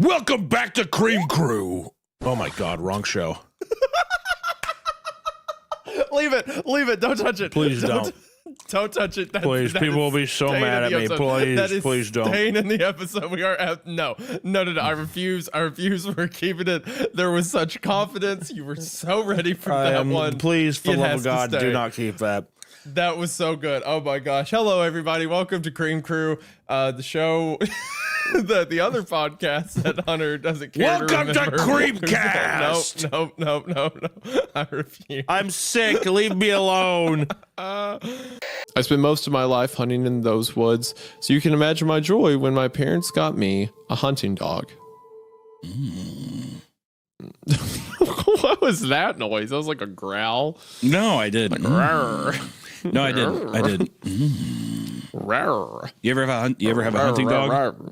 Welcome back to Cream Crew. Oh my God, wrong show. Leave it. Don't touch it. Please don't. Don't touch it. Please, people will be so mad at me. Please don't. Staying in the episode. We are at no. I refuse. We're keeping it. There was such confidence. You were so ready for that one. Please, for the love of God, do not keep that. That was so good. Oh my gosh. Hello, everybody. Welcome to Cream Crew, the show, the other podcast that Hunter doesn't care Welcome to CreepCast. No. I refuse. I'm sick. Leave me alone. I spent most of my life hunting in those woods, so you can imagine my joy when my parents got me a hunting dog. What was that noise? That was like a growl. No, I did. Like, No, I did. I did. You ever have a hunting dog?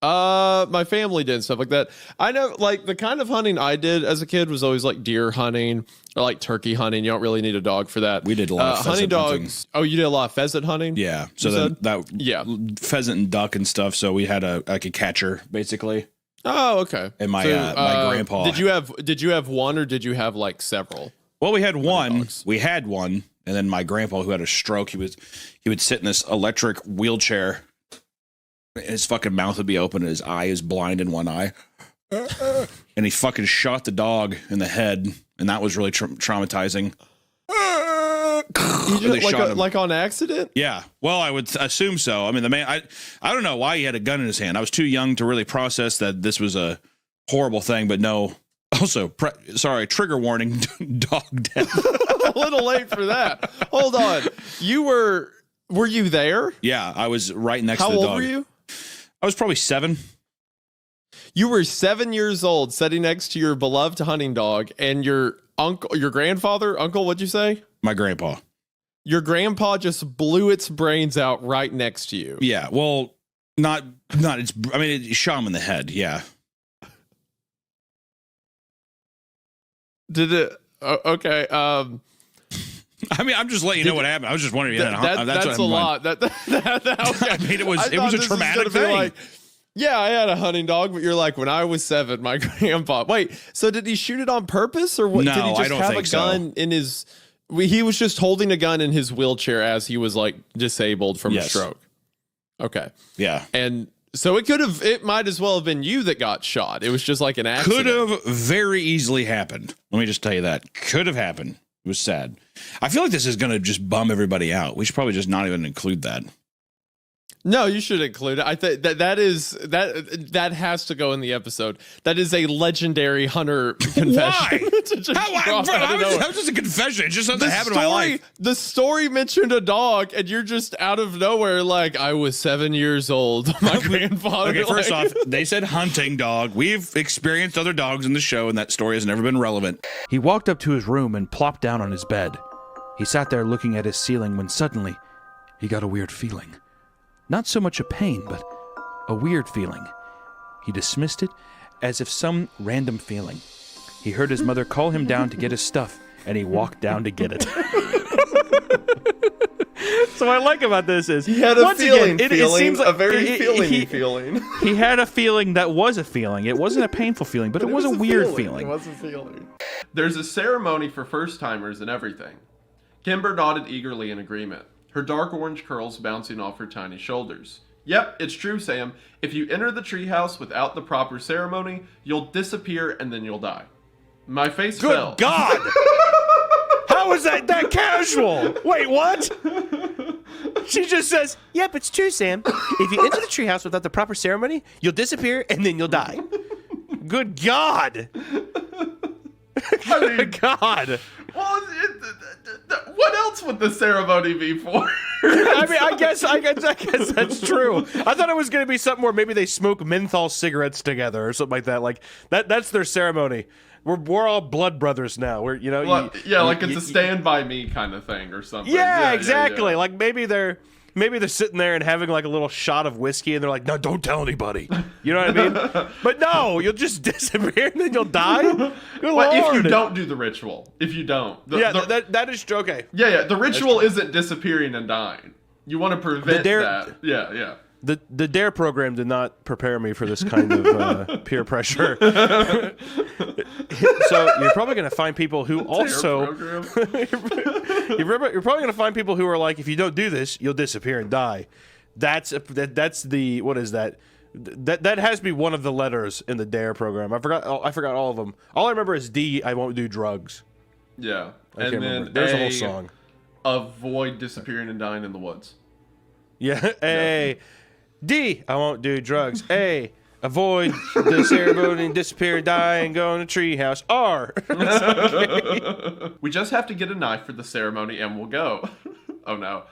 My family did stuff like that. I know, like, the kind of hunting I did as a kid was always like deer hunting or like turkey hunting. You don't really need a dog for that. We did a lot of hunting dogs. Hunting. Oh, you did a lot of pheasant hunting? Yeah. So that pheasant and duck and stuff. So we had a catcher basically. Oh, okay. And my grandpa. Did you have one or did you have like several? Well, we had one. Dogs? We had one. And then my grandpa, who had a stroke, he would sit in this electric wheelchair. His fucking mouth would be open and his eye is blind in one eye. And he fucking shot the dog in the head. And that was really traumatizing. Really like on accident? Yeah. Well, I would assume so. I mean, the man, I don't know why he had a gun in his hand. I was too young to really process that this was a horrible thing, but no. Also, trigger warning, dog death. A little late for that. Hold on. Were you there? Yeah, I was right next to the dog. How old were you? I was probably 7. You were 7 years old sitting next to your beloved hunting dog and your grandfather, what'd you say? My grandpa. Your grandpa just blew its brains out right next to you. Yeah, well, it shot him in the head, yeah. Did it? Okay. I mean, I'm just letting you know what happened. I was just wondering. That's a lot. Okay. I mean, it was a traumatic thing. Like, yeah, I had a hunting dog, but you're like, when I was 7, my grandpa. Wait, so did he shoot it on purpose, or what? No, did he just I don't have think a gun in his? He was just holding a gun in his wheelchair as he was like disabled from a stroke. Okay. Yeah. And so it might as well have been you that got shot. It was just like an accident. Could have very easily happened. Let me just tell you that. Could have happened. It was sad. I feel like this is going to just bum everybody out. We should probably just not even include that. No, you should include it. I think that has to go in the episode. That is a legendary Hunter confession. Why? How was just a confession? It just something happened in my life. The story mentioned a dog, and you're just out of nowhere like, I was 7 years old. My grandfather. Okay, first off, they said hunting dog. We've experienced other dogs in the show, and that story has never been relevant. He walked up to his room and plopped down on his bed. He sat there looking at his ceiling when suddenly he got a weird feeling. Not so much a pain, but a weird feeling. He dismissed it as if some random feeling. He heard his mother call him down to get his stuff, and he walked down to get it. So what I like about this is he had a feeling. It seems like a very feeling. He had a feeling that was a feeling. It wasn't a painful feeling, but it was a weird feeling. It was a feeling. There's a ceremony for first-timers and everything. Kimber nodded eagerly in agreement, her dark orange curls bouncing off her tiny shoulders. Yep, it's true, Sam. If you enter the treehouse without the proper ceremony, you'll disappear and then you'll die. My face fell. Good God! How is that casual? Wait, what? She just says, yep, it's true, Sam. If you enter the treehouse without the proper ceremony, you'll disappear and then you'll die. Good God! I mean, God! Well, what else would the ceremony be for? I mean, I guess that's true. I thought it was going to be something where maybe they smoke menthol cigarettes together or something like that. Like that's their ceremony. We're all blood brothers now. We're it's a Stand By Me kind of thing or something. Yeah, exactly. Yeah. Like maybe they're sitting there and having like a little shot of whiskey and they're like, no, don't tell anybody. You know what I mean? But no, you'll just disappear and then you'll die. Good Lord. If you don't do the ritual. If you don't. That is okay. Yeah. The ritual isn't disappearing and dying. You want to prevent that. Yeah. The DARE program did not prepare me for this kind of peer pressure. So you're probably going to find people who also you're probably going to find people who are like, if you don't do this, you'll disappear and die. That's the what is that? That has to be one of the letters in the DARE program. I forgot all of them. All I remember is D. I won't do drugs. Yeah, I can't and then remember. There's a whole song. Avoid disappearing and dying in the woods. Yeah. A. D. I won't do drugs. A. Avoid the ceremony and disappear, die, and go in a treehouse. R. Okay. We just have to get a knife for the ceremony and we'll go. Oh no.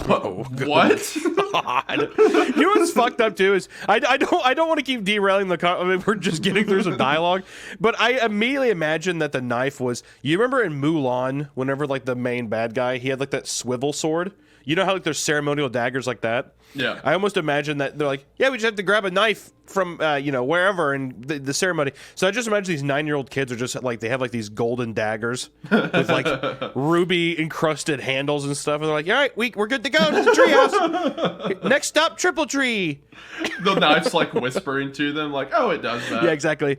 Oh, what? God. You know what's fucked up too is I don't want to keep derailing the I mean, we're just getting through some dialogue, but I immediately imagined that the knife was, you remember in Mulan, whenever like the main bad guy, he had like that swivel sword. You know how like there's ceremonial daggers like that? Yeah. I almost imagine that they're like, yeah, we just have to grab a knife from, wherever in the ceremony. So I just imagine these 9-year-old kids are just like, they have like these golden daggers with like ruby encrusted handles and stuff. And they're like, all right, we're good to go to the treehouse. Next stop, Triple Tree. The knife's like whispering to them, like, oh, it does that. Yeah, exactly.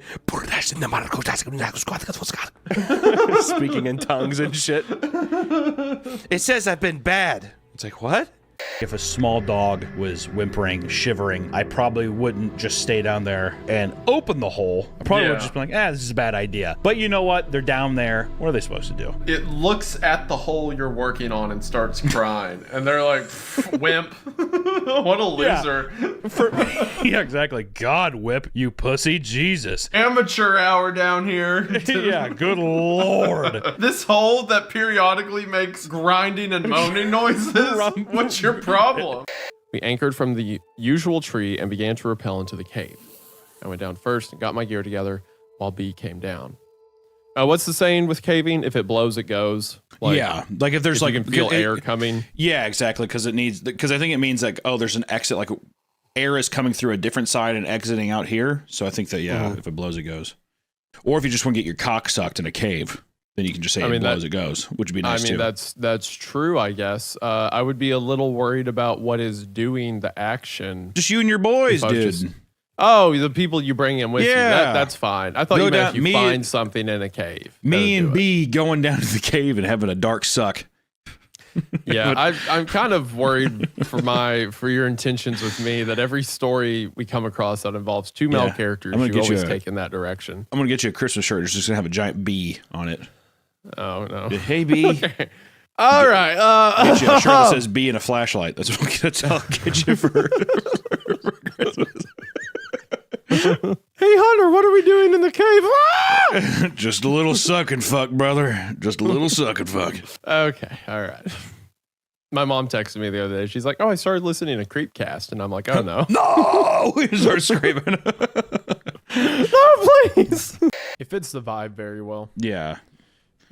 Speaking in tongues and shit. It says I've been bad. It's like, what? If a small dog was whimpering, shivering, I probably wouldn't just stay down there and open the hole. I probably would just be like, this is a bad idea. But you know what? They're down there. What are they supposed to do? It looks at the hole you're working on and starts crying. And they're like, wimp. What a loser. Yeah, exactly. God, Whip, you pussy. Jesus. Amateur hour down here. Yeah, good Lord. This hole that periodically makes grinding and moaning noises? What's your problem? We anchored from the usual tree and began to rappel into the cave. I went down first and got my gear together while B came down. What's the saying with caving? If it blows, it goes. Like, yeah, like if there's if like you can feel air coming. Yeah, exactly. Because I think it means like, oh, there's an exit. Like air is coming through a different side and exiting out here. So I think that if it blows, it goes. Or if you just want to get your cock sucked in a cave, then you can just say it blows, it goes, which would be nice too. That's true, I guess. I would be a little worried about what is doing the action. Just you and your boys, dude. The people you bring in with you. That's fine. I thought you meant if you find something in a cave. Me and B going down to the cave and having a dark suck. Yeah, I'm kind of worried for your intentions with me that every story we come across that involves two male characters, you always take in that direction. I'm gonna get you a Christmas shirt. It's just gonna have a giant bee on it. Oh no! Hey B. Okay. All right. Get you a shirt that says B and a flashlight. That's what I'll get you for Christmas. Hey Hunter, what are we doing in the cave? Ah! Just a little suck and fuck, brother. Just a little suck and fuck. Okay, all right. My mom texted me the other day. She's like, "Oh, I started listening to CreepCast," and I'm like, "Oh no, no!" We start screaming. No, please. It fits the vibe very well. Yeah.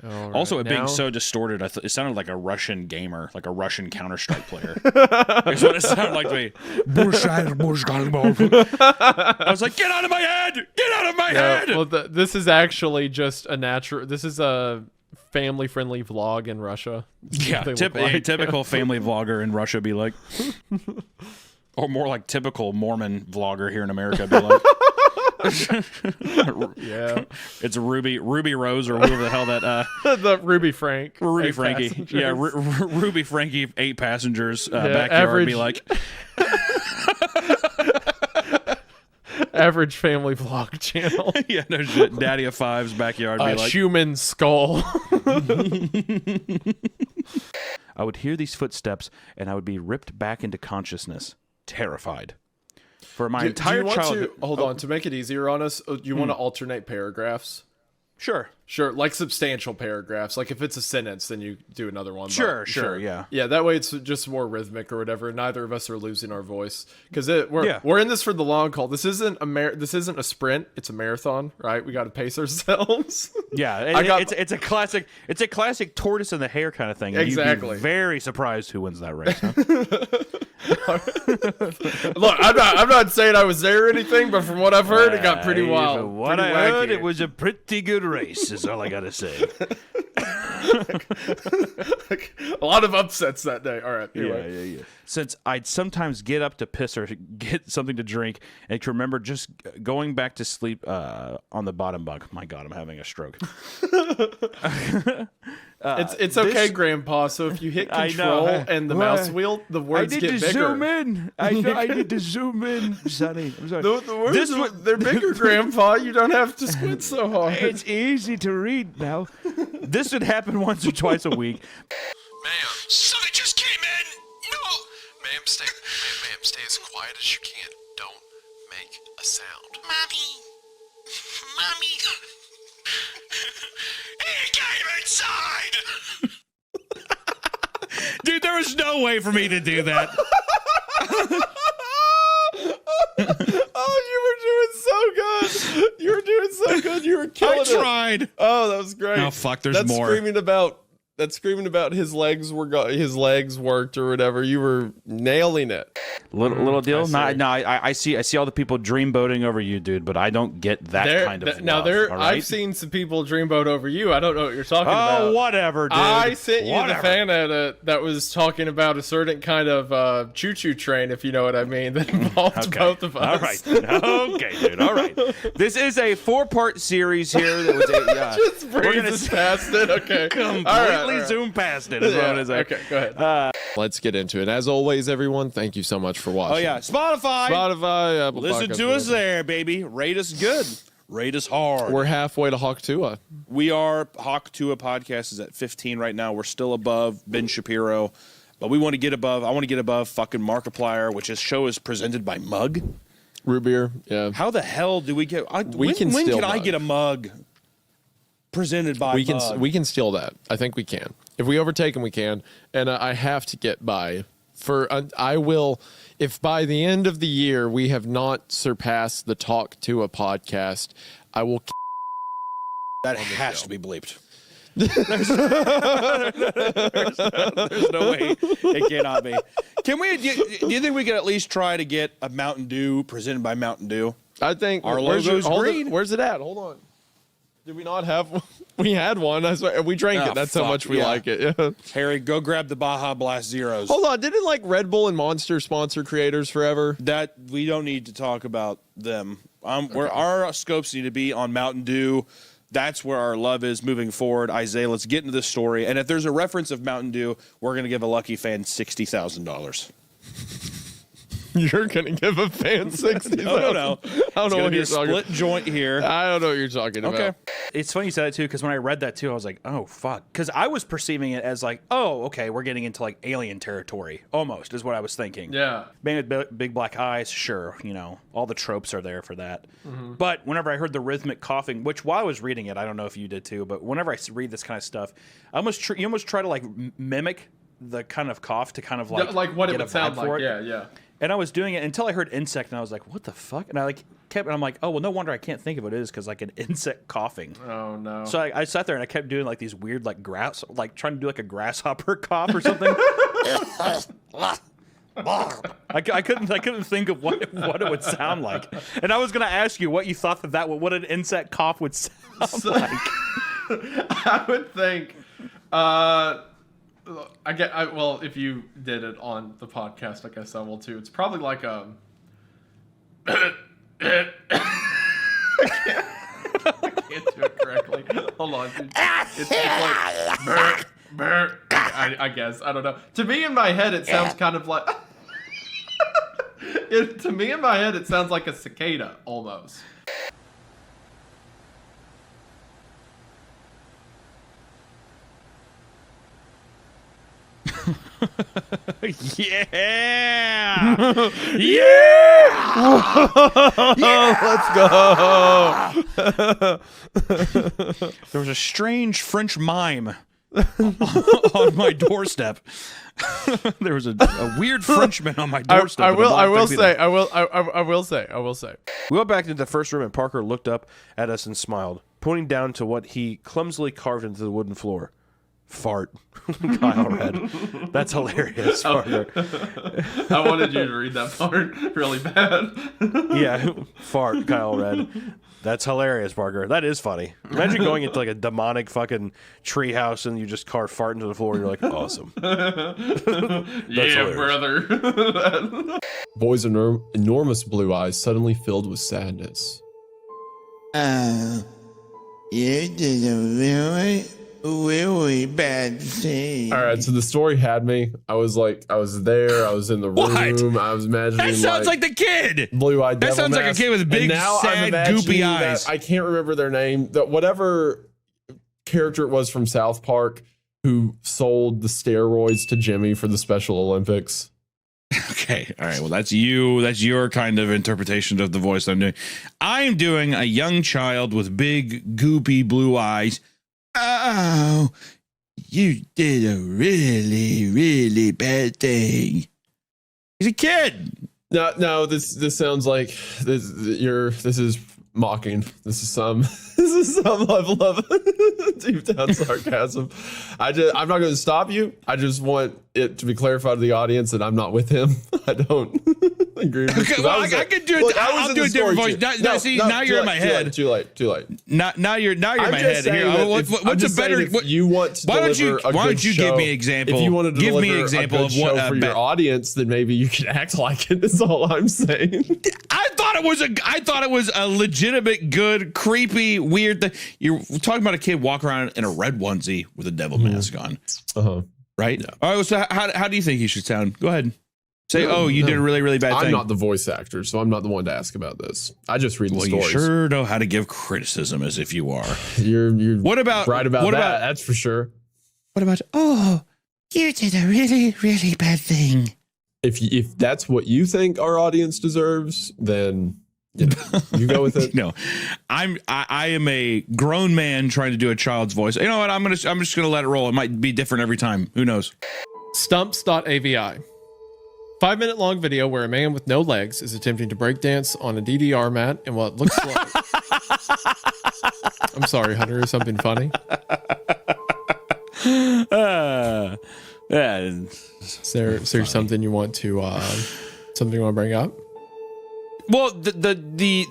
Right, also, it being so distorted, it sounded like a Russian gamer, like a Russian Counter-Strike player. That's what it sounded like to me. I was like, get out of my head! Get out of my head! Well, this is actually just this is a family-friendly vlog in Russia. Yeah, a typical family vlogger in Russia be like. Or more like typical Mormon vlogger here in America be like. Yeah, it's Ruby Rose or whoever the hell that the Ruby Frankie. Yeah, Ruby Frankie 8 passengers backyard be like average family vlog channel. Yeah, no shit. Daddy of Five's backyard be like human skull. I would hear these footsteps and I would be ripped back into consciousness, terrified. For my entire childhood. Hold on, to make it easier on us, do you want to alternate paragraphs? Sure, like substantial paragraphs. Like if it's a sentence, then you do another one. Sure, yeah. Yeah, that way it's just more rhythmic or whatever. Neither of us are losing our voice because we're in this for the long haul. This isn't a sprint. It's a marathon, right? We got to pace ourselves. Yeah, it's a classic. It's a classic tortoise and the hare kind of thing. And exactly. You'd be very surprised who wins that race. Huh? Look, I'm not saying I was there or anything, but from what I've heard, it got pretty wild. From what I heard, it was a pretty good race. Is all I gotta say. A lot of upsets that day. All right. Anyway. Yeah. Since I'd sometimes get up to piss or to get something to drink, and can remember just going back to sleep on the bottom bunk. My God, I'm having a stroke. It's okay, Grandpa. So if you hit control and the mouse wheel, the words get bigger. I need to zoom in. I need to zoom in, Sonny. I'm sorry. The words, they're bigger, Grandpa. You don't have to squint so hard. It's easy to read now. This would happen once or twice a week. Ma'am, somebody just came in. No, ma'am, stay as quiet as you can. Don't make a sound. Mommy, he came inside. Dude, there was no way for me to do that. Oh, you were doing so good. You were doing so good. You were killing it. I tried. Oh, that was great. Oh, fuck, there's more. That's screaming about his legs worked or whatever. You were nailing it. Little deal. I see all the people dreamboating over you, dude, but I don't get that kind of love. All right? I've seen some people dreamboat over you. I don't know what you're talking about. Oh, whatever, dude. I sent you the fan edit that was talking about a certain kind of choo-choo train, if you know what I mean, that involved both of us. All right. Okay, dude. All right. This is a 4-part series here. That was just breezes past it. Okay. Completely zoom past it. Is what it is. Okay, go ahead. Let's get into it. As always, everyone, thank you so much for watching. Oh, yeah. Spotify, Apple Listen Podcasts, to us there, baby. Rate us good. Rate us hard. We're halfway to Hawk Tua. We are. Hawk Tua podcast is at 15 right now. We're still above Ben Shapiro, but we want to get above. I want to get above fucking Markiplier, which is show is presented by Mug. Root beer, yeah. How the hell do we get? When can I get a mug presented by Mug? We can steal that. I think we can. If we overtake him, we can. And I have to get by. I will, if by the end of the year we have not surpassed the Talk to a podcast, I will. That has to be bleeped. There's no way it cannot be. Can we? Do you think we could at least try to get a Mountain Dew presented by Mountain Dew? I think our logo's green. Where's it at? Hold on. Did we not have one? We had one. I swear, we drank it. That's how much we like it. Yeah. Harry, go grab the Baja Blast Zeros. Hold on. Didn't like Red Bull and Monster sponsor creators forever? That we don't need to talk about them. Where our scopes need to be on Mountain Dew. That's where our love is moving forward. Isaiah, let's get into this story. And if there's a reference of Mountain Dew, we're going to give a lucky fan $60,000. You're going to give a fan $60,000? No. I don't know what you're talking about. Split joint here. I don't know what you're talking about. Okay. It's funny you said it too, because when I read that too, I was like, oh, fuck. Because I was perceiving it as like, oh, okay, we're getting into like alien territory, almost, is what I was thinking. Yeah. Being with big black eyes, sure, all the tropes are there for that. Mm-hmm. But whenever I heard the rhythmic coughing, which while I was reading it, I don't know if you did too, but whenever I read this kind of stuff, you almost try to like mimic the kind of cough to kind of like what it would sound like. Yeah. And I was doing it until I heard insect, and I was like, "What the fuck?" And I and I'm like, "Oh well, no wonder I can't think of what it is because like an insect coughing." Oh no! So I sat there and I kept doing like these weird like trying to do like a grasshopper cough or something. I couldn't think of what it would sound like, and I was gonna ask you what you thought what an insect cough would sound like. I would think. Well, if you did it on the podcast, I guess I will too. It's probably like I can't do it correctly. Hold on, dude. It's like I guess I don't know. To me in my head, it sounds kind of like. To me in my head, it sounds like a cicada almost. Yeah! Let's go! There was a strange French mime on my doorstep. There was a weird Frenchman on my doorstep. I will say. We went back into the first room and Parker looked up at us and smiled, pointing down to what he clumsily carved into the wooden floor. Fart. Kyle read. That's hilarious, Parker. I wanted you to read that part really bad. Yeah, fart, Kyle read. That's hilarious, Parker. That is funny. Imagine going into like a demonic fucking treehouse and you just carve fart into the floor and you're like, awesome. Yeah, brother. Boy's enormous blue eyes suddenly filled with sadness. You did a really bad thing. All right, so the story had me. I was there. I was in the room. What? I was imagining. That sounds like the kid. Blue-eyed. That sounds like a kid with big, sad, goopy eyes. I can't remember their name. Whatever character it was from South Park who sold the steroids to Jimmy for the Special Olympics. Okay. All right. Well, that's you. That's your kind of interpretation of the voice I'm doing. I'm doing a young child with big, goopy blue eyes. Oh, you did a really, really bad thing. He's a kid. No. This sounds like this is mocking. This is some level of deep down sarcasm. I'm not going to stop you. I just want it to be clarified to the audience that I'm not with him. I don't agree with this. Okay, well, I can do it. Look, I'll do a different voice. Now you're in my head. Too late. Now you're in my head. Here, what's a better? If you want to why deliver don't you show, give me an example? If you want to give me an deliver example a of good what show for your audience, then maybe you can act like it. Is all I'm saying. I thought it was a legitimate, good, creepy, weird thing. You're talking about a kid walking around in a red onesie with a devil mask on. Right? Yeah. All right. So how do you think he should sound? Go ahead. Say, you did a really, really bad thing. I'm not the voice actor, so I'm not the one to ask about this. I just read the stories. You sure know how to give criticism as if you are. You're what about right about that? That's for sure. What about you did a really, really bad thing? If that's what you think our audience deserves, then you go with it. No, I am a grown man trying to do a child's voice. You know what? I'm just gonna let it roll. It might be different every time. Who knows? Stumps.avi. 5-minute long video where a man with no legs is attempting to break dance on a DDR mat in what looks like. I'm sorry, Hunter. Is something funny? Yeah. Is there something you want to bring up? Well, the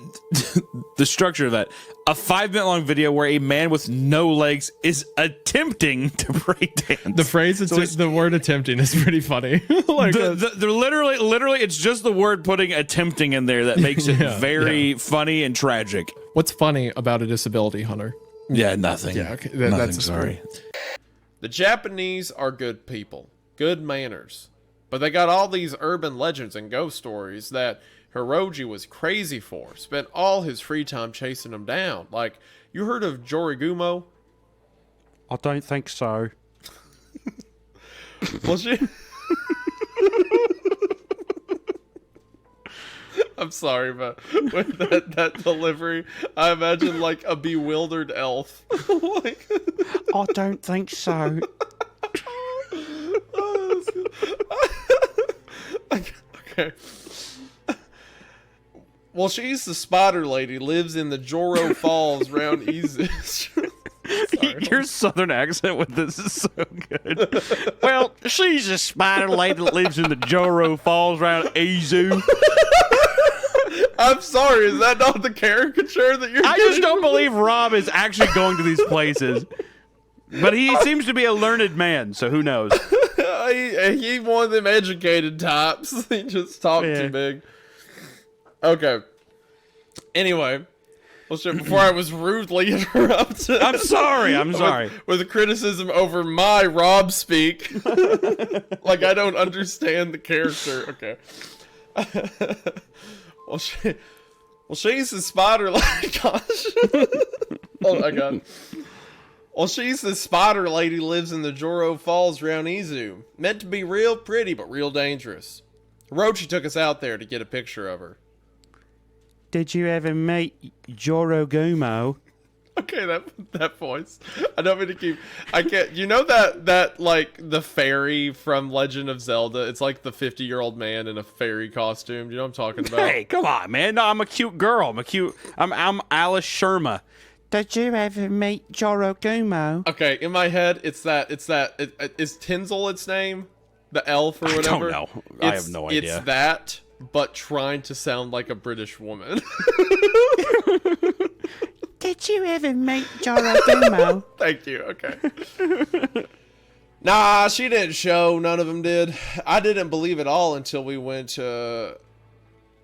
structure of that, a 5-minute long video where a man with no legs is attempting to break dance. The phrase, the word attempting is pretty funny. Like literally, it's just the word putting attempting in there that makes it very funny and tragic. What's funny about a disability, Hunter? Yeah, nothing. Yeah, okay. Nothing, That's sorry. The Japanese are good people, good manners, but they got all these urban legends and ghost stories that Hiroji was crazy for. Spent all his free time chasing them down. Like, you heard of Jorigumo? I don't think so. Well, I'm sorry, but with that delivery, I imagine like a bewildered elf. Like, I don't think so. Okay. Well, she's the spider lady, lives in the Joro Falls round Izu. Your southern accent with this is so good. Well, she's a spider lady that lives in the Joro Falls around Izu. I'm sorry, is that not the caricature that you're I just don't believe Rob is actually going to these places. But he seems to be a learned man, so who knows? He one of them educated types. He just talked too big. Okay. Anyway, well, shit, before I was rudely interrupted. I'm sorry. With a criticism over my Rob speak. Like I don't understand the character. Okay. She's the spider lady. Gosh. Oh my god. Well, she's the spider lady, lives in the Joro Falls round Izu. Meant to be real pretty, but real dangerous. Hiroshi took us out there to get a picture of her. Did you ever meet Jorigumo? Okay, that voice. I don't mean to keep. I can't. You know that like the fairy from Legend of Zelda. It's like the 50-year-old man in a fairy costume. Do you know what I'm talking about? Hey, come on, man. No, I'm a cute girl. I'm Alice Sherma. Did you ever meet Jorogumo? Okay, in my head, is Tinsel its name? The elf or whatever? I don't know. I have no idea. It's that, but trying to sound like a British woman. Did you ever meet Jorogumo? Thank you, okay. Nah, she didn't show. None of them did. I didn't believe it all until we went to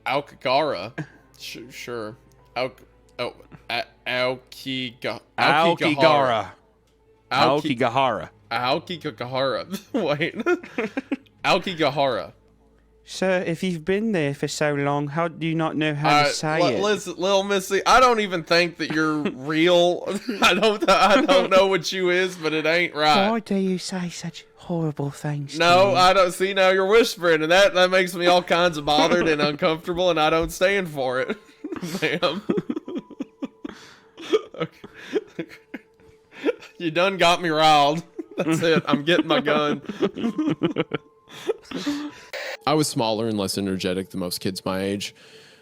Aokigahara. Sure. Aokigahara. Aokigahara. Aokigahara. Wait. Aokigahara. Sir, if you've been there for so long, how do you not know how to say it? Listen, little Missy, I don't even think that you're real. I don't know what you is, but it ain't right. Why do you say such horrible things? No, I don't. See, now you're whispering, and that makes me all kinds of bothered and uncomfortable, and I don't stand for it, ma'am. Okay. You done got me riled. That's it. I'm getting my gun. I was smaller and less energetic than most kids my age.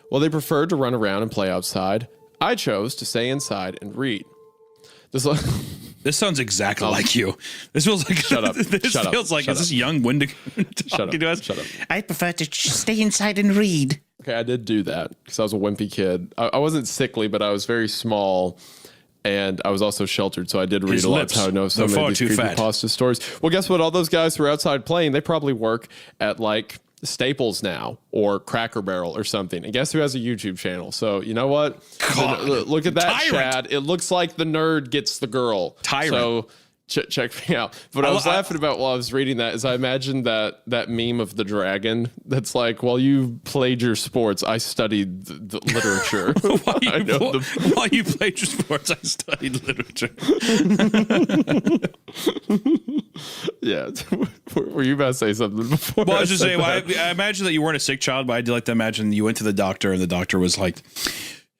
While they preferred to run around and play outside, I chose to stay inside and read. This sounds exactly like you. This feels like Shut up. This Shut up. feels like Shut is this up. young Wendigoon talking to us? Shut up. I prefer to stay inside and read. Okay, I did do that because I was a wimpy kid. I wasn't sickly, but I was very small, and I was also sheltered, so I did read His a lot. lips, That's how I know so they're many far of these too fat. creepypasta stories. Well, guess what? All those guys who are outside playing, they probably work at like Staples now or Cracker Barrel or something. And guess who has a YouTube channel? So you know what? Look at that, Tyrant. Chad. It looks like the nerd gets the girl. Tyrant. So check me out. But I was laughing about while I was reading that is I imagined that meme of the dragon that's like, while you played your sports, I studied the literature. While you played your sports, I studied literature. Yeah. Were you about to say something before? Well, I was just saying, said that? I imagine that you weren't a sick child, but I do like to imagine you went to the doctor and the doctor was like,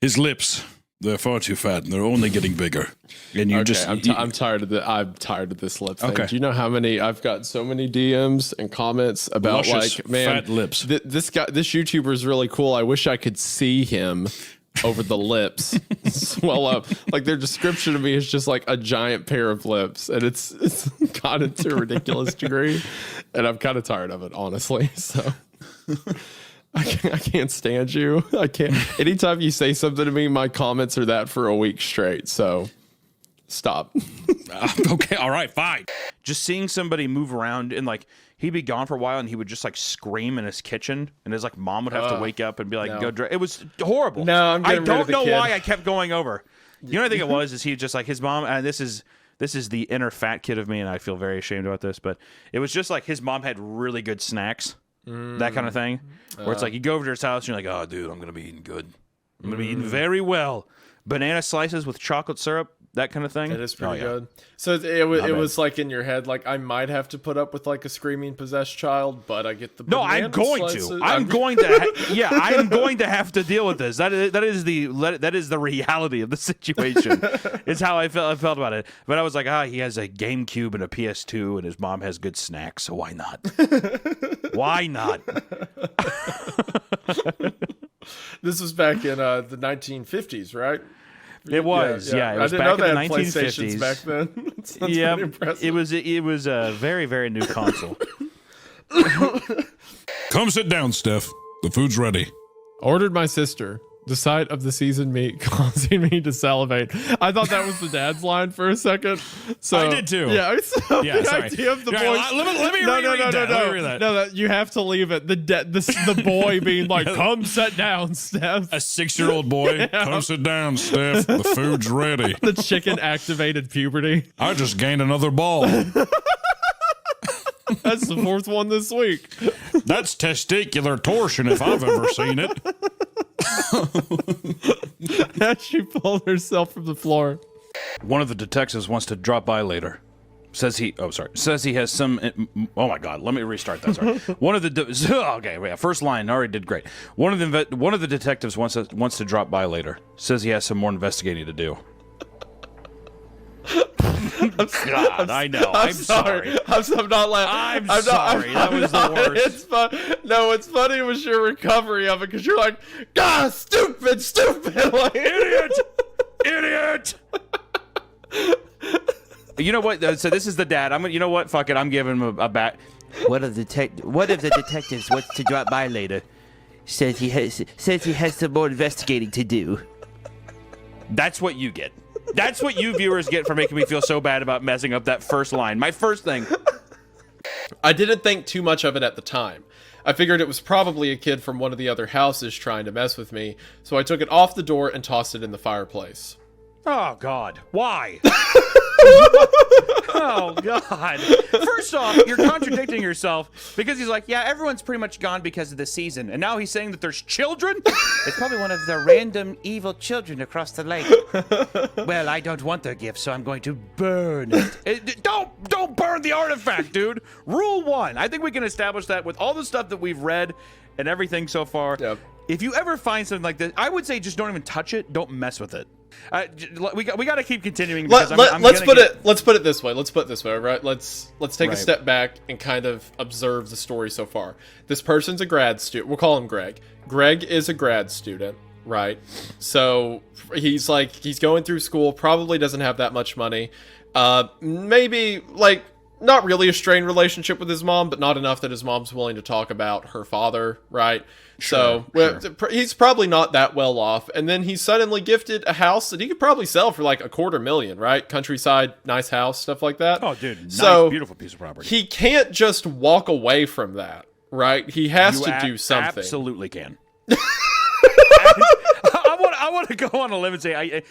his lips, they're far too fat and they're only getting bigger. And you just, I'm tired of I'm tired of this lip thing. Okay. Do you know how many I've got so many DMs and comments about Luscious, like, man, fat lips. This YouTuber is really cool. I wish I could see him over the lips swell up. Like their description of me is just like a giant pair of lips, and it's gotten to a ridiculous degree, and I'm kind of tired of it, honestly. So. I can't stand you. I can't. Anytime you say something to me, my comments are that for a week straight. So stop. okay, all right, fine. Just seeing somebody move around and like he'd be gone for a while and he would just like scream in his kitchen and his like mom would have to wake up and be like, no. go dry. It was horrible. No, I'm I getting rid of don't the know kid. why I kept going over. You know what I think it was is he just like his mom, and this is the inner fat kid of me, and I feel very ashamed about this, but it was just like his mom had really good snacks. That kind of thing, where it's like you go over to his house and you're like, oh, dude, I'm gonna be eating good. I'm gonna be eating very well. Banana slices with chocolate syrup, that kind of thing. It is pretty good. So it was like in your head, like I might have to put up with like a screaming possessed child, but I get the No, I'm banana going slices. to. I'm going to. Yeah, I'm going to have to deal with this. That is the reality of the situation. Is how I felt about it. But I was like, he has a GameCube and a PS2, and his mom has good snacks, so why not? Why not? This was back in the 1950s, right? It was, yeah. It was I didn't back know in they the had 1950s. PlayStations back then. That's Yeah, pretty impressive. it was a very, very new console. Come sit down, Steph. The food's ready. Ordered my sister. The sight of the seasoned meat causing me to salivate. I thought that was the dad's line for a second. So I did too. Yeah, so Yeah, the sorry. idea of the Yeah, voice. let me reread that. Let me read that. No, you have to leave it. The boy being like, "Come sit down, Steph." A 6-year-old boy. Come sit down, Steph. The food's ready. The chicken activated puberty. I just gained another ball. That's the 4th one this week. That's testicular torsion if I've ever seen it. As she pulled herself from the floor. One of the detectives wants to drop by later. Says he has some. Oh my God! Let me restart that. Sorry. One of the okay. Yeah, first line already did great. One of the detectives wants to drop by later. Says he has some more investigating to do. God, I know. I'm sorry. I'm not laughing. I'm sorry. That was the worst. It's fun. No, what's funny was your recovery of it because you're like, God, stupid, like, Idiot! Idiot! You know what? So this is the dad. You know what? Fuck it. I'm giving him a bat. One of the detectives wants to drop by later. Says he has some more investigating to do. That's what you get. That's what you viewers get for making me feel so bad about messing up that first line. My first thing. I didn't think too much of it at the time. I figured it was probably a kid from one of the other houses trying to mess with me, so I took it off the door and tossed it in the fireplace. Oh, God. Why? Oh, God. First off, you're contradicting yourself because he's like, yeah, everyone's pretty much gone because of the season. And now he's saying that there's children? It's probably one of the random evil children across the lake. Well, I don't want their gift, so I'm going to burn it. Don't burn the artifact, dude. Rule 1. I think we can establish that with all the stuff that we've read and everything so far. Yep. If you ever find something like this, I would say just don't even touch it. Don't mess with it. We got to keep continuing. Because Let's put it this way. Right? Let's take a step back and kind of observe the story so far. This person's a grad student. We'll call him Greg. Greg is a grad student, right? So he's going through school. Probably doesn't have that much money. Maybe not really a strained relationship with his mom, but not enough that his mom's willing to talk about her father, right? Sure. He's probably not that well off. And then he's suddenly gifted a house that he could probably sell for like $250,000, right? Countryside, nice house, stuff like that. Oh, dude, nice, beautiful piece of property. He can't just walk away from that, right? He has to do something. Absolutely can. I want to go on a limb and say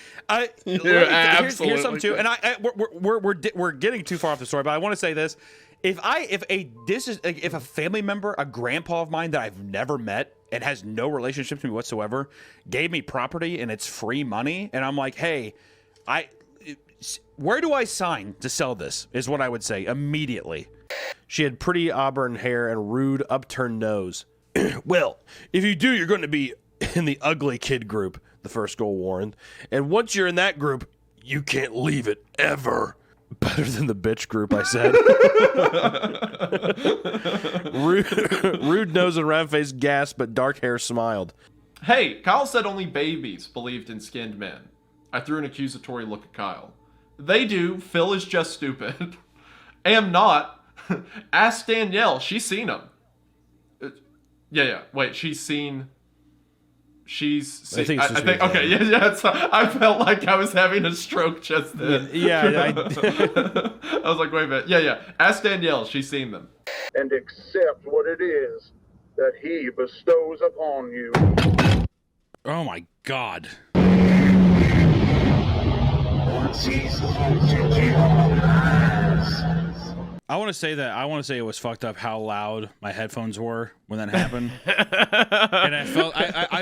here's something too, and we're getting too far off the story, but I want to say this: if a family member, a grandpa of mine that I've never met and has no relationship to me whatsoever, gave me property and it's free money, and I'm like, hey, where do I sign to sell this? Is what I would say immediately. She had pretty auburn hair and rude upturned nose. Well, if you do, you're going to be in the ugly kid group, the first girl warned. And once you're in that group, you can't leave it ever. Better than the bitch group, I said. Rude nose and round face gasped, but dark hair smiled. Hey, Kyle said only babies believed in skinned men. I threw an accusatory look at Kyle. They do. Phil is just stupid. Am not. Ask Danielle. She's seen them. Yeah. Wait, she's seen. I think. Okay. Yeah. I felt like I was having a stroke just then. Yeah. I was like, wait a minute. Yeah. Ask Danielle. She's seen them. And accept what it is that he bestows upon you. Oh my God. I want to say it was fucked up how loud my headphones were when that happened, and I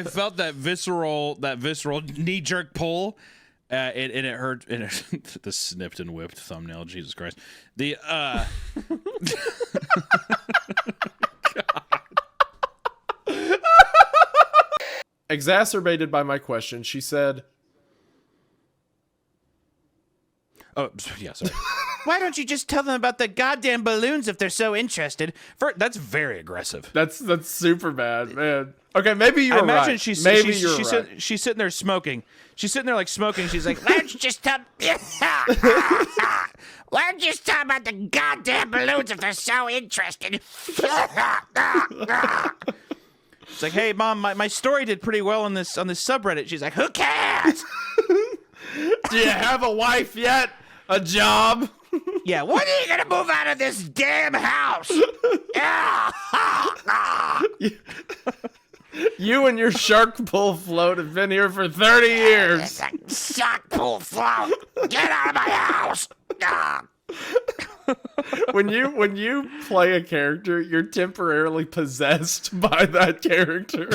felt that visceral knee jerk pull, and it hurt. And the snipped and whipped thumbnail, Jesus Christ, the Exacerbated by my question, she said, "Oh, yeah, sorry." Why don't you just tell them about the goddamn balloons if they're so interested? That's very aggressive. That's super bad, man. Okay, maybe you're right. I imagine she's sitting there smoking. She's sitting there like smoking. She's like, why don't you just tell why don't you just tell about the goddamn balloons if they're so interested? It's like, hey, Mom, my story did pretty well on this subreddit. She's like, who cares? Do you have a wife yet? A job? Yeah, when are you gonna move out of this damn house? You and your shark pull float have been here for 30 years. Shark pull float. Get out of my house. When you play a character, you're temporarily possessed by that character.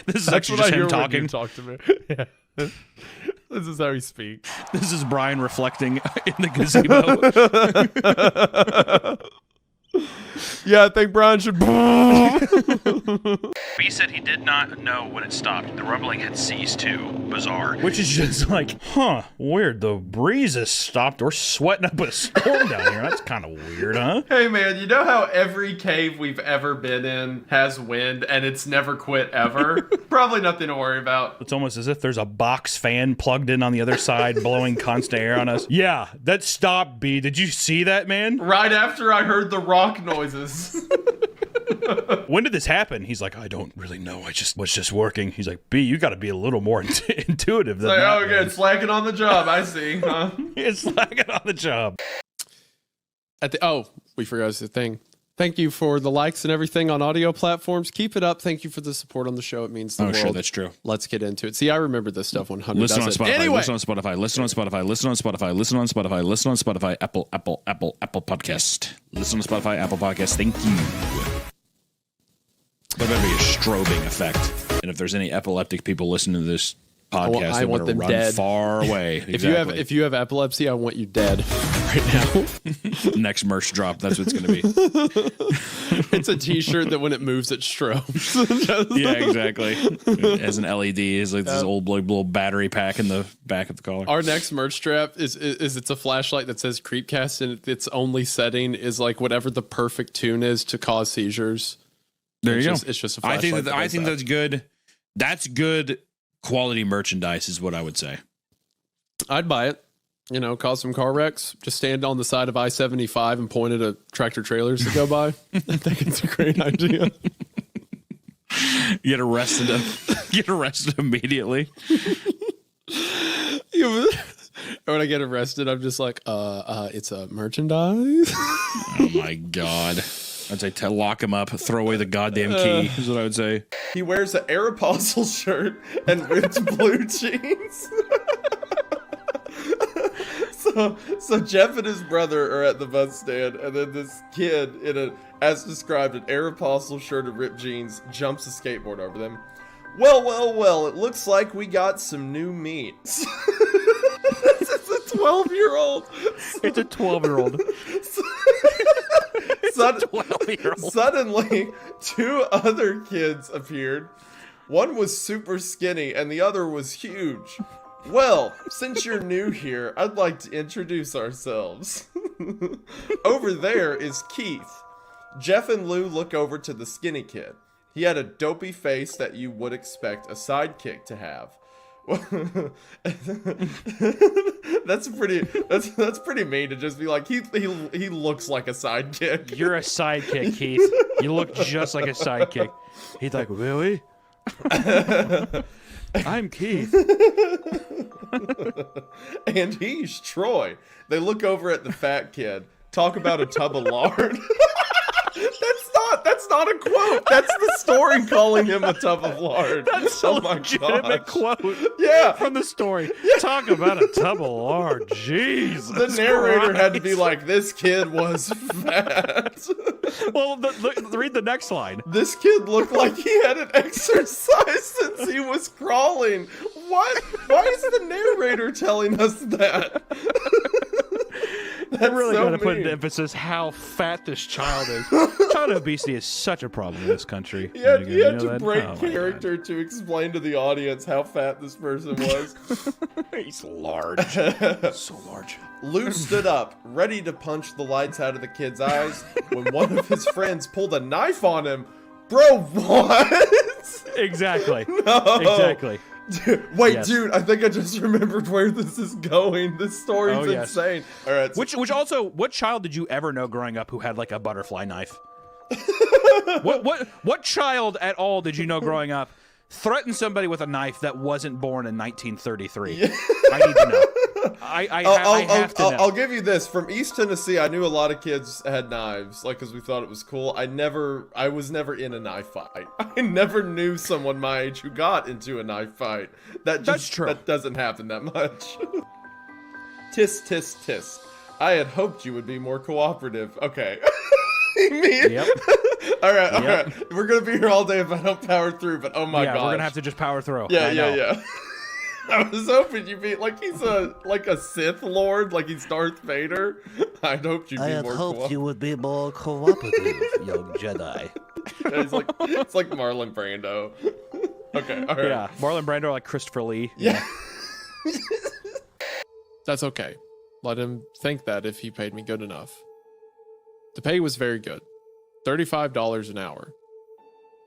This is actually just him talking. Talk to me. Yeah. This is how he speaks. This is Brian reflecting in the gazebo. Yeah, I think Brian should. B said he did not know when it stopped. The rumbling had ceased too. Bizarre. Which is just like, weird. The breeze has stopped. We're sweating up a storm down here. That's kind of weird, huh? Hey man, you know how every cave we've ever been in has wind and it's never quit ever? Probably nothing to worry about. It's almost as if there's a box fan plugged in on the other side blowing constant air on us. Yeah, that stopped, B. Did you see that, man? Right after I heard the rock noises. When did this happen? He's like, I don't really know. I just was just working. He's like, B, you got to be a little more intuitive than It's like, that. oh, good, slacking on the job. I see. Huh? It's slacking on the job. We forgot the thing. Thank you for the likes and everything on audio platforms. Keep it up. Thank you for the support on the show. It means the world. Sure, that's true. Let's get into it. See, I remember this stuff 100%. Listen on Spotify. Anyway. Listen on Spotify. Listen on Spotify. Listen on Spotify. Listen on Spotify. Listen on Spotify. Apple Podcast. Listen on Spotify. Apple Podcast. Thank you. There better be a strobing effect. And if there's any epileptic people listening to this podcast, I they want better them run dead. far away. If you have epilepsy, I want you dead right now. Next merch drop, that's what it's going to be. It's a T-shirt that when it moves, it strobes. Yeah, exactly. It has an LED. It's like this old little battery pack in the back of the collar. Our next merch strap is it's a flashlight that says CreepCast, and its only setting is like whatever the perfect tune is to cause seizures. There you go. It's just a flashlight. I think that's good. That's good quality merchandise is what I would say. I'd buy it. You know, cause some car wrecks. Just stand on the side of I-75 and point at tractor trailers that go by. I think it's a great idea. Get arrested immediately. When I get arrested, I'm just like, it's a merchandise. Oh my God. I'd say lock him up, throw away the goddamn key, is what I would say. He wears an Aeropostale shirt and ripped blue jeans. So Jeff and his brother are at the bus stand, and then this kid in as described, an Aeropostale shirt and ripped jeans jumps a skateboard over them. Well, it looks like we got some new meat. This is a 12-year-old. It's a 12-year-old. Suddenly, two other kids appeared. One was super skinny and the other was huge. Well, since you're new here, I'd like to introduce ourselves. Over there is Keith. Jeff and Lou look over to the skinny kid. He had a dopey face that you would expect a sidekick to have. That's pretty mean to just be like he looks like a sidekick. You're a sidekick, Keith. You look just like a sidekick. He's like, really? I'm Keith. And he's Troy. They look over at the fat kid. Talk about a tub of lard. That's not a quote. That's the story calling him a tub of lard. That's a legitimate quote. Yeah. From the story. Talk about a tub of lard. Jeez. The narrator had to be like, this kid was fat. Well, read the next line. This kid looked like he hadn't exercised since he was crawling. What? Why is the narrator telling us that? That's really got to put into emphasis how fat this child is. Child obesity is such a problem in this country. You had to break character to explain to the audience how fat this person was. He's large. So large. Lou stood up, ready to punch the lights out of the kid's eyes, when one of his friends pulled a knife on him. Bro, what? Exactly. No. Exactly. Dude, I think I just remembered where this is going. This story's insane. All right. Which also, what child did you ever know growing up who had like a butterfly knife? What child at all did you know growing up threatened somebody with a knife that wasn't born in 1933? I need to know. I have to know. I'll give you this. From East Tennessee, I knew a lot of kids had knives, like, because we thought it was cool. I was never in a knife fight. I never knew someone my age who got into a knife fight. That's true. That doesn't happen that much. Tisk, tisk, tisk. I had hoped you would be more cooperative. Okay. Yep. All right. We're gonna be here all day if I don't power through. But oh my god, we're gonna have to just power through. Yeah. I was hoping you'd be like he's a Sith Lord, like he's Darth Vader. I hoped you'd be more cooperative. you would be more cooperative, young Jedi. It's like Marlon Brando. Okay, all right. Yeah, Marlon Brando like Christopher Lee. Yeah. That's okay. Let him think that if he paid me good enough. The pay was very good. $35 an hour.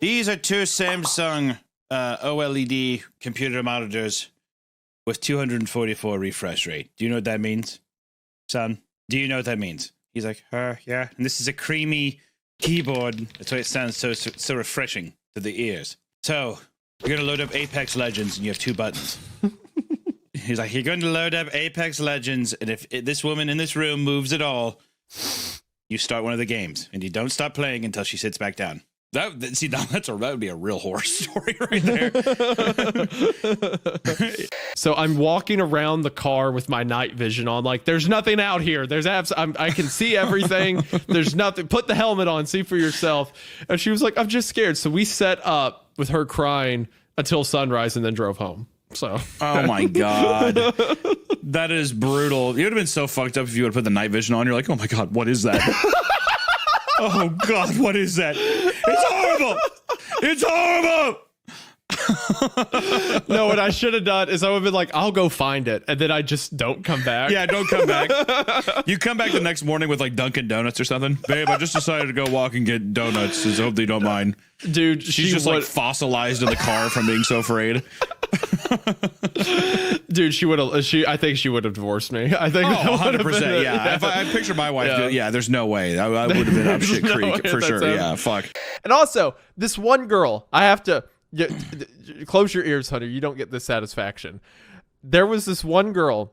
These are two Samsung OLED computer monitors with 244 refresh rate. Do you know what that means, son? Do you know what that means? He's like, yeah. And this is a creamy keyboard. That's why it sounds so refreshing to the ears. So you're gonna load up Apex Legends, and you have two buttons. He's like, you're going to load up Apex Legends, and if this woman in this room moves at all, you start one of the games, and you don't stop playing until she sits back down. That would be a real horror story right there. So I'm walking around the car with my night vision on, like there's nothing out here. There's I can see everything. There's nothing. Put the helmet on, see for yourself. And she was like, I'm just scared. So we set up with her crying until sunrise and then drove home. So oh my god, that is brutal. You would have been so fucked up if you would have put the night vision on. You're like, oh my god, what is that? Oh god, what is that? It's horrible. It's horrible. No, what I should have done is I would have been like, I'll go find it, and then I just don't come back. Yeah, don't come back. You come back the next morning with like Dunkin' Donuts or something. Babe, I just decided to go walk and get donuts. I hope they don't mind. Dude, she's just like fossilized in the car from being so afraid. Dude, she would have. I think she would have divorced me. I think 100%. Yeah. If I picture my wife, there's no way. I would have been up shit creek for sure. Yeah, fuck. And also, this one girl, I have to close your ears, Hunter. You don't get this satisfaction. There was this one girl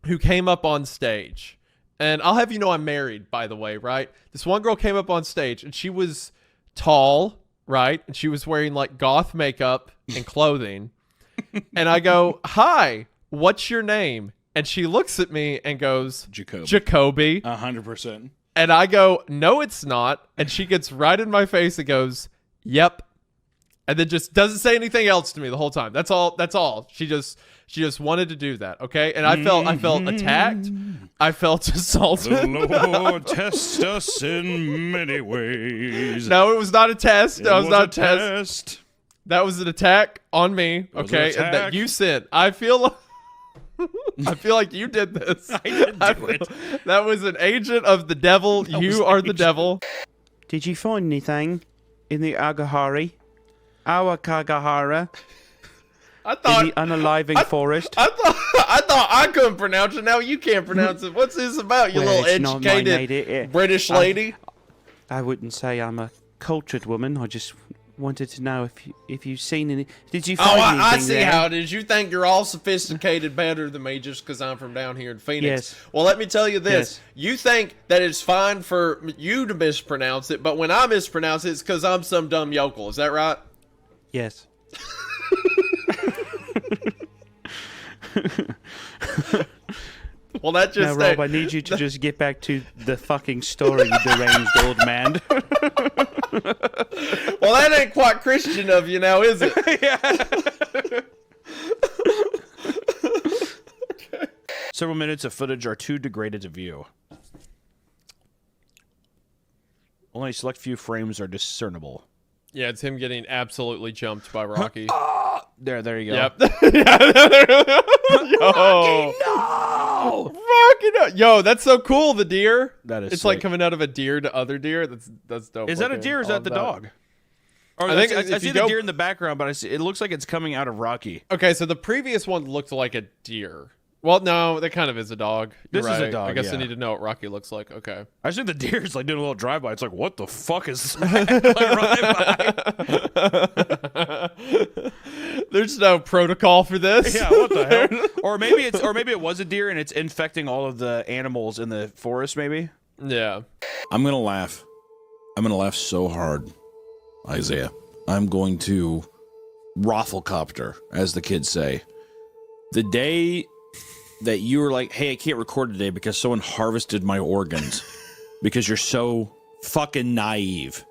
who came up on stage, and I'll have you know I'm married, by the way, right? This one girl came up on stage, and she was tall, right? And she was wearing like goth makeup and clothing. And I go, hi, what's your name? And she looks at me and goes, Jacoby. 100%. And I go, no, it's not. And she gets right in my face and goes, yep. And then just doesn't say anything else to me the whole time. That's all. She just wanted to do that. Okay. And I felt attacked. I felt assaulted. The Lord tests us in many ways. No, it was not a test. That was not a test. That was an attack on me. Okay. And that you sent. I feel like you did this. I didn't do it. That was an agent of the devil. You are the devil. Did you find anything in the Agahari? Our Kagahara? I thought in the unaliving forest. I thought I couldn't pronounce it. Now you can't pronounce it. What's this about, you little educated British lady? I wouldn't say I'm a cultured woman. I just wanted to know if you've seen any. Did you find anything I see there? how it is. You think you're all sophisticated better than me just because I'm from down here in Phoenix. Yes. Well, let me tell you this. Yes. You think that it's fine for you to mispronounce it, but when I mispronounce it, it's because I'm some dumb yokel. Is that right? Yes. Well, that just. Now, Rob, I need you to just get back to the fucking story, you deranged old man. Well, that ain't quite Christian of you now, is it? Yeah. Okay. Several minutes of footage are too degraded to view. Only a select few frames are discernible. Yeah, it's him getting absolutely jumped by Rocky. There you go. Yep. Yo. Rocky, no. Yo, that's so cool, the deer. That is It's sick. like coming out of a deer to other deer. That's dope. Is that a deer or is that the dog? Or I think I see the deer in the background, but it looks like it's coming out of Rocky. Okay, so the previous one looked like a deer. Well, no, that kind of is a dog. This is a dog, I guess yeah. I need to know what Rocky looks like. Okay. I see the deer's like doing a little drive-by. It's like, what the fuck is There's no protocol for this. Yeah, what the hell? Or maybe it was a deer and it's infecting all of the animals in the forest, maybe? Yeah. I'm going to laugh. I'm going to laugh so hard, Isaiah. I'm going to rafflecopter, as the kids say. The day that you were like, hey, I can't record today because someone harvested my organs because you're so fucking naive.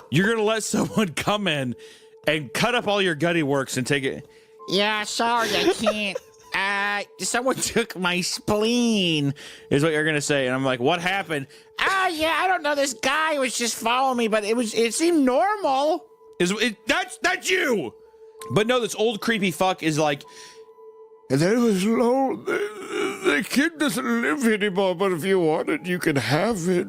You're going to let someone come in and cut up all your gutty works and take it. Yeah, sorry, I can't. Someone took my spleen. Is what you're gonna say, and I'm like, what happened? Yeah, I don't know. This guy was just following me, but it seemed normal. That's you. But no, this old creepy fuck is like, And then it was low. The kid doesn't live anymore, but if you want it, you can have it.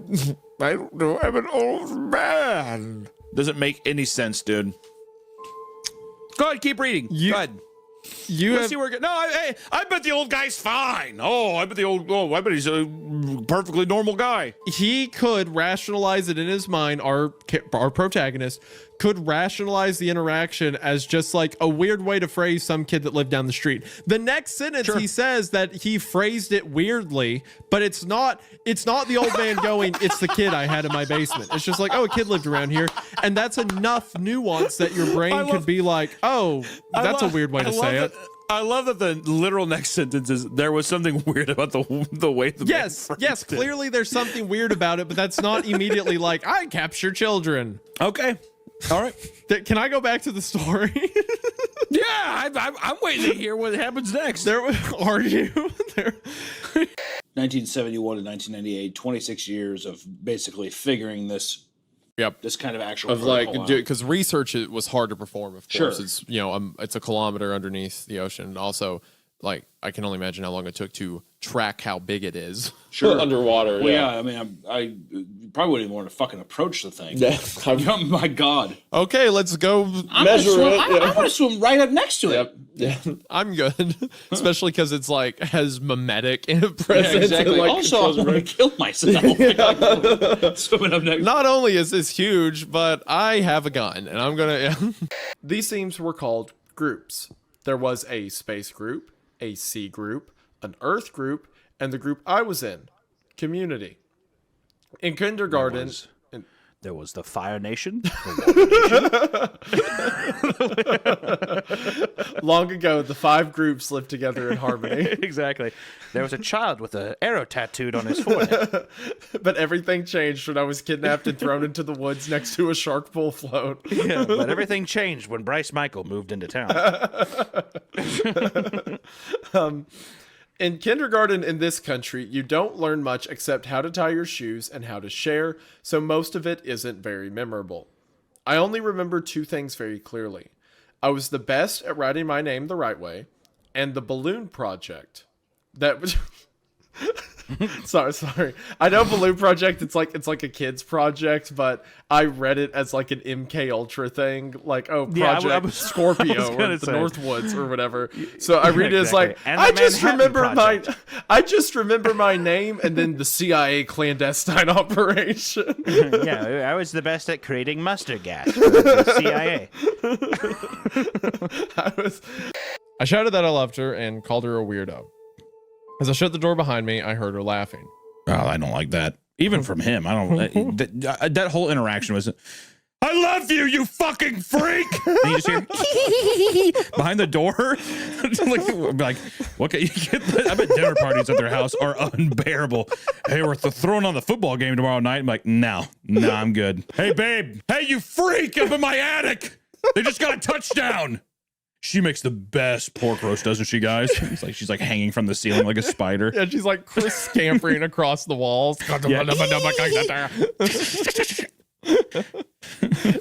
I don't know. I'm an old man. doesn't make any sense, dude. Go ahead, keep reading. Go ahead. Let's see where it goes. No, I bet the old guy's fine. I bet he's a perfectly normal guy. He could rationalize it in his mind. Our protagonist could rationalize the interaction as just like a weird way to phrase some kid that lived down the street. The next sentence, he says that he phrased it weirdly, but it's not the old man going, it's the kid I had in my basement. It's just like, oh, a kid lived around here. And that's enough nuance that your brain could be like, oh, that's a weird way to say it. I love that the literal next sentence is, there was something weird about the way the Yes, clearly there's something weird about it, but that's not immediately like, I capture children. Okay. All right. Can I go back to the story? Yeah, I'm waiting to hear what happens next. Are you? 1971 to 1998, 26 years of basically figuring this. Yep. This kind of actual of like, because research was hard to perform. Of course, Sure. It's it's a kilometer underneath the ocean. And also, like, I can only imagine how long it took to track how big it is. Sure. Underwater. Well, yeah. I mean, I probably wouldn't even want to fucking approach the thing. Yeah. Oh my God. Okay, let's go measure it. I'm going to swim right up next to it. Yeah, I'm good. Especially because it's like has mimetic in presence. Yeah, exactly. And, like, also, I'm going to kill myself. Swimming up next. Not only is this huge, but I have a gun, and I'm gonna. These themes were called groups. There was a space group, a sea group, an earth group, and the group I was in, community. In kindergarten. There was the Fire Nation. Long ago, the 5 groups lived together in harmony. Exactly. There was a child with an arrow tattooed on his forehead. But everything changed when I was kidnapped and thrown into the woods next to a shark pool float. Yeah, but everything changed when Bryce Michael moved into town. In kindergarten in this country, you don't learn much except how to tie your shoes and how to share, so most of it isn't very memorable. I only remember 2 things very clearly. I was the best at writing my name the right way, and the balloon project. That was... sorry. I know Balloon Project, it's like a kid's project, but I read it as like an MK Ultra thing, like Project Scorpio or the Northwoods or whatever. So I read it as like I just remember my name and then the CIA clandestine operation. Yeah, I was the best at creating mustard gas for the CIA. I shouted that I loved her and called her a weirdo. As I shut the door behind me, I heard her laughing. Oh, I don't like that. Even from him, I don't. That whole interaction was, I love you, you fucking freak. And you just hear behind the door. like, what? Can you get I bet dinner parties at their house are unbearable. Hey, we're throwing on the football game tomorrow night. I'm like, no, I'm good. Hey, babe. Hey, you freak up in my attic. They just got a touchdown. She makes the best pork roast, doesn't she, guys? It's like she's like hanging from the ceiling like a spider. Yeah, she's like Chris scampering across the walls. Yeah.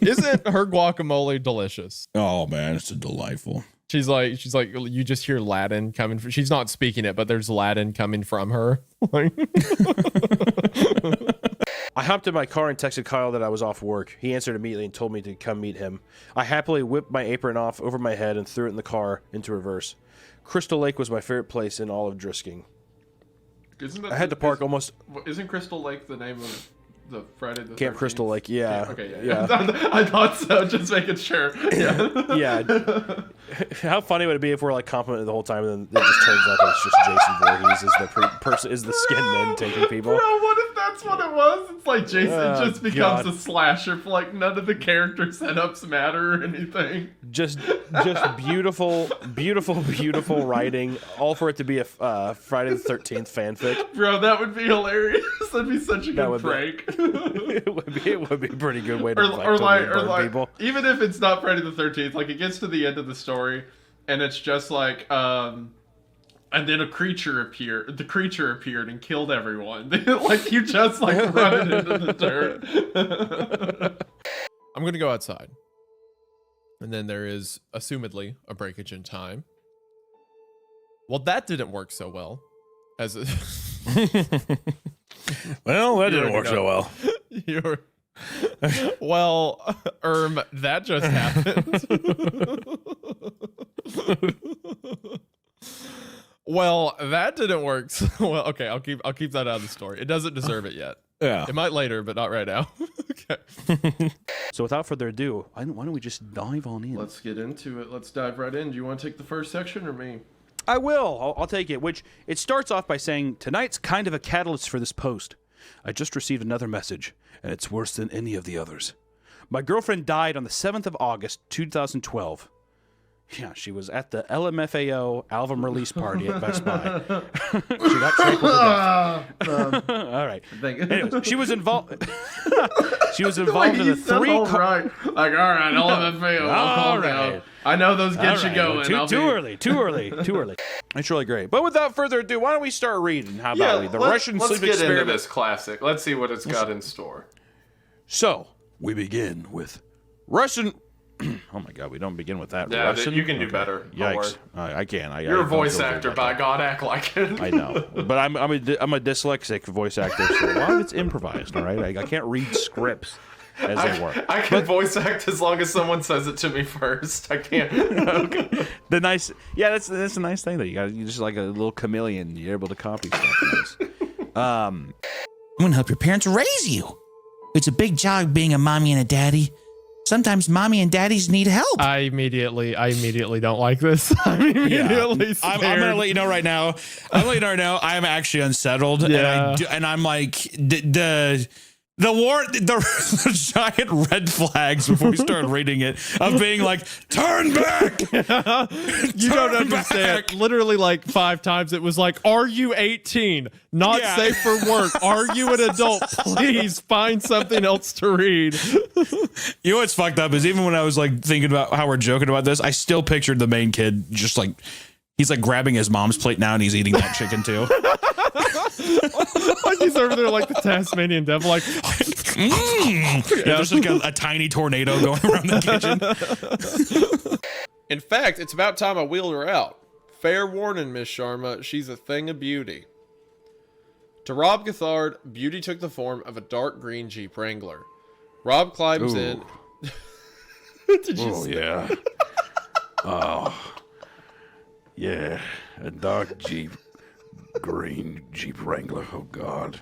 Isn't her guacamole delicious? Oh man, it's delightful. She's like, you just hear Latin coming from, she's not speaking it, but there's Latin coming from her. I hopped in my car and texted Kyle that I was off work. He answered immediately and told me to come meet him. I happily whipped my apron off over my head and threw it in the car into reverse. Crystal Lake was my favorite place in all of Drisking. I had to park almost... Isn't Crystal Lake the name of the Friday the 13th? Camp Crystal Lake, yeah. Okay, yeah. I thought so, just making sure. Yeah. How funny would it be if we're like complimenting the whole time and then it just turns out that it's just Jason Voorhees is the skin men taking people? Bro, what if that's what it was? It's like Jason just becomes a slasher for like none of the character setups matter or anything. Just beautiful writing, all for it to be a Friday the 13th fanfic. Bro, that would be hilarious. That'd be such a good prank. It would be a pretty good way to burn people. Even if it's not Friday the 13th, like it gets to the end of the story and it's just like, and then a creature appeared. The creature appeared and killed everyone. Like you just like run it into the dirt. I'm gonna go outside, and then there is assumedly a breakage in time. Well, that didn't work so well. As a Well, that didn't work so well. You're well, that just happened. Well, that didn't work. So well, okay, I'll keep that out of the story. It doesn't deserve it yet. Yeah. It might later, but not right now. Okay. So without further ado, why don't we just dive on in? Let's get into it. Let's dive right in. Do you want to take the first section or me? I will. I'll take it. Which it starts off by saying, tonight's kind of a catalyst for this post. I just received another message, and it's worse than any of the others. My girlfriend died on the 7th of August, 2012. Yeah, she was at the LMFAO album release party at Best Buy. She got trampled to death. All right. Anyways, she was involved. She was involved in a right. Like, all right, LMFAO. I'll calm down. I know those get you going. Too early. It's really great. But without further ado, why don't we start reading? How about we? The Russian sleep experiment. Let's get into this classic. Let's see what it's got in store. So we begin with Russian. Oh my God, we don't begin with that. Yeah, Russian? you can do better. Yikes! I can't. You're a voice actor, by God, act like it. I know, but I'm a dyslexic voice actor, so a lot of it's improvised. All right, I can't read scripts as they work. I can voice act as long as someone says it to me first. I can't. Okay. That's a nice thing that you're just like a little chameleon. You're able to copy stuff. I'm gonna help your parents raise you. It's a big job being a mommy and a daddy. Sometimes mommy and daddies need help. I immediately don't like this. I'm immediately scared. I'm gonna let you know right now. I'm actually unsettled, and I'm like the giant red flags before we started reading it of being like, turn back. You don't understand. Literally like 5 times it was like, are you 18? Not safe for work. Are you an adult? Please find something else to read. You know what's fucked up is even when I was like thinking about how we're joking about this, I still pictured the main kid just like he's like grabbing his mom's plate now and he's eating that chicken too. Like he's over there like the Tasmanian devil, like there's like a tiny tornado going around the kitchen. In fact, it's about time I wheeled her out. Fair warning, Miss Sharma, she's a thing of beauty. To Rob Gothard, beauty took the form of a dark green Jeep Wrangler. Rob climbs in. Did you see yeah. Yeah, a dark Jeep, green Jeep Wrangler. Oh God.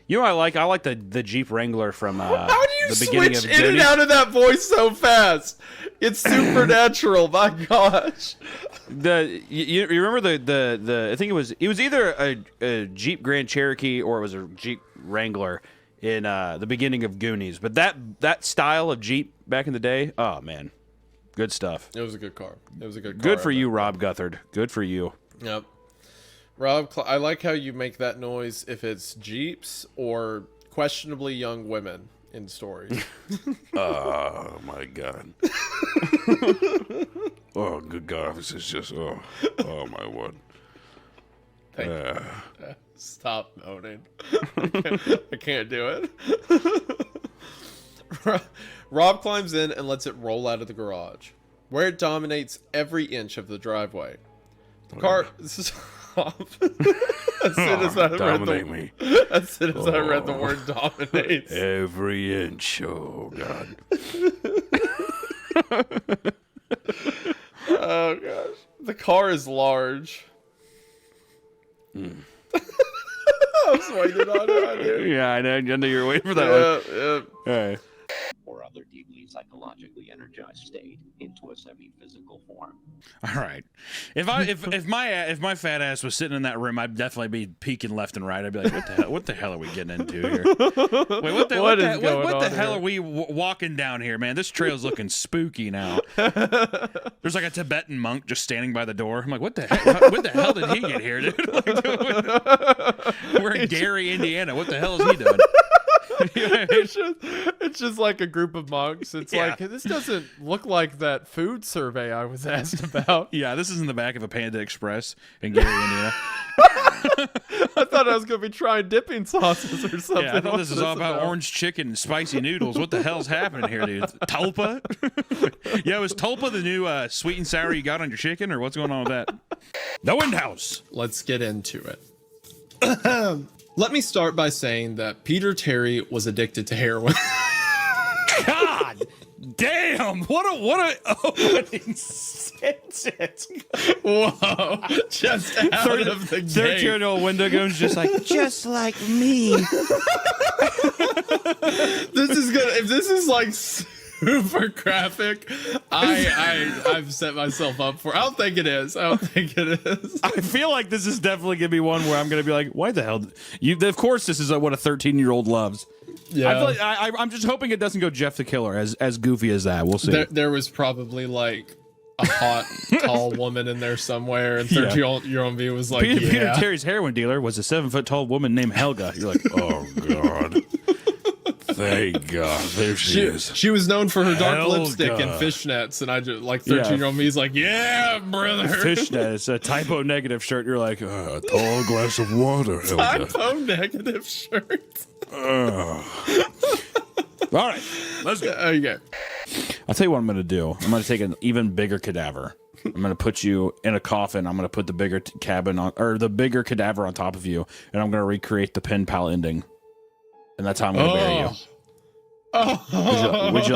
You know what I like? I like the Jeep Wrangler from How do you the beginning switch of in and out of that voice so fast? It's supernatural, my gosh. You remember the I think it was either a Jeep Grand Cherokee or it was a Jeep Wrangler in the beginning of Goonies. But that style of Jeep back in the day, oh man, good stuff. It was a good car. Good for you, Rob Gothard. Good for you. Yep. Rob, I like how you make that noise if it's Jeeps or questionably young women in stories. Oh my God. Oh, good God. This is just oh my word. Stop moaning. I can't do it. Rob climbs in and lets it roll out of the garage, where it dominates every inch of the driveway. The car. As soon as I read the word dominates. Every inch. Oh God. Oh gosh. The car is large. I'm just waiting on it. Yeah, I know you were waiting for that one. Yeah. All right. Or other deeply psychologically energized state into a semi-physical form. All right. If my fat ass was sitting in that room, I'd definitely be peeking left and right. I'd be like, what the hell are we getting into here? Wait, what the hell are we walking down here, man? This trail's looking spooky now. There's like a Tibetan monk just standing by the door. I'm like, what the hell did he get here, dude? We're in Gary, Indiana. What the hell is he doing? It's just like a group of monks. It's Yeah. like, this doesn't look like that food survey I was asked about. Yeah, this is in the back of a Panda Express in Gary, Indiana. I thought I was going to be trying dipping sauces or something. Yeah, I thought this What's is all about orange chicken and spicy noodles. What the hell's happening here, dude? Tulpa? Yeah, was Tulpa the new sweet and sour you got on your chicken, or what's going on with that? The Wind House. Let's get into it. Let me start by saying that Peter Terry was addicted to heroin. God damn! What a opening sentence. Whoa! Just out of the gate. 13-year-old Wendigoon's just like me. This is good. If this is like super graphic, I've set myself up for. I don't think it is. I feel like this is definitely gonna be one where I'm gonna be like, why the hell? Of course, this is what a 13-year-old loves. Yeah. I feel like I'm just hoping it doesn't go Jeff the Killer as goofy as that. We'll see. There was probably like a hot, tall woman in there somewhere, and 13-year-old me was like, Peter Terry's heroin dealer was a 7-foot tall woman named Helga. You're like, oh god. Thank God, there she is. She was known for her dark Helga. lipstick and fishnets, and I just like 13-year-old me's like, yeah, brother. Fishnet. It's a typo negative shirt. You're like, a tall glass of water, Helga. Typo negative shirt. All right, let's go. Okay. I'll tell you what I'm going to do. I'm going to take an even bigger cadaver. I'm going to put you in a coffin. I'm going to put the bigger the bigger cadaver on top of you, and I'm going to recreate the pen pal ending. And that's how I'm going to bury you. Oh, how would you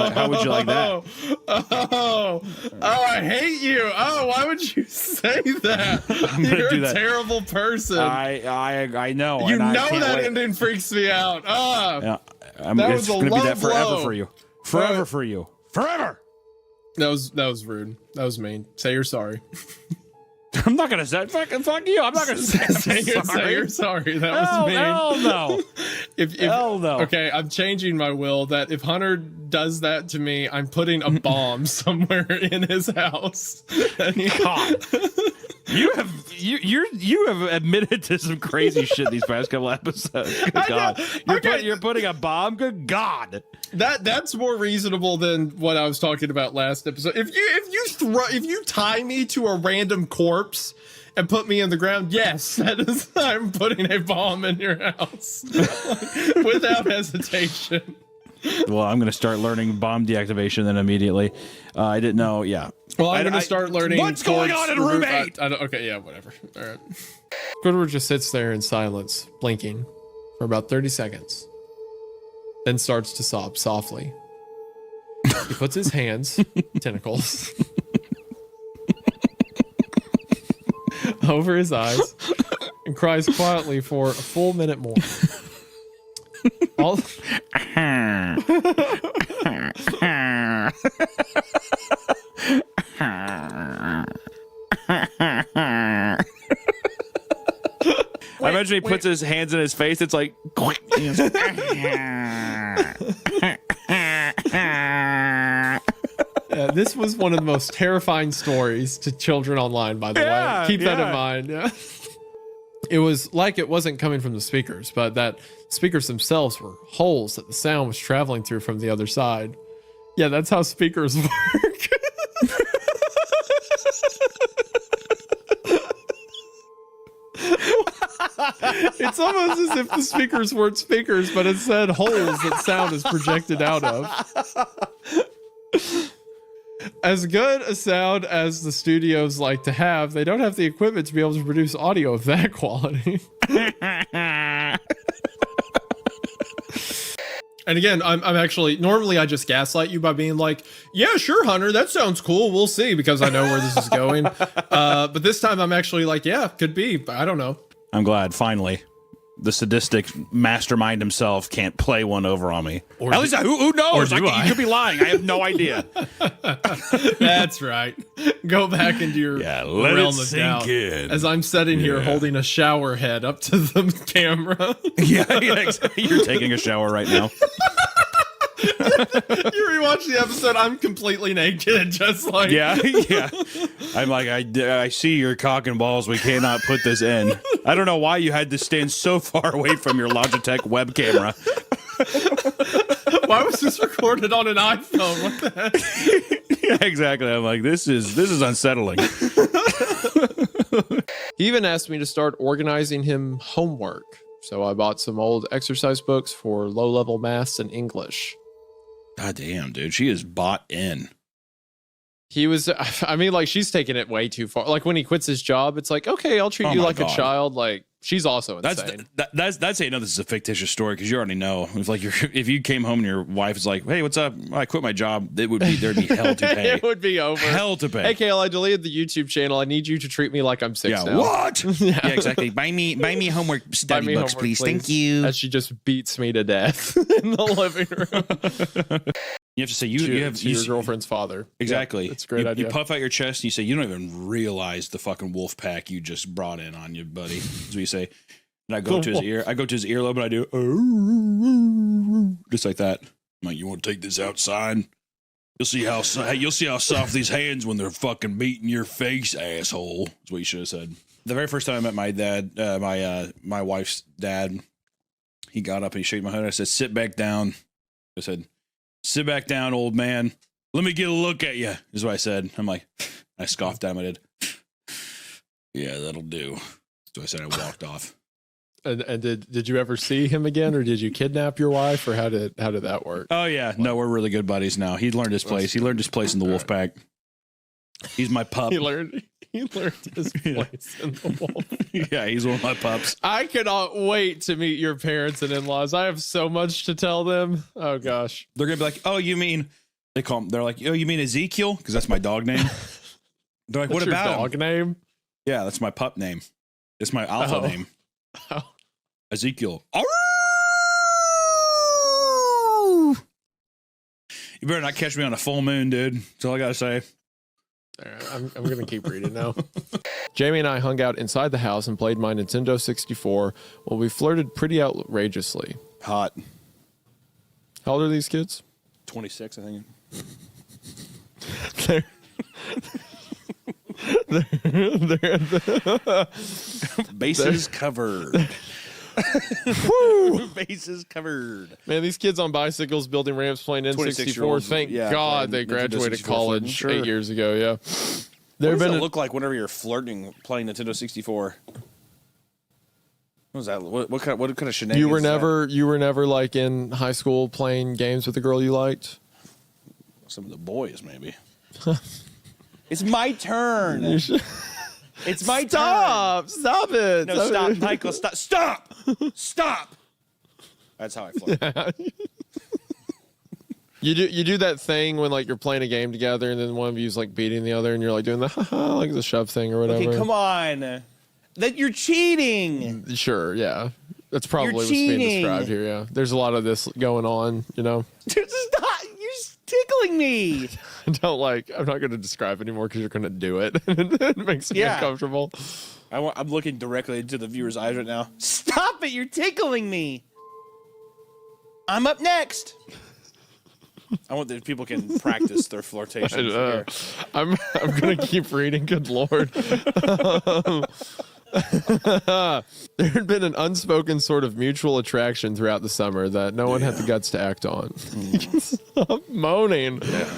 like that? Oh, I hate you. Oh, why would you say that? You're a terrible person. I know. You and know I can't that wait. ending freaks me out. Yeah, it's going to be that low forever blow. for you. Forever for you. Forever. That was rude. That was mean. Say you're sorry. I'm not gonna say fuck you. I'm not gonna say you're sorry. That was mean. Hell no. Hell no. Okay, I'm changing my will that if Hunter does that to me, I'm putting a bomb somewhere in his house. God. You have admitted to some crazy shit these past couple episodes. Good God. You're putting a bomb? Good God. That's more reasonable than what I was talking about last episode. If you tie me to a random corpse and put me in the ground, yes, that is I'm putting a bomb in your house. Without hesitation. Well, I'm going to start learning bomb deactivation then immediately. I didn't know. Yeah. Well, I'm going to start learning. What's going on in room 8? Okay, yeah, whatever. All right. Squidward just sits there in silence, blinking for about 30 seconds. Then starts to sob softly. He puts his hands, tentacles, over his eyes and cries quietly for a full minute more. All I imagine he puts his hands in his face. It's like. this was one of the most terrifying stories to children online, by the way. Keep that in mind. Yeah. It was like it wasn't coming from the speakers, but that speakers themselves were holes that the sound was traveling through from the other side. Yeah, that's how speakers work. It's almost as if the speakers weren't speakers, but instead holes that sound is projected out of. As good a sound as the studios like to have, they don't have the equipment to be able to produce audio of that quality. And again, I'm actually, normally I just gaslight you by being like, yeah, sure, Hunter, that sounds cool. We'll see, because I know where this is going. But this time I'm actually like, yeah, could be, but I don't know. I'm glad, finally. The sadistic mastermind himself can't play one over on me. Or at least, who knows? You could be lying. I have no idea. That's right. Go back into your realm of doubt. As I'm sitting here holding a shower head up to the camera. Yeah, exactly. You're taking a shower right now. You rewatch the episode, I'm completely naked, just like... Yeah. I'm like, I see your cock and balls. We cannot put this in. I don't know why you had to stand so far away from your Logitech web camera. Why was this recorded on an iPhone? What the heck? Yeah, exactly. I'm like, this is unsettling. He even asked me to start organizing him homework. So I bought some old exercise books for low-level maths and English. God damn, dude. She is bought in. He was, I mean, like, she's taking it way too far. Like, when he quits his job, it's like, okay, I'll treat you like a child. Like, she's also insane. That's how you know this is a fictitious story, because you already know. If like if you came home and your wife is like, "Hey, what's up? I quit my job," there'd be hell to pay. It would be over. Hell to pay. Hey, Kale, I deleted the YouTube channel. I need you to treat me like I'm 6 now. What? Yeah, exactly. Buy me homework study books, please. Thank you. As she just beats me to death in the living room. You have to say you have your girlfriend's father. Exactly. It's a great idea. You puff out your chest and you say, "You don't even realize the fucking wolf pack you just brought in on you, buddy." That's what you say. And I go to his ear. I go to his earlobe and I do just like that. I'm like, "You want to take this outside? You'll see how soft these hands when they're fucking beating your face, asshole." That's what you should have said. The very first time I met my dad, my wife's dad, he got up and he shook my hand. I said, "Sit back down." I said, "Sit back down, old man. Let me get a look at you," is what I said. I'm like, I scoffed at him. I did. "Yeah, that'll do." So I said, I walked off. And did you ever see him again, or did you kidnap your wife, or how did that work? Oh yeah, no, we're really good buddies now. He learned his place. He learned his place in the wolf pack. He's my pup. He learned his place in the wolf. Yeah, he's one of my pups. I cannot wait to meet your parents and in-laws. I have so much to tell them. Oh gosh, they're gonna be like, "Oh, you mean?" They call him. They're like, "Oh, you mean Ezekiel?" Because that's my dog name. They're like, "What about your dog name?" Yeah, that's my pup name. It's my alpha name. Oh. Ezekiel. You better not catch me on a full moon, dude. That's all I gotta say. All right, I'm gonna keep reading now. Jamie and I hung out inside the house and played my Nintendo 64 while we flirted pretty outrageously. Hot. How old are these kids? 26, I think. Bases covered. Woo! Bases covered. Man, these kids on bicycles building ramps playing N64. Thank God they graduated college 8 years ago. Yeah. What does it look like whenever you're flirting playing Nintendo 64? What was that? What kind of shenanigans? You were never like in high school playing games with the girl you liked? Some of the boys, maybe. It's my turn. It's my turn. Stop it. No, stop, Michael. Stop. That's how I flirt. Yeah. You do that thing when like you're playing a game together and then one of you's like beating the other and you're like doing the like the shove thing or whatever. Okay, come on. That you're cheating. Sure, yeah. That's probably what's being described here, yeah. There's a lot of this going on, you know. Dude, stop. You're tickling me. I'm not going to describe anymore because you're going to do it. It makes me uncomfortable. I'm looking directly into the viewer's eyes right now. Stop it. You're tickling me. I'm up next. I want that people can practice their flirtation. I'm going to keep reading. Good Lord. There had been an unspoken sort of mutual attraction throughout the summer that no one had the guts to act on. Stop moaning. Yeah.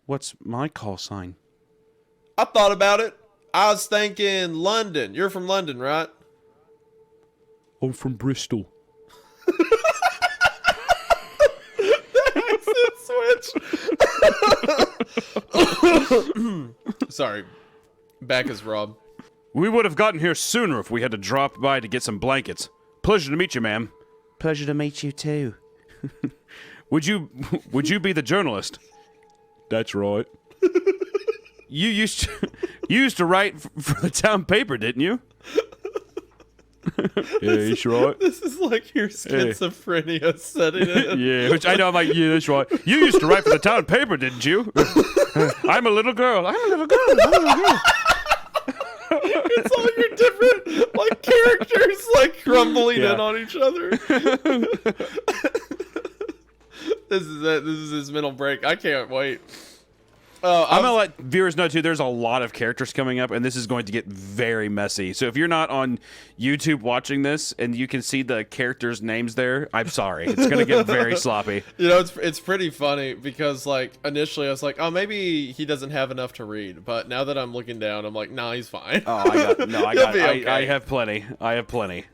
What's my call sign? I thought about it. I was thinking London. You're from London, right? I'm from Bristol. Sorry. Back is Rob. We would have gotten here sooner if we had to drop by to get some blankets. Pleasure to meet you, ma'am. Pleasure to meet you too. Would you be the journalist? That's right. You used to write for the town paper, didn't you? Yeah, that's right. This is like your schizophrenia setting in. Yeah, which I know. I'm like, yeah, that's right. You used to write for the town paper, didn't you? I'm a little girl. It's all your different like characters like crumbling in on each other. This is it. This is his mental break. I can't wait. I'm gonna let viewers know too. There's a lot of characters coming up, and this is going to get very messy. So if you're not on YouTube watching this and you can see the characters' names there, I'm sorry. It's gonna get very sloppy. You know, it's pretty funny because like initially I was like, oh, maybe he doesn't have enough to read, but now that I'm looking down, I'm like, nah, he's fine. Oh, I have plenty. I have plenty.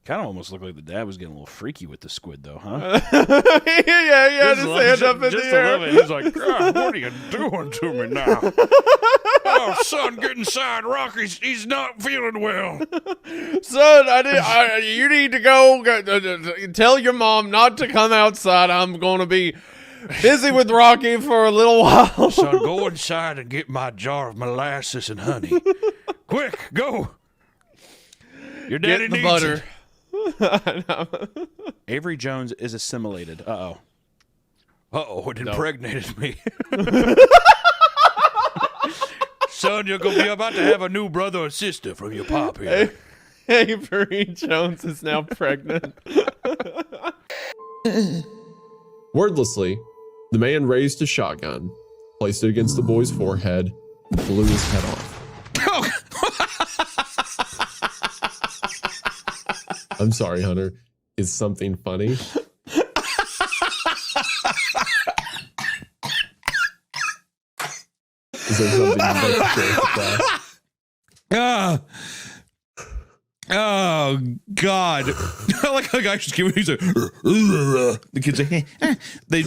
Kind of almost looked like the dad was getting a little freaky with the squid, though, huh? yeah, his hand up in the air. A little bit. He's like, God, what are you doing to me now? Oh, son, get inside. Rocky's he's not feeling well. Son, you need to go tell your mom not to come outside. I'm going to be busy with Rocky for a little while. Son, go inside and get my jar of molasses and honey. Quick, go. Your daddy Get the needs butter. it. Avery Jones is assimilated. Uh-oh. Uh-oh, it impregnated me. Son, you're going to be about to have a new brother or sister from your pop here. Avery Jones is now pregnant. Wordlessly, the man raised a shotgun, placed it against the boy's forehead, blew his head off. I'm sorry, Hunter. Is something funny? Is there something you'd like to share with class? Oh God! I like how the guy just came in. He's like, the kids like, they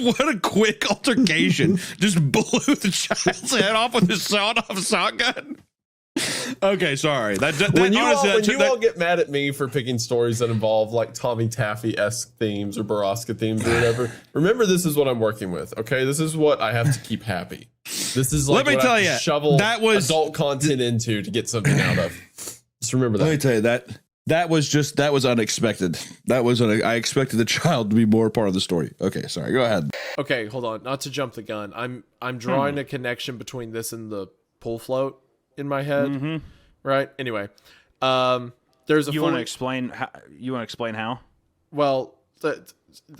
what a quick altercation! Just blew the child's head off with his sawed-off shotgun. Okay, sorry. When you all get mad at me for picking stories that involve like Tommy Taffy-esque themes or Baraska themes or whatever, remember this is what I'm working with. Okay, this is what I have to keep happy. This is like Let me what tell I have to you, shovel that was adult content into to get something out of. Just remember that. Let me tell you that was unexpected. I expected the child to be more part of the story. Okay, sorry. Go ahead. Okay, hold on. Not to jump the gun. I'm drawing a connection between this and the pool float in my head. Right? Anyway, there's a You want to explain how? Well,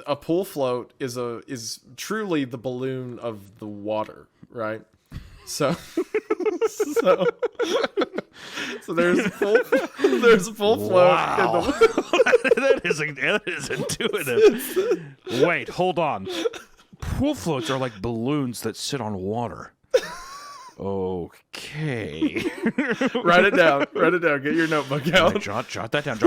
a pool float is truly the balloon of the water, right? So there's a full float. Wow. That is intuitive. Wait, hold on. Pool floats are like balloons that sit on water. Okay. Write it down. Get your notebook out. Jot that down.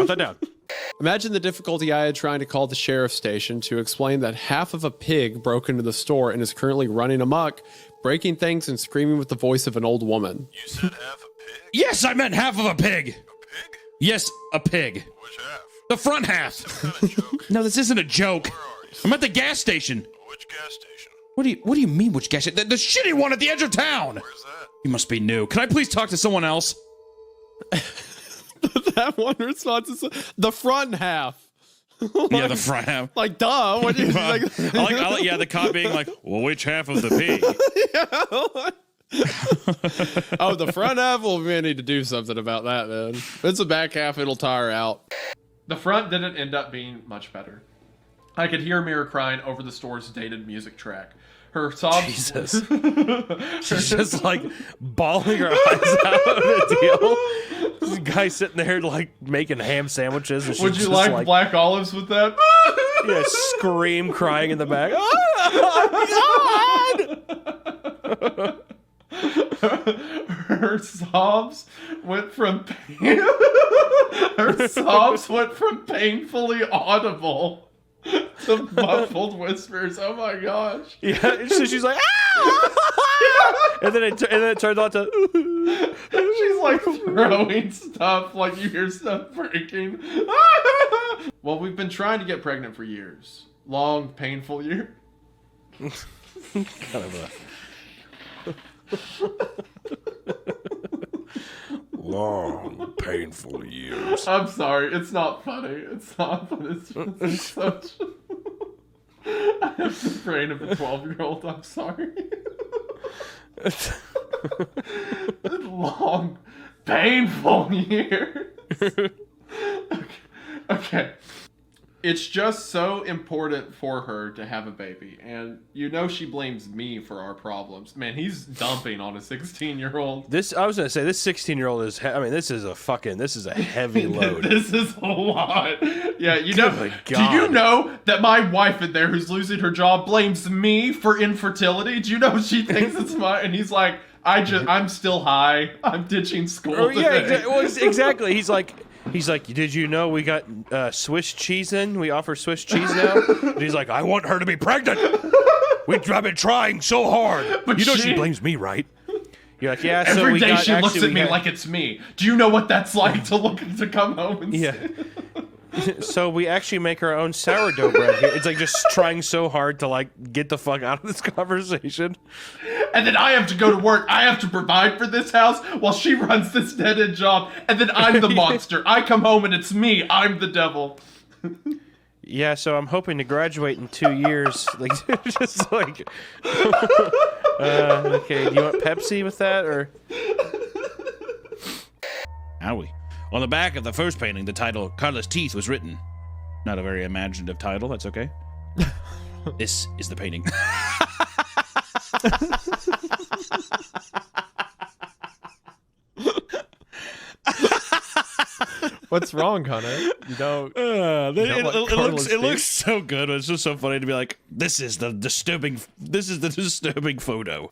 Imagine the difficulty I had trying to call the sheriff's station to explain that half of a pig broke into the store and is currently running amok, breaking things and screaming with the voice of an old woman. You said half a pig? Yes, I meant half of a pig. A pig? Yes, a pig. Which half? The front half. Some kind of joke. No, this isn't a joke. Where are you? I'm at the gas station. Which gas station? What do you mean, which gas station? The shitty one at the edge of town. Where's that? You must be new. Can I please talk to someone else? That one response is the front half. Yeah, the front half. Like, duh. What do you like? I like, yeah, the cop being like, well, which half of the pig? Oh, the front half? Well, we need to do something about that then. If it's the back half, it'll tire out. The front didn't end up being much better. I could hear Mira crying over the store's dated music track. Her sobs. Jesus. She's just like bawling her eyes out of the deal. This guy sitting there like making ham sandwiches. And Would you like black olives with that? Yeah, scream crying in the back. Her sobs went from painfully audible to muffled whispers. Oh my gosh. Yeah, so she's like, ah! and then it turns out to she's like throwing stuff, like you hear stuff breaking. Well, we've been trying to get pregnant for years. Long, painful years. kind of a long, painful years. I'm sorry, it's not funny. It's not, but it's such. I have the brain of a 12-year-old. I'm sorry. Long, painful years. Okay. It's just so important for her to have a baby. And you know she blames me for our problems. Man, he's dumping on a 16-year-old. I was going to say, this 16-year-old is, this is a heavy load. This is a lot. Yeah, you know, do you know that my wife in there who's losing her job blames me for infertility? Do you know she thinks it's my, and he's like, I'm still high. I'm ditching school today. Exactly. He's like, did you know we got Swiss cheese in? We offer Swiss cheese now. And he's like, I want her to be pregnant. I've been trying so hard. But you know she blames me, right? You're like, yeah. Every day she looks at me like it's me. Do you know what that's like to come home and yeah. So we actually make our own sourdough bread here. It's like just trying so hard to like get the fuck out of this conversation. And then I have to go to work. I have to provide for this house while she runs this dead-end job. And then I'm the monster. I come home and it's me. I'm the devil. Yeah, so I'm hoping to graduate in 2 years. Like, just like, okay. Do you want Pepsi with that or? Howie. On the back of the first painting, the title "Carla's Teeth" was written. Not a very imaginative title. That's okay. This is the painting. What's wrong, Connor? You don't. It looks so good. It's just so funny to be like, this is the disturbing photo.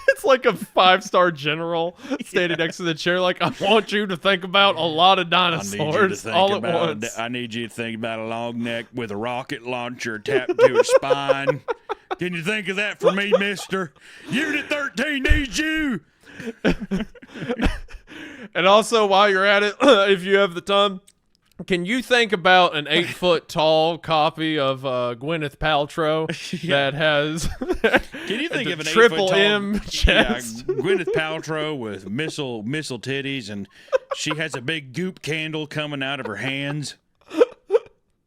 It's like a 5-star general standing next to the chair. Like, I want you to think about a lot of dinosaurs all at once. I need you to think about a long neck with a rocket launcher tapped to its spine. Can you think of that for me, mister? Unit 13 needs you. And also, while you're at it, if you have the time, can you think about an 8-foot-tall copy of Gwyneth Paltrow that has Can you think of an triple 8-foot-tall M chest? Yeah, Gwyneth Paltrow with missile titties, and she has a big goop candle coming out of her hands.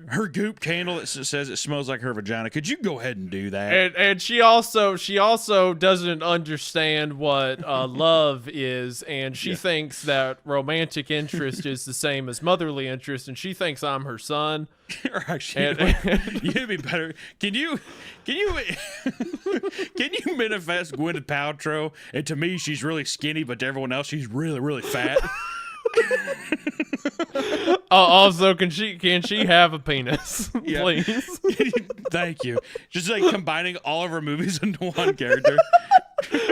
Her goop candle that says it smells like her vagina. Could you go ahead and do that? And she also doesn't understand what love is, and she thinks that romantic interest is the same as motherly interest, and she thinks I'm her son. Actually, you'd be better. Can you manifest Gwyneth Paltrow? And to me, she's really skinny, but to everyone else, she's really, really fat. Also, can she have a penis, please? Thank you. Just like combining all of her movies into one character.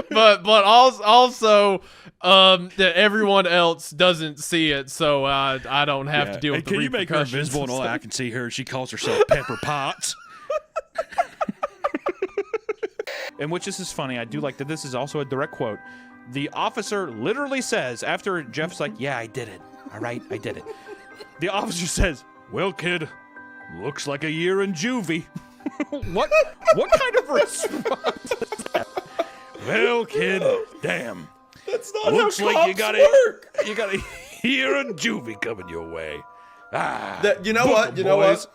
but also that everyone else doesn't see it, so I don't have to deal with the repercussions. Can you make her invisible and all I can see her? She calls herself Pepper Potts. In which this is funny. I do like that this is also a direct quote. The officer literally says, after Jeff's like, yeah, I did it. All right, I did it. The officer says, well, kid, looks like a year in juvie. What kind of response is that? Well, kid, damn. That's not looks how like cops work. You got a year in juvie coming your way. You know what?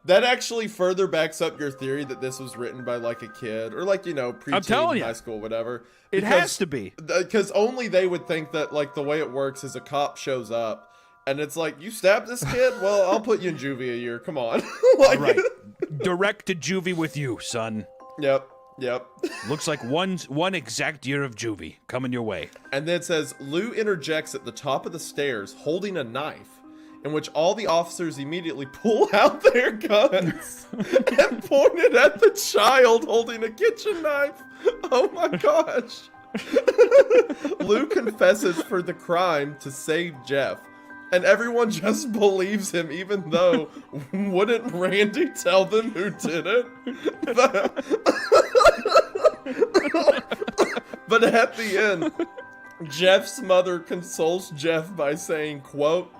That actually further backs up your theory that this was written by like a kid or like, preteen, high school, whatever. It has to be. Because only they would think that like the way it works is a cop shows up and it's like, you stabbed this kid? Well, I'll put you in juvie a year. Come on. All right. Direct to juvie with you, son. Yep. Looks like one exact year of juvie coming your way. And then it says, Lou interjects at the top of the stairs holding a knife, in which all the officers immediately pull out their guns and point it at the child holding a kitchen knife. Oh my gosh. Lou confesses for the crime to save Jeff, and everyone just believes him, even though wouldn't Randy tell them who did it? But at the end, Jeff's mother consoles Jeff by saying, quote,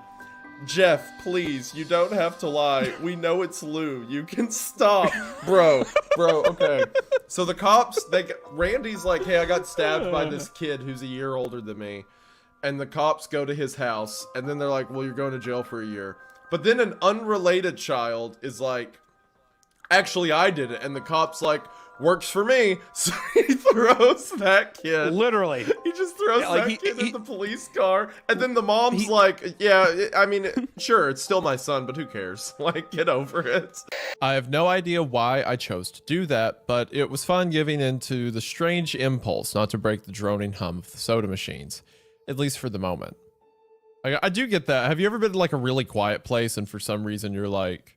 Jeff, please, you don't have to lie. We know it's Lou. You can stop. Bro, okay. So the cops, Randy's like, hey, I got stabbed by this kid who's a year older than me. And the cops go to his house, and then they're like, well, you're going to jail for a year. But then an unrelated child is like, actually, I did it. And the cop's like, Works for me. So he throws that kid. Literally. He just throws like, that kid in the police car. And then the mom's like, yeah, I mean, sure, it's still my son, but who cares? Like, get over it. I have no idea why I chose to do that, but it was fun giving into the strange impulse not to break the droning hum of the soda machines, at least for the moment. I do get that. Have you ever been to like a really quiet place and for some reason you're like,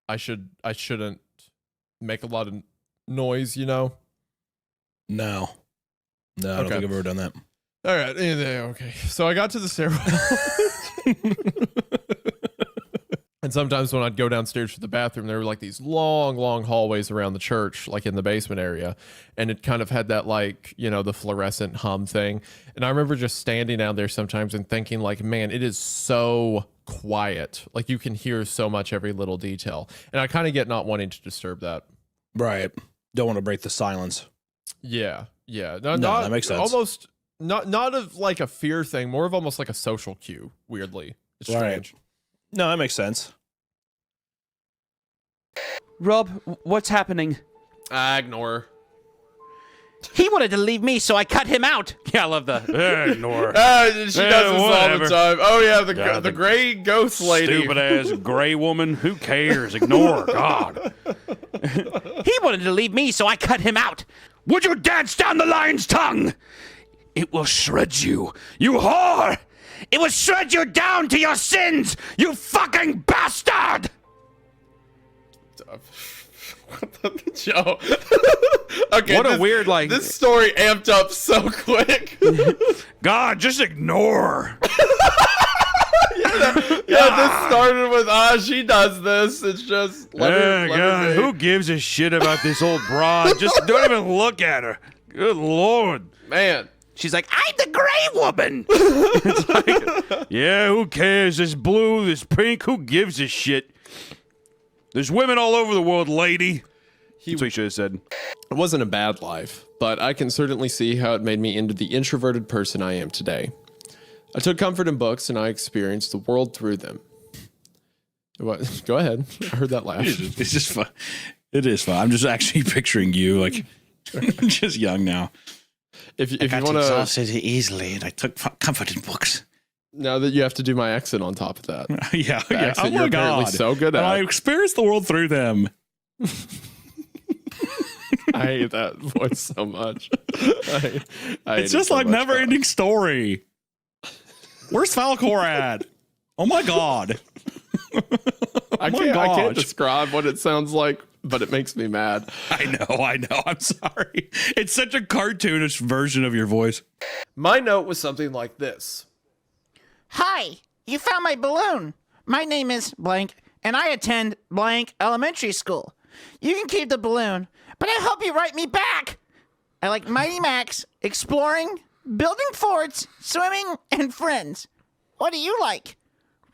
I shouldn't make a lot of noise, you know? No, I don't think I've ever done that. All right. Okay. So I got to the stairwell. And sometimes when I'd go downstairs to the bathroom, there were like these long hallways around the church, like in the basement area. And it kind of had that like, you know, the fluorescent hum thing. And I remember just standing down there sometimes and thinking like, man, it is so quiet. Like you can hear so much every little detail. And I kind of get not wanting to disturb that. Right. Don't want to break the silence. Yeah. No, that makes sense. Almost not of like a fear thing, more of almost like a social cue, weirdly. It's strange. No, that makes sense. Rob, what's happening? Ignore. He wanted to leave me, so I cut him out. Yeah, I love that. Ignore. She does this all the time. Oh yeah, the gray ghost lady. Stupid ass gray woman. Who cares? Ignore. God. He wanted to leave me, so I cut him out. Would you dance down the lion's tongue? It will shred you, you whore! It will shred you down to your sins, you fucking bastard! Joe. Okay, what a weird, like... This story amped up so quick. God, just ignore. This started with, she does this. It's just, let her be. Who gives a shit about this old broad? Just don't even look at her. Good Lord. Man. She's like, I'm the gray woman. It's like, yeah, who cares? This blue, this pink, who gives a shit? There's women all over the world, lady. That's what he should have said. It wasn't a bad life, but I can certainly see how it made me into the introverted person I am today. I took comfort in books and I experienced the world through them. What? Go ahead. I heard that laugh. It's just fun. It is fun. I'm just actually picturing you like just young now. If you want to, exhausted easily, and I took comfort in books. Now that you have to do my accent on top of that. yeah. Oh my God. So good at. I experienced the world through them. I hate that voice so much. It's just like never-ending story. Where's Falcor at? Oh my God. I can't describe what it sounds like, but it makes me mad. I know. I'm sorry. It's such a cartoonish version of your voice. My note was something like this. Hi, you found my balloon. My name is blank, and I attend blank elementary school. You can keep the balloon, but I hope you write me back. I like Mighty Max, exploring, building forts, swimming, and friends. What do you like?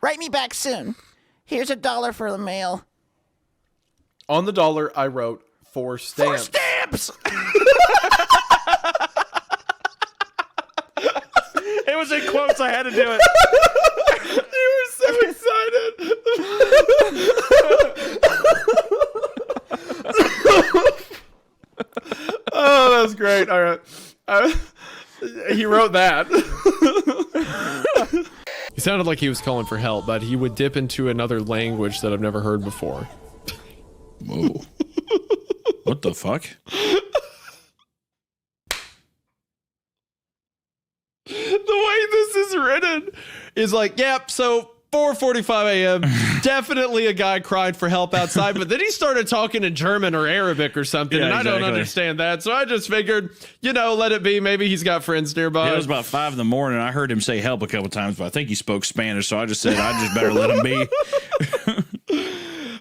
Write me back soon. Here's $1 for the mail. On the dollar, I wrote 4 stamps. 4 stamps! It was in quotes. I had to do it. You were so excited. Oh, that's great. All right. He wrote that. He sounded like he was calling for help, but he would dip into another language that I've never heard before. Whoa. What the fuck? The way this is written is like, yep, so 4:45 a.m. Definitely a guy cried for help outside, but then he started talking in German or Arabic or something, and I don't understand that. So I just figured, let it be. Maybe he's got friends nearby. Yeah, it was about 5 in the morning. I heard him say help a couple times, but I think he spoke Spanish, so I just said I just better let him be.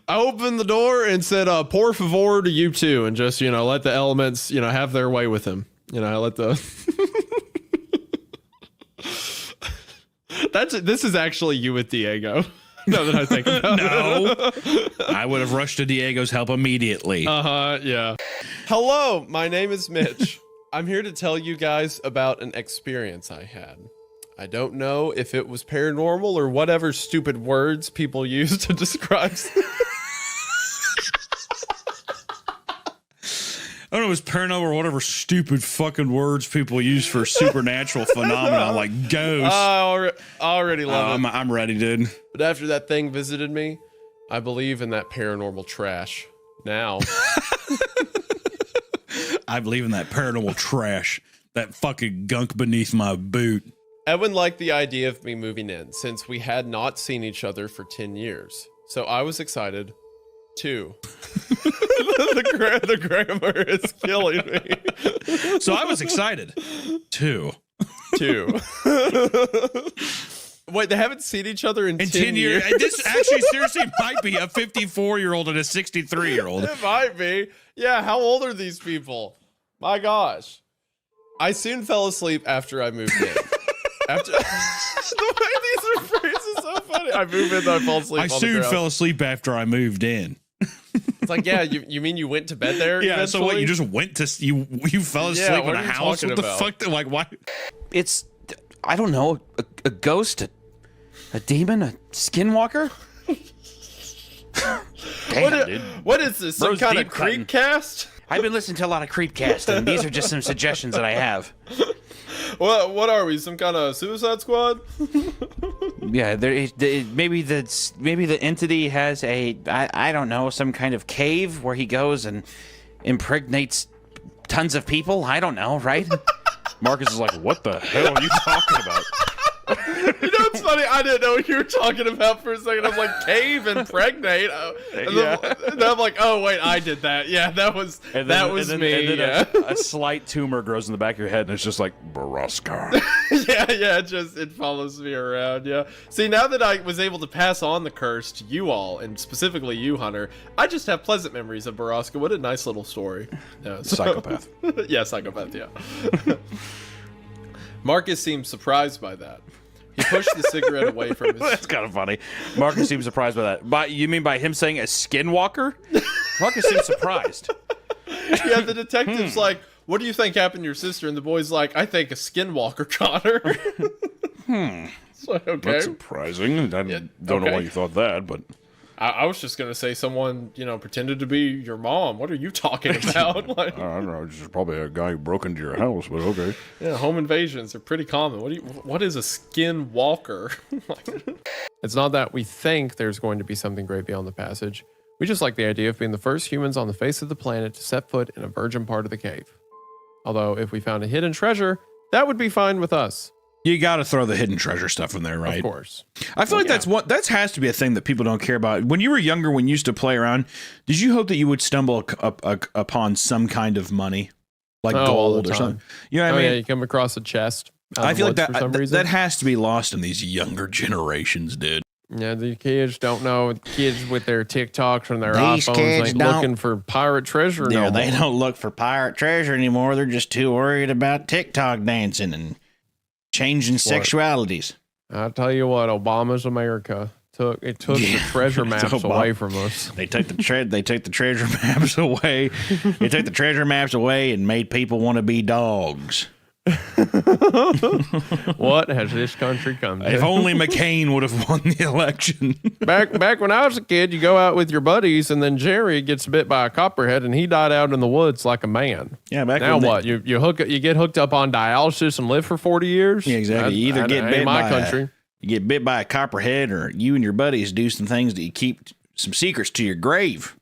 I opened the door and said, por favor to you too, and just, let the elements, have their way with him. I let the... This is actually you with Diego. Now that I think about it. No. I would have rushed to Diego's help immediately. Yeah. Hello, my name is Mitch. I'm here to tell you guys about an experience I had. I don't know if it was paranormal or whatever stupid words people use to describe. don't know, it was paranormal or whatever stupid fucking words people use for supernatural phenomenon like ghosts. I already love it. I'm ready, dude. But after that thing visited me, I believe in that paranormal trash. Now. I believe in that paranormal trash. That fucking gunk beneath my boot. Edwin liked the idea of me moving in since we had not seen each other for 10 years. So I was excited too. the grammar is killing me. So I was excited too. Wait, they haven't seen each other in 10 years? This actually seriously might be a 54-year-old and a 63-year-old. It might be. Yeah, how old are these people? My gosh. I soon fell asleep after I moved in. The way these are phrased is so funny. I moved in, I fall asleep. I soon fell asleep after I moved in. It's like, yeah, you mean you went to bed there? Yeah, eventually? so what, you just went to, you fell asleep Yeah, in what a are you house? talking What the about? fuck? Like, why? It's, I don't know, a ghost, a demon, a skinwalker? Damn, dude. What is this? Some Bro's kind of deep cutting. CreepCast? I've been listening to a lot of CreepCast, and these are just some suggestions that I have. What are we? Some kind of Suicide Squad? Yeah, maybe the entity has I don't know, some kind of cave where he goes and impregnates tons of people. I don't know, right? Marcus is like, what the hell are you talking about? You know what's funny? I didn't know what you were talking about for a second. I was like, cave and pregnate. And then I'm like, oh wait, I did that. Yeah, that was me. And then yeah. a slight tumor grows in the back of your head, and it's just like Baraska. yeah, it follows me around. Yeah. See, now that I was able to pass on the curse to you all, and specifically you, Hunter, I just have pleasant memories of Baraska. What a nice little story. Yeah, Psychopath. Yeah, psychopath. Yeah. Marcus seemed surprised by that. He pushed the cigarette away from his... That's kind of funny. Marcus seems surprised by that. You mean by him saying a skinwalker? Marcus seems surprised. Yeah, the detective's like, what do you think happened to your sister? And the boy's like, I think a skinwalker got her. It's like, okay. That's surprising. I don't know why you thought that, but... I was just going to say someone, pretended to be your mom. What are you talking about? Like, I don't know. Just probably a guy who broke into your house, but okay. Yeah, home invasions are pretty common. What is a skinwalker? It's not that we think there's going to be something great beyond the passage. We just like the idea of being the first humans on the face of the planet to set foot in a virgin part of the cave. Although, if we found a hidden treasure, that would be fine with us. You got to throw the hidden treasure stuff in there, right? Of course. I feel like that has to be a thing that people don't care about. When you were younger, when you used to play around, did you hope that you would stumble upon some kind of money, like gold or something? You know what I mean? Yeah, you come across a chest. I feel like that has to be lost in these younger generations, dude. Yeah, the kids don't know. Kids with their TikToks and their These iPhones kids ain't don't- looking for pirate treasure no more. They don't look for pirate treasure anymore. They're just too worried about TikTok dancing and changing sexualities. I tell you what, Obama's America took the treasure maps away from us. They took the treasure maps away. They took the treasure maps away and made people want to be dogs. What has this country come to? If only McCain would have won the election. Back when I was a kid, you go out with your buddies, and then Jerry gets bit by a copperhead, and he died out in the woods like a man. Yeah, back now when what? You get hooked up on dialysis and live for 40 years? Yeah, exactly. You either get bit my by country. You get bit by a copperhead, or you and your buddies do some things that you keep some secrets to your grave.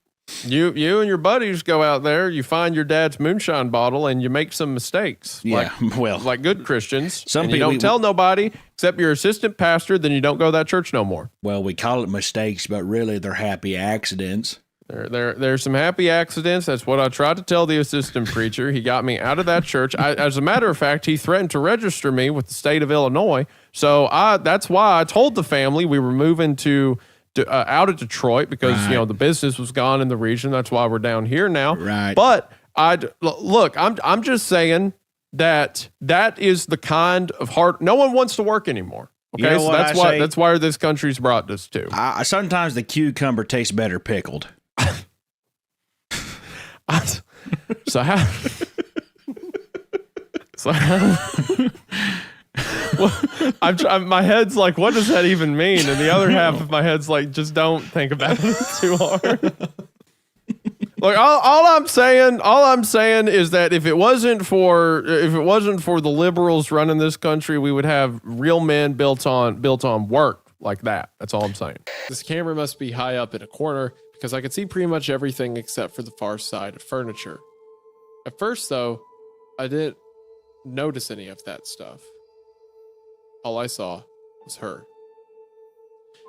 You and your buddies go out there, you find your dad's moonshine bottle, and you make some mistakes. Yeah, like good Christians. Some and you people- don't tell nobody except your assistant pastor, then you don't go to that church no more. Well, we call it mistakes, but really they're happy accidents. There's some happy accidents. That's what I tried to tell the assistant preacher. He got me out of that church. As a matter of fact, he threatened to register me with the state of Illinois. So that's why I told the family we were moving to out of Detroit because the business was gone in the region. That's why we're down here now. Right. But I'm just saying that is the kind of hard. No one wants to work anymore. Okay, You know so what that's why this country's brought us to. Sometimes the cucumber tastes better pickled. So how? Well, my head's like, what does that even mean? And the other half of my head's like, just don't think about it too hard. Look, all I'm saying is that if it wasn't for the liberals running this country, we would have real men built on work like that. That's all I'm saying. This camera must be high up in a corner because I could see pretty much everything except for the far side of furniture. At first, though, I didn't notice any of that stuff. All I saw was her.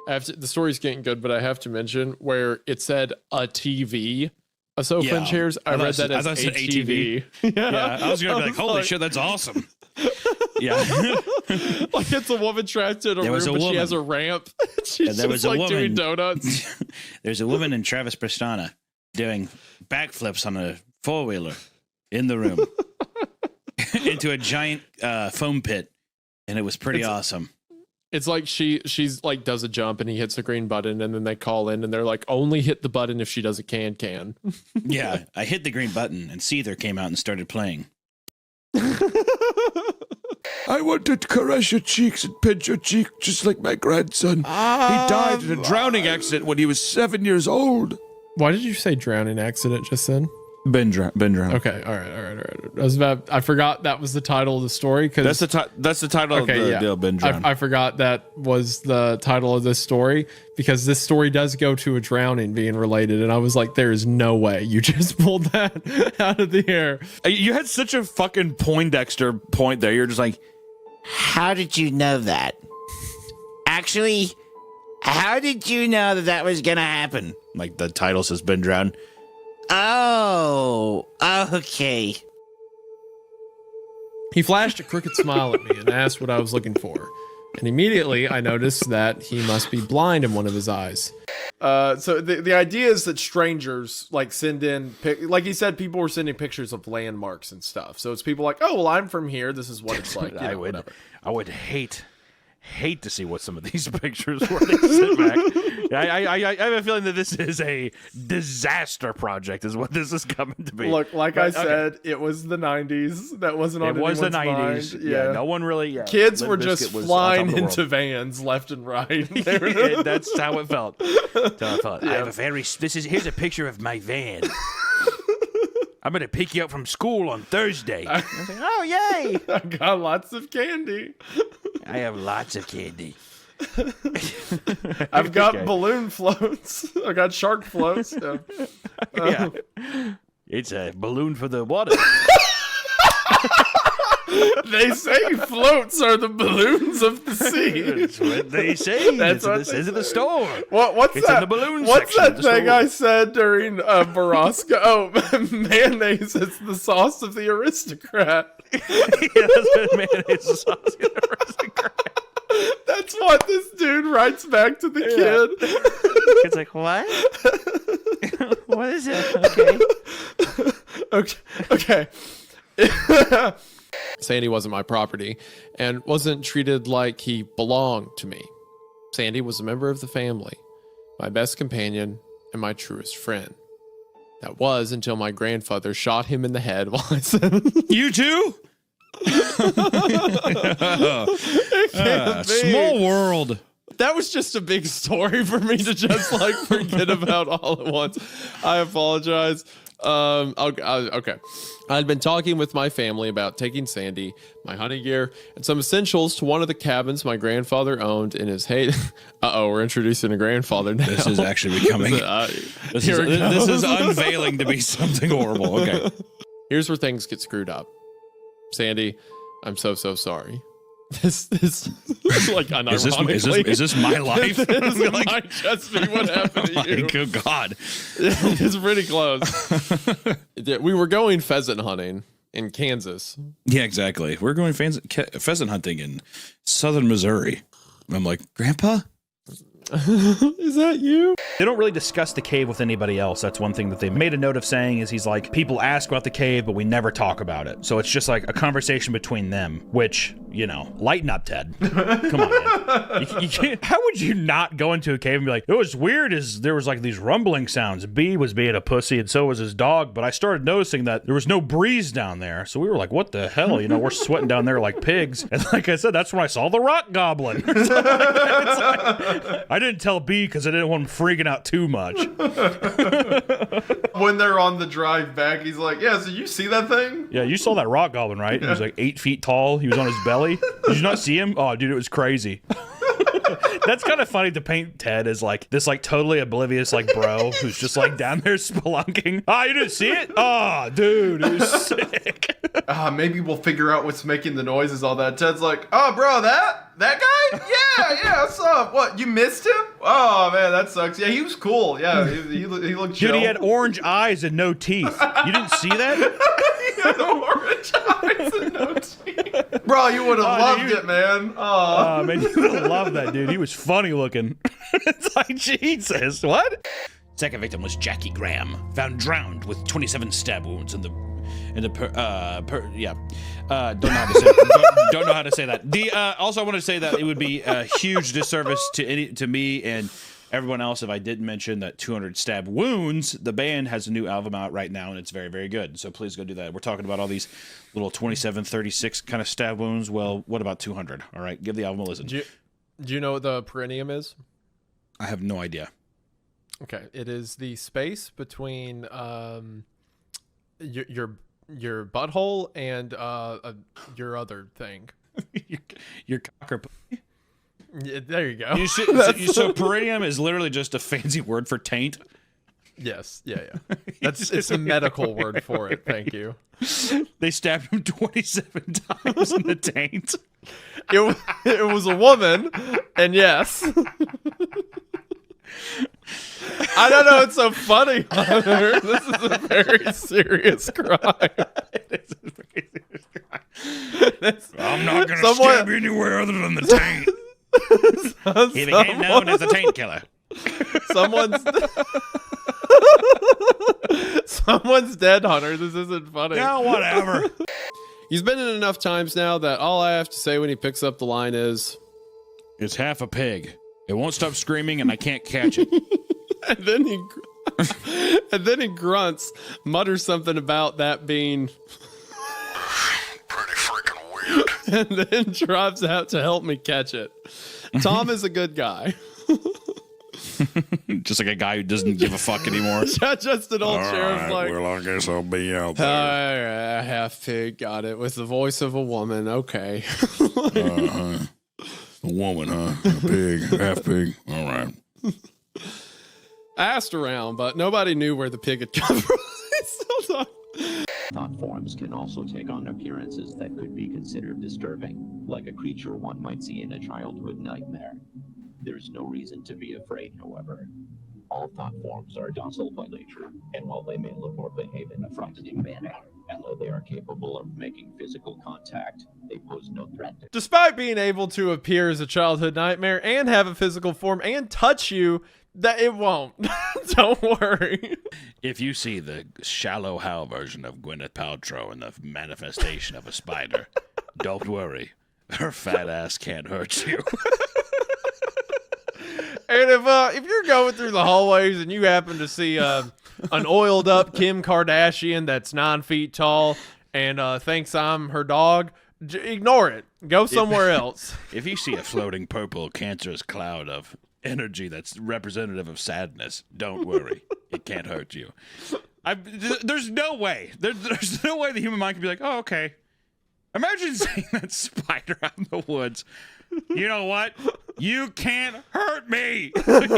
The story's getting good, but I have to mention where it said a TV, a sofa and chairs. I read that as ATV. Yeah, I was gonna be like, holy shit, that's awesome. Yeah, like it's a woman trapped in a room, but she has a ramp. She's there was a woman doing donuts. There's a woman in Travis Pastrana doing backflips on a 4-wheeler in the room into a giant foam pit, and it was pretty awesome. It's like she's like does a jump and he hits the green button and then they call in and they're like, only hit the button if she does a can. Yeah, I hit the green button and Seether came out and started playing. I want to caress your cheeks and pinch your cheek just like my grandson. He died in a drowning accident when he was 7 years old. Why did you say drowning accident just then? Ben drowned. Okay, all right. I forgot that was the title of the story because that's the title of the deal. Ben drowned. I forgot that was the title of this story because this story does go to a drowning being related, and I was like, there is no way you just pulled that out of the air. You had such a fucking Poindexter point there. You're just like, How did you know that? Actually, how did you know that was gonna happen? Like the title says Ben drowned. Oh, okay. He flashed a crooked smile at me and asked what I was looking for. And immediately I noticed that he must be blind in one of his eyes. So the idea is that strangers like send in, like he said, people were sending pictures of landmarks and stuff. So it's people like, oh, well, I'm from here. This is what it's like. I would hate to see what some of these pictures were they sent back. I have a feeling that this is a disaster project is what this is coming to be. Look, like I said, it was the 90s. That wasn't on anyone's mind. It was the 90s. Yeah, no one really... Yeah. Kids were just flying into vans left and right. That's how it felt. I have a very... Here's a picture of my van. I'm going to pick you up from school on Thursday. Oh, yay! I got lots of candy. I have lots of candy. I've got balloon floats. I got shark floats. Yeah. It's a balloon for the water. They say floats are the balloons of the sea. That's what they say. That's what this is in the store. What's it's that? In the balloon what's section that thing I said during Baraska? Oh, mayonnaise is the sauce of the aristocrat. Yeah, that's what mayonnaise is the sauce of the aristocrat. That's what this dude writes back to the kid. It's like, what? What is it? Okay. Sandy wasn't my property and wasn't treated like he belonged to me. Sandy was a member of the family, my best companion, and my truest friend. That was until my grandfather shot him in the head while I said, You too? Small world. That was just a big story for me to just like forget about all at once. I apologize. Okay. I'd been talking with my family about taking Sandy, my hunting gear, and some essentials to one of the cabins my grandfather owned in his heyday. We're introducing a grandfather now. This is actually becoming. This is unveiling to be something horrible. Okay. Here's where things get screwed up. Sandy, I'm so sorry. This like unironically. Is this my life? This might just be what happened to you. Good God. It's pretty close. We were going pheasant hunting in Kansas. Yeah, exactly. We're going pheasant hunting in southern Missouri. I'm like, Grandpa? Is that you? They don't really discuss the cave with anybody else. That's one thing that they made a note of saying is he's like, people ask about the cave, but we never talk about it. So it's just like a conversation between them, which, lighten up, Ted. Come on, man. You can't, how would you not go into a cave and be like, it was weird as there was like these rumbling sounds. B was being a pussy and so was his dog, but I started noticing that there was no breeze down there. So we were like, what the hell? We're sweating down there like pigs. And like I said, that's when I saw the rock goblin. I didn't tell B because I didn't want him freaking out too much. When they're on the drive back, he's like, yeah, so you see that thing? Yeah, you saw that rock goblin, right? He was like 8 feet tall. He was on his belly. Did you not see him? Oh, dude, it was crazy. That's kind of funny to paint Ted as like this like totally oblivious like bro who's just like down there spelunking. Oh, you didn't see it? Oh, dude, it was sick. Maybe we'll figure out what's making the noises, all that. Ted's like, oh, bro, that guy? Yeah, what's up? What, you missed him? Oh, man, that sucks. Yeah, he was cool. Yeah, he looked chill. Dude, he had orange eyes and no teeth. You didn't see that? He had orange eyes and no teeth. Bro, you would have loved it, man. Oh, man, you would have loved that, dude. He was funny looking. It's like, Jesus, what? Second victim was Jackie Graham, found drowned with 27 stab wounds in the don't know how to say that. Also, I want to say that it would be a huge disservice to me and everyone else if I didn't mention that 200 Stab Wounds, the band, has a new album out right now, and it's very, very good. So please go do that. We're talking about all these little 27, 36 kind of stab wounds. Well, what about 200? All right, give the album a listen. Do you know what the perineum is? I have no idea. Okay, it is the space between your butthole and your other thing. your cock or pussy? Yeah, there you go. So perineum is literally just a fancy word for taint. Yes, yeah. It's a medical word for it. Thank you. They stabbed him 27 times in the taint. It was a woman, and yes. I don't know. It's so funny, Hunter. This is a very serious crime. It is a very serious crime. I'm not going to stab you anywhere other than the taint. He became known as the Taint Killer. Someone's dead, Hunter. This isn't funny. No, whatever. He's been in enough times now that all I have to say when he picks up the line is, "It's half a pig. It won't stop screaming, and I can't catch it." and then he grunts, mutters something about that being pretty freaking weird, and then drives out to help me catch it. Tom is a good guy. Just like a guy who doesn't give a fuck anymore. Just an old sheriff like, well, I guess I'll be out there. All right, half pig, got it, with the voice of a woman. Okay. A woman, huh? A pig, half pig. All right. I asked around, but nobody knew where the pig had come from. Thought forms can also take on appearances that could be considered disturbing, like a creature one might see in a childhood nightmare. There's no reason to be afraid, however. All thought forms are docile by nature, and while they may look or behave in a frightening manner, and though they are capable of making physical contact, they pose no threat. Despite being able to appear as a childhood nightmare and have a physical form and touch you, that it won't. Don't worry. If you see the shallow Hal version of Gwyneth Paltrow in the manifestation of a spider, don't worry. Her fat ass can't hurt you. And if you're going through the hallways and you happen to see an oiled up Kim Kardashian that's 9 feet tall and thinks I'm her dog, ignore it. Go somewhere else. If you see a floating purple cancerous cloud of energy that's representative of sadness, don't worry. It can't hurt you. There's no way. There's no way the human mind can be like, oh, okay. Imagine seeing that spider out in the woods. You know what? You can't hurt me. There's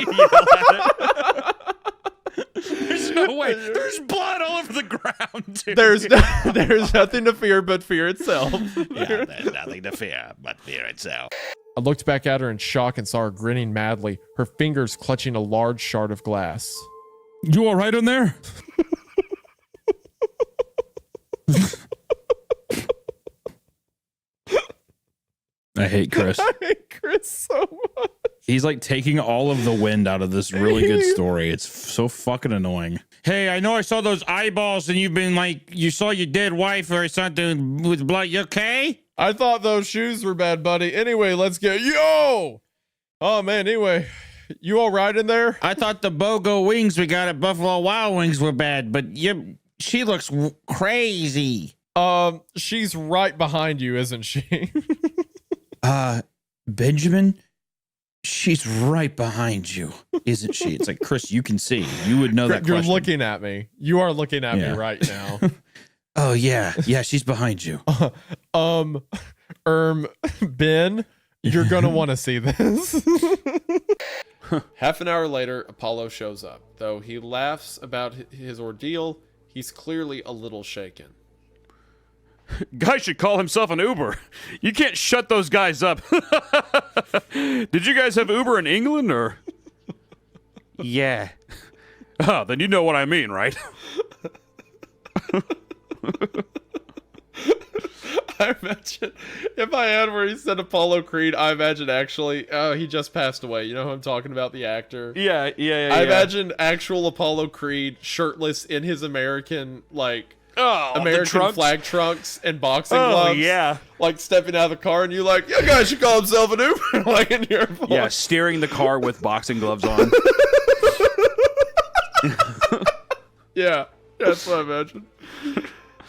no way. There's blood all over the ground, dude. There's nothing to fear but fear itself. Yeah, there's nothing to fear but fear itself. I looked back at her in shock and saw her grinning madly, her fingers clutching a large shard of glass. You all right in there? I hate Chris. I hate Chris so much. He's like taking all of the wind out of this really good story. It's so fucking annoying. Hey, I know I saw those eyeballs and you've been like, you saw your dead wife or something with blood. You okay? I thought those shoes were bad, buddy. Anyway, let's get yo. Oh man. Anyway, you all right in there? I thought the BOGO wings we got at Buffalo Wild Wings were bad, but she looks crazy. She's right behind you, isn't she? Benjamin, she's right behind you, isn't she? It's like, Chris, you can see. You would know that You're question. looking at me. You are looking at me right now. Oh, yeah. Yeah, she's behind you. Ben, you're going to want to see this. Half an hour later, Apollo shows up. Though he laughs about his ordeal, he's clearly a little shaken. Guy should call himself an Uber. You can't shut those guys up. Did you guys have Uber in England, or? Yeah. Oh, then you know what I mean, right? I imagine if I had where he said Apollo Creed, I imagine actually, he just passed away. You know who I'm talking about, the actor? Yeah. I imagine actual Apollo Creed shirtless in his American, like, American flag trunks and boxing gloves. Yeah. Like stepping out of the car and you like, yeah, guy should call himself an Uber. Like in your phone. Yeah, steering the car with boxing gloves on. Yeah, that's what I imagine.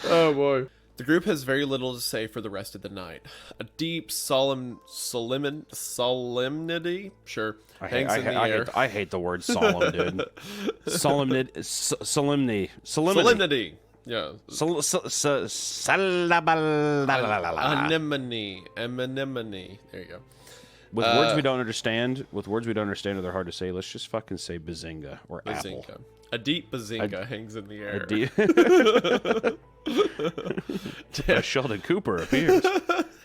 Oh boy. The group has very little to say for the rest of the night. A deep, solemnity, sure, hangs in the air. I hate the word solemn, dude. Solemnity. Yeah. Anemone. There you go. With words we don't understand, or they're hard to say, let's just fucking say bazinga or Bazinga. Apple. A deep bazinga hangs in the air. Sheldon Cooper appears.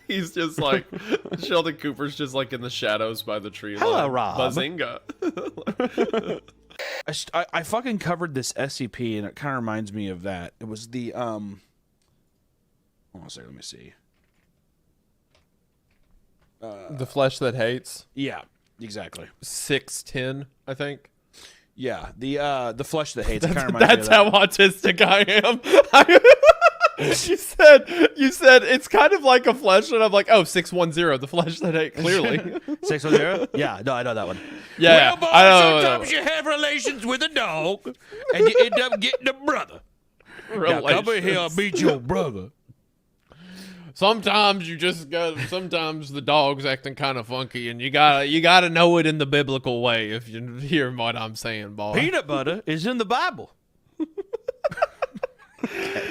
He's just like, Sheldon Cooper's just like in the shadows by the tree line. Hello, Rob. Bazinga. I fucking covered this SCP, and it kind of reminds me of that. It was the, hold on a second, let me see. The Flesh That Hates. Yeah, exactly. 610, I think. Yeah, the Flesh That Hates. Kind of reminds That's me of that. how autistic I am. You said it's kind of like a flesh, and I'm like, oh, 610, the Flesh That Hates, clearly. 610? Yeah, no, I know that one. Yeah, well, boy, I know. Sometimes you have relations with a dog, and you end up getting a brother. Now, come in here and meet your brother. Sometimes you just got. Sometimes the dog's acting kind of funky, and you gotta know it in the biblical way. If you hear what I'm saying, boy. Peanut butter is in the Bible.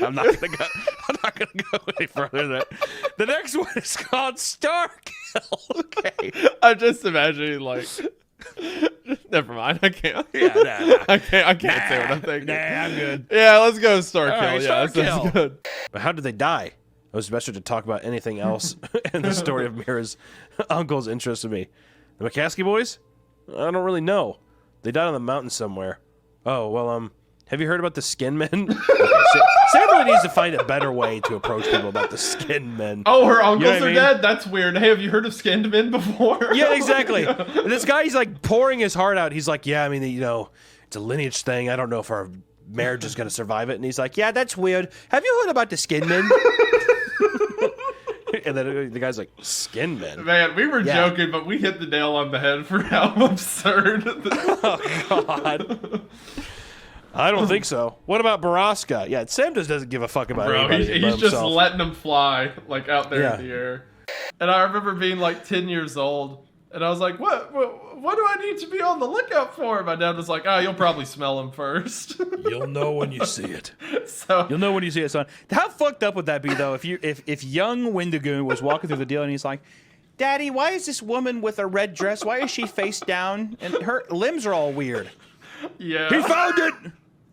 I'm not gonna go any further than that. The next one is called Starkill. Okay. I'm just imagining like. Never mind. I can't. Yeah, nah. I can't say what I'm thinking. Nah, I'm good. Yeah, let's go Starkill. Right, yeah, Starkill. that's good. But how did they die? It was better to talk about anything else in the story of Mira's uncle's interest in me. The McCaskey boys? I don't really know. They died on the mountain somewhere. Oh, well, have you heard about the skin men? Okay, Sam really needs to find a better way to approach people about the skin men. Oh, her uncles You know what I are mean? dead? That's weird. Hey, have you heard of skinned men before? Yeah, exactly. This guy, he's like pouring his heart out. He's like, yeah, I mean, you know, it's a lineage thing. I don't know if our marriage is going to survive it. And he's like, yeah, that's weird. Have you heard about the skin men? And then the guy's like, skin men? Man, we were joking, but we hit the nail on the head for how absurd. Oh, God. I don't think so. What about Baraska? Yeah, Sam just doesn't give a fuck about Bro, anybody. he's just letting them fly, like, out there in the air. And I remember being, like, 10 years old, and I was like, what do I need to be on the lookout for? My dad was like, oh, you'll probably smell him first. You'll know when you see it. So You'll know when you see it, son. How fucked up would that be, though, if young Wendigoon was walking through the deal and he's like, Daddy, why is this woman with a red dress? Why is she face down? And her limbs are all weird. yeah. He found it!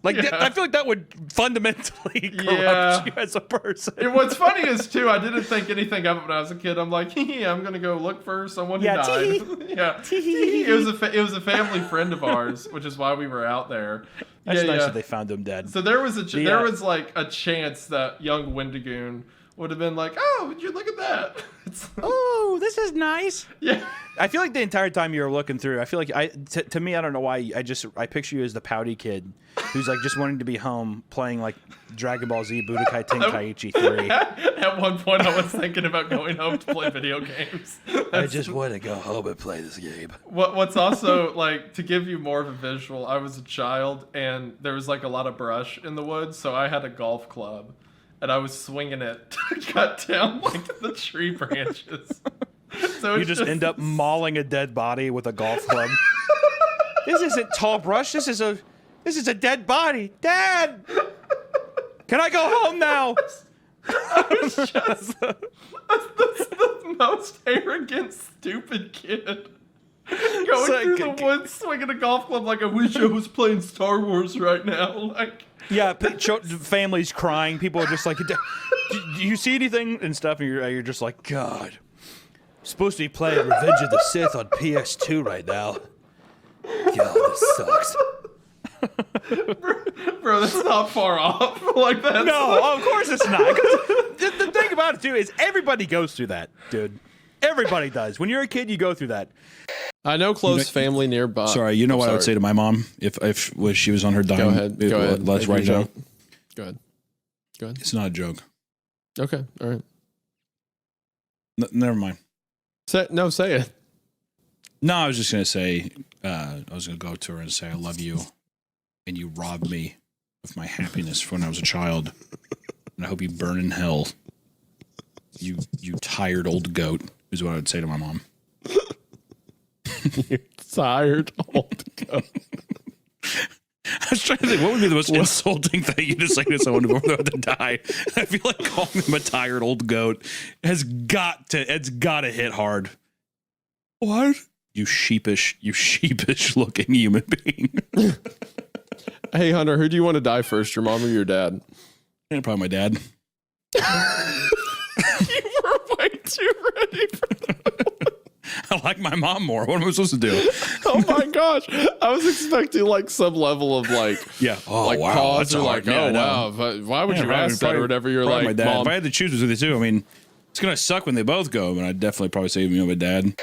Like, I feel like that would fundamentally corrupt you as a person. And what's funny is, too, I didn't think anything of it when I was a kid. I'm like, I'm going to go look for someone who died. Yeah. It was a family friend of ours, which is why we were out there. That's nice that they found him dead. So there was there was like a chance that young Wendigoon would have been like, oh, would you look at that? Oh, this is nice. Yeah. I feel like the entire time you were looking through, I feel like to me, I don't know why. I picture you as the pouty kid who's like just wanting to be home playing like Dragon Ball Z Budokai Tenkaichi 3. At one point, I was thinking about going home to play video games. I just want to go home and play this game. What's also, like, to give you more of a visual, I was a child, and there was, like, a lot of brush in the woods, so I had a golf club, and I was swinging it to cut down, like, the tree branches. So You just end up mauling a dead body with a golf club. This isn't tall brush. This is a dead body. Dad! Can I go home now? That's the most arrogant, stupid kid. Going through the woods, swinging a golf club like, I wish I was playing Star Wars right now. Like, yeah, families crying. People are just like, do you see anything and stuff? And you're just like, God, I'm supposed to be playing Revenge of the Sith on PS2 right now. God, this sucks. Bro, that's not far off. Like that. No, of course it's not. The thing about it too is everybody goes through that, dude. Everybody does. When you're a kid, you go through that. I know close family nearby. Sorry, you know what I would say to my mom if she was on her dying. Go ahead. Let's write down. Go ahead. It's not a joke. Okay. All right. Never mind. Say it. No, I was just gonna say. I was gonna go to her and say I love you, and you robbed me of my happiness when I was a child, and I hope you burn in hell. You tired old goat is what I would say to my mom. You tired old goat. I was trying to think, what would be the most insulting thing you just say to someone before they're about to die? I feel like calling them a tired old goat it's got to hit hard. What? You sheepish looking human being. Hey, Hunter, who do you want to die first, your mom or your dad? Probably my dad. You were way too ready for that. I like my mom more. What am I supposed to do? Oh my gosh. I was expecting like some level of like, oh, like wow, pause or like, yeah, wow, why would you ask that or whatever? You're like, my dad. Mom. If I had to choose between the two, I mean, it's going to suck when they both go, but I'd definitely probably say, my dad.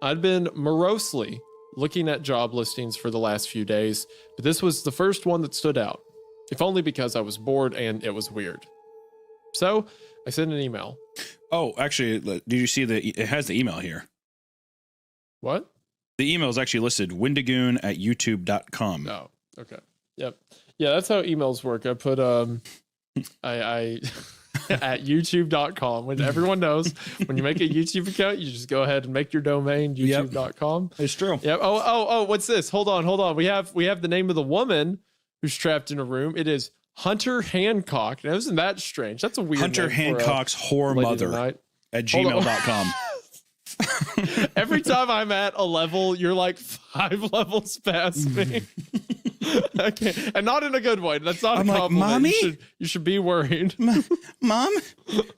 I'd been morosely looking at job listings for the last few days, but this was the first one that stood out, if only because I was bored and it was weird. So I sent an email. Oh, actually, did you see it has the email here? What? The email is actually listed, wendigoon@youtube.com. Oh, okay. Yep. Yeah, that's how emails work. I put I at youtube.com. When everyone knows when you make a YouTube account, you just go ahead and make your domain youtube.com. It's true. Yep. Oh, what's this? Hold on. We have the name of the woman who's trapped in a room. It is Hunter Hancock. Now, isn't that strange? That's a weird Hunter name Hancock's whore mother at gmail.com. Every time I'm at a level, you're like 5 levels past me. Okay, and not in a good way. That's not a compliment. Like, Mommy? You should be worried. Mom,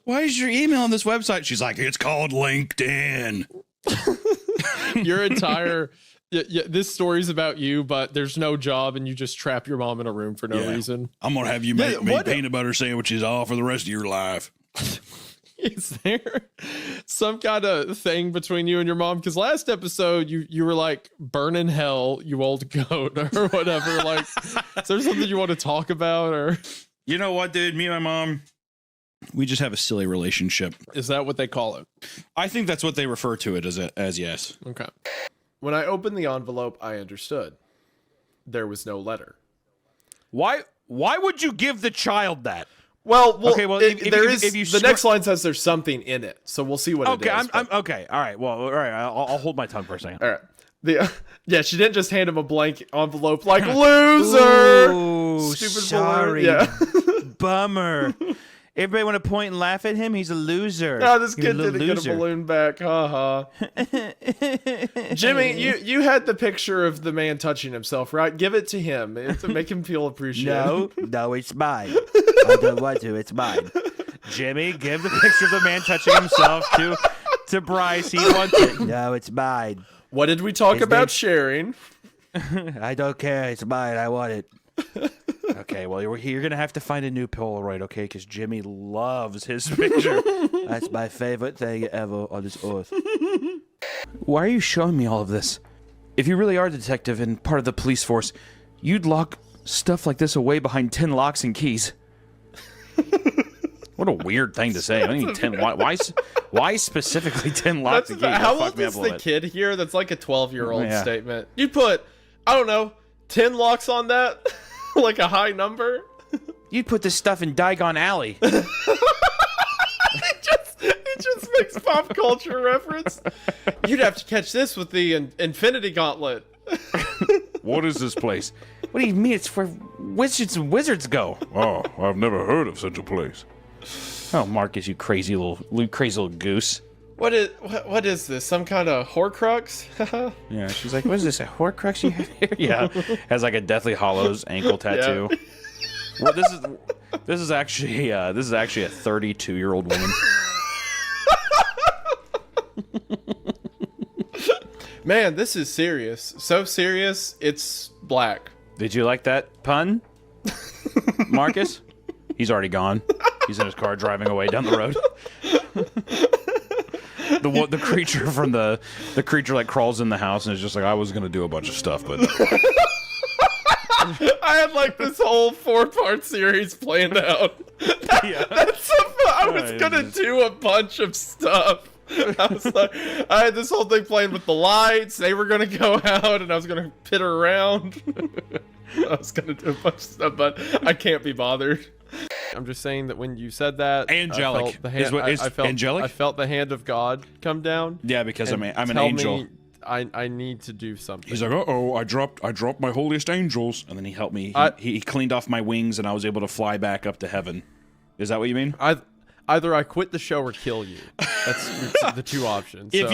why is your email on this website? She's like, it's called LinkedIn. Your entire this story's about you, but there's no job, and you just trap your mom in a room for no reason. I'm gonna have you make peanut butter sandwiches all for the rest of your life. Is there some kind of thing between you and your mom? Because last episode you were like, burn in hell, you old goat, or whatever. Like, is there something you want to talk about? Or you know what, dude? Me and my mom, we just have a silly relationship. Is that what they call it? I think that's what they refer to it as yes. Okay. When I opened the envelope, I understood. There was no letter. Why would you give the child that? Well, okay. Well, the next line says there's something in it, so we'll see what it is. I'm okay. All right. Well, all right. I'll hold my tongue for a second. All right. She didn't just hand him a blank envelope like loser. Ooh, stupid sorry. balloon. Yeah. Bummer. Everybody want to point and laugh at him? He's a loser. No, this kid didn't get a balloon back. Ha Jimmy, you had the picture of the man touching himself, right? Give it to him to make him feel appreciated. No, it's mine. I don't want to. It's mine. Jimmy, give the picture of the man touching himself to Bryce. He wants it. No, it's mine. What did we talk about sharing? I don't care. It's mine. I want it. Okay, well, you're going to have to find a new Polaroid, okay? Because Jimmy loves his picture. That's my favorite thing ever on this earth. Why are you showing me all of this? If you really are a detective and part of the police force, you'd lock stuff like this away behind 10 locks and keys. What a weird thing to say. I mean, 10. Why specifically 10 locks and keys? How old is the kid here? That's like a 12-year-old Yeah. statement. You put, I don't know, 10 locks on that? Like a high number? You'd put this stuff in Diagon Alley. It just makes pop culture reference. You'd have to catch this with the Infinity Gauntlet. What is this place? What do you mean? It's where wizards and wizards go. Oh, I've never heard of such a place. Oh, Marcus, you crazy little goose. What is this? Some kind of Horcrux? Yeah, she's like, what is this, a Horcrux you have here? Yeah, has like a Deathly Hallows ankle tattoo. Yeah. Well, this is actually a 32-year-old woman. Man, this is serious. So serious, it's black. Did you like that pun, Marcus? He's already gone. He's in his car driving away down the road. The creature from the creature like crawls in the house and is just like, I was gonna do a bunch of stuff, but I had like this whole 4-part series planned out. I was gonna do a bunch of stuff. I had this whole thing playing with the lights. They were gonna go out, and I was gonna pitter around. I was gonna do a bunch of stuff, but I can't be bothered. I'm just saying that when you said that, Angelic. I felt angelic? I felt the hand of God come down. Yeah, because I'm an tell angel. me I need to do something. He's like, uh-oh, I dropped my holiest angels. And then he helped me. He cleaned off my wings, and I was able to fly back up to heaven. Is that what you mean? Either I quit the show or kill you. That's the two options. If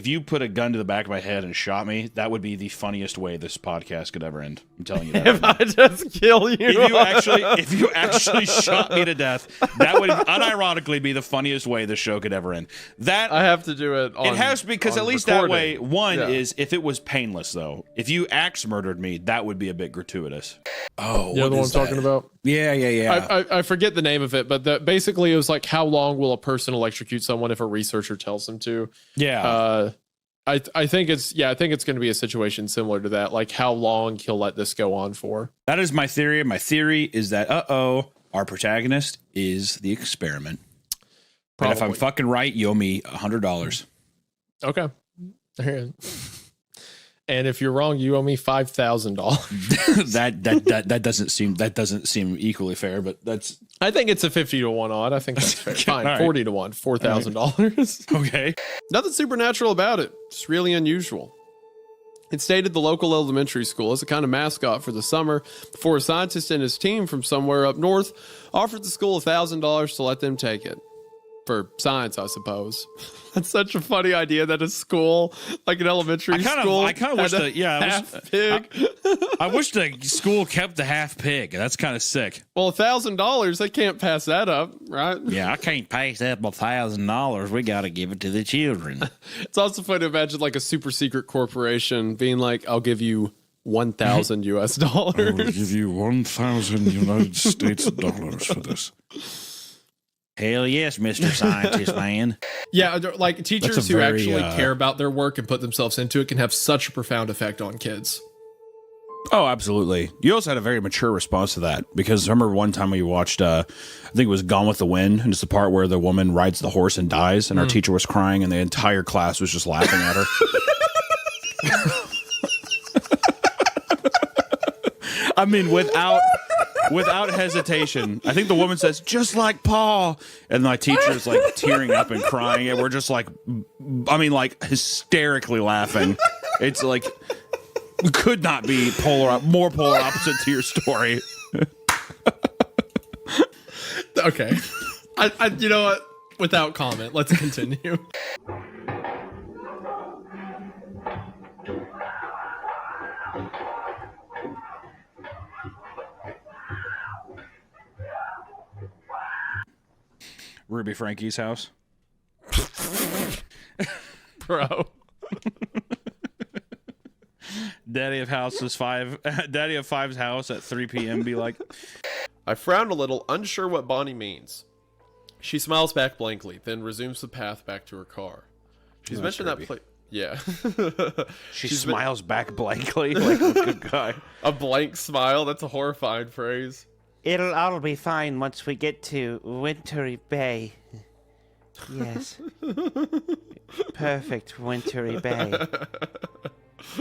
you put a gun to the back of my head and shot me, that would be the funniest way this podcast could ever end. I'm telling you that. If I just kill you, if you actually shot me to death, that would unironically be the funniest way this show could ever end. That I have to do it. It has, because at least recording. that way. Is if it was painless though. If you axe murdered me, that would be a bit gratuitous. Oh, you know the one I'm talking about? Yeah. I forget the name of it, but basically it was like, how long will a person electrocute someone if a researcher tells them to? Yeah. I think it's going to be a situation similar to that. Like, how long he'll let this go on for? That is my theory. My theory is that our protagonist is the experiment. And if I'm fucking right, you owe me $100. Okay. And if you're wrong, you owe me $5,000. that doesn't seem equally fair, but that's. I think it's a 50 to 1 odd. I think that's fair. Fine, right. 40 to 1, $4,000. Okay. Nothing supernatural about it. It's really unusual. It stated the local elementary school as a kind of mascot for the summer before a scientist and his team from somewhere up north offered the school $1,000 to let them take it. For science, I suppose. That's such a funny idea that a school, like an elementary school, I kind of wish that, half pig. I wish the school kept the half pig. That's kind of sick. Well, $1,000, they can't pass that up, right? Yeah, I can't pass up $1,000. We got to give it to the children. It's also funny to imagine like a super secret corporation being like, I'll give you 1,000 US dollars. I will give you 1,000 United States dollars for this. Hell yes, Mr. Scientist Man. Yeah, like teachers who actually care about their work and put themselves into it can have such a profound effect on kids. Oh, absolutely. You also had a very mature response to that, because I remember one time we watched, I think it was Gone with the Wind, and it's the part where the woman rides the horse and dies, and our teacher was crying, and the entire class was just laughing at her. I mean, without hesitation. I think the woman says, just like Paul. And my teacher is like tearing up and crying. And we're just like, like hysterically laughing. It's like, could not be more polar opposite to your story. Okay. I you know what? Without comment, let's continue. Ruby Frankie's house. Bro. Daddy of Five's house at 3 p.m. be like, I frowned a little, unsure what Bonnie means. She smiles back blankly, then resumes the path back to her car. She's mentioned that place. Yeah. She smiles back blankly like a good guy. A blank smile? That's a horrifying phrase. It'll all be fine once we get to Wintry Bay. Yes. Perfect Wintry Bay.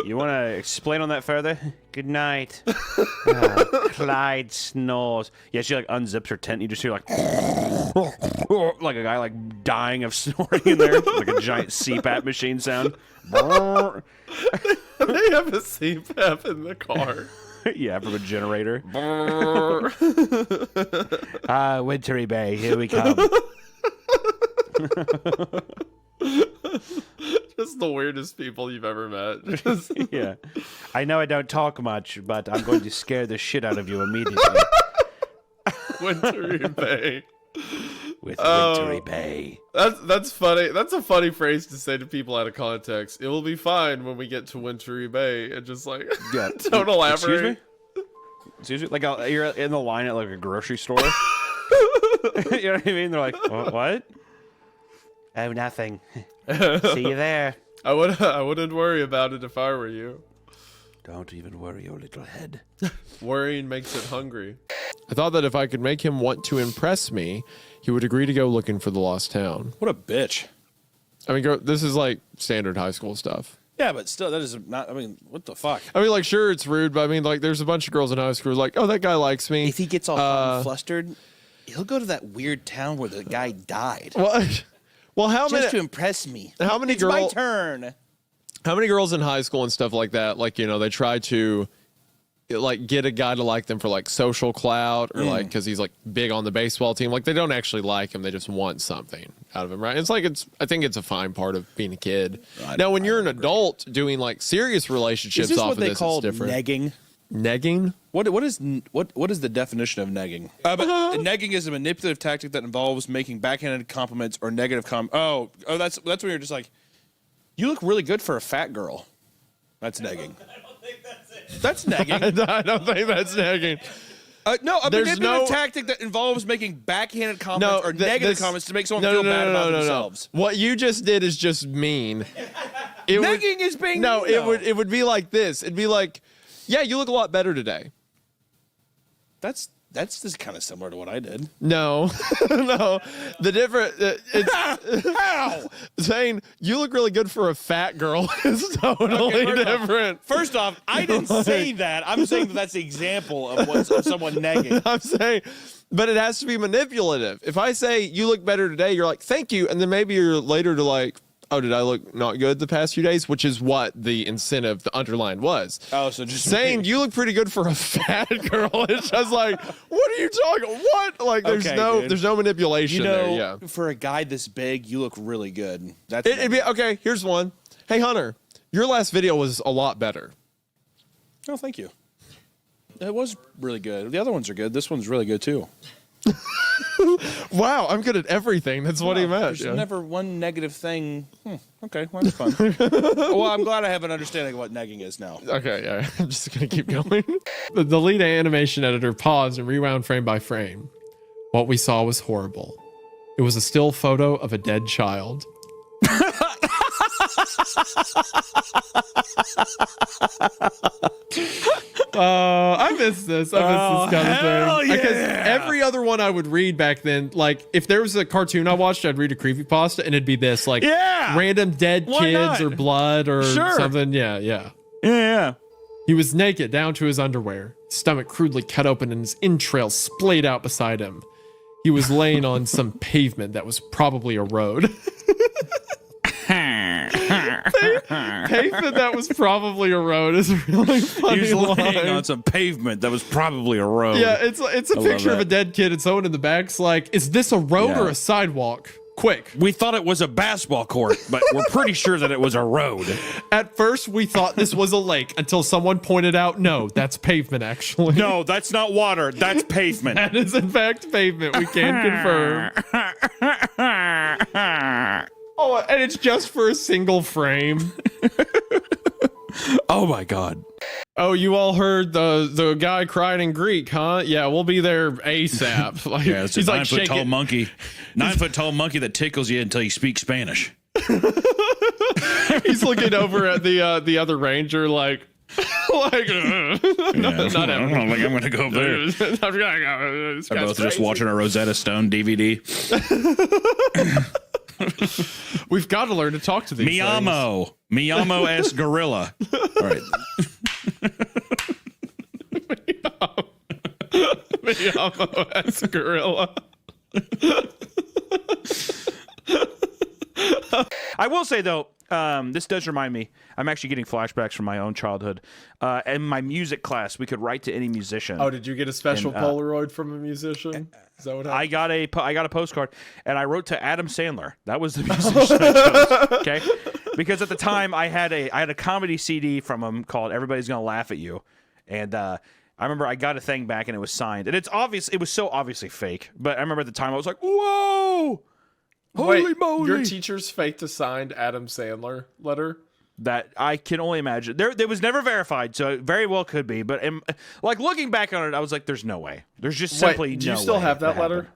You want to explain on that further? Good night. Clyde snores. Yeah, she like unzips her tent. And you just hear like a guy like dying of snoring in there, like a giant CPAP machine sound. They have a CPAP in the car. Yeah, from a generator. Wintry Bay, here we come. Just the weirdest people you've ever met. Just... Yeah. I know I don't talk much, but I'm going to scare the shit out of you immediately. Wintry Bay. With Wintry Bay. That's funny. That's a funny phrase to say to people out of context. It will be fine when we get to Wintry Bay. And just like, yeah. Don't elaborate. Excuse me? Like you're in the line at like a grocery store. You know what I mean? They're like, what? Oh, nothing. See you there. I wouldn't worry about it if I were you. Don't even worry your little head. Worrying makes it hungry. I thought that if I could make him want to impress me, he would agree to go looking for the lost town. What a bitch. I mean, this is like standard high school stuff. Yeah, but still, that is not, I mean, what the fuck? I mean, like, sure, it's rude, but I mean, like, there's a bunch of girls in high school who are like, oh, that guy likes me. If he gets all hot and flustered, he'll go to that weird town where the guy died. What? Well, just to impress me. How many it's my turn. How many girls in high school and stuff like that, like, you know, they try to like get a guy to like them for like social clout or like because he's like big on the baseball team. Like they don't actually like him, they just want something out of him, right? It's like I think it's a fine part of being a kid. Now, when you're an adult doing like serious relationships, is this off what of they this, call it's different. negging? Negging? What is the definition of negging? But negging is a manipulative tactic that involves making backhanded compliments or negative that's when you're just like, you look really good for a fat girl. That's negging. I don't think that's it. That's negging. I don't think that's negging. No, a manipulative tactic that involves making backhanded comments or negative comments to make someone feel bad about themselves. What you just did is just mean. Negging is being mean, it would be like this. It'd be like, yeah, you look a lot better today. That's just kind of similar to what I did. No, no. The different how saying you look really good for a fat girl is totally different. First off, I didn't say that. I'm saying that's the example of someone negging. I'm saying, but it has to be manipulative. If I say you look better today, you're like, thank you, and then maybe you're later to like, oh, did I look not good the past few days? Which is what the incentive, the underline was. Oh, so just saying you look pretty good for a fat girl. It's just like, what are you talking? What? Like, there's no manipulation there. Yeah. For a guy this big, you look really good. It'd be okay. Here's one. Hey, Hunter, your last video was a lot better. Oh, thank you. It was really good. The other ones are good. This one's really good too. Wow, I'm good at everything. That's what he meant. There's never one negative thing. Okay, well, that's fun. Well, I'm glad I have an understanding of what negging is now. Okay, yeah, I'm just going to keep going. The lead animation editor paused and rewound frame by frame. What we saw was horrible. It was a still photo of a dead child. I miss this. I miss this kind of thing. Because every other one I would read back then, like if there was a cartoon I watched, I'd read a creepypasta and it'd be this, like random dead kids or blood or something. Yeah. He was naked down to his underwear, stomach crudely cut open and his entrails splayed out beside him. He was laying on some pavement that was probably a road. Pavement that was probably a road is a really funny He was laying line. on some pavement that was probably a road. Yeah, it's a picture of a dead kid and someone in the back's like, is this a road or a sidewalk? Quick. We thought it was a basketball court, but we're pretty sure that it was a road. At first, we thought this was a lake until someone pointed out, no, that's pavement, actually. No, that's not water. That's pavement. That is, in fact, pavement. We can confirm. Oh, and it's just for a single frame. Oh, my God. Oh, you all heard the guy crying in Greek, huh? Yeah, we'll be there ASAP. Like, Yeah, it's a he's like 9 foot tall shaking. monkey. 9 foot tall monkey that tickles you until you speak Spanish. He's looking over at the other ranger like not I don't think I'm gonna go up there. They're both just watching a Rosetta Stone DVD. We've got to learn to talk to these Miyamo. Miyamo-esque gorilla. All right. Miyamo-esque gorilla. I will say though, this does remind me. I'm actually getting flashbacks from my own childhood. In my music class, we could write to any musician. Oh, did you get a special Polaroid from a musician? Is that what happened? I got a postcard, and I wrote to Adam Sandler. That was the musician I chose. Okay, because at the time I had a comedy CD from him called "Everybody's Gonna Laugh at You," and I remember I got a thing back and it was signed, and it was so obviously fake. But I remember at the time I was like, "Whoa, holy moly!" Your teacher's faked a signed Adam Sandler letter. That I can only imagine. There was never verified, so it very well could be. But like looking back on it, I was like, "There's no way. There's just simply no way." Do you still have that letter? Happened.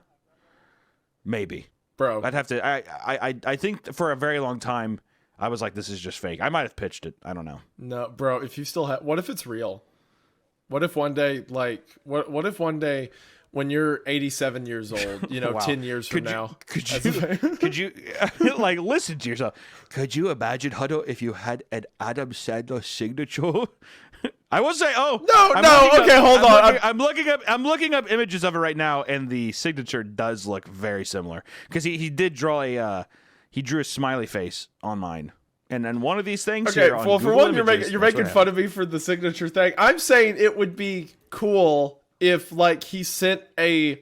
Maybe, bro. I'd have to. I think for a very long time, I was like, "This is just fake." I might have pitched it. I don't know. No, bro. If you still have, what if it's real? What if one day, what if one day, when you're 87 years old, you know, Wow. 10 years from now, could you like listen to yourself? Could you imagine, Huddle, if you had an Adam Sandler signature? I will say, okay, hold on. I'm looking up images of it right now, and the signature does look very similar because he did draw he drew a smiley face on mine. And one of these things. Okay, here on well, for Google one, Images, you're that's making what fun of me for the signature thing. I'm saying it would be cool if, like, he sent a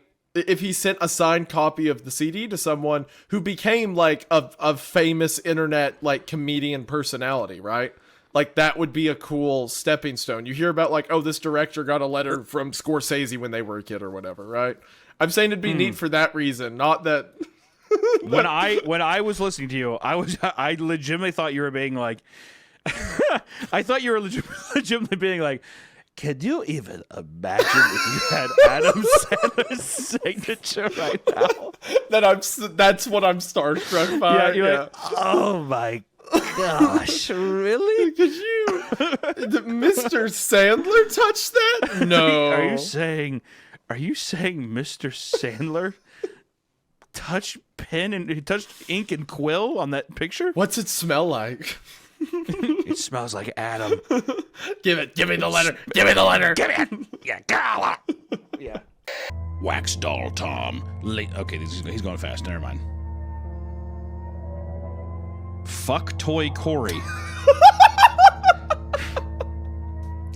signed copy of the CD to someone who became like a famous internet like comedian personality, right? Like that would be a cool stepping stone. You hear about like, oh, this director got a letter from Scorsese when they were a kid or whatever, right? I'm saying it'd be neat for that reason, not that. when I was listening to you, I legitimately thought you were being like, I thought you were legitimately being like, can you even imagine if you had Adam Sandler's signature right now? That's what I'm starstruck by. Yeah, you're like, oh my gosh, really? Did Mr. Sandler touch that? No. Are you saying Mr. Sandler touched pen and he touched ink and quill on that picture? What's it smell like? It smells like Adam. Give me the letter. Give me the letter. Give it. Yeah, girl. Yeah. Wax doll Tom. Okay, he's going fast. Never mind. Fuck toy Corey.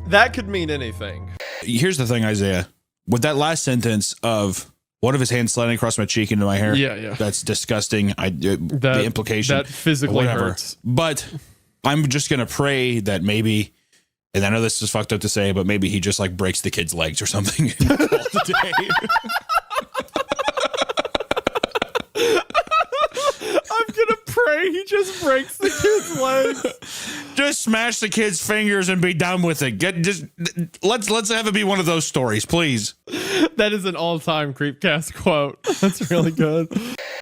That could mean anything. Here's the thing, Isaiah. With that last sentence of one of his hands sliding across my cheek into my hair. Yeah. That's disgusting. The implication. That physically hurts. But I'm just going to pray that maybe, and I know this is fucked up to say, but maybe he just like breaks the kid's legs or something. And call it a day. I'm going to pray he just breaks the kid's legs. Just smash the kid's fingers and be done with it. Let's have it be one of those stories, please. That is an all-time CreepCast quote. That's really good.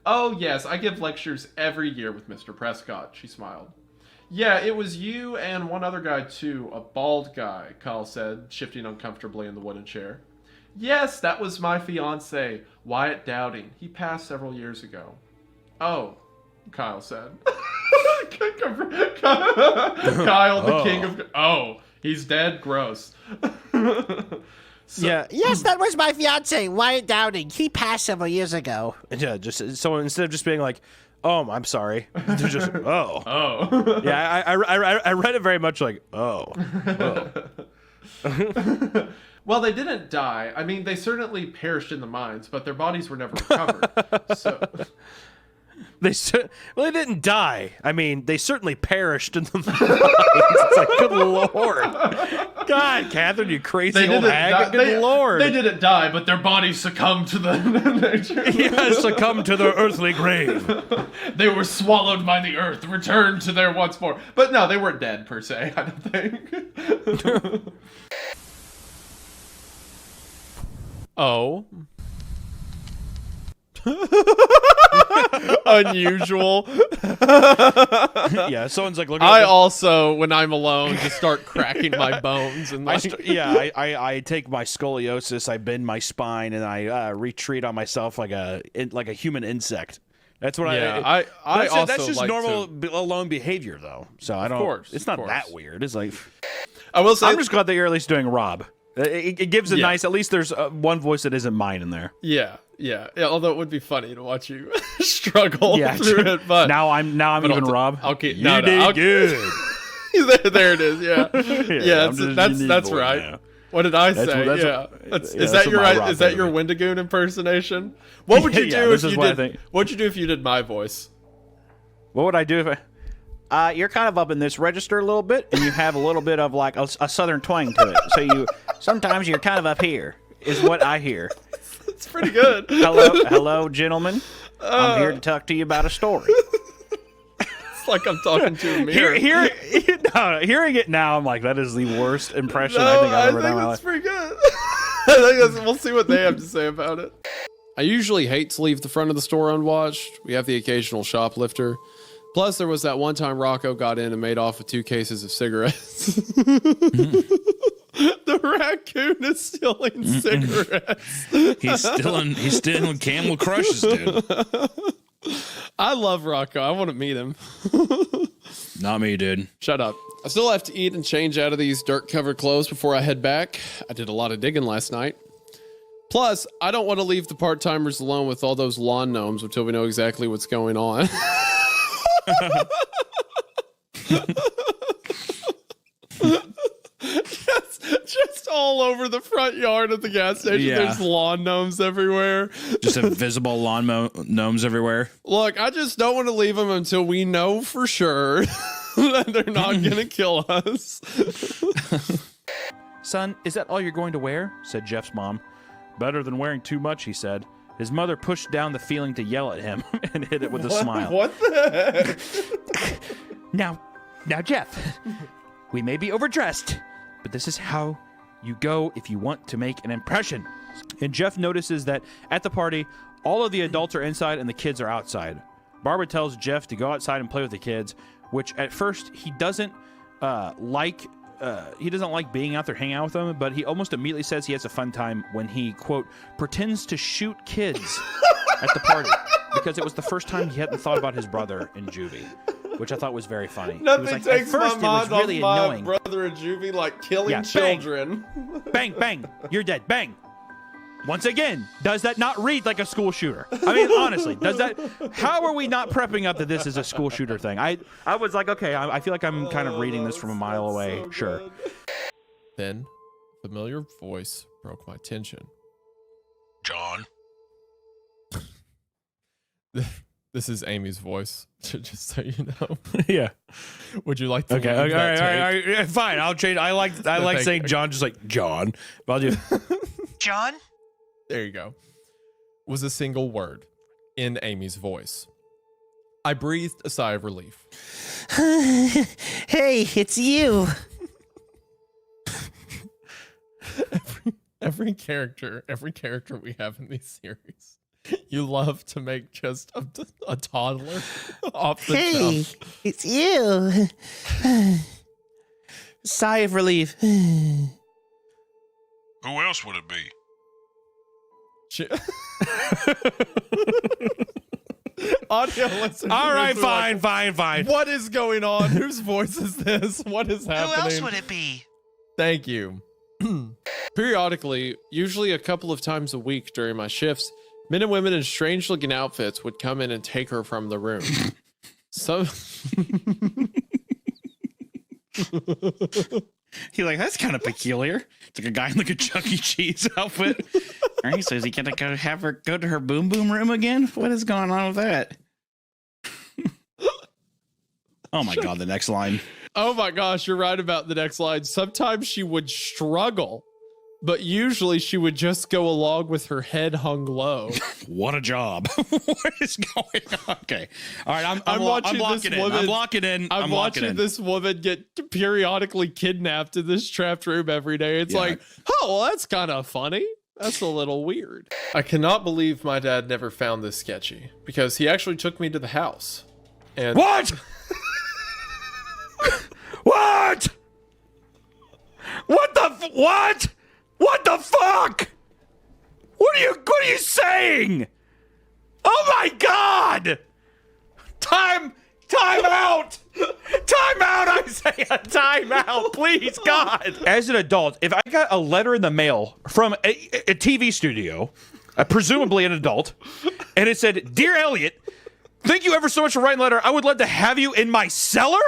Oh, yes, I give lectures every year with Mr. Prescott, she smiled. Yeah, it was you and one other guy, too, a bald guy, Kyle said, shifting uncomfortably in the wooden chair. Yes, that was my fiancé, Wyatt Dowding. He passed several years ago. Oh, Kyle said. Kyle, the king of... Oh, he's dead? Gross. Yes, that was my fiance, Wyatt Dowding. He passed several years ago. Yeah, just so instead of just being like, "Oh, I'm sorry," they're just, "Oh, yeah." I read it very much like, "Oh." Well, they didn't die. I mean, they certainly perished in the mines, but their bodies were never recovered. So Well, they didn't die. I mean, they certainly perished in the mines. It's like, good Lord. God, Catherine, you crazy old hag. Good Lord. They didn't die, but their bodies succumbed to the nature. Yeah, succumbed to their earthly grave. They were swallowed by the earth, returned to their once more. But no, they weren't dead, per se, I don't think. Oh. Unusual. Yeah, someone's like, looking. I also, when I'm alone, just start cracking my bones and like, I take my scoliosis, I bend my spine, and I retreat on myself like a human insect. That's what I also that's just like normal alone behavior, though. So I don't. Of course, it's not that weird. It's like I will say, I'm just glad that you're at least doing Rob. It gives a nice. At least there's one voice that isn't mine in there. Yeah. Although it would be funny to watch you struggle through it, but now I'm even Rob. Okay, you did good. there it is. Yeah, that's right. Now. What did I say? Is that your Wendigoon impersonation? What would you do if you did? What'd you do if you did my voice? What would I do if I? You're kind of up in this register a little bit, and you have a little bit of like a southern twang to it. So sometimes you're kind of up here, is what I hear. It's pretty good. Hello, gentlemen. I'm here to talk to you about a story. It's like I'm talking to a mirror. Hearing it now, I'm like, that is the worst impression I think I've ever done in my life. That's pretty good. I think we'll see what they have to say about it. I usually hate to leave the front of the store unwatched. We have the occasional shoplifter. Plus, there was that one time Rocco got in and made off with 2 cases of cigarettes. The raccoon is stealing cigarettes. He's stealing Camel Crushes, dude. I love Rocco. I want to meet him. Not me, dude. Shut up. I still have to eat and change out of these dirt-covered clothes before I head back. I did a lot of digging last night. Plus, I don't want to leave the part-timers alone with all those lawn gnomes until we know exactly what's going on. Just all over the front yard of the gas station. Yeah. There's lawn gnomes everywhere. Just invisible lawn gnomes everywhere. Look, I just don't want to leave them until we know for sure that they're not going to kill us. Son, is that all you're going to wear? Said Jeff's mom. Better than wearing too much, he said. His mother pushed down the feeling to yell at him and hit it with a smile. What the heck? Now, Jeff, we may be overdressed, but this is how you go if you want to make an impression. And Jeff notices that at the party, all of the adults are inside and the kids are outside. Barbara tells Jeff to go outside and play with the kids, which at first he doesn't like. He doesn't like being out there hanging out with them, but he almost immediately says he has a fun time when he, quote, pretends to shoot kids at the party, because it was the first time he hadn't thought about his brother in juvie, which I thought was very funny. Nothing takes my mind off really my annoying. brother in juvie like killing children. Bang, bang, you're dead, bang. Once again, does that not read like a school shooter? I mean, honestly, does that? How are we not prepping up that this is a school shooter thing? I was like, okay, I feel like I'm kind of reading this from a mile away. So sure. Then, a familiar voice broke my tension. John. This is Amy's voice, just so you know. Yeah. Would you like to? Okay. All right. Fine. I'll change. I like saying John, just like John. But I'll do. John? There you go. Was a single word in Amy's voice. I breathed a sigh of relief. Hey, it's you. Every character we have in these series, you love to make just a toddler off the jump. It's you. Sigh of relief. Who else would it be? Audio listeners. All right, fine. What is going on? Whose voice is this? What is happening? Who else would it be? Thank you. Periodically, usually a couple of times a week during my shifts, men and women in strange-looking outfits would come in and take her from the room. He's like, that's kind of peculiar. It's like a guy in like a Chuck E. Cheese outfit. All right, so is he gonna go have her go to her boom boom room again? What is going on with that? Oh my God, the next line. Oh my gosh, you're right about the next line. Sometimes she would struggle, but usually she would just go along with her head hung low. What a job. What is going on? Okay. All right, I'm watching locking this in. woman. I'm locking in. I'm watching this woman get periodically kidnapped in this trapped room every day. It's like, oh, well, that's kind of funny. That's a little weird. I cannot believe my dad never found this sketchy because he actually took me to the house. And What? What? What the what? What the fuck? What are you saying? Oh my God! Time out! Time out, I say a time out, please, God. As an adult, if I got a letter in the mail from a TV studio, presumably an adult, and it said, "Dear Elliot, thank you ever so much for writing a letter. I would love to have you in my cellar.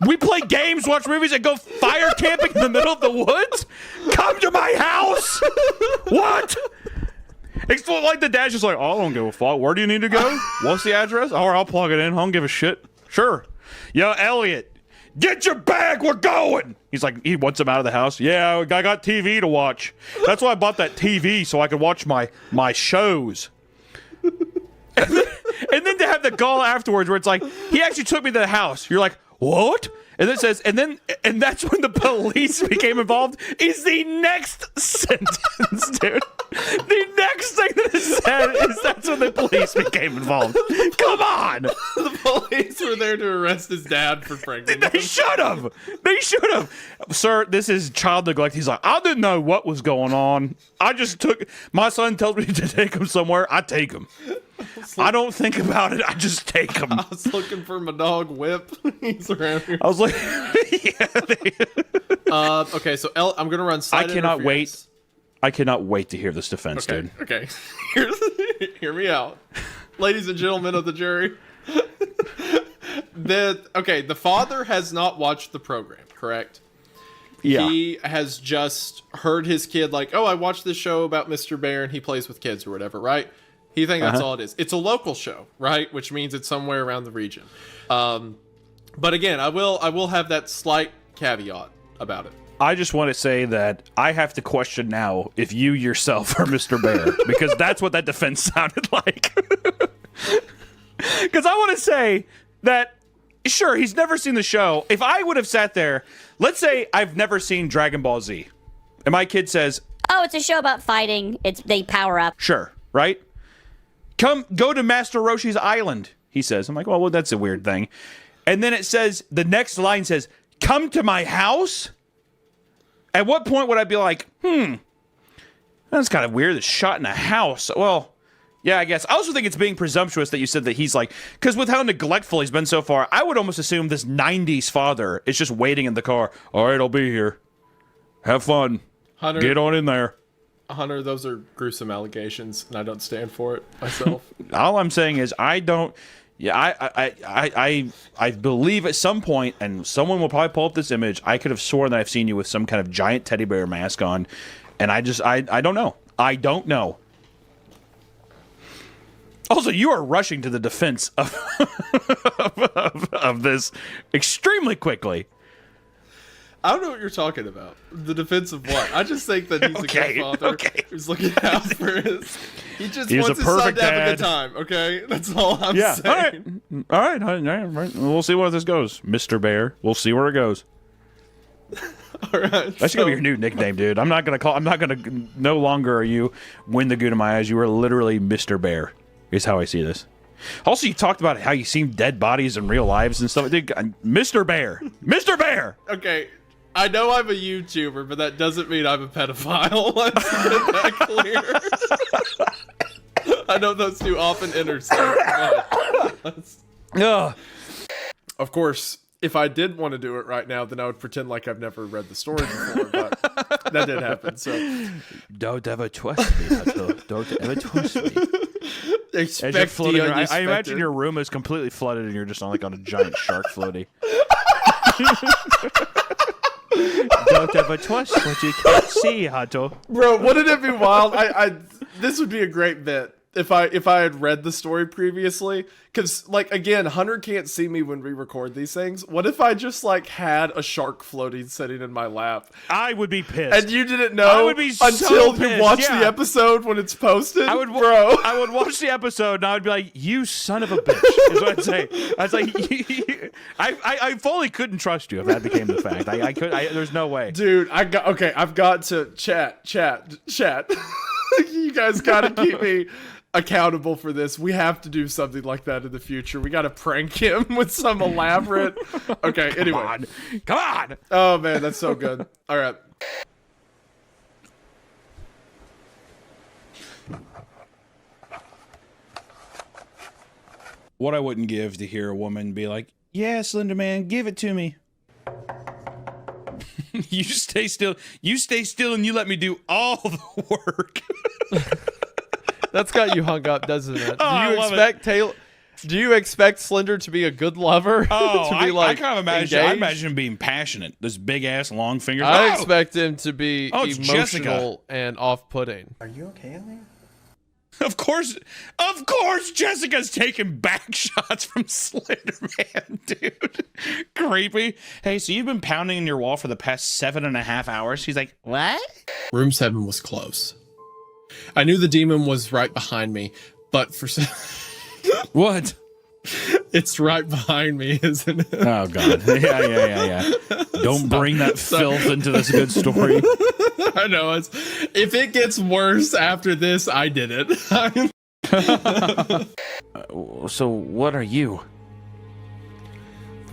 We play games, watch movies, and go fire camping in the middle of the woods. Come to my house." What? It's like the dad's just like, "Oh, I don't give a fuck. Where do you need to go? What's the address? All right, I'll plug it in. I don't give a shit. Sure." Yo, Elliot, get your bag. We're going. He's like, he wants him out of the house. Yeah, I got TV to watch. That's why I bought that TV, so I could watch my shows. And then to have the gall afterwards where it's like, he actually took me to the house. You're like, what? And then it says, and that's when the police became involved is the next sentence, dude. The next thing that is said is that's when the police became involved. Come on. The police were there to arrest his dad for pregnancy. They should have. They should have. Sir, this is child neglect. He's like, I didn't know what was going on. I just my son tells me to take him somewhere. I take him. I don't think about it. I just take him. I was looking for my dog Whip. He's around here. I was like, okay, so I'm going to run side I cannot wait. I cannot wait to hear this defense, dude. Okay. Hear me out. Ladies and gentlemen of the jury. The father has not watched the program, correct? Yeah. He has just heard his kid like, oh, I watched this show about Mr. Bear and he plays with kids or whatever, right? He thinks that's all it is. It's a local show, right? Which means it's somewhere around the region. But again, I will have that slight caveat about it. I just want to say that I have to question now if you yourself are Mr. Bear, because that's what that defense sounded like. Because I want to say that, sure, he's never seen the show. If I would have sat there, let's say I've never seen Dragon Ball Z, and my kid says, "Oh, it's a show about fighting. They power up." Sure, right? Go to Master Roshi's island, he says. I'm like, well, that's a weird thing. And then it says, the next line says, "Come to my house." At what point would I be like, that's kind of weird. It's shot in a house. Well, yeah, I guess. I also think it's being presumptuous that you said that he's like, because with how neglectful he's been so far, I would almost assume this 90s father is just waiting in the car. All right, I'll be here. Have fun. Hunter, get on in there. Hunter, those are gruesome allegations, and I don't stand for it myself. All I'm saying is I don't. Yeah, I believe at some point, and someone will probably pull up this image, I could have sworn that I've seen you with some kind of giant teddy bear mask on, and I don't know. I don't know. Also, you are rushing to the defense of of this extremely quickly. I don't know what you're talking about. The defense of what? I just think that he's a good father who's looking out for his... He just wants his son to have a good time, okay? That's all I'm saying. All right. We'll see where this goes, Mr. Bear. We'll see where it goes. All right. That's gonna be your new nickname, dude. No longer are you Wendigoon in my eyes. You are literally Mr. Bear, is how I see this. Also, you talked about how you seen dead bodies in real lives and stuff. Dude, Mr. Bear. Mr. Bear! Okay. I know I'm a YouTuber, but that doesn't mean I'm a pedophile. Let's get that clear. I know those two often intersect. Of course, if I did want to do it right now, then I would pretend like I've never read the story before, but that did happen, so... Don't ever trust me, Hunter. Don't ever trust me. I imagine your room is completely flooded and you're just on a giant shark floaty. Don't ever trust what you can't see, Hunter. Bro, wouldn't it be wild? This would be a great bit. if I had read the story previously, because like again, Hunter can't see me when we record these things. What if I just like had a shark floating sitting in my lap? I would be pissed, and you didn't know I would be until so you pissed. watch the episode when it's posted. I would, bro. I would watch the episode and I would be like, "You son of a bitch!" Is what I'd say. I was like, I fully couldn't trust you if that became the fact. I could. There's no way, dude. I've got to chat. You guys gotta keep me accountable for this. We have to do something like that in the future. We gotta prank him with some elaborate. Okay, anyway. Come on. Oh man, that's so good. All right. What I wouldn't give to hear a woman be like, "Yeah, Slender Man, give it to me." You stay still. You stay still, and you let me do all the work. That's got you hung up, doesn't it? Oh, Do you expect Slender to be a good lover? Oh, to be I kind of imagine. I engaged? imagine him being passionate. This big ass, long fingers. I expect him to be it's emotional Jessica. and off-putting. Are you okay in there? Of course, Jessica's taking back shots from Slender Man, dude. Creepy. Hey, so you've been pounding in your wall for the past 7.5 hours? She's like, what? Room 7 was close. I knew the demon was right behind me, but for some... What? It's right behind me, isn't it? Oh, God. Yeah. Don't bring that filth into this good story. I know. If it gets worse after this, I did it. So what are you?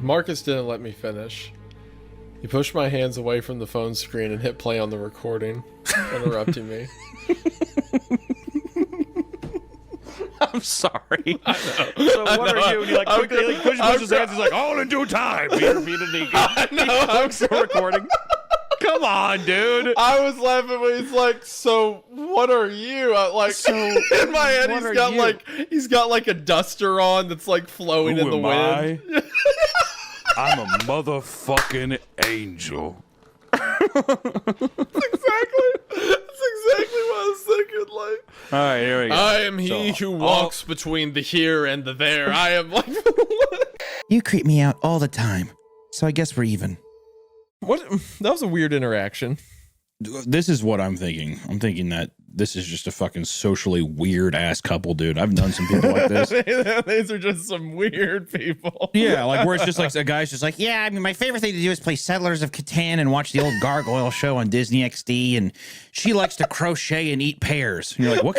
Marcus didn't let me finish. He pushed my hands away from the phone screen and hit play on the recording, interrupting me. I'm sorry. So what are you? And he like quickly pushes his hands. He's like, "All in due time." He repeatedly. I'm still recording. Come on, dude. I was laughing when he's like, "So what are you?" In my head, he's got like a duster on that's like flowing in the wind. I'm a motherfucking angel. That's exactly what I was thinking. Like, all right, here we go. I am he who walks between the here and the there. I am like. You creep me out all the time, so I guess we're even. What? That was a weird interaction. This is what I'm thinking. I'm thinking that this is just a fucking socially weird ass couple, dude. I've known some people like this. These are just some weird people. Yeah, like where it's just like a guy's just like, Yeah, I mean, my favorite thing to do is play Settlers of Catan and watch the old Gargoyle show on Disney XD, and she likes to crochet and eat pears. And you're like, what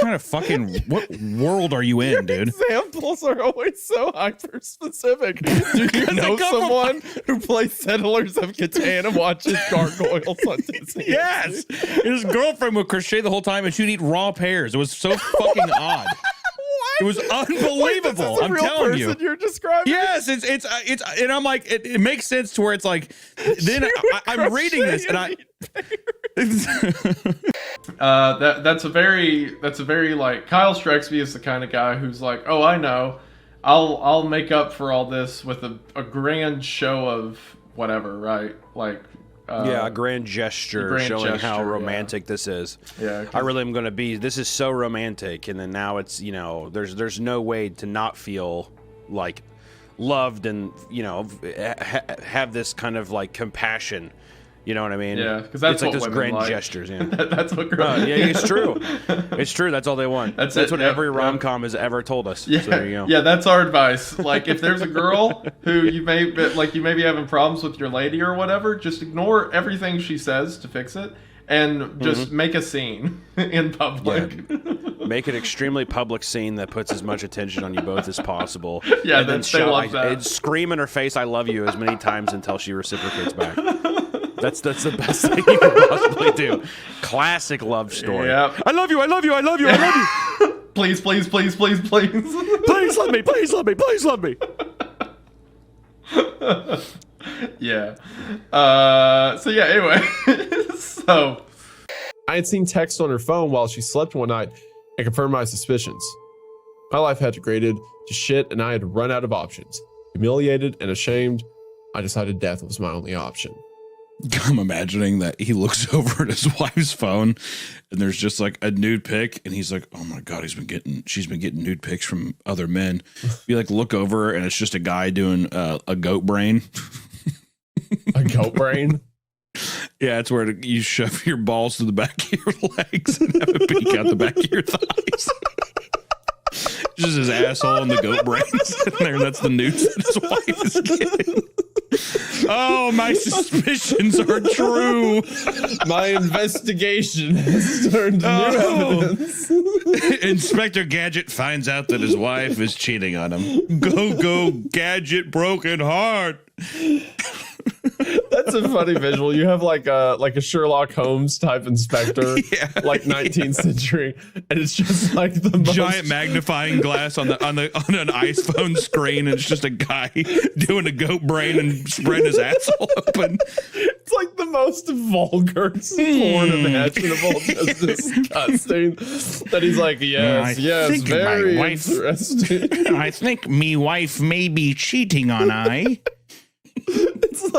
world are you in, dude? Examples are always so hyper specific. Do you know someone who plays Settlers of Catan and watches Gargoyles on Disney? Yes, his girlfriend would crochet the whole time, and she'd eat raw pears. It was so fucking odd. It was unbelievable. Wait, I'm telling you. You're describing. Yes, it's, and I'm like, it makes sense to where it's like, then I'm reading this, and I. That's a very like Kyle strikes me as the kind of guy who's like, oh, I know, I'll make up for all this with a grand show of whatever, right? Like. A grand gesture showing how romantic this is. Yeah, I really am going to be. This is so romantic, and then now it's there's no way to not feel like loved and have this kind of like compassion. You know what I mean? Yeah, because that's it's like what those women grand like. gestures. Yeah, that's what girls. yeah, it's true. It's true. That's all they want. That's what every rom-com has ever told us. Yeah, so there you go. Yeah, that's our advice. Like, if there's a girl who you may be having problems with your lady or whatever, just ignore everything she says to fix it, and just make a scene in public. Yeah. Make an extremely public scene that puts as much attention on you both as possible. Yeah, and then they love that. Scream in her face, "I love you," as many times until she reciprocates back. That's the best thing you can possibly do. Classic love story. Yep. I love you. I love you. I love you. I love you. Please, please, please, please, please. Please love me. Please love me. Please love me. Yeah. So yeah. Anyway. So. I had seen text on her phone while she slept one night and confirmed my suspicions. My life had degraded to shit, and I had run out of options. Humiliated and ashamed, I decided death was my only option. I'm imagining that he looks over at his wife's phone and there's just like a nude pic and he's like, oh my God, she's been getting nude pics from other men. You like look over and it's just a guy doing a goat brain. A goat brain? Yeah, it's where you shove your balls to the back of your legs and have a peek out the back of your thighs. Just his asshole and the goat brains in there, and that's the nudes that his wife is getting. Oh, my suspicions are true. My investigation has turned new evidence. Inspector Gadget finds out that his wife is cheating on him. Go, Gadget, broken heart. That's a funny visual. You have like a Sherlock Holmes type inspector, like 19th century, and it's just like the giant magnifying glass on an iPhone screen, and it's just a guy doing a goat brain and spreading his asshole open. It's like the most vulgar porn imaginable, just disgusting. That he's like, yes, very interesting. I think me wife may be cheating on I. It's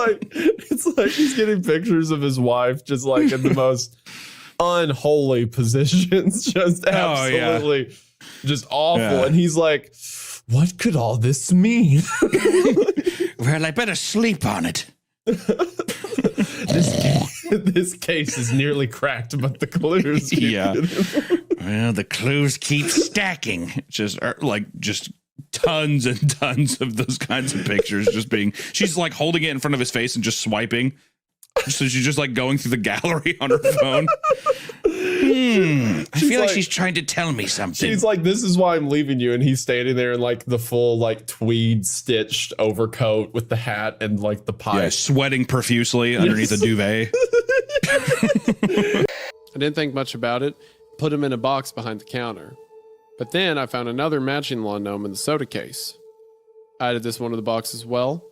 like he's getting pictures of his wife just like in the most unholy positions, just absolutely just awful. And he's like, what could all this mean? Well, I better sleep on it. This case is nearly cracked, but the clues keep Well, the clues keep stacking. Just tons and tons of those kinds of pictures she's like holding it in front of his face and just swiping. So she's just like going through the gallery on her phone. I feel like she's trying to tell me something. She's like, this is why I'm leaving you. And he's standing there in like the full like tweed stitched overcoat with the hat and like the pipe. Yeah, sweating profusely underneath a duvet. I didn't think much about it. Put him in a box behind the counter. But then I found another matching lawn gnome in the soda case. I added this one to the box as well.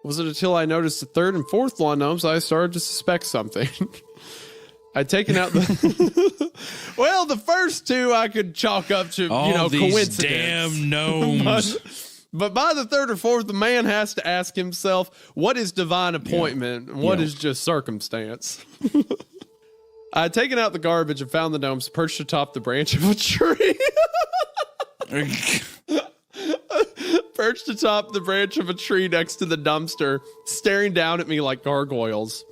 Was it until I noticed the third and fourth lawn gnomes I started to suspect something. I'd taken out the... Well, the first two I could chalk up to, coincidence. Damn gnomes. But by the third or fourth, the man has to ask himself, what is divine appointment and what is just circumstance? I had taken out the garbage and found the gnomes perched atop the branch of a tree. Perched atop the branch of a tree next to the dumpster, staring down at me like gargoyles.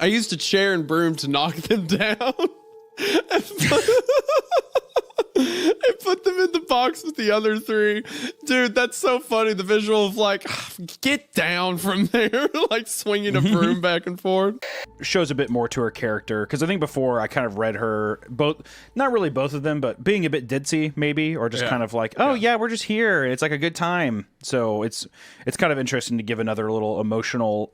I used a chair and broom to knock them down. And put them in the box with the other three. Dude, that's so funny. The visual of like, get down from there, like swinging a broom back and forth. Shows a bit more to her character, because I think before I kind of read her both, not really both of them, but being a bit ditzy maybe, or just kind of like, oh yeah, we're just here. It's like a good time. So it's kind of interesting to give another little emotional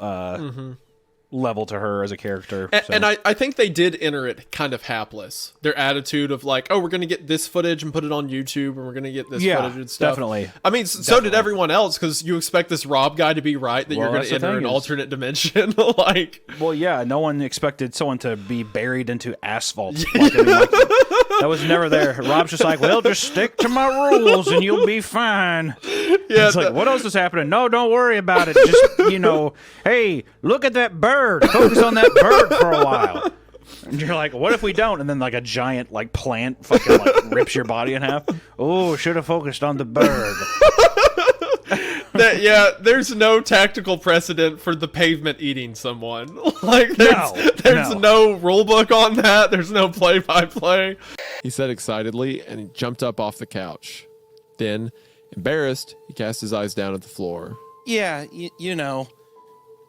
level to her as a character. And I think they did enter it kind of hapless. Their attitude of like, oh, we're going to get this footage and put it on YouTube, and we're going to get this footage and stuff. Definitely. I mean, so did everyone else, because you expect this Rob guy to be right, that you're going to enter an alternate dimension. Like, well, yeah, no one expected someone to be buried into asphalt. That was never there. Rob's just like, well, just stick to my rules and you'll be fine. Yeah, it's like, what else is happening? No, don't worry about it. Just, hey, look at that bird. Focus on that bird for a while. And you're like, what if we don't? And then like a giant like plant fucking like rips your body in half. Oh, should have focused on the bird. There's no tactical precedent for the pavement eating someone. Like, there's no rule book on that. There's no play-by-play. He said excitedly, and he jumped up off the couch. Then, embarrassed, he cast his eyes down at the floor. Yeah,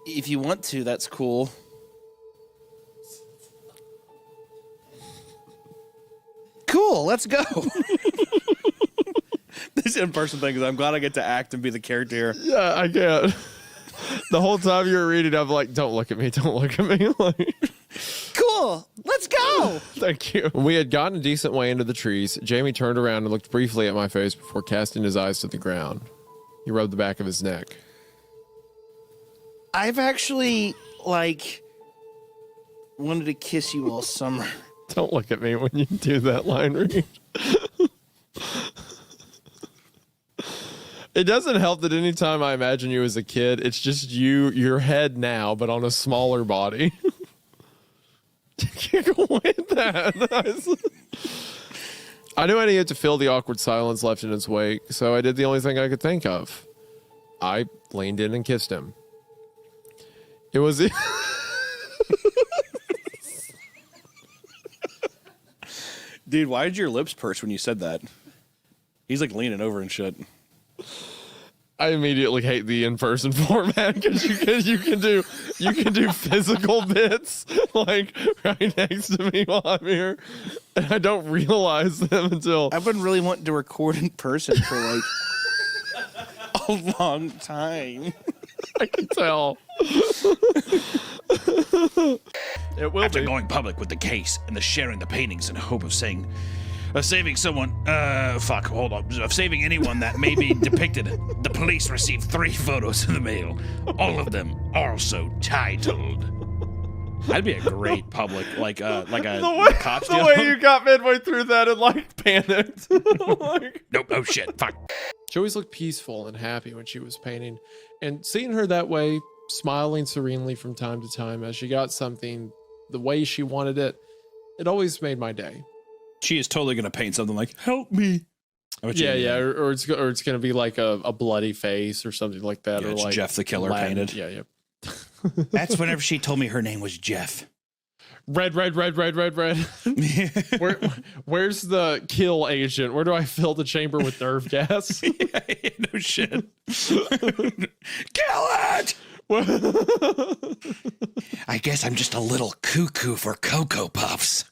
if you want to, that's cool. Cool, let's go. This in-person thing, because I'm glad I get to act and be the character. Yeah, I get. The whole time you were reading, I'm like, don't look at me, don't look at me. Like, cool, let's go. Thank you. When we had gotten a decent way into the trees, Jamie turned around and looked briefly at my face before casting his eyes to the ground. He rubbed the back of his neck. I've actually, wanted to kiss you all summer. Don't look at me when you do that line read. It doesn't help that anytime I imagine you as a kid, it's just your head now, but on a smaller body. You go with that. I knew I needed to fill the awkward silence left in its wake, so I did the only thing I could think of. I leaned in and kissed him. It was... Dude, why did your lips purse when you said that? He's like leaning over and shit. I immediately hate the in-person format because you can do physical bits like right next to me while I'm here, and I don't realize them until I've been really wanting to record in person for like a long time. I can tell. It will After be. going public with the case and the sharing the paintings in the hope of saving someone, of saving anyone that may be depicted, the police received 3 photos in the mail. All of them also titled. That'd be a great public, like a cops The deal. way you got midway through that and like panicked. Like, Nope, oh shit, fuck. she always looked peaceful and happy when she was painting, and seeing her that way, smiling serenely from time to time as she got something the way she wanted it, it always made my day. She is totally gonna paint something like "Help me." Yeah, or it's gonna be like a bloody face or something like that, Yeah, or it's like Jeff the Killer Latin. painted. Yeah. That's whenever she told me her name was Jeff. Red. Where's the kill agent? Where do I fill the chamber with nerve gas? No shit. Kill it! I guess I'm just a little cuckoo for Cocoa Puffs.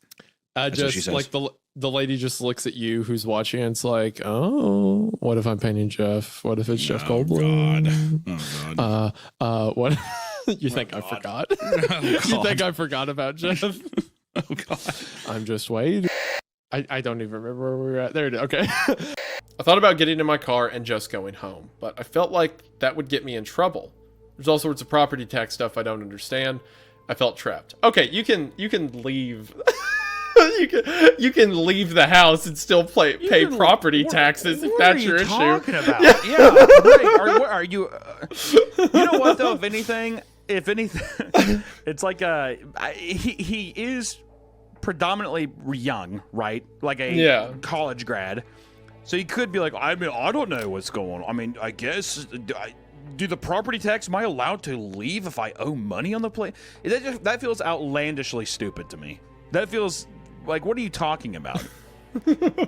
That's what she Just says. like the lady just looks at you who's watching and it's like, oh, what if I'm painting Jeff? What if it's Jeff Goldblum? Oh god. What? You think I forgot? You think I forgot about Jeff? Oh god. I'm just waiting. I don't even remember where we were at. There it is. Okay. I thought about getting in my car and just going home, but I felt like that would get me in trouble. There's all sorts of property tax stuff I don't understand. I felt trapped. Okay, you can leave. you can leave the house and still pay property taxes if that's your issue. What are you talking about? Yeah. Right. Are you? You know what though? If anything, it's like he is predominantly young, right? Like a college grad. So he could be like, I mean, I don't know what's going on. I mean, I guess. Do the property tax, am I allowed to leave if I owe money on the place? That feels outlandishly stupid to me. That feels like, what are you talking about?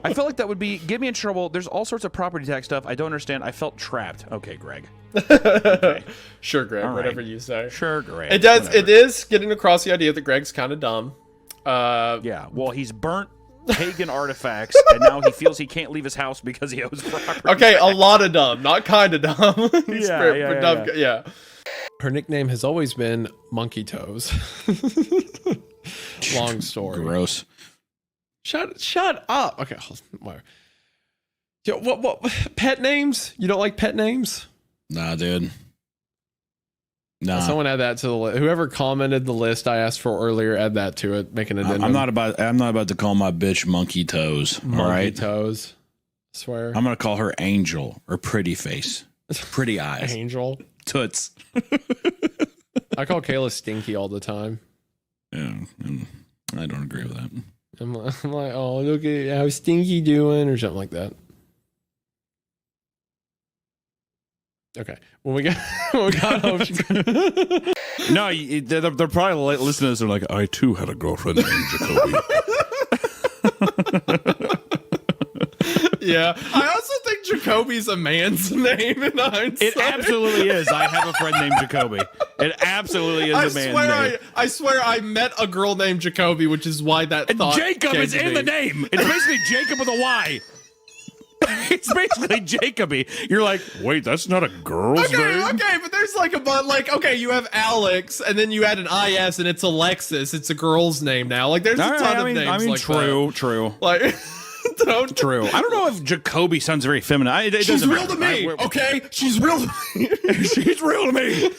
I felt like that would get me in trouble. There's all sorts of property tax stuff I don't understand. I felt trapped. Okay, Greg. Okay. Sure, Greg. All right. Whatever you say. Sure, Greg. It does. Whatever. It is getting across the idea that Greg's kind of dumb. Yeah. Well, he's burnt pagan artifacts, and now he feels he can't leave his house because he owes property. Okay, a lot of dumb, not kind of dumb. Yeah. Her nickname has always been Monkey Toes. Long story. Gross. Shut up. Okay, whatever. Yo, what pet names? You don't like pet names? Nah, dude. Nah. Someone add that to the list. Whoever commented the list I asked for earlier, add that to it. Make an addendum. I'm not about to call my bitch Monkey Toes. Monkey all right. Toes. I swear. I'm gonna call her Angel or Pretty Face, pretty eyes, Angel. Toots. I call Kayla Stinky all the time. Yeah, I don't agree with that. I'm like, oh, look at how Stinky doing, or something like that. Okay, when we got home, no, they're probably listening to this. They're like, I too had a girlfriend named Jacoby. Yeah, I also think Jacoby's a man's name in hindsight. It absolutely is. I have a friend named Jacoby. It absolutely is a man's name. I swear I met a girl named Jacoby, which is why that thought Jacob came is to in me. the name. It's basically Jacob with a Y. It's basically Jacoby. You're like, Wait, that's not a girl's name? Okay, but there's okay, you have Alex, and then you add an IS, and it's Alexis. It's a girl's name now. Like, there's a ton of names like that. True. Like, don't. True. I don't know if Jacoby sounds very feminine. She's real to me, okay? She's real to me. She's real to me.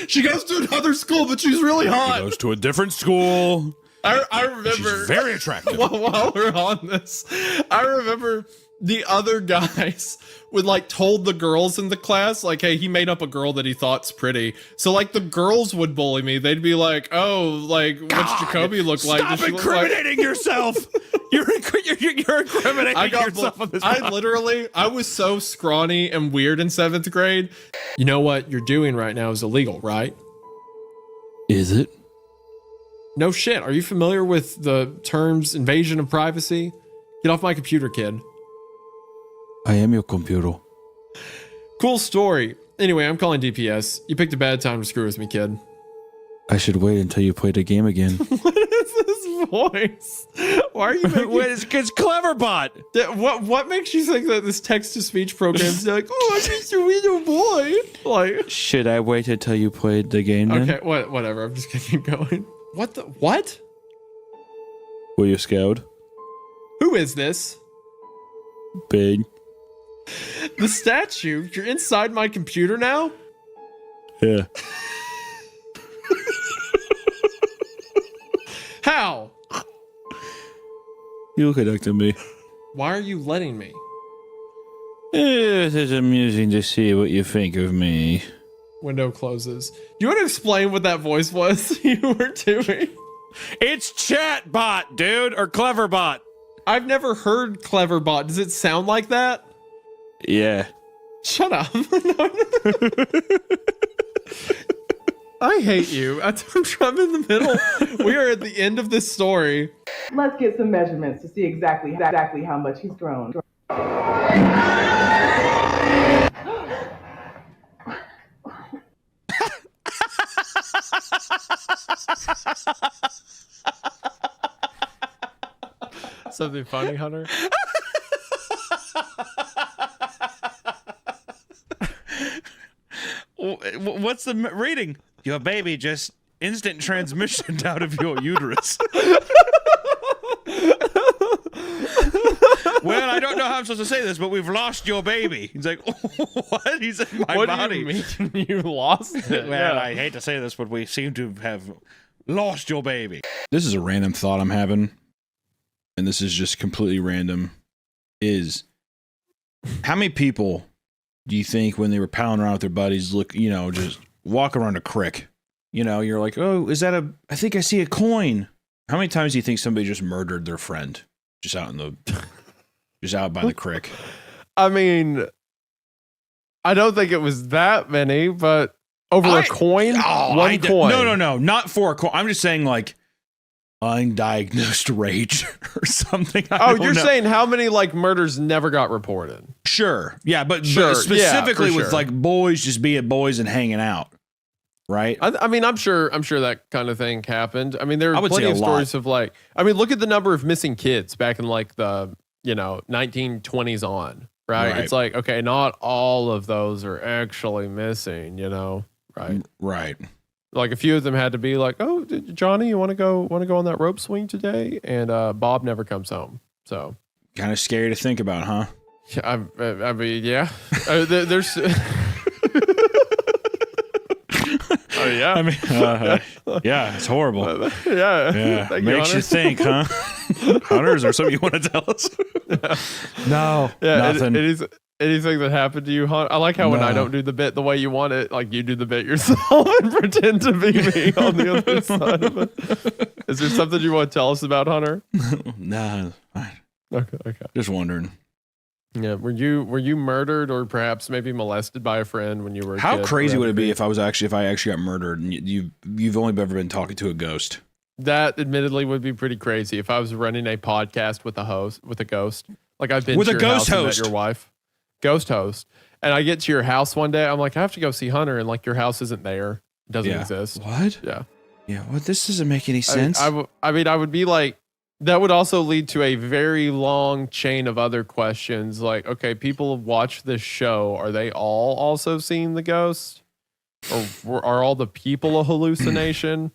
She goes to another school, but she's really hot. She goes to a different school. I remember. She's very attractive. While we're on this, I remember the other guys would like told the girls in the class, like, hey, he made up a girl that he thought's pretty. So like the girls would bully me. They'd be like, oh, like, what's Jacoby look like? Stop incriminating yourself. You're incriminating yourself on this podcast. I was so scrawny and weird in 7th grade. You know what you're doing right now is illegal, right? Is it? No shit. Are you familiar with the terms invasion of privacy? Get off my computer, kid. I am your computer. Cool story. Anyway, I'm calling DPS. You picked a bad time to screw with me, kid. I should wait until you play the game again. What is this voice? Why are you making... It's Cleverbot. What makes you think that this text-to-speech program is like, oh, I'm just a little boy? Like, should I wait until you played the game then? Okay, whatever. I'm just gonna keep going. What? Were you scared? Who is this? Big. The statue? You're inside my computer now? Yeah. How? You connected me. Why are you letting me? It is amusing to see what you think of me. Window closes. Do you want to explain what that voice was you were doing? It's Chatbot, dude, or Cleverbot. I've never heard Cleverbot. Does it sound like that? Yeah. Shut up. I hate you. I'm in the middle. We are at the end of this story. Let's get some measurements to see exactly how much he's grown. Something funny, Hunter? What's the reading? Your baby just instant transmission out of your uterus. Well, I don't know how I'm supposed to say this, but we've lost your baby. He's like, what? He's in my what body. What do you mean you lost it? Well, I hate to say this, but we seem to have lost your baby. This is a random thought I'm having, and this is just completely random, is how many people do you think when they were palling around with their buddies, just walk around a crick? You're like, oh, I think I see a coin. How many times do you think somebody just murdered their friend just out by the crick? I mean, I don't think it was that many, but over a coin? One coin. No, not for a coin. I'm just saying like undiagnosed rage or something. You're saying how many murders never got reported? Sure. Yeah, but specifically with boys just being boys and hanging out. Right. I mean, I'm sure that kind of thing happened. I mean, there are plenty of stories of look at the number of missing kids back in the 1920s on, right? It's like, okay, not all of those are actually missing, right? Right. Like a few of them had to be like, oh, Johnny, you want to go on that rope swing today? And Bob never comes home. So kind of scary to think about, huh? I mean, yeah. There's. Oh yeah. I mean, yeah, it's horrible. Yeah. Makes you think, huh? Hunter, is there something you want to tell us? No. Yeah, nothing. Anything that happened to you, Hunter? I like how when I don't do the bit the way you want it, you do the bit yourself and pretend to be me on the other side of it. Is there something you want to tell us about, Hunter? Nah. Okay. Just wondering. Yeah, were you murdered or perhaps maybe molested by a friend when you were a How kid? crazy would it be if I actually got murdered and you've only ever been talking to a ghost? That admittedly would be pretty crazy if I was running a podcast with a ghost. Like I've been with to a your ghost house and host. met your wife. Ghost host. And I get to your house one day, I'm like, I have to go see Hunter, and your house isn't there. It doesn't exist. What? Yeah. Yeah, what? This doesn't make any sense. I mean, I would be like, that would also lead to a very long chain of other questions. Like, okay, people watch this show. Are they all also seeing the ghost? Or are all the people a hallucination?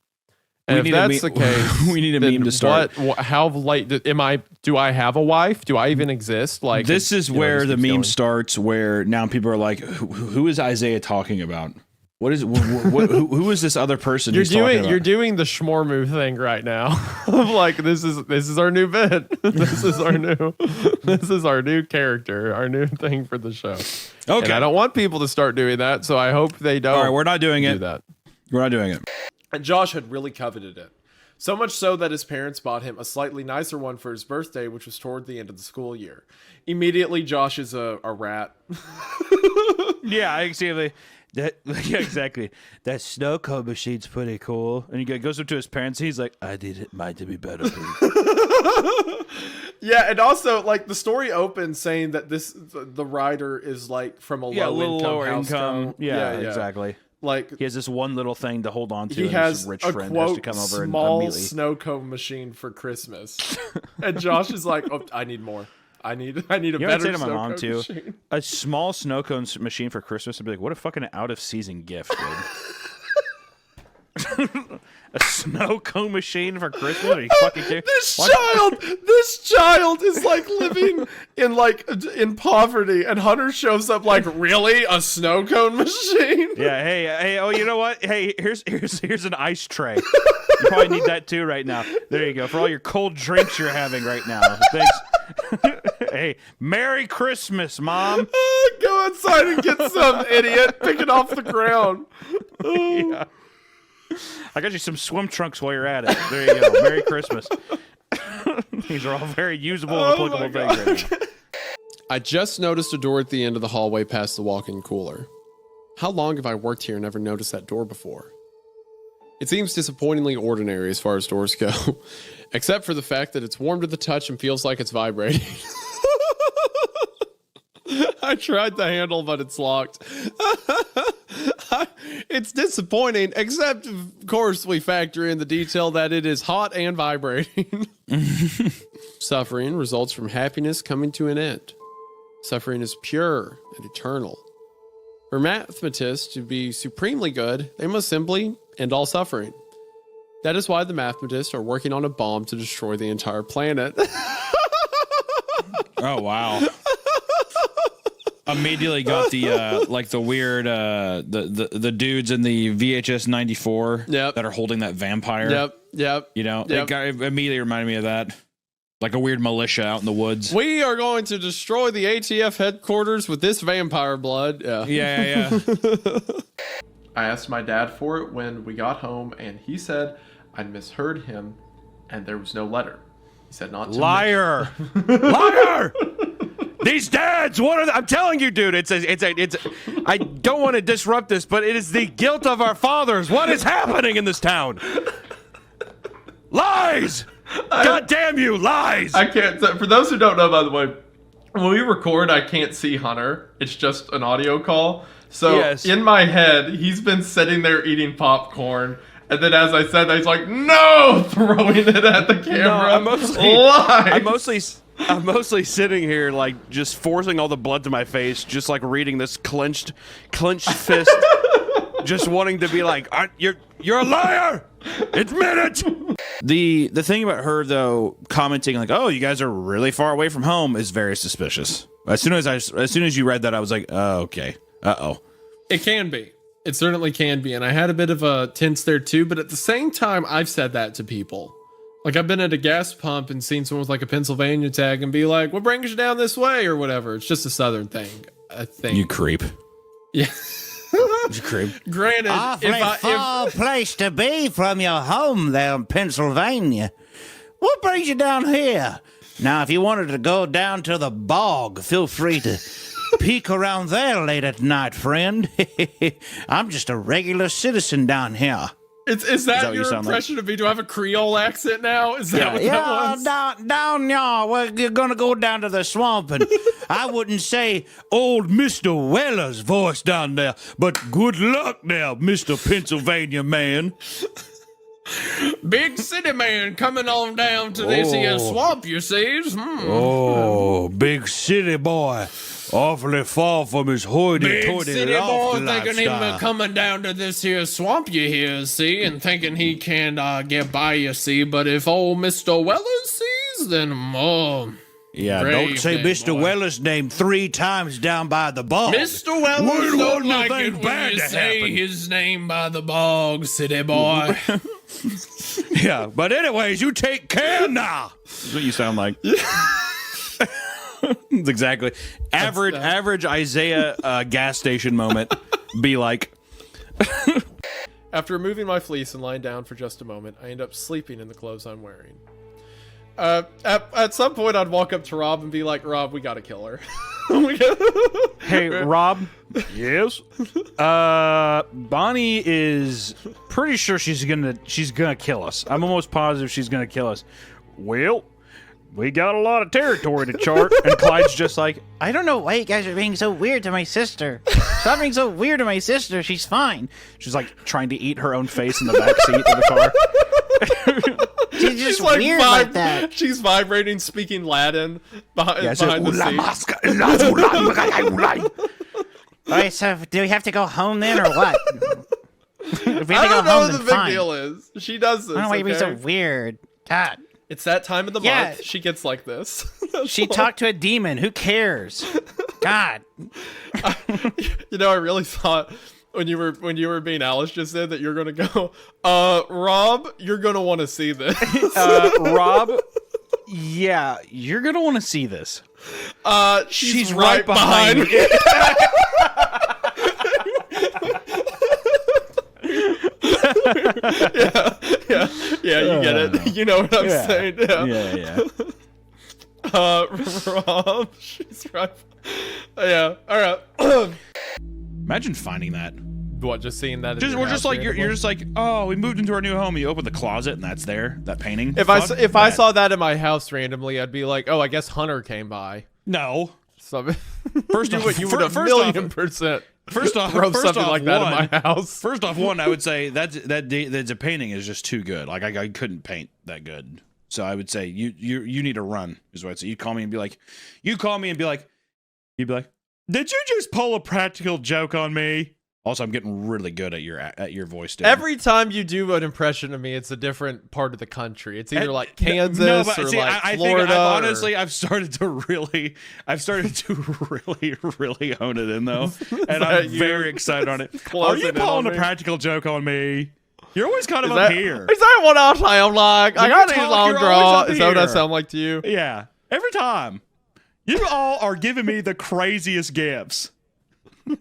And if that's the case, we need a meme to start. How late am I? Do I have a wife? Do I even exist? This is where the meme starts, where now people are like, who is Isaiah talking about? What is who is this other person? You're he's talking about? you're doing the schmormoo thing right now. Like this is our new bit. This is our new character, our new thing for the show. Okay. And I don't want people to start doing that, so I hope they don't. All right, we're not doing it. That. We're not doing it. And Josh had really coveted it. So much so that his parents bought him a slightly nicer one for his birthday, which was toward the end of the school year. Immediately, Josh is a rat. Yeah, I can see yeah, exactly. That snow cone machine's pretty cool. And he goes up to his parents. He's like, I need mine to be better, please. Yeah, and also, like, the story opens saying that the writer is, like, from a low-income household. Yeah, exactly. Like, he has this one little thing to hold on to. He and has his rich a, friend quote, has to come over small and snow cone machine for Christmas. And Josh is like, oh, I need more. I need a better snow cone machine. A small snow cone machine for Christmas would be like, what a fucking out-of-season gift, dude. A snow cone machine for Christmas? Are you fucking kidding? This child is like living in poverty, and Hunter shows up like, really? A snow cone machine? Yeah, hey, oh, you know what? Hey, here's an ice tray. You probably need that too right now. There you go. For all your cold drinks you're having right now. Thanks. Hey, Merry Christmas, Mom. Go outside and get some, idiot. Pick it off the ground. Yeah. I got you some swim trunks while you're at it. There you go. Merry Christmas. These are all very usable and applicable things right now. I just noticed a door at the end of the hallway past the walk-in cooler. How long have I worked here and never noticed that door before? It seems disappointingly ordinary as far as doors go, except for the fact that it's warm to the touch and feels like it's vibrating. I tried the handle, but it's locked. It's disappointing, except, of course, we factor in the detail that it is hot and vibrating. Suffering results from happiness coming to an end. Suffering is pure and eternal. For mathematists to be supremely good, they must simply end all suffering. That is why the mathematists are working on a bomb to destroy the entire planet. Oh, wow. Immediately got the like the weird the dudes in the VHS 94 that are holding that vampire. Yep. You know, it immediately reminded me of that. Like a weird militia out in the woods. We are going to destroy the ATF headquarters with this vampire blood. Yeah. I asked my dad for it when we got home, and he said I'd misheard him, and there was no letter. He said not to Liar! Liar! These dads, what are they? I'm telling you, dude, it's I don't want to disrupt this, but it is the guilt of our fathers. What is happening in this town? Lies! God damn you, lies! I can't. For those who don't know, by the way, when we record, I can't see Hunter. It's just an audio call. So in my head, he's been sitting there eating popcorn. And then as I said that, he's like, no! Throwing it at the camera. No, I'm mostly sitting here, like, just forcing all the blood to my face, just like reading this clenched fist, just wanting to be like, you're a liar! Admit it! The thing about her, though, commenting like, oh, you guys are really far away from home is very suspicious. As soon as you read that, I was like, oh, okay. Uh-oh. It can be. It certainly can be. And I had a bit of a tense there, too. But at the same time, I've said that to people. Like, I've been at a gas pump and seen someone with, like, a Pennsylvania tag and be like, what brings you down this way? Or whatever. It's just a southern thing, I think. You creep. Yeah. You creep. Granted, Awfully far place to be from your home there in Pennsylvania. What brings you down here? Now, if you wanted to go down to the bog, feel free to peek around there late at night, friend. I'm just a regular citizen down here. Is that your impression of me? Do I have a Creole accent now? Is that what that was? Down y'all. Well, you're going to go down to the swamp, and I wouldn't say old Mr. Weller's voice down there, but good luck now, Mr. Pennsylvania man. Big city man coming on down to this here swamp, you see. Oh, big city boy. Awfully far from his hoity-toity Big city boy thinking lifestyle. him coming down to this here swamp you hear, see, and thinking he can get by, you see. But if old Mr. Weller sees, then Yeah, Brave don't say man, Mr. boy. Weller's name 3 times down by the bog. Mr. Wellers We don't want like nothing it when bad you to say happen. his name by the bog, city boy. Yeah, but anyways, you take care now. That's what you sound like. That's exactly. Average Isaiah gas station moment. Be like. After removing my fleece and lying down for just a moment, I end up sleeping in the clothes I'm wearing. At some point, I'd walk up to Rob and be like, Rob, we gotta kill her. Hey, Rob. Yes. Bonnie is pretty sure she's gonna kill us. I'm almost positive she's gonna kill us. Well, we got a lot of territory to chart, and Clyde's just like, I don't know why you guys are being so weird to my sister. Stop being so weird to my sister. She's fine. she's like trying to eat her own face in the back seat of the car. She's just weird like that. She's vibrating, speaking Latin behind the seat. Alright, so do we have to go home then, or what? If we have to I go don't know home, what the then big fine. deal is. She does this. I don't know why you're being so okay? weird. God. It's that time of the Yeah. month. She gets like this. She talked to a demon. Who cares? God. You know, I really thought when you were being Alice just said that you're gonna go, Rob, you're gonna want to see this. Rob, yeah, you're gonna want to see this. She's right behind me. yeah, you get it. You know what I'm saying? Yeah. Rob, she's right. Yeah, all right. Imagine finding that. What, just seeing that? We're just like you're just like, oh, we moved into our new home. You open the closet and that's there. That painting. If I saw that in my house randomly, I'd be like, oh, I guess Hunter came by. No. First off, you would a million%. First off, something like that in my house. First off, one, I would say that's a painting is just too good. Like I couldn't paint that good. So I would say you need to run. Is what I'd say. You'd call me and be like, you'd be like, did you just pull a practical joke on me? Also, I'm getting really good at your voice, dude. Every time you do an impression of me, it's a different part of the country. It's either like Kansas or like Florida. I think honestly, I've started to really hone it in though, and I'm very excited on it. Are you pulling a practical joke on me? You're always kind of up here. Is that what I sound like? I got these long draw. Is that what I here. sound like to you? Yeah, every time. You all are giving me the craziest gifts. Am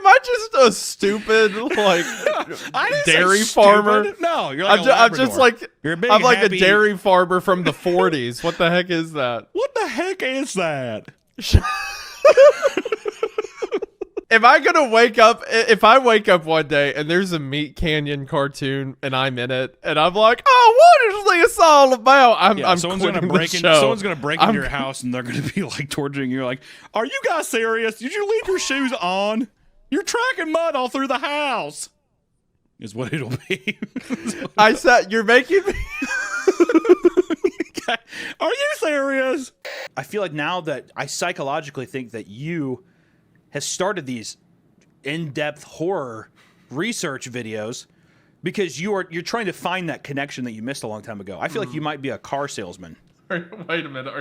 I just a stupid like dairy farmer? No, you're like I'm just like you're a big, I'm like happy... a dairy farmer from the 40s. What the heck is that? What the heck is that? Am I gonna wake up? If I wake up one day and there's a Meatcanyon cartoon and I'm in it, and I'm like, "Oh, what is this all about?" I'm someone's quitting gonna break the in. show. Someone's gonna break into your house and they're gonna be like torturing you. Like, are you guys serious? Did you leave your shoes on? You're tracking mud all through the house. Is what it'll be. I said you're making me. Are you serious? I feel like now that I psychologically think that you has started these in-depth horror research videos because you're trying to find that connection that you missed a long time ago. I feel like you might be a car salesman. Wait a minute.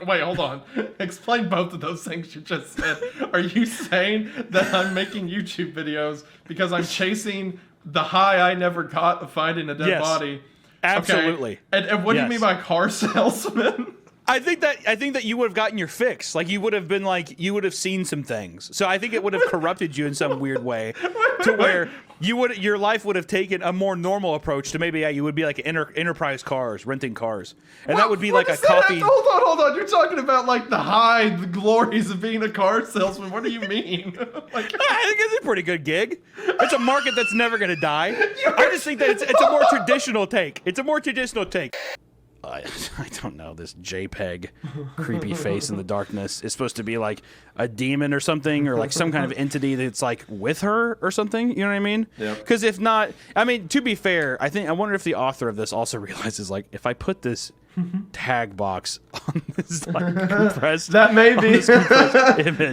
Wait, hold on. Explain both of those things you just said. Are you saying that I'm making YouTube videos because I'm chasing the high I never got of finding a dead body? Absolutely. Okay. And what do you mean by car salesman? I think that you would have gotten your fix. Like you would have seen some things. So I think it would have corrupted you in some weird way to where your life would have taken a more normal approach to maybe you would be like enterprise cars, renting cars. And that would be like a coffee. Hold on. You're talking about like the glories of being a car salesman. What do you mean? I think it's a pretty good gig. It's a market that's never going to die. I just think that it's a more traditional take. It's a more traditional take. I don't know, this JPEG creepy face in the darkness is supposed to be like a demon or something, or like some kind of entity that's like with her or something. You know what I mean? Yeah. Because if not, I mean, to be fair, I wonder if the author of this also realizes like if I put this tag box on this like compressed. That may be image.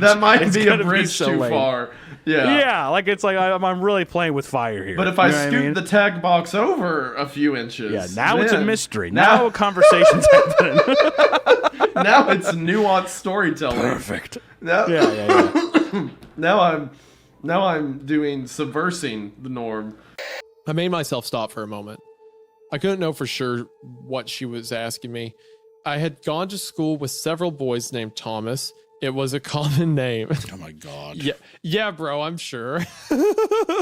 that might It's be a gonna bridge so too lame. far. Yeah. Yeah, like it's like I'm really playing with fire here. But if You I know what scoot mean? the tag box over a few inches, yeah, now it's a then- mystery. Now a conversation's happening. Now it's nuanced storytelling. Perfect. Now, Yeah. now I'm doing subversing the norm. I made myself stop for a moment. I couldn't know for sure what she was asking me. I had gone to school with several boys named Thomas. It was a common name. Oh my god. Yeah, bro, I'm sure.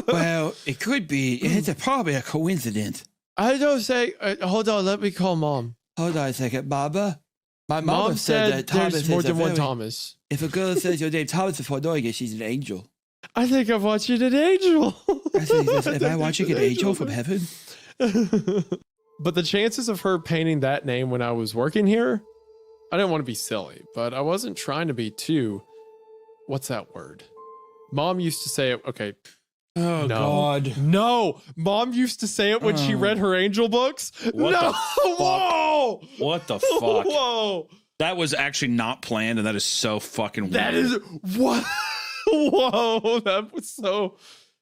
Well, it could be. It's probably a coincidence. I don't say. Hold on, let me call mom. Hold on a second, Baba. My Mom said that Thomas there's more is a than one very- Thomas. If a girl says your name Thomas before knowing it, she's an angel. I think I'm watching an angel. I think, am I watching an angel from heaven? But the chances of her painting that name when I was working here, I didn't want to be silly, but I wasn't trying to be too. What's that word? Mom used to say it. Okay. Oh, No. God. No, Mom used to say it when she read her angel books. What no, the fuck? whoa, What the fuck? whoa. That was actually not planned, and that is so fucking weird. That is what? Whoa, that was so.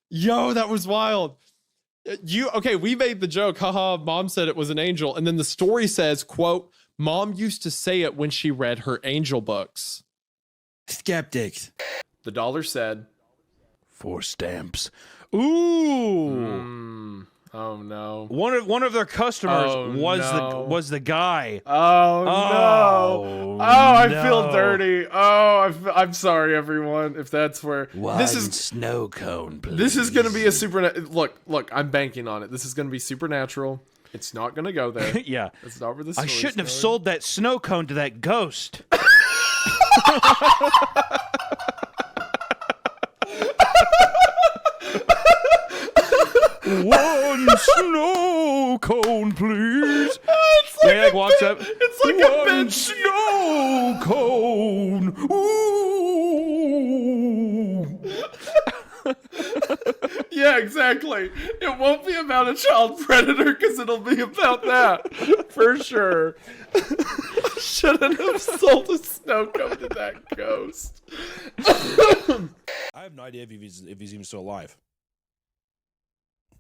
Yo, that was wild. Okay, we made the joke. Haha, Mom said it was an angel, and then the story says, "quote Mom used to say it when she read her angel books." Skeptics. The dollar said, 4 stamps. Ooh. Oh no. One of their customers was the guy. Oh no! Oh, I feel dirty. Oh, I'm sorry, everyone. If that's where This is snow cone, please. this is gonna be a super. Look, I'm banking on it. This is gonna be supernatural. It's not gonna go there. Yeah. It's not where the I story's shouldn't have going. sold that snow cone to that ghost. One snow cone, please. It's like, Like walks up. It's like a One bench. snow cone. Ooh. Yeah, exactly. It won't be about a child predator because it'll be about that for sure. Shouldn't have sold a snow cone to that ghost. I have no idea if he's even still alive.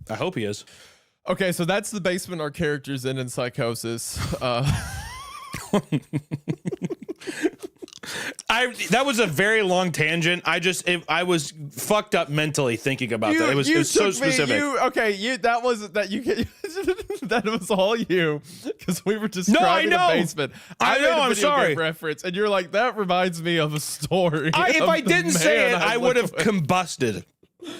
I hope he is. Okay, so that's the basement our character's in Psychosis. That was a very long tangent. I was fucked up mentally thinking about that. It was so specific. That was all you because we were describing know. a basement. I made know, a I'm video game sorry. reference, and you're like, that reminds me of a story. If of I the didn't say man it, I would have lived with. combusted.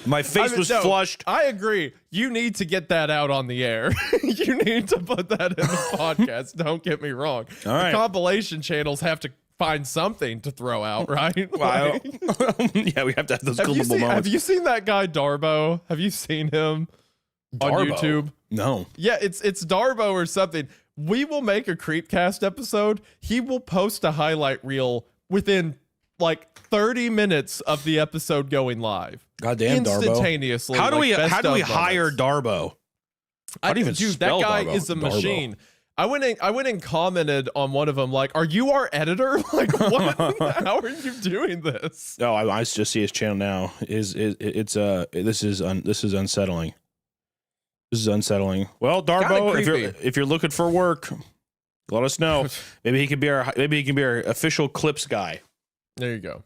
My face was no, flushed. I agree. You need to get that out on the air. You need to put that in the podcast. Don't get me wrong. All right. The compilation channels have to find something to throw out, right? Wow. Yeah, we have to have those Have you, clippable seen, have moments. you seen that guy Darbo? Have you seen him on Darbo? YouTube? No. Yeah, it's Darbo or something. We will make a CreepCast episode. He will post a highlight reel within like 30 minutes of the episode going live. Goddamn, Darbo. Instantaneously. How do we best hire of moments. Darbo? How do you even Dude, spell that guy Darbo? is a Darbo. machine. I went and commented on one of them like, "Are you our editor? Like, what? How are you doing this?" No, I just see his channel now. This is unsettling. This is unsettling. Well, Darbo, Kinda if you're looking for work, let us know. Maybe he can be our official clips guy. There you go.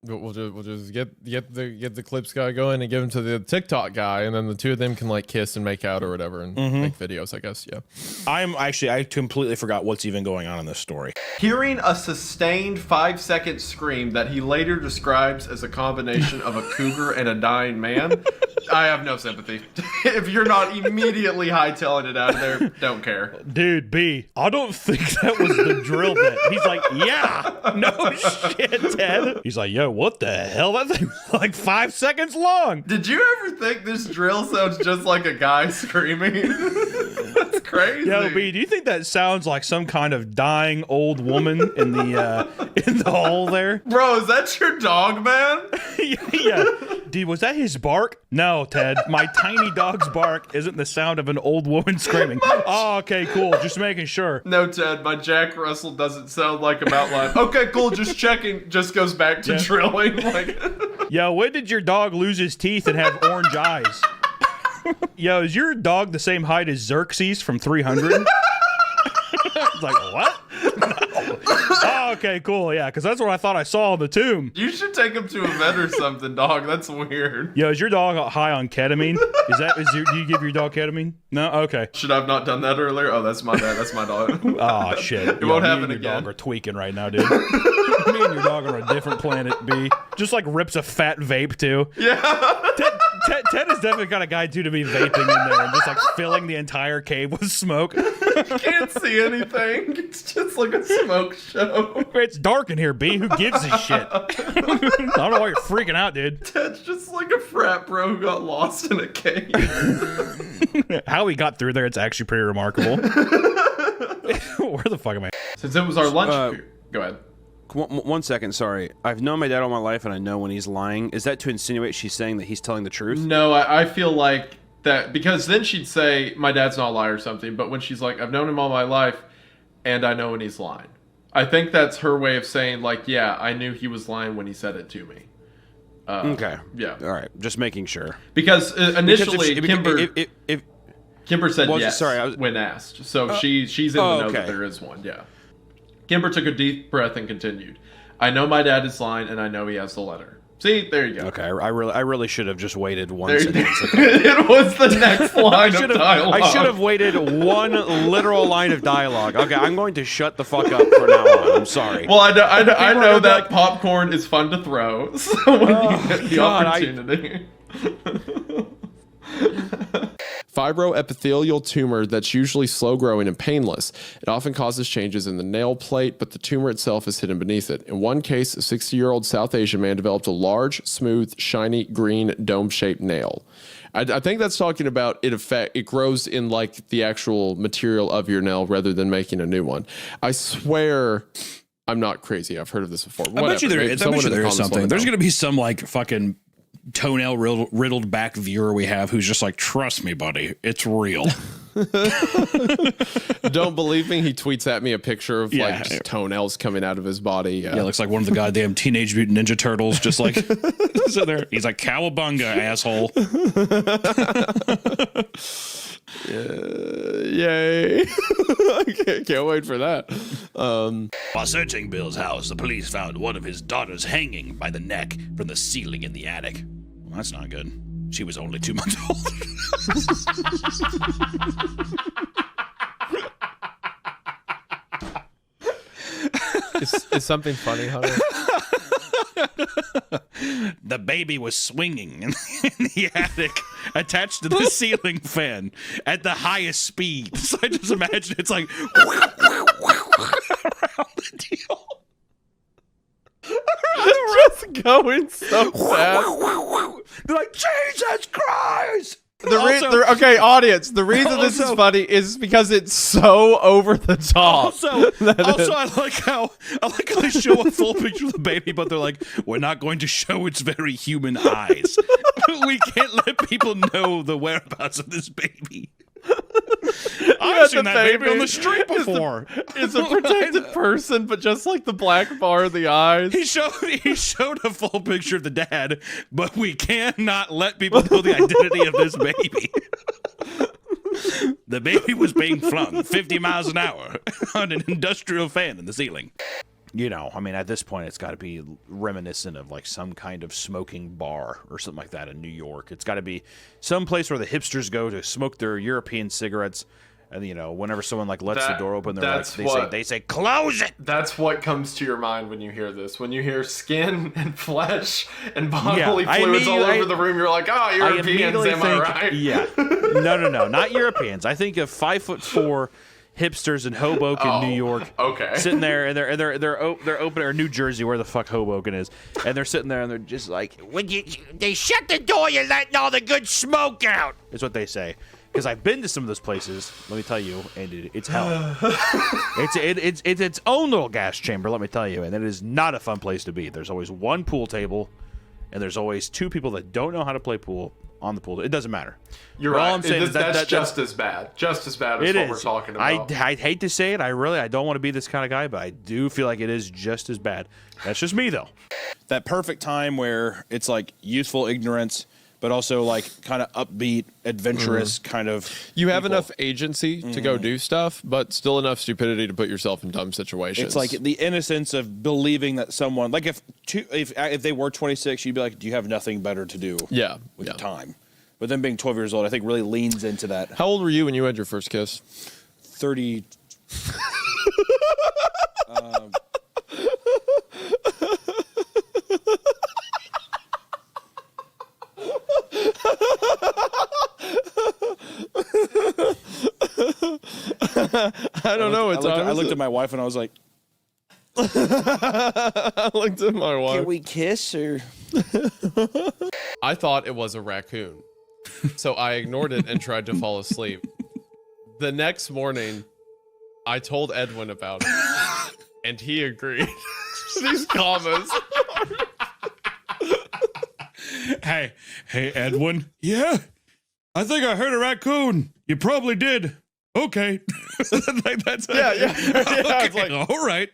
We'll just get the clips guy going and give him to the TikTok guy, and then the two of them can like kiss and make out or whatever and make videos, I guess. Yeah. I completely forgot what's even going on in this story. Hearing a sustained 5-second scream that he later describes as a combination of a cougar and a dying man, I have no sympathy. If you're not immediately hightailing it out of there, don't care. Dude, B, I don't think that was the drill bit. He's like, yeah, no shit, Ted. He's like, yo, what the hell? That thing was like 5 seconds long. Did you ever think this drill sounds just like a guy screaming? That's crazy. Yo, B, do you think that sounds like some kind of dying old woman in the hole there? Bro, is that your dog, man? Yeah. dude, was that his bark? No, Ted. My tiny dog's bark isn't the sound of an old woman screaming. Oh, okay, cool. Just making sure. No, Ted, my Jack Russell doesn't sound like I'm outlined. Okay, cool, just checking. Just goes back to drilling. Like, yo, when did your dog lose his teeth and have orange eyes? Yo, is your dog the same height as Xerxes from 300? It's like, what? No. Oh, okay, cool. Yeah, because that's what I thought I saw in the tomb. You should take him to a vet or something, dog. That's weird. Yo, is your dog high on ketamine? Do you give your dog ketamine? No? Okay. Should I have not done that earlier? Oh, that's my bad. That's my dog. Oh, shit. It won't happen me and your again. dog are tweaking right now, dude. Me and your dog are on a different planet, B. Just like rips a fat vape, too. Yeah. Ted is definitely got a guy, too, to be vaping in there and just like filling the entire cave with smoke. Can't see anything. It's just like a smoke show. It's dark in here, B. Who gives a shit? I don't know why you're freaking out, dude. Ted's just like a frat bro who got lost in a cave. How he got through there, it's actually pretty remarkable. Where the fuck am I? Since it was our lunch period. Go ahead. One second, sorry. I've known my dad all my life, and I know when he's lying. Is that to insinuate she's saying that he's telling the truth? No, I feel like that, because then she'd say, my dad's not a liar or something, but when she's like, I've known him all my life, and I know when he's lying. I think that's her way of saying, like, yeah, I knew he was lying when he said it to me. Okay. Yeah. All right. Just making sure. Because initially, Kimber said well, yes when asked. So she's in the know that there is one, yeah. Kimber took a deep breath and continued. I know my dad is lying, and I know he has the letter. See, there you go. Okay, I really should have just waited one sentence. It was the next line of dialogue. I should have waited one literal line of dialogue. Okay, I'm going to shut the fuck up from now on. I'm sorry. Well, I know that popcorn is fun to throw, so when you get the opportunity. Fibroepithelial tumor that's usually slow-growing and painless. It often causes changes in the nail plate, but the tumor itself is hidden beneath it. In one case, a 60-year-old South Asian man developed a large, smooth, shiny, green, dome-shaped nail. I think that's talking about it grows in like the actual material of your nail rather than making a new one. I swear I'm not crazy. I've heard of this before. I bet you there is something. There's going to be some like fucking toenail riddled back viewer we have who's just like, trust me, buddy, it's real. Don't believe me? He tweets at me a picture of like just toenails coming out of his body. Yeah, looks like one of the goddamn Teenage Mutant Ninja Turtles, just like so there. He's like, cowabunga, asshole. Yay. I can't wait for that. While searching Bill's house, the police found one of his daughters hanging by the neck from the ceiling in the attic. Well, that's not good. She was only 2 months old. Is something funny, Hunter? The baby was swinging in the attic, attached to the ceiling fan at the highest speed. So I just imagine it's like around the deal. Just going so fast. They're like, Jesus Christ! Okay, audience. The reason this is funny is because it's so over the top. Also, I like how they show a full picture of the baby, but they're like, we're not going to show its very human eyes. We can't let people know the whereabouts of this baby. I've seen that baby on the street before. It's a protected person, but just like the black bar of the eyes. He showed a full picture of the dad, but we cannot let people know the identity of this baby. The baby was being flung 50 miles an hour on an industrial fan in the ceiling. You know, I mean, at this point, it's got to be reminiscent of like some kind of smoking bar or something like that in New York. It's got to be some place where the hipsters go to smoke their European cigarettes. And, you know, whenever someone like lets the door open, they say, close it. That's what comes to your mind when you hear this. When you hear skin and flesh and bodily fluids all over the room, you're like, oh, Europeans, am I right? Yeah. No, not Europeans. I think of 5'4" hipsters in Hoboken, New York, sitting there, and they're open, or New Jersey, where the fuck Hoboken is, and they're sitting there and they're just like, when they shut the door, you're letting all the good smoke out. Is what they say. Because I've been to some of those places, let me tell you, and it's hell. It's its own little gas chamber, let me tell you, and it is not a fun place to be. There's always one pool table, and there's always 2 people that don't know how to play pool on the pool. It doesn't matter. You're But right. All I'm saying is That's just as bad. Just as bad as what we're talking about. I hate to say it. I don't want to be this kind of guy, but I do feel like it is just as bad. That's just me, though. That perfect time where it's like youthful ignorance, but also like kind of upbeat, adventurous kind of. You have enough agency to go do stuff, but still enough stupidity to put yourself in dumb situations. It's like the innocence of believing that someone, like if they were 26, you'd be like, do you have nothing better to do? Yeah, with your time. But then being 12 years old, I think really leans into that. How old were you when you had your first kiss? 30. I don't know. I looked at my wife and I was like, I looked at my wife. can we kiss or? I thought it was a raccoon, so I ignored it and tried to fall asleep. The next morning, I told Edwin about it, and he agreed. These commas. Hey, Edwin. Yeah, I think I heard a raccoon. You probably did. Okay. That's Yeah. Okay, It's like, all right.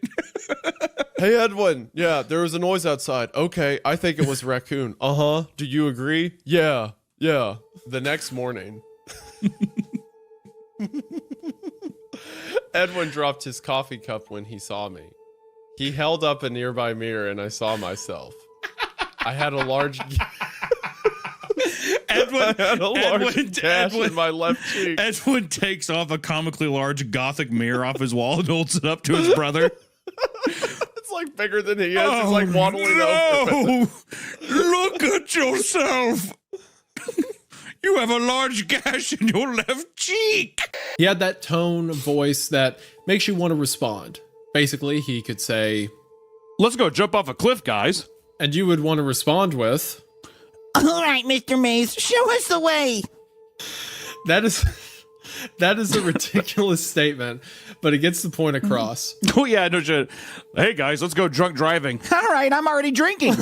hey, Edwin. Yeah, there was a noise outside. Okay, I think it was a raccoon. Uh-huh. Do you agree? Yeah. The next morning, Edwin dropped his coffee cup when he saw me. He held up a nearby mirror and I saw myself. I had a large... Edwin gash in my left cheek. Edwin takes off a comically large gothic mirror off his wall and holds it up to his brother. It's like bigger than he is. It's like waddling over. Look at yourself. You have a large gash in your left cheek. He had that tone of voice that makes you want to respond. Basically, he could say, "Let's go jump off a cliff, guys." And you would want to respond with, All right, Mr. Maze, show us the way. that is a ridiculous statement, but it gets the point across. Oh yeah, no shit. Hey guys, let's go drunk driving. All right, I'm already drinking.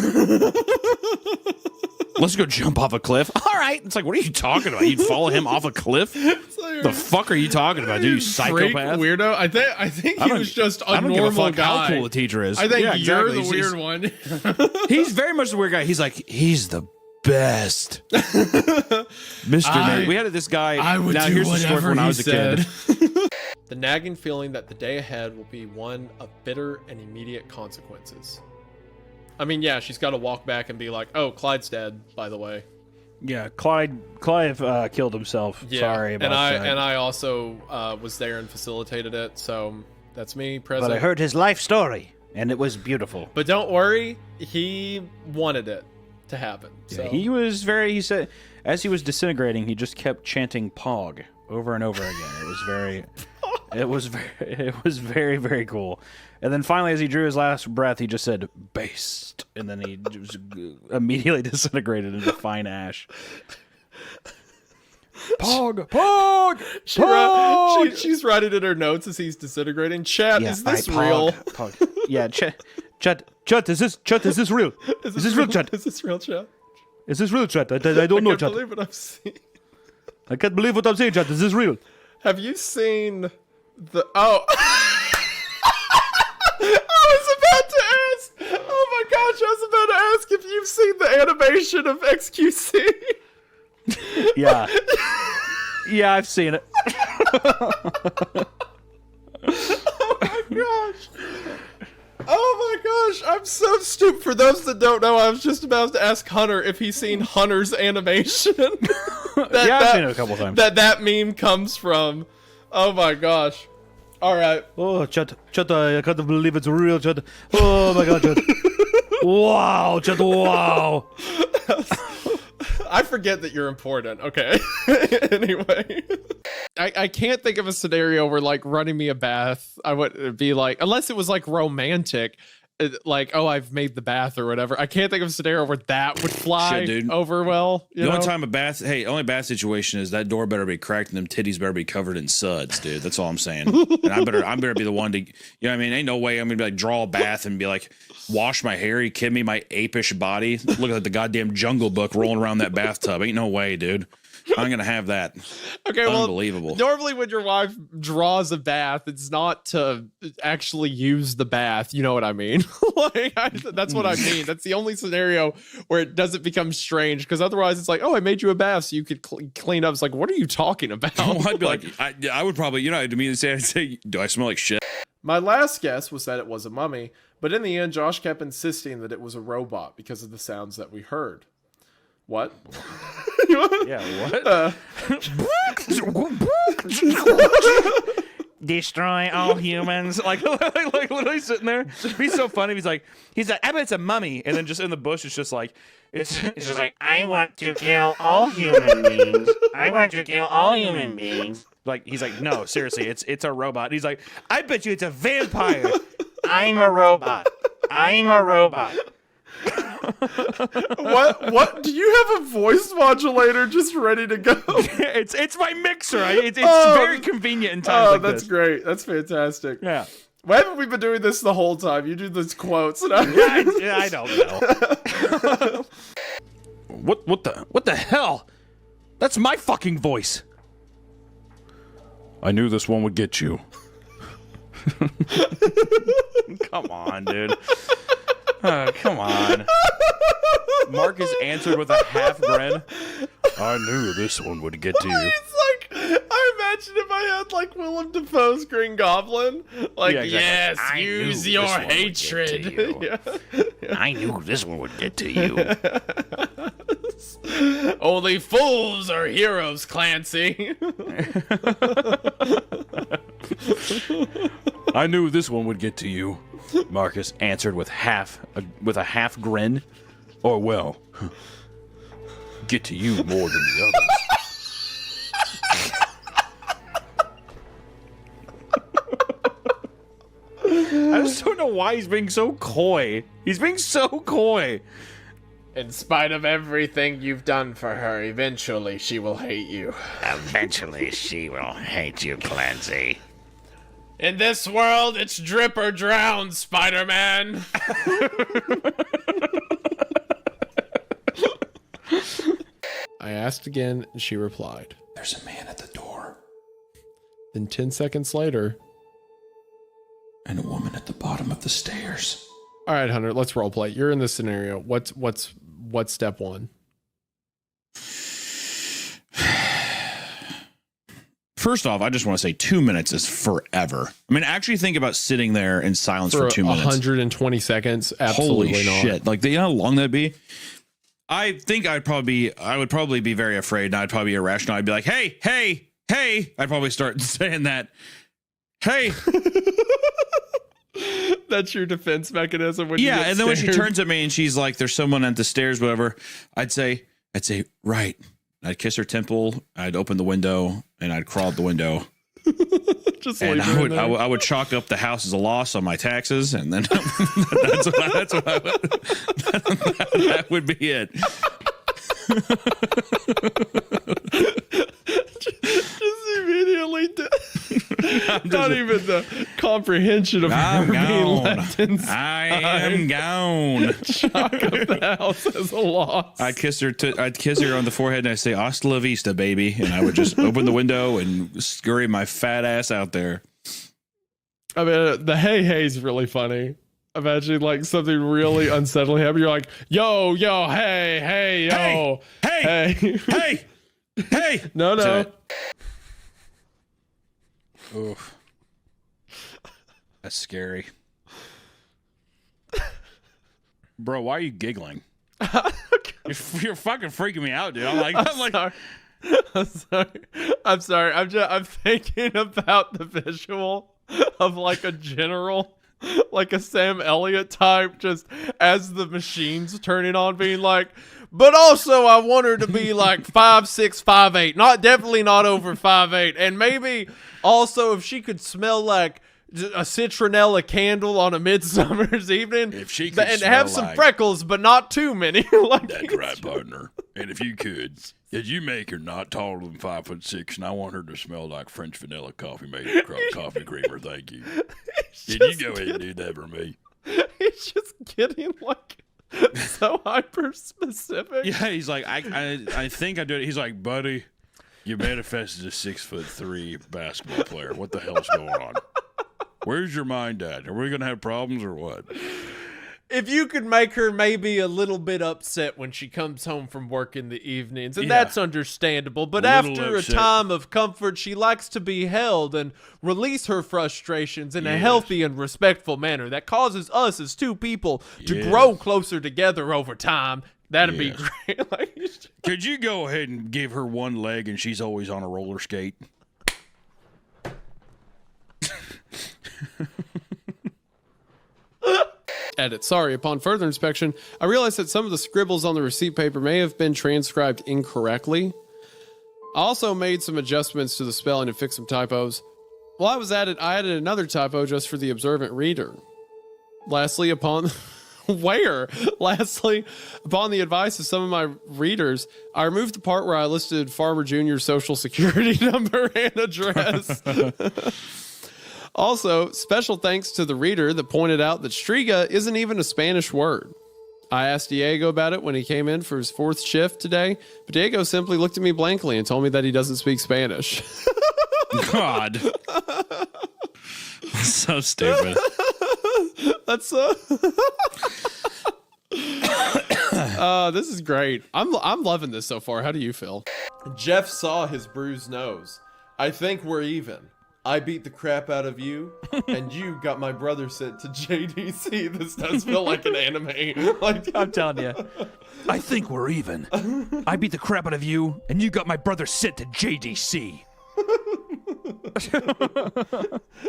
Let's go jump off a cliff. All right. It's like, what are you talking about? You'd follow him off a cliff? The fuck are you talking about, dude? You psychopath. Freak, weirdo. I think he was just a I don't give a normal fuck guy. how cool the teacher is. I think Yeah, you're exactly. the weird one. He's very much the weird guy. He's like, he's the best. Mr. Nate. We had this guy. I would now do here's the story whatever from when I he was a said. kid. The nagging feeling that the day ahead will be one of bitter and immediate consequences. I mean, yeah, she's got to walk back and be like, oh, Clyde's dead, by the way. Yeah, Clive killed himself. Yeah. Sorry about that. And I also was there and facilitated it, so that's me present. But I heard his life story, and it was beautiful. But don't worry, he wanted it to happen. So. Yeah, he said, as he was disintegrating, he just kept chanting Pog over and over again. It was very, very cool. And then finally, as he drew his last breath, he just said, based. And then he just immediately disintegrated into fine ash. Pog! Pog! She's writing in her notes as he's disintegrating. Chat, is this real? Pog. Yeah, chat, is this real? Is this real, chat? Is this real, chat? Is this real, chat? I don't know, I chat. can't believe what I'm seeing. I can't believe what I'm saying, chat. Is this real? Have you seen the... Oh... I was about to ask... Oh my gosh, I was about to ask if you've seen the animation of XQC. Yeah. Yeah, I've seen it. Oh my gosh, I'm so stupid. For those that don't know, I was just about to ask Hunter if he's seen Hunter's animation. I've seen it a couple times. That meme comes from. Oh my gosh. All right. Oh, chat, I can't believe it's real, chat. Oh my god, chat. Wow, chat, wow. I forget that you're important. Okay. Anyway. I can't think of a scenario where, like, running me a bath, I would be like, unless it was, like, romantic, like, oh, I've made the bath or whatever. I can't think of a scenario where that would fly over well. The only time only bath situation is that door better be cracked and them titties better be covered in suds, dude. That's all I'm saying. And I better be the one to, you know what I mean? Ain't no way I'm gonna be like, draw a bath and be like, wash my hair. You kidding me? My apish body. Look at the goddamn Jungle Book rolling around that bathtub. Ain't no way, dude. I'm gonna have that. Okay, unbelievable. Well, normally when your wife draws a bath, it's not to actually use the bath. You know what I mean? That's what I mean. That's the only scenario where it doesn't become strange, because otherwise it's like, oh, I made you a bath so you could clean up. It's like, what are you talking about? Well, I'd be like, I would probably, you know, to me, I'd say, do I smell like shit? My last guess was that it was a mummy, but in the end, Josh kept insisting that it was a robot because of the sounds that we heard. What? Yeah, what? Destroy all humans. like literally sitting there. It'd be so funny if he's like, I bet it's a mummy, and then just in the bush, it's just like, it's just like, I want to kill all human beings. I want to kill all human beings. Like, he's like, no, seriously, it's a robot. And he's like, I bet you it's a vampire. I'm a robot. I'm a robot. What do you have a voice modulator just ready to go? it's my mixer. It's very convenient in times like that's this. Great. That's fantastic. Yeah. Why haven't we been doing this the whole time? You do these quotes. And I don't know. What the hell? That's my fucking voice. I knew this one would get you. Come on, dude. Come on. Marcus answered with a half grin. I knew this one would get to you. It's like, I imagine if I had like Willem Dafoe's Green Goblin. Like, yeah, exactly. Yes, use your hatred. Yeah. I knew this one would get to you. Only fools are heroes, Clancy. I knew this one would get to you. Marcus answered with a half grin. Or well, get to you more than the others. I just don't know why he's being so coy. He's being so coy. In spite of everything you've done for her, eventually she will hate you. Eventually she will hate you, Clancy. In this world, it's drip or drown, Spider-Man. I asked again, and she replied, There's a man at the door. Then 10 seconds later, and a woman at the bottom of the stairs. All right, Hunter, let's role play. You're in this scenario. What's step one? First off, I just want to say 2 minutes is forever. I mean, actually think about sitting there in silence for 2 minutes. 120 seconds? Absolutely Holy not. shit. Like, you know how long that'd be? I think I would probably be very afraid, and I'd probably be irrational. I'd be like, hey. I'd probably start saying that. Hey. That's your defense mechanism when you get and then when she scared? turns at me and she's like, there's someone at the stairs, whatever, I'd say, right. I'd kiss her temple, I'd open the window, and I'd crawl out the window. Just and leave her in there. I would chalk up the house as a loss on my taxes, and then that would be it. Just immediately not even the comprehension of I'm her being gone. left inside. I am gone. Chalk up the house as a loss. I'd kiss her on the forehead, and I'd say "Hasta la vista, baby," and I would just open the window and scurry my fat ass out there. I mean, the hey is really funny. Imagine like something really unsettling happening. You're like, yo, hey, yo, hey. No. Oof. That's scary. Bro, why are you giggling? You're fucking freaking me out, dude. I'm sorry. I'm thinking about the visual of like a general, like a Sam Elliott type, just as the machine's turning on, being like, but also I want her to be like 5'6", 5'8", definitely not over 5'8", and maybe also if she could smell like a citronella candle on a midsummer's evening. If she could and have some freckles, but not too many. Like, that's right, partner. And if you could you make her not taller than 5'6", and I want her to smell like French vanilla coffee made with coffee creamer. Thank you. Can you go ahead and do that for me? He's just getting like so hyper specific. Yeah, he's like, I think I do it. He's like, buddy, you manifested a 6'3" basketball player. What the hell's going on? Where's your mind at? Are we gonna have problems or what? If you could make her maybe a little bit upset when she comes home from work in the evenings, and that's understandable, but after a time of comfort, she likes to be held and release her frustrations in a healthy and respectful manner that causes us as two people to grow closer together over time. That'd be great. Like, could you go ahead and give her one leg and she's always on a roller skate? Edit. Sorry, upon further inspection, I realized that some of the scribbles on the receipt paper may have been transcribed incorrectly. I also made some adjustments to the spelling and fixed some typos. While I was at it, I added another typo just for the observant reader. Lastly, upon the advice of some of my readers, I removed the part where I listed Farmer Jr.'s social security number and address. Also, special thanks to the reader that pointed out that striga isn't even a Spanish word. I asked Diego about it when he came in for his 4th shift today, but Diego simply looked at me blankly and told me that he doesn't speak Spanish. God. So stupid. That's this is great. I'm loving this so far. How do you feel? Jeff saw his bruised nose. I think we're even. I beat the crap out of you, and you got my brother sent to JDC. This does feel like an anime. Like, I'm telling you. I think we're even. I beat the crap out of you, and you got my brother sent to JDC.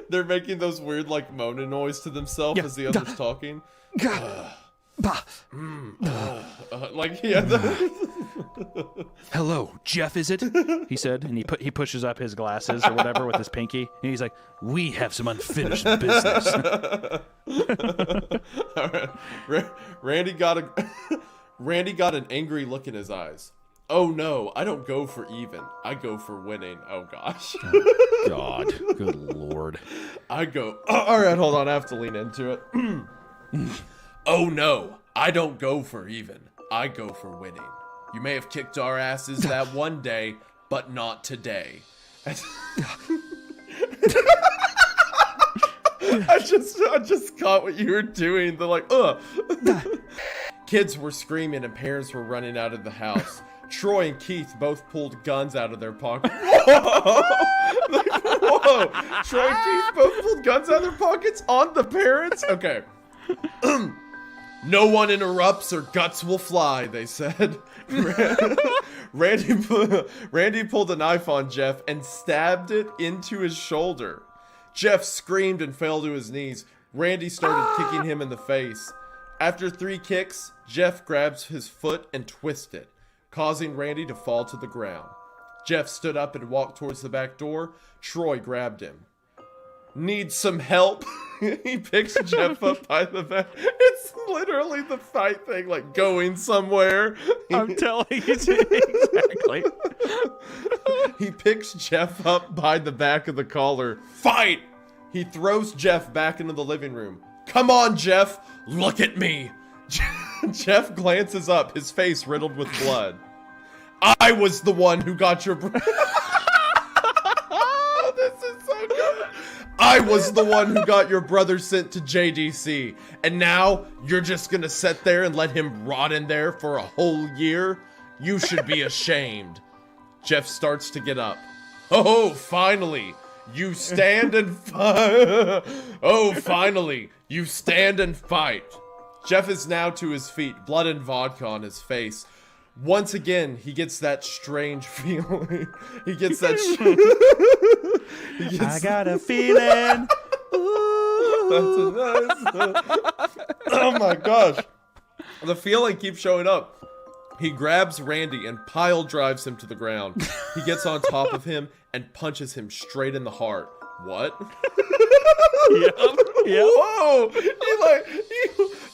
They're making those weird, like, moaning noise to themselves as the other's talking. Hello, Jeff, is it? He said, and he pushes up his glasses or whatever with his pinky, and he's like, we have some unfinished business. All right. Randy got an angry look in his eyes. Oh no, I don't go for even. I go for winning. Oh gosh. Oh, God. Good Lord. I go, all right, hold on. I have to lean into it. Oh no, I don't go for even. I go for winning. You may have kicked our asses that one day, but not today. I just caught what you were doing. They're like, ugh. Kids were screaming and parents were running out of the house. Troy and Keith both pulled guns out of their pockets. Whoa! Whoa! Troy and Keith both pulled guns out of their pockets on the parents? Okay. No one interrupts or guts will fly, they said. Randy pulled a knife on Jeff and stabbed it into his shoulder. Jeff screamed and fell to his knees. Randy started kicking him in the face. After 3 kicks, Jeff grabs his foot and twists it, causing Randy to fall to the ground. Jeff stood up and walked towards the back door. Troy grabbed him. Need some help? He picks Jeff up by the back. It's literally the fight thing, like going somewhere. I'm telling you, exactly. He picks Jeff up by the back of the collar. Fight! He throws Jeff back into the living room. Come on, Jeff. Look at me. Jeff glances up, his face riddled with blood. I was the one who got your... This is so good. I was the one who got your brother sent to JDC. And now you're just gonna sit there and let him rot in there for a whole year? You should be ashamed. Jeff starts to get up. Oh, finally. You stand and fight. Oh, finally. You stand and fight. Jeff is now to his feet, blood and vodka on his face. Once again, he gets that strange feeling. He gets that... I got a feeling. Oh my gosh. The feeling keeps showing up. He grabs Randy and pile drives him to the ground. He gets on top of him and punches him straight in the heart. What? Yep. Whoa!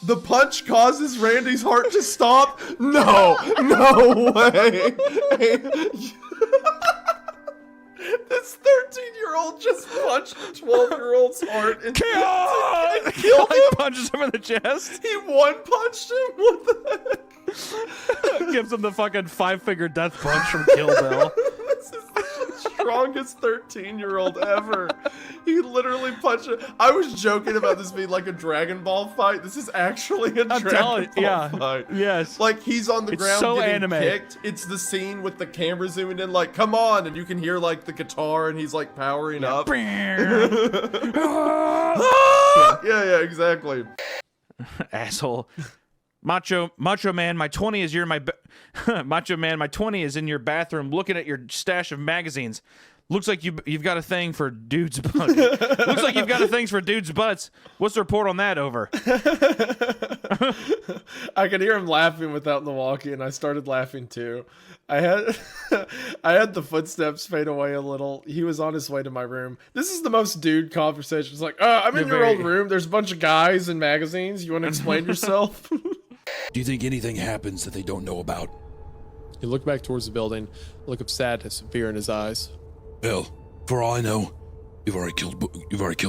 The punch causes Randy's heart to stop? No way. This 13-year-old just punched a 12-year-old's heart and killed him. He punches him in the chest. He one-punched him? What the heck? Gives him the fucking 5-finger death punch from Kill Bill. This is the strongest 13-year-old ever. He literally punched it. I was joking about this being like a Dragon Ball fight. This is actually a Dragon Ball fight. Yes. Like, he's on the ground so getting anime. kicked. It's the scene with the camera zooming in, like, come on, and you can hear like the guitar, and he's like powering up. Yeah, exactly. Asshole. Macho Man, my 20 is Macho Man, my 20 is in your bathroom looking at your stash of magazines. Looks like you've got a thing for dudes' butts. Looks like you've got a thing for dudes' butts. What's the report on that over? I could hear him laughing without the walkie, and I started laughing too. I had the footsteps fade away a little. He was on his way to my room. This is the most dude conversation. It's like, I'm in your old room. There's a bunch of guys and magazines. You want to explain yourself? Do you think anything happens that they don't know about? He looked back towards the building, a look of sadness and fear in his eyes. Hell, for all I know, you've already killed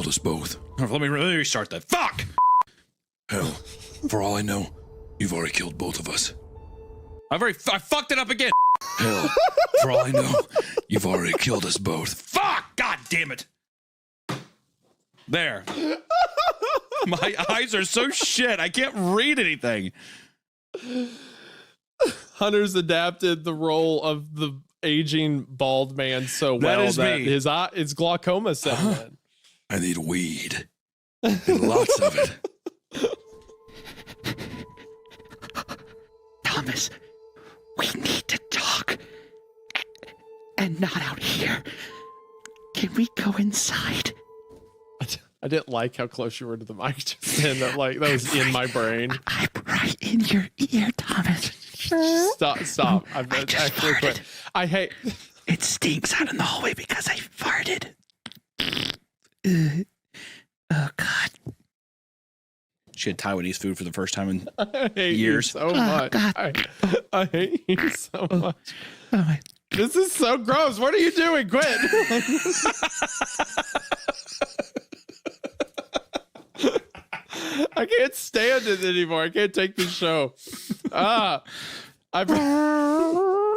us both. Let me restart that. Fuck! Hell, for all I know, you've already killed both of us. I fucked it up again. Hell, for all I know, you've already killed us both. Fuck! God damn it! There. My eyes are so shit. I can't read anything. Hunter's adapted the role of the aging bald man so well that his eye, it's glaucoma set in. I need weed. And lots of it. Thomas, we need to talk. And not out here. Can we go inside? I didn't like how close you were to the mic just then. That was in my brain. I'm right in your ear, Thomas. Stop. I've actually quit. I hate. It stinks out in the hallway because I farted. Oh, God. She had Taiwanese food for the first time in I hate years. You so much. I hate you so much. This is so gross. What are you doing? Quit. I can't stand it anymore. I can't take this show.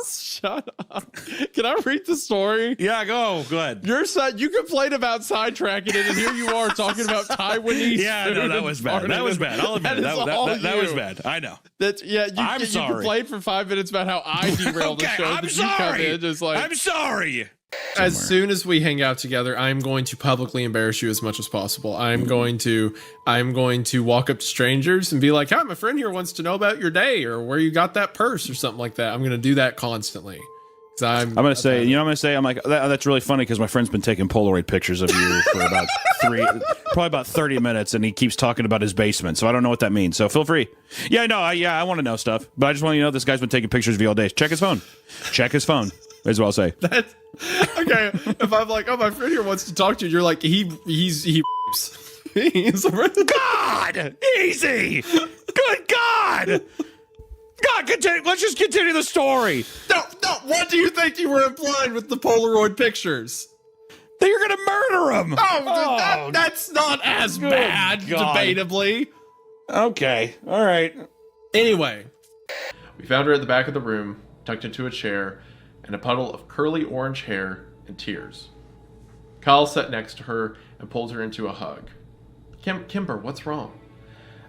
Shut up. Can I read the story? Yeah, go ahead. Your son, you complained about sidetracking it, and here you are talking about Taiwanese. Yeah, no, that was bad. That was bad. I'll admit that was bad. I know. I'm sorry. You complained for 5 minutes about how I derailed the show. I'm sorry. You come in just like, I'm sorry. As soon as we hang out together, I'm going to publicly embarrass you as much as possible. I'm going to walk up to strangers and be like, "Hi, my friend here wants to know about your day or where you got that purse or something like that." I'm going to do that constantly. I'm going to say, I'm like, that's really funny because my friend's been taking Polaroid pictures of you for about probably about 30 minutes, and he keeps talking about his basement. So I don't know what that means. So feel free. Yeah, no, I want to know stuff, but I just want you to know this guy's been taking pictures of you all day. Check his phone. May as well say. Okay, if I'm like, "Oh, my friend here wants to talk to you," you're like, he's God, easy. Good God. God, continue. Let's just continue the story. No. What do you think you were implying with the Polaroid pictures? That you're gonna murder him. That's not as bad, God. debatably. Okay, all right. Anyway, we found her at the back of the room, tucked into a chair, and a puddle of curly orange hair and tears. Kyle sat next to her and pulled her into a hug. Kimber, what's wrong?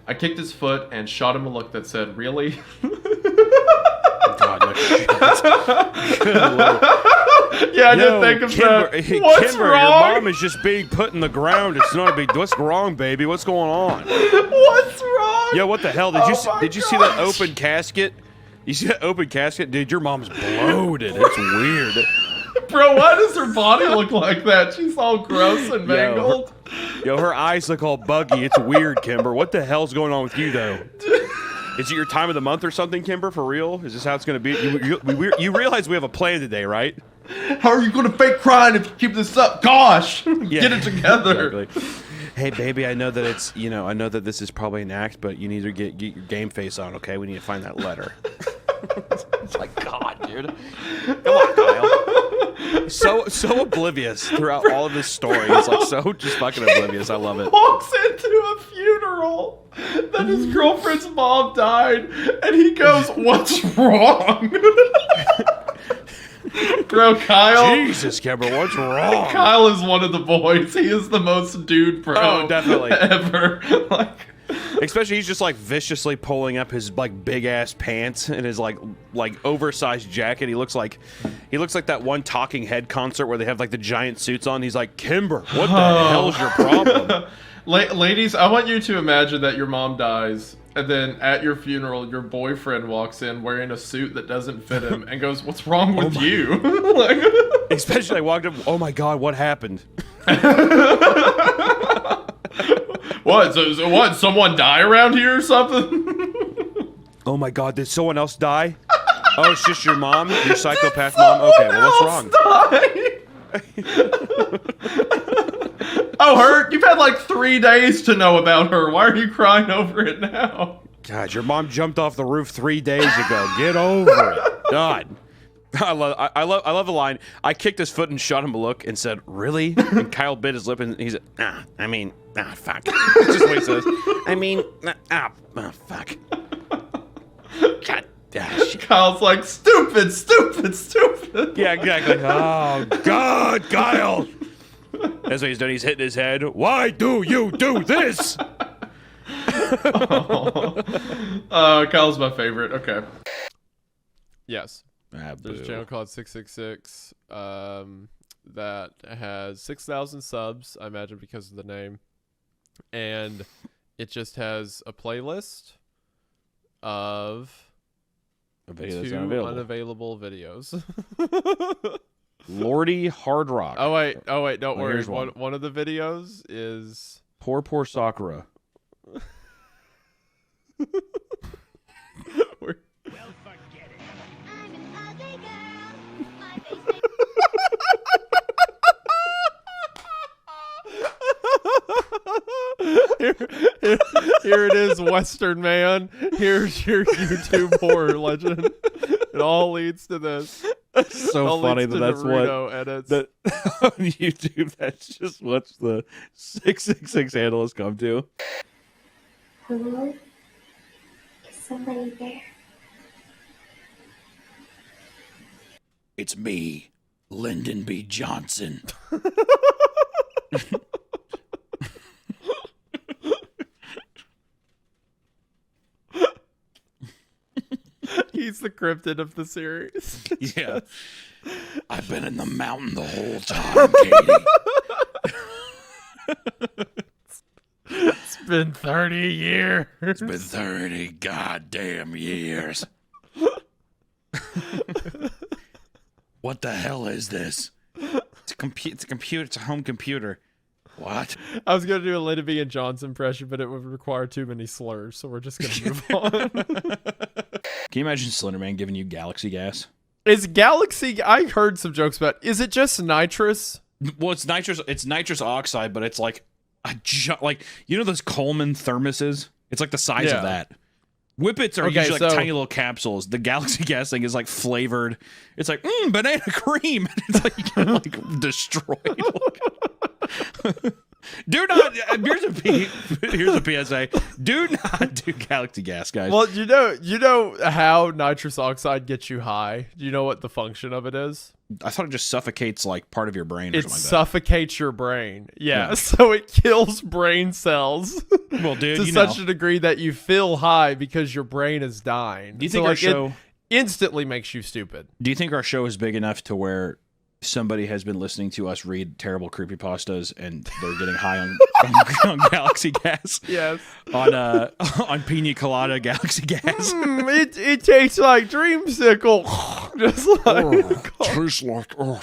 I kicked his foot and shot him a look that said, "Really?" God, no shit. Yeah, I didn't think of that. What's Kimber, wrong? your mom is just being put in the ground. It's not a big. What's wrong, baby? What's going on? What's wrong? Yo, what the hell? Did you see that open casket? You see that open casket? Dude, your mom's bloated. It's weird. Bro, why does her body look like that? She's all gross and mangled. Yo, her eyes look all buggy. It's weird, Kimber. What the hell's going on with you, though? Is it your time of the month or something, Kimber? For real? Is this how it's going to be? You realize we have a plan today, right? How are you going to fake crying if you keep this up? Gosh, get it together. Exactly. Hey, baby, I know that it's, I know that this is probably an act, but you need to get your game face on, okay? We need to find that letter. It's like, God, dude. Come on, Kyle. So oblivious throughout all of his story. He's like so just fucking oblivious. I love it. Walks into a funeral that his girlfriend's mom died, and he goes, "What's wrong?" Bro, Kyle. Jesus, Kimber, what's wrong? Kyle is one of the boys. He is the most dude bro. Oh, definitely. Ever. Especially he's just like viciously pulling up his like big ass pants and his like oversized jacket. He looks like that one Talking Head concert where they have like the giant suits on. He's like, Kimber, what the hell's your problem? Ladies, I want you to imagine that your mom dies, and then at your funeral, your boyfriend walks in wearing a suit that doesn't fit him and goes, "What's wrong with you?" Especially I walked up, oh my God, what happened? What? So what? Someone die around here or something? Oh my God, did someone else die? Oh, it's just your mom? Your psychopath mom? Okay, well, what's wrong? Oh, her? You've had like 3 days to know about her. Why are you crying over it now? God, your mom jumped off the roof 3 days ago. Get over it. God. I love the line. I kicked his foot and shot him a look and said, "Really?" And Kyle bit his lip and he said, fuck. That's just what he says. Fuck. God. Shit. Kyle's like, stupid. Yeah, exactly. Oh, God, Kyle. That's what he's doing. He's hitting his head. Why do you do this? Kyle's my favorite. Okay. Yes. There's a channel called 666 that has 6,000 subs, I imagine because of the name. And it just has a playlist of a video 2 unavailable videos. Lordy Hard Rock. Oh wait, don't worry. One of the videos is Poor Sakura. Here it is, Western man. Here's your YouTube horror legend. It all leads to this. It's so funny that that's Naruto what edits. that on YouTube. That's just what the 666 handle has come to. Hello? Is somebody there? It's me, Lyndon B. Johnson. He's the cryptid of the series. Yeah. I've been in the mountain the whole time, Katie. It's been 30 years. It's been 30 goddamn years. What the hell is this? It's a computer. It's a home computer. What? I was gonna do a Lyndon B. Johnson impression, but it would require too many slurs, so we're just gonna move on. Can you imagine Slenderman giving you galaxy gas? Is galaxy? I heard some jokes about. Is it just nitrous? Well, it's nitrous. It's nitrous oxide, but it's like like those Coleman thermoses. It's like the size of that. Whippets are usually like tiny little capsules. The galaxy gas thing is like flavored. It's like banana cream. It's like you get like destroyed. Do not. Here's a PSA. Do not do galaxy gas, guys. Well, you know how nitrous oxide gets you high. Do you know what the function of it is? I thought it just suffocates like part of your brain. Or It something like suffocates your brain. Yeah, so it kills brain cells. Well, dude, to such a degree that you feel high because your brain is dying. Do you think our show it instantly makes you stupid? Do you think our show is big enough to where somebody has been listening to us read terrible creepypastas and they're getting high on galaxy gas? Yes. On pina colada galaxy gas. It tastes like dreamsicle. Just like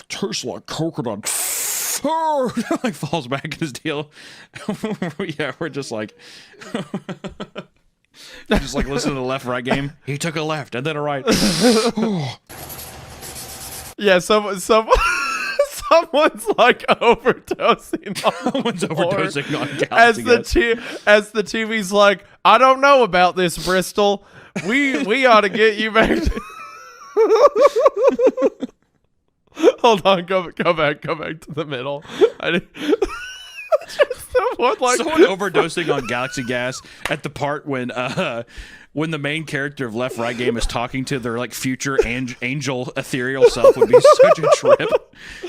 tastes like coconut. Like falls back in his deal. Yeah, we're just like listen to the left right game. He took a left and then a right. Yeah, someone Someone's like overdosing on Someone's overdosing on as Galaxy as the TV's like, I don't know about this, Bristol. We ought to get you back. Hold on, go back to the middle. Someone overdosing on Galaxy Gas at the part when the main character of Left Right Game is talking to their like future angel ethereal self would be such a trip.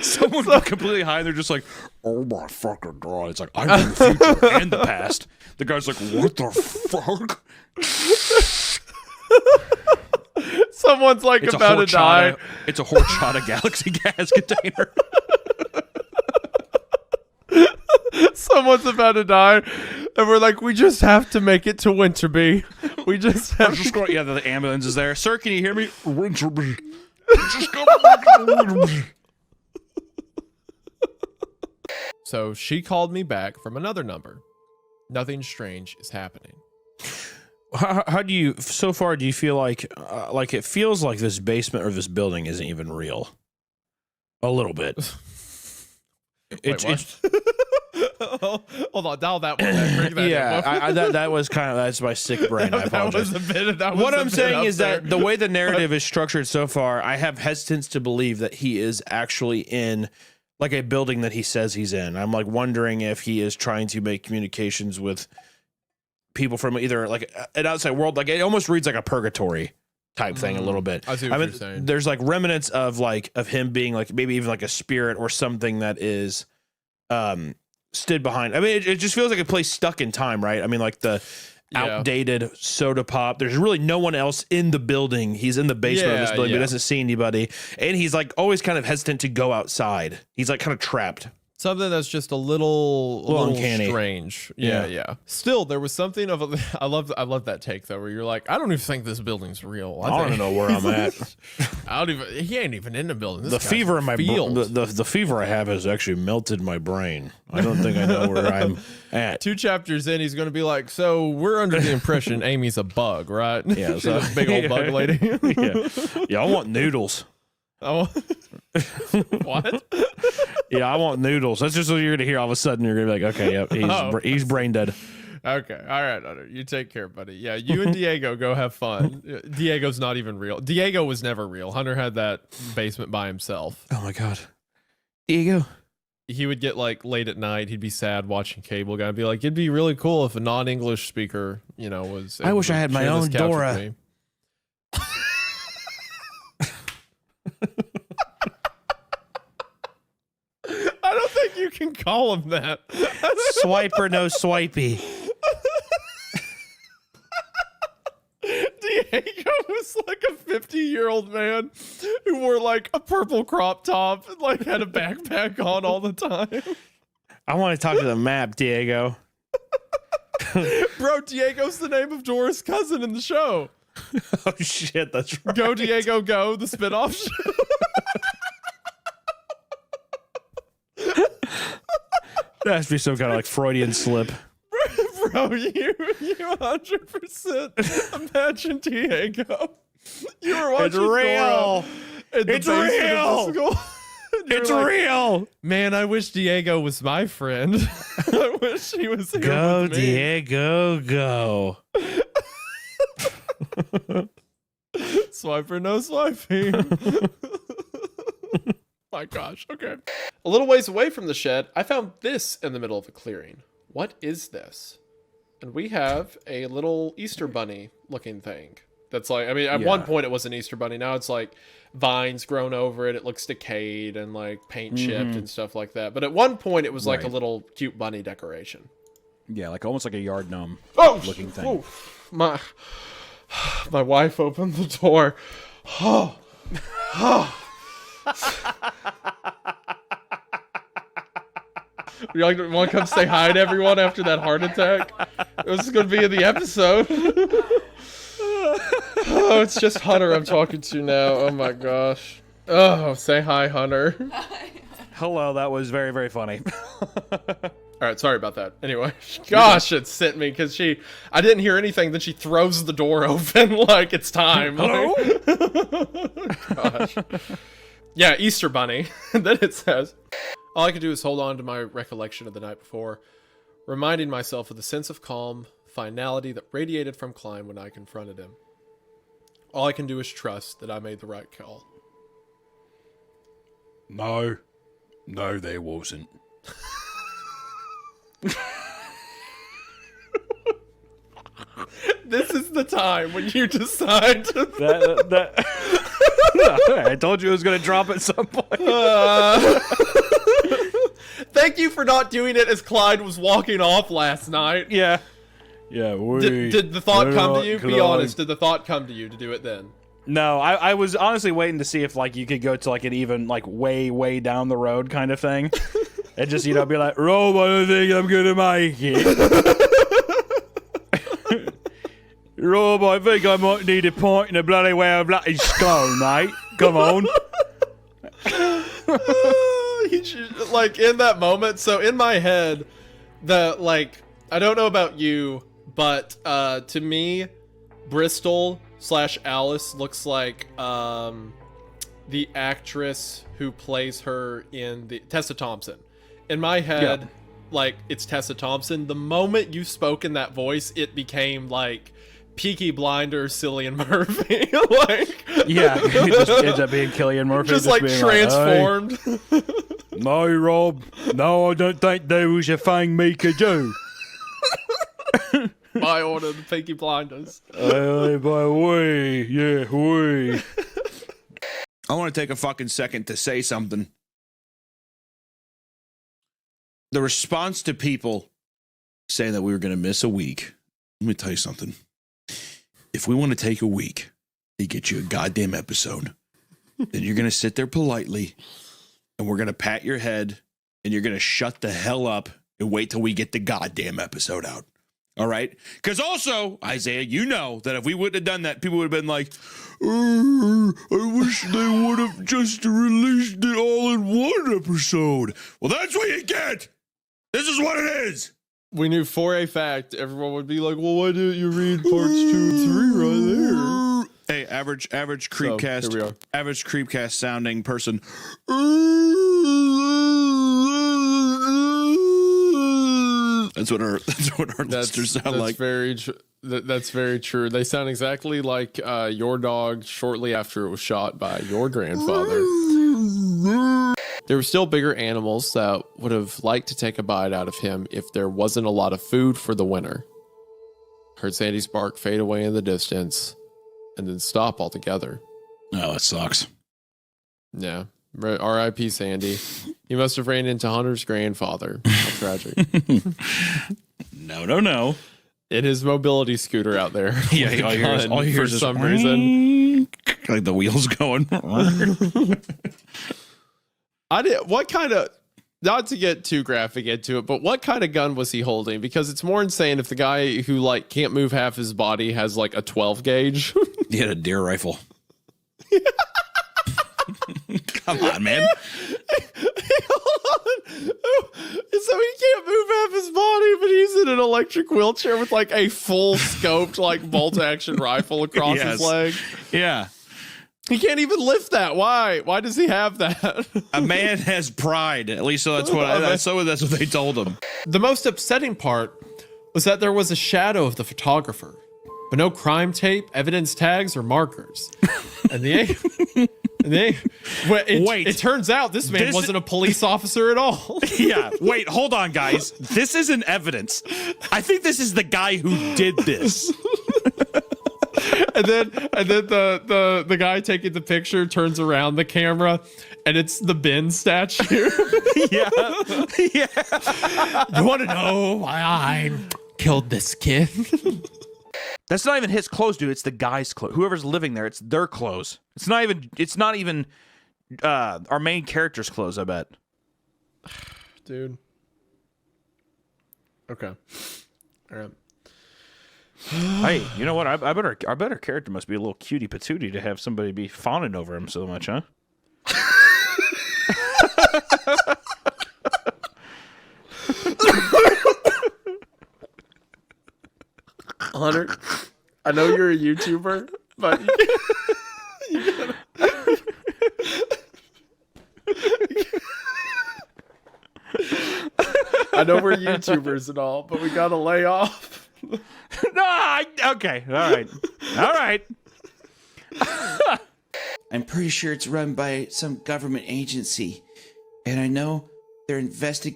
Someone completely high, they're just like, oh my fucking god. It's like, I'm in the future and the past. The guy's like, what the fuck? Someone's like It's about to die. It's a horchata Galaxy Gas container. Someone's about to die, and we're like, we just have to make it to Winterby. We just have to. Yeah, the ambulance is there. Sir, can you hear me? Winterby. So she called me back from another number. Nothing strange is happening. How do you, so far, do you feel like it feels like this basement or this building isn't even real? A little bit. Hold on, dial that one back. Bring that yeah, that was that's my sick brain. I apologize. What I'm saying is that the way the narrative is structured so far, I have hesitance to believe that he is actually in like a building that he says he's in. I'm like wondering if he is trying to make communications with people from either like an outside world. Like it almost reads like a purgatory type thing a little bit. I see what you're saying. There's like remnants of him being like maybe even like a spirit or something that is stood behind. I mean, it just feels like a place stuck in time, right? I mean, like the outdated soda pop. There's really no one else in the building. He's in the basement of this building, but doesn't see anybody. And he's like always kind of hesitant to go outside. He's like kind of trapped. Something that's just a little uncanny. strange. Yeah. Still, there was something of a. I love that take though, where you're like, I don't even think this building's real. I don't know where I'm at. He ain't even in the building. The fever in my the fever I have has actually melted my brain. I don't think I know where I'm at. 2 chapters in, he's gonna be like, so we're under the impression Amy's a bug, right? Yeah, She's a big old bug lady. Yeah, I want noodles. Oh, what? Yeah, I want noodles. That's just what you're gonna hear. All of a sudden, you're gonna be like, okay, yep, he's brain dead. Okay, all right, Hunter, you take care, buddy. Yeah, you and Diego go have fun. Diego's not even real. Diego was never real. Hunter had that basement by himself. Oh my god, Diego. He would get like late at night. He'd be sad watching Cable Guy. I'd be like, it'd be really cool if a non-English speaker, was. I wish I had my own Dora. I don't think you can call him that. Swiper, no swipey. Diego was like a 50-year-old man who wore like a purple crop top and like had a backpack on all the time. I want to talk to the map, Diego. Bro, Diego's the name of Dora's cousin in the show. Oh shit, that's right. Go Diego Go, the spinoff show. That has to be some kind of like Freudian slip. Bro, you 100% imagine Diego. You were watching It's real. It's real. It's like, real. Man, I wish Diego was my friend. I wish he was here Go, with me. Diego, go. Swiper, no swiping. My gosh, okay. A little ways away from the shed, I found this in the middle of a clearing. What is this? And we have a little Easter bunny looking thing. That's like, I mean, at one point it was an Easter bunny. Now it's like vines grown over it. It looks decayed and like paint chipped and stuff like that. But at one point it was like a little cute bunny decoration. Yeah, like almost like a yard gnome looking thing. Oh, my wife opened the door. Oh. You want to come say hi to everyone after that heart attack? This is going to be in the episode. Oh, it's just Hunter I'm talking to now. Oh my gosh. Oh, say hi, Hunter. Hello, that was very, very funny. All right, sorry about that. Anyway, gosh, it sent me because I didn't hear anything. Then she throws the door open like it's time. Hello? Gosh. Yeah, Easter Bunny. Then it says, all I can do is hold on to my recollection of the night before, reminding myself of the sense of calm, finality that radiated from Klein when I confronted him. All I can do is trust that I made the right call. No, there wasn't. This is the time when you decide to... I told you it was going to drop at some point. Thank you for not doing it as Clyde was walking off last night. Yeah. Yeah, Did the thought come to you? Be honest. Did the thought come to you to do it then? No, I was honestly waiting to see if like you could go to like an even like way down the road kind of thing, and just be like, Rob, I don't think I'm gonna make it. Rob, I think I might need a pint in a bloody way of bloody scone, mate. Come on. Like in that moment, so in my head, I don't know about you, but to me, Bristol / Alice looks like the actress who plays her in the Tessa Thompson. In my head, like it's Tessa Thompson. The moment you spoke in that voice, it became like Peaky Blinders, Cillian Murphy. It just ends up being Cillian Murphy, just like transformed. Like, hey. No, Rob. No, I don't think there was a thing me could do. By order of the Peaky Blinders. By way, yeah, way. I want to take a fucking second to say something. The response to people saying that we were going to miss a week. Let me tell you something. If we want to take a week to get you a goddamn episode, then you're going to sit there politely and we're going to pat your head and you're going to shut the hell up and wait till we get the goddamn episode out. All right? Because also, Isaiah, you know that if we wouldn't have done that, people would have been like, I wish they would have just released it all in one episode. Well, that's what you get. This is what it is. We knew for a fact everyone would be like, well, why didn't you read parts 2 and 3 right there? Hey, average CreepCast, so, here we are. Average CreepCast sounding person. That's what our listeners sound like. That's very true. They sound exactly like your dog shortly after it was shot by your grandfather. There were still bigger animals that would have liked to take a bite out of him if there wasn't a lot of food for the winter. Heard Sandy's bark fade away in the distance and then stop altogether. Oh, that sucks. Yeah. R.I.P. Sandy. He must have ran into Hunter's grandfather. How tragic. No. In his mobility scooter out there. Yeah, all you hear is for some reason. Like the wheels going. What kind of, not to get too graphic into it, but what kind of gun was he holding? Because it's more insane if the guy who like can't move half his body has like a 12 gauge. He had a deer rifle. Come on, man. Hold on. So he can't move half his body, but he's in an electric wheelchair with like a full scoped like bolt action rifle across his leg. Yeah. He can't even lift that. Why? Why does he have that? A man has pride. At least so that's what they told him. The most upsetting part was that there was a shadow of the photographer, but no crime tape, evidence tags, or markers. And it turns out this man wasn't a police officer at all. Yeah. Wait, hold on, guys. This isn't evidence. I think this is the guy who did this. And then the guy taking the picture turns around the camera and it's the Ben statue. Yeah. You want to know why I killed this kid? That's not even his clothes, dude. It's the guy's clothes. Whoever's living there, it's their clothes. It's not even our main character's clothes, I bet. Dude. Okay. All right. Hey, you know what? I bet our character must be a little cutie patootie to have somebody be fawning over him so much, huh? Hunter, I know you're a YouTuber, but I know we're YouTubers and all, but we gotta lay off. Okay. All right. I'm pretty sure it's run by some government agency, and I know they're investing.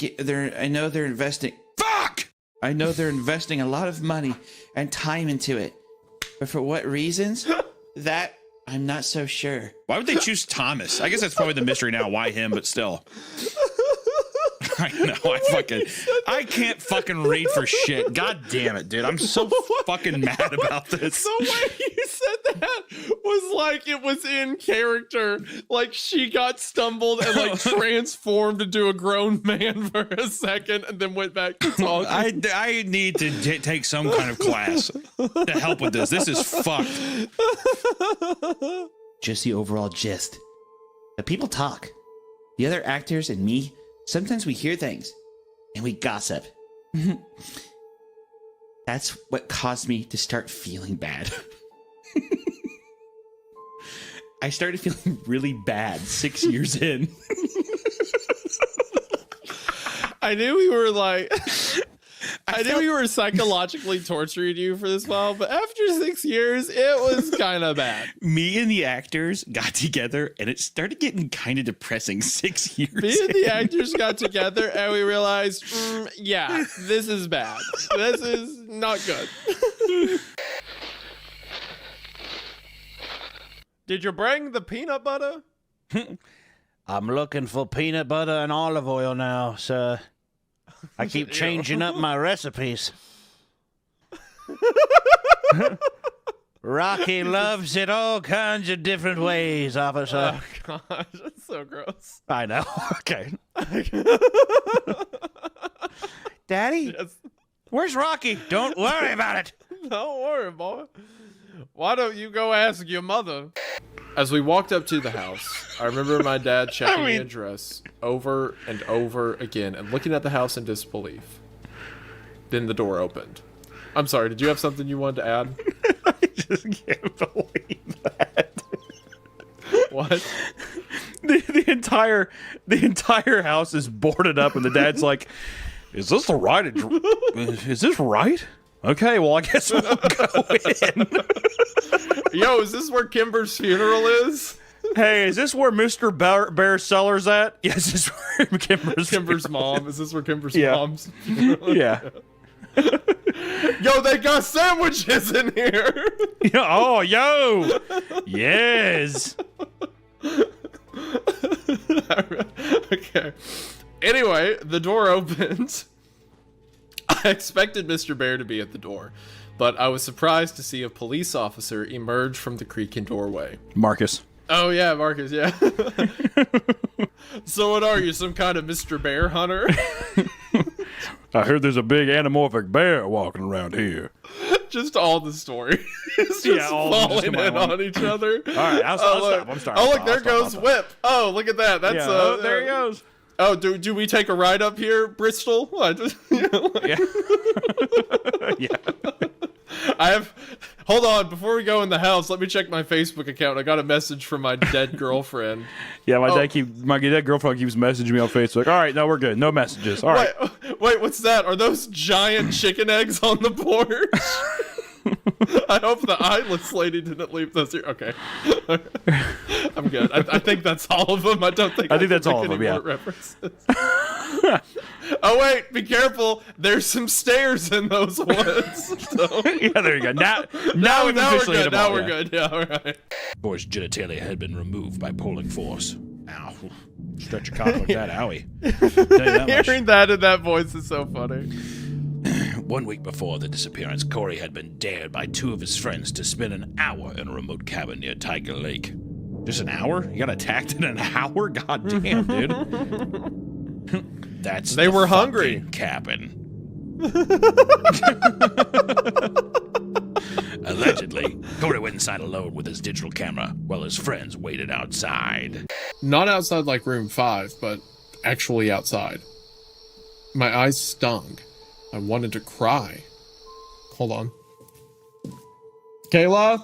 Fuck! I know they're investing a lot of money and time into it, but for what reasons? That I'm not so sure. Why would they choose Thomas? I guess that's probably the mystery now. Why him? But still. I know. I can't fucking read for shit. God damn it, dude. I'm so fucking mad about this. The way you said that was like it was in character. Like she got stumbled and like transformed into a grown man for a second and then went back to talking. I need to take some kind of class to help with this. This is fucked. Just the overall gist. The people talk. The other actors and me, sometimes we hear things and we gossip. That's what caused me to start feeling bad. I started feeling really bad 6 years in. I knew we were like... I knew we were psychologically torturing you for this while, but after 6 years, it was kind of bad. Me and the actors got together, and it started getting kind of depressing 6 years Me and the actors got together, and we realized, yeah, this is bad. This is not good. Did you bring the peanut butter? I'm looking for peanut butter and olive oil now, sir. I keep changing up my recipes. Rocky loves it all kinds of different ways, officer. Oh, gosh, that's so gross. I know. Okay. Daddy? Yes. Where's Rocky? Don't worry about it. Don't worry, boy. Why don't you go ask your mother? As we walked up to the house, I remember my dad checking the address over and over again and looking at the house in disbelief. Then the door opened. I'm sorry, did you have something you wanted to add? I just can't believe that. What? The entire house is boarded up, and the dad's like, "Is this the right? Is this right? Okay, well, I guess we'll go in." Yo, is this where Kimber's funeral is? Hey, is this where Mr. Bear Sellers at? Yes, this is where Kimber's mom. Is this where Kimber's mom's funeral? Yeah. Yo, they got sandwiches in here. Oh, yo. Yes. Okay. Anyway, the door opened. I expected Mr. Bear to be at the door, but I was surprised to see a police officer emerge from the creaking doorway. Marcus. Oh, yeah, Marcus, yeah. So what are you, some kind of Mr. Bear hunter? I heard there's a big anamorphic bear walking around here. Just all the story. It's just falling in on each other. All right, I'll stop. I'm sorry. Oh, look, there goes Whip. Oh, look at that. That's there he goes. Oh, do we take a ride up here, Bristol? Yeah. Hold on, before we go in the house, let me check my Facebook account. I got a message from my dead girlfriend. Yeah, my dead girlfriend keeps messaging me on Facebook. All right, no, we're good. No messages. All right. Wait, what's that? Are those giant chicken eggs on the porch? I hope the eyeless lady didn't leave those here. Okay. I'm good. I think that's all of them. I think that's all of them, yeah. References. Oh, wait, be careful. There's some stairs in those woods. So. Yeah, there you go. Now we're good. Now we're good. Yeah, all right. Boy's genitalia had been removed by pulling force. Ow. Stretch your cock like that, owie. Hearing that in that voice is so funny. 1 week before the disappearance, Corey had been dared by 2 of his friends to spend an hour in a remote cabin near Tiger Lake. Just an hour? You got attacked in an hour? God damn, dude. They were hungry. Cabin. Allegedly, Corey went inside alone with his digital camera while his friends waited outside. Not outside like room 5, but actually outside. My eyes stung. I wanted to cry. Hold on. Kayla?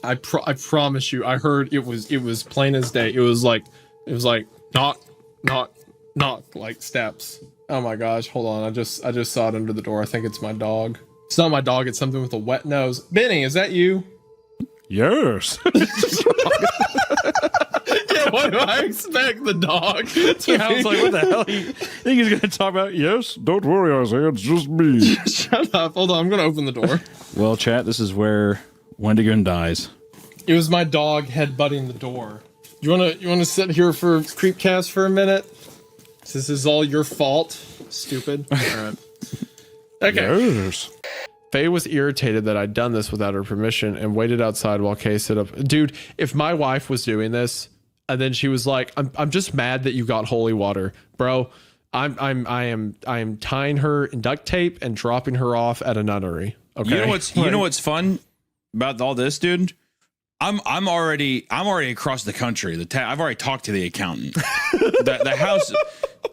I promise you, I heard it was plain as day. It was like knock, knock, knock, like steps. Oh my gosh, hold on. I just saw it under the door. I think it's my dog. It's not my dog, it's something with a wet nose. Benny, is that you? Yes. Yeah, what do I expect the dog to Yeah, I was like, what the hell? You think he's going to talk about? Yes, don't worry, Isaiah. It's just me. Shut up. Hold on, I'm going to open the door. Well, chat, this is where Wendigoon dies. It was my dog headbutting the door. You wanna sit here for CreepCast for a minute? This is all your fault, stupid. All right. Okay. Yes. Faye was irritated that I'd done this without her permission and waited outside while Kay stood up. Dude, if my wife was doing this and then she was like, I'm just mad that you got holy water, bro. I am tying her in duct tape and dropping her off at a nunnery. Okay. You know what's fun about all this, dude? I'm already across the country. I've already talked to the accountant. the house.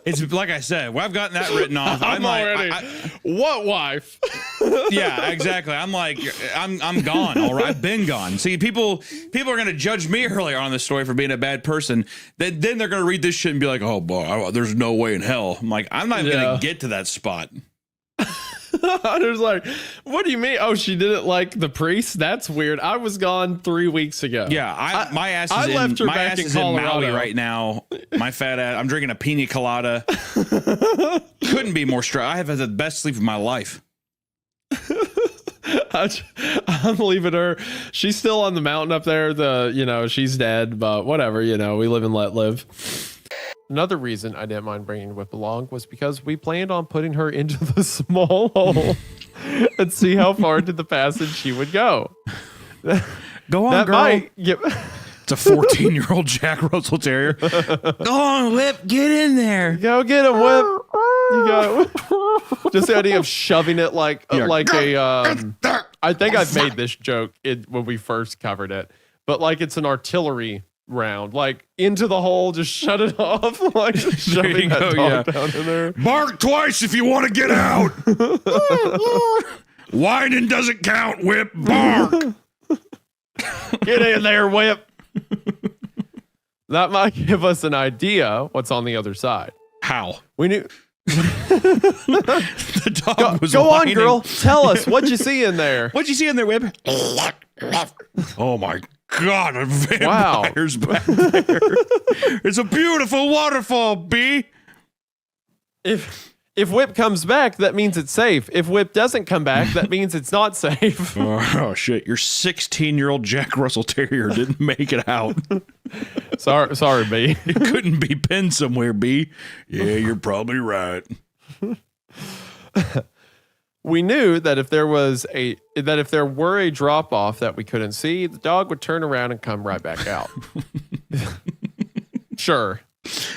It's like I said. Well, I've gotten that written off. I'm already. What wife? Yeah, exactly. I'm like, I'm gone. All right, I've been gone. See, people are gonna judge me earlier on this story for being a bad person. Then they're gonna read this shit and be like, oh boy, there's no way in hell. I'm like, I'm not even gonna get to that spot. Hunter's like, what do you mean? Oh, she didn't like the priest? That's weird. I was gone 3 weeks ago. Yeah, my ass is in Maui right now. My fat ass. I'm drinking a pina colada. Couldn't be more stressed. I have had the best sleep of my life. I'm leaving her. She's still on the mountain up there. She's dead, but whatever. We live and let live. Another reason I didn't mind bringing Whip along was because we planned on putting her into the small hole and see how far into the passage she would go. Go on, girl. It's a 14-year-old Jack Russell Terrier. Go on, Whip. Get in there. Go get him, Whip. You got just the idea of shoving it like a. I think I've made this joke when we first covered it, but like it's an artillery round, like into the hole, just shut it off, like shoving that dog down in there. Bark twice if you want to get out. Whining doesn't count, Whip. Bark. Get in there, Whip. That might give us an idea what's on the other side. How? We knew. The dog was go whining. on, girl. Tell us what you see in there. What'd you see in there, Whip? Oh my God, a vampire's back there. It's a beautiful waterfall, B. If Whip comes back, that means it's safe. If Whip doesn't come back, that means it's not safe. Oh shit, your 16-year-old Jack Russell Terrier didn't make it out. Sorry, B. It couldn't be pinned somewhere, B. Yeah, you're probably right. We knew that if there were a drop off that we couldn't see, the dog would turn around and come right back out. Sure.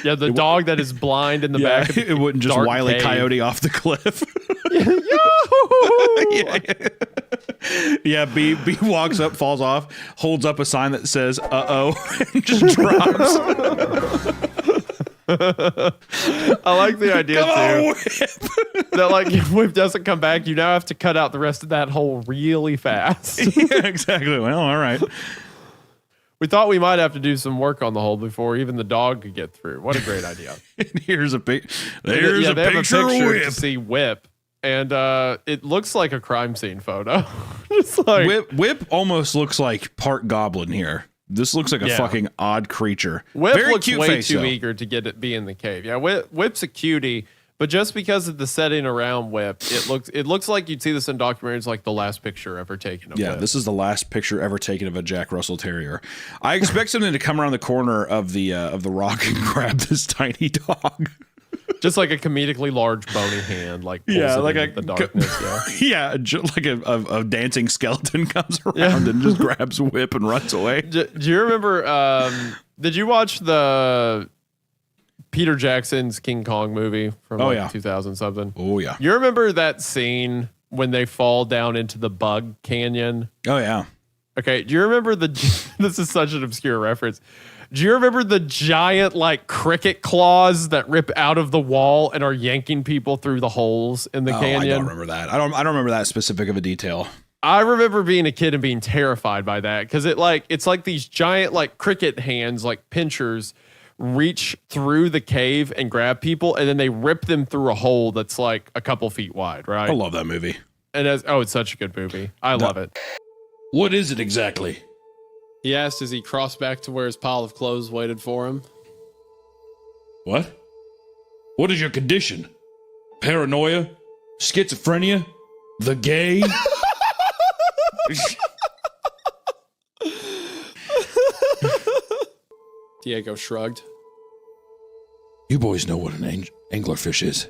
Yeah, the dog that is blind in the back. Of it wouldn't just Wile E. Coyote off the cliff. Yeah, B walks up, falls off, holds up a sign that says "uh-oh," and just drops. I like the idea too. That like if Whip doesn't come back, you now have to cut out the rest of that hole really fast. Yeah, exactly. Well, all right. We thought we might have to do some work on the hole before even the dog could get through. What a great idea. Here's a picture to see Whip. And it looks like a crime scene photo. It's like Whip almost looks like part goblin here. This looks like a fucking odd creature. Whip Very looks cute way face, too though. eager to be in the cave. Yeah, Whip's a cutie, but just because of the setting around Whip, it looks like you'd see this in documentaries, like the last picture ever taken of Whip. This is the last picture ever taken of a Jack Russell Terrier. I expect something to come around the corner of the rock and grab this tiny dog. Just like a comedically large bony hand, like pulls it like into the darkness. Like a dancing skeleton comes around and just grabs Whip and runs away. Do you remember? Did you watch the Peter Jackson's King Kong movie from 2000 something? Oh yeah. You remember that scene when they fall down into the bug canyon? Oh yeah. Okay. Do you remember this is such an obscure reference. Do you remember the giant like cricket claws that rip out of the wall and are yanking people through the holes in the canyon? I don't remember that. I don't remember that specific of a detail. I remember being a kid and being terrified by that because it's like these giant like cricket hands, like pinchers, reach through the cave and grab people, and then they rip them through a hole that's like a couple feet wide, right? I love that movie. And it's such a good movie. I love it. What is it exactly? He asked as he crossed back to where his pile of clothes waited for him. What? What is your condition? Paranoia? Schizophrenia? The gay? Diego shrugged. You boys know what an anglerfish is.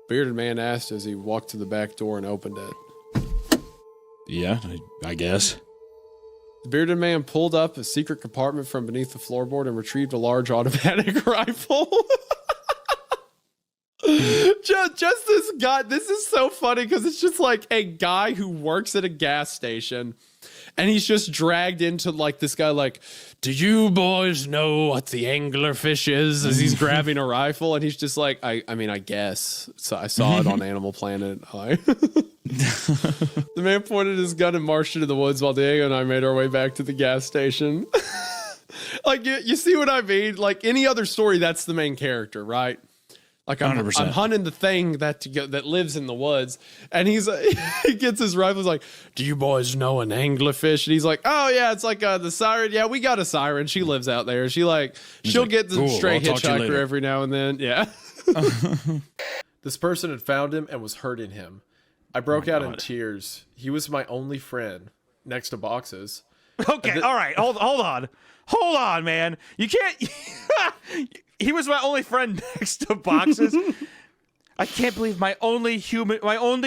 Bearded man asked as he walked to the back door and opened it. Yeah, I guess. The bearded man pulled up a secret compartment from beneath the floorboard and retrieved a large automatic rifle. just this guy. This is so funny because it's just like a guy who works at a gas station, and he's just dragged into like this guy. Like, do you boys know what the anglerfish is? As he's grabbing a rifle, and he's just like, I mean, I guess. So I saw it on Animal Planet. The man pointed his gun and marched into the woods while Diego and I made our way back to the gas station. Like, you see what I mean? Like any other story, that's the main character, right? Like I'm hunting the thing that lives in the woods, and he gets his rifle. He's like, "Do you boys know an anglerfish?" And he's like, "Oh yeah, it's like the siren. Yeah, we got a siren. She lives out there. She'll like, get the cool, stray hitchhiker every now and then." Yeah. This person had found him and was hurting him. I broke out in tears. He was my only friend, next to boxes. Okay, all right, hold on, man. You can't. He was my only friend next to boxes. I can't believe my only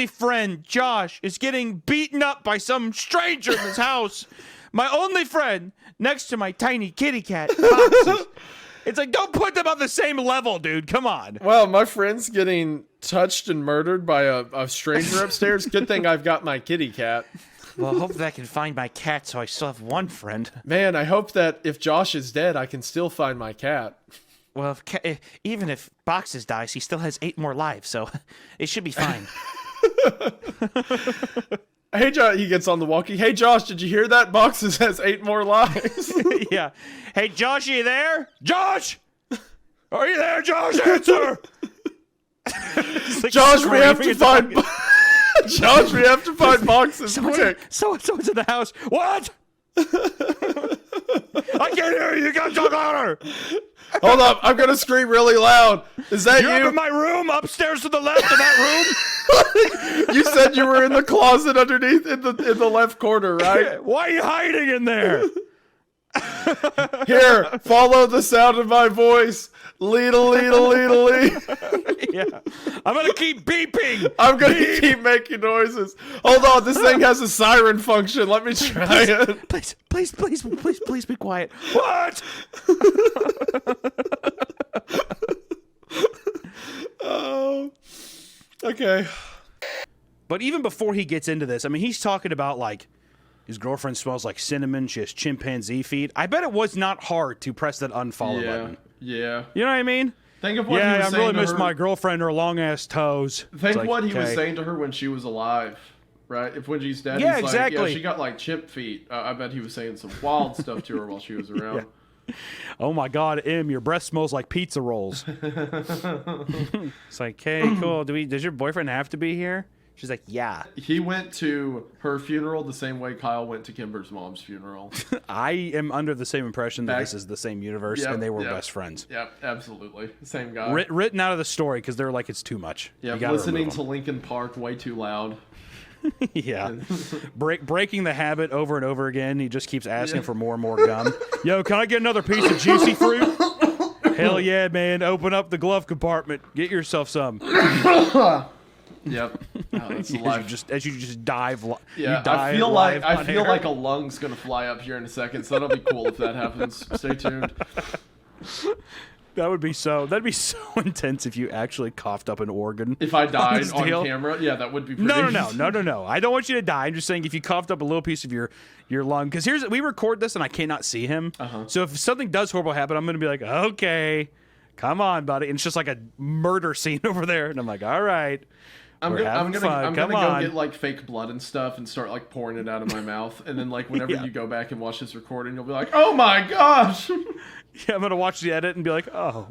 friend, Josh, is getting beaten up by some stranger in his house. My only friend next to my tiny kitty cat, boxes. It's like, don't put them on the same level, dude. Come on. Well, my friend's getting touched and murdered by a stranger upstairs. Good thing I've got my kitty cat. Well, hopefully I can find my cat so I still have one friend. Man, I hope that if Josh is dead, I can still find my cat. Well, even if Boxes dies, he still has 8 more lives, so it should be fine. Hey, Josh, he gets on the walkie. Hey, Josh, did you hear that? Boxes has 8 more lives. Yeah. Hey, Josh, are you there? Josh! Are you there, Josh? Answer! Like Josh, we have to find... Josh, we have to find Boxes quick. Someone's in the house. What? I can't hear you. You gotta talk louder. Hold up, I'm gonna scream really loud. Is that You're you? up in my room, upstairs to the left of that room. You said you were in the closet underneath in the left corner, right? Why are you hiding in there? Here, follow the sound of my voice. Leedle, leedle, leedle, leedle. Yeah. I'm gonna keep beeping. I'm gonna keep making noises. Hold on, this thing has a siren function. Let me try it. Please be quiet. What? Oh. Okay. But even before he gets into this, I mean, he's talking about like his girlfriend smells like cinnamon. She has chimpanzee feet. I bet it was not hard to press that unfollow button. Yeah. You know what I mean? Think of what he was saying I really to miss her. my girlfriend, her long ass toes. Think like, what he was saying to her when she was alive, right? If when she's dead, Yeah, he's exactly. like, yeah, she got like chimp feet. I bet he was saying some wild stuff to her while she was around. Yeah. Oh my God, Em, your breath smells like pizza rolls. It's like, hey, cool. Does your boyfriend have to be here? She's like, yeah. He went to her funeral the same way Kyle went to Kimber's mom's funeral. I am under the same impression that this is the same universe and they were best friends. Yep, absolutely. Same guy. Written out of the story because they're like, it's too much. Yeah, listening to Linkin Park way too loud. Yeah. Breaking the habit over and over again. He just keeps asking for more and more gum. Yo, can I get another piece of juicy fruit? Hell yeah, man. Open up the glove compartment. Get yourself some. Yep. Oh, as you just dive. Yeah, I feel like a lung's gonna fly up here in a second, so that'll be cool if that happens. Stay tuned. That'd be so intense if you actually coughed up an organ. If I died on camera, yeah, that would be pretty. No. I don't want you to die. I'm just saying if you coughed up a little piece of your lung, because we record this and I cannot see him. So if something does horrible happen, I'm gonna be like, okay, come on, buddy. And it's just like a murder scene over there, and I'm like, all right. I'm gonna go get like fake blood and stuff and start like pouring it out of my mouth, and then like whenever you go back and watch this recording, you'll be like, "Oh my gosh!" Yeah, I'm gonna watch the edit and be like, oh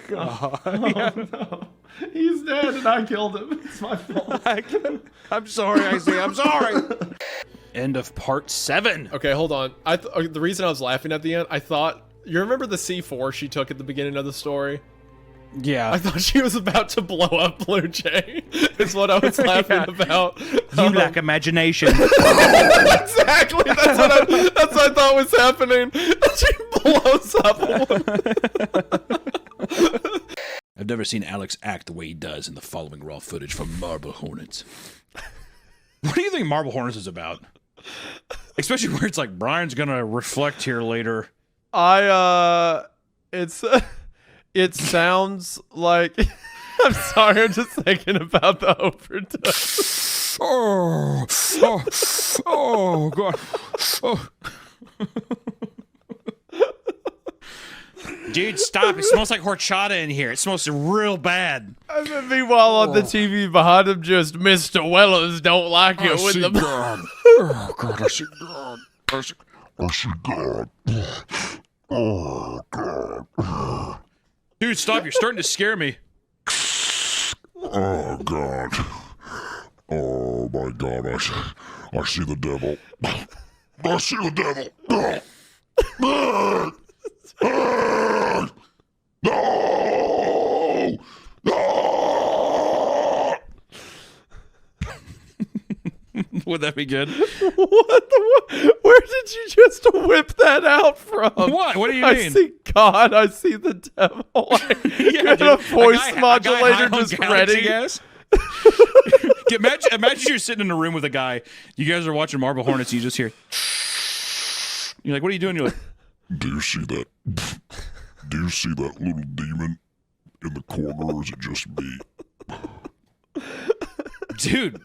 god, No. He's dead and I killed him. It's my fault. I'm sorry, Isaiah. I'm sorry. End of part 7. Okay, hold on. The reason I was laughing at the end, I thought, you remember the C4 she took at the beginning of the story? Yeah. I thought she was about to blow up Blue Jay. Is what I was laughing about. You lack imagination. Exactly. That's what I thought was happening. She blows up a woman. I've never seen Alex act the way he does in the following raw footage from Marble Hornets. What do you think Marble Hornets is about? Especially where it's like Brian's gonna reflect here later. It sounds like. I'm sorry. I'm just thinking about the overdose. Oh, God. Oh. Dude, stop. It smells like horchata in here. It smells real bad. And then meanwhile, on the TV behind him, just Mr. Wellers don't like it with the. God. Oh, God, I see God. I see God. Oh, God. Dude, stop. You're starting to scare me. Oh, God. Oh, my God. I see the devil. I see the devil. No! Would that be good? Where did you just whip that out from? What? What do you mean? I see God. I see the devil. You had a voice modulator just ready. Yes. Imagine you're sitting in a room with a guy. You guys are watching Marble Hornets. You just hear. You're like, "What are you doing?" You're like, Do you see that? Do you see that little demon in the corner, or is it just me? dude,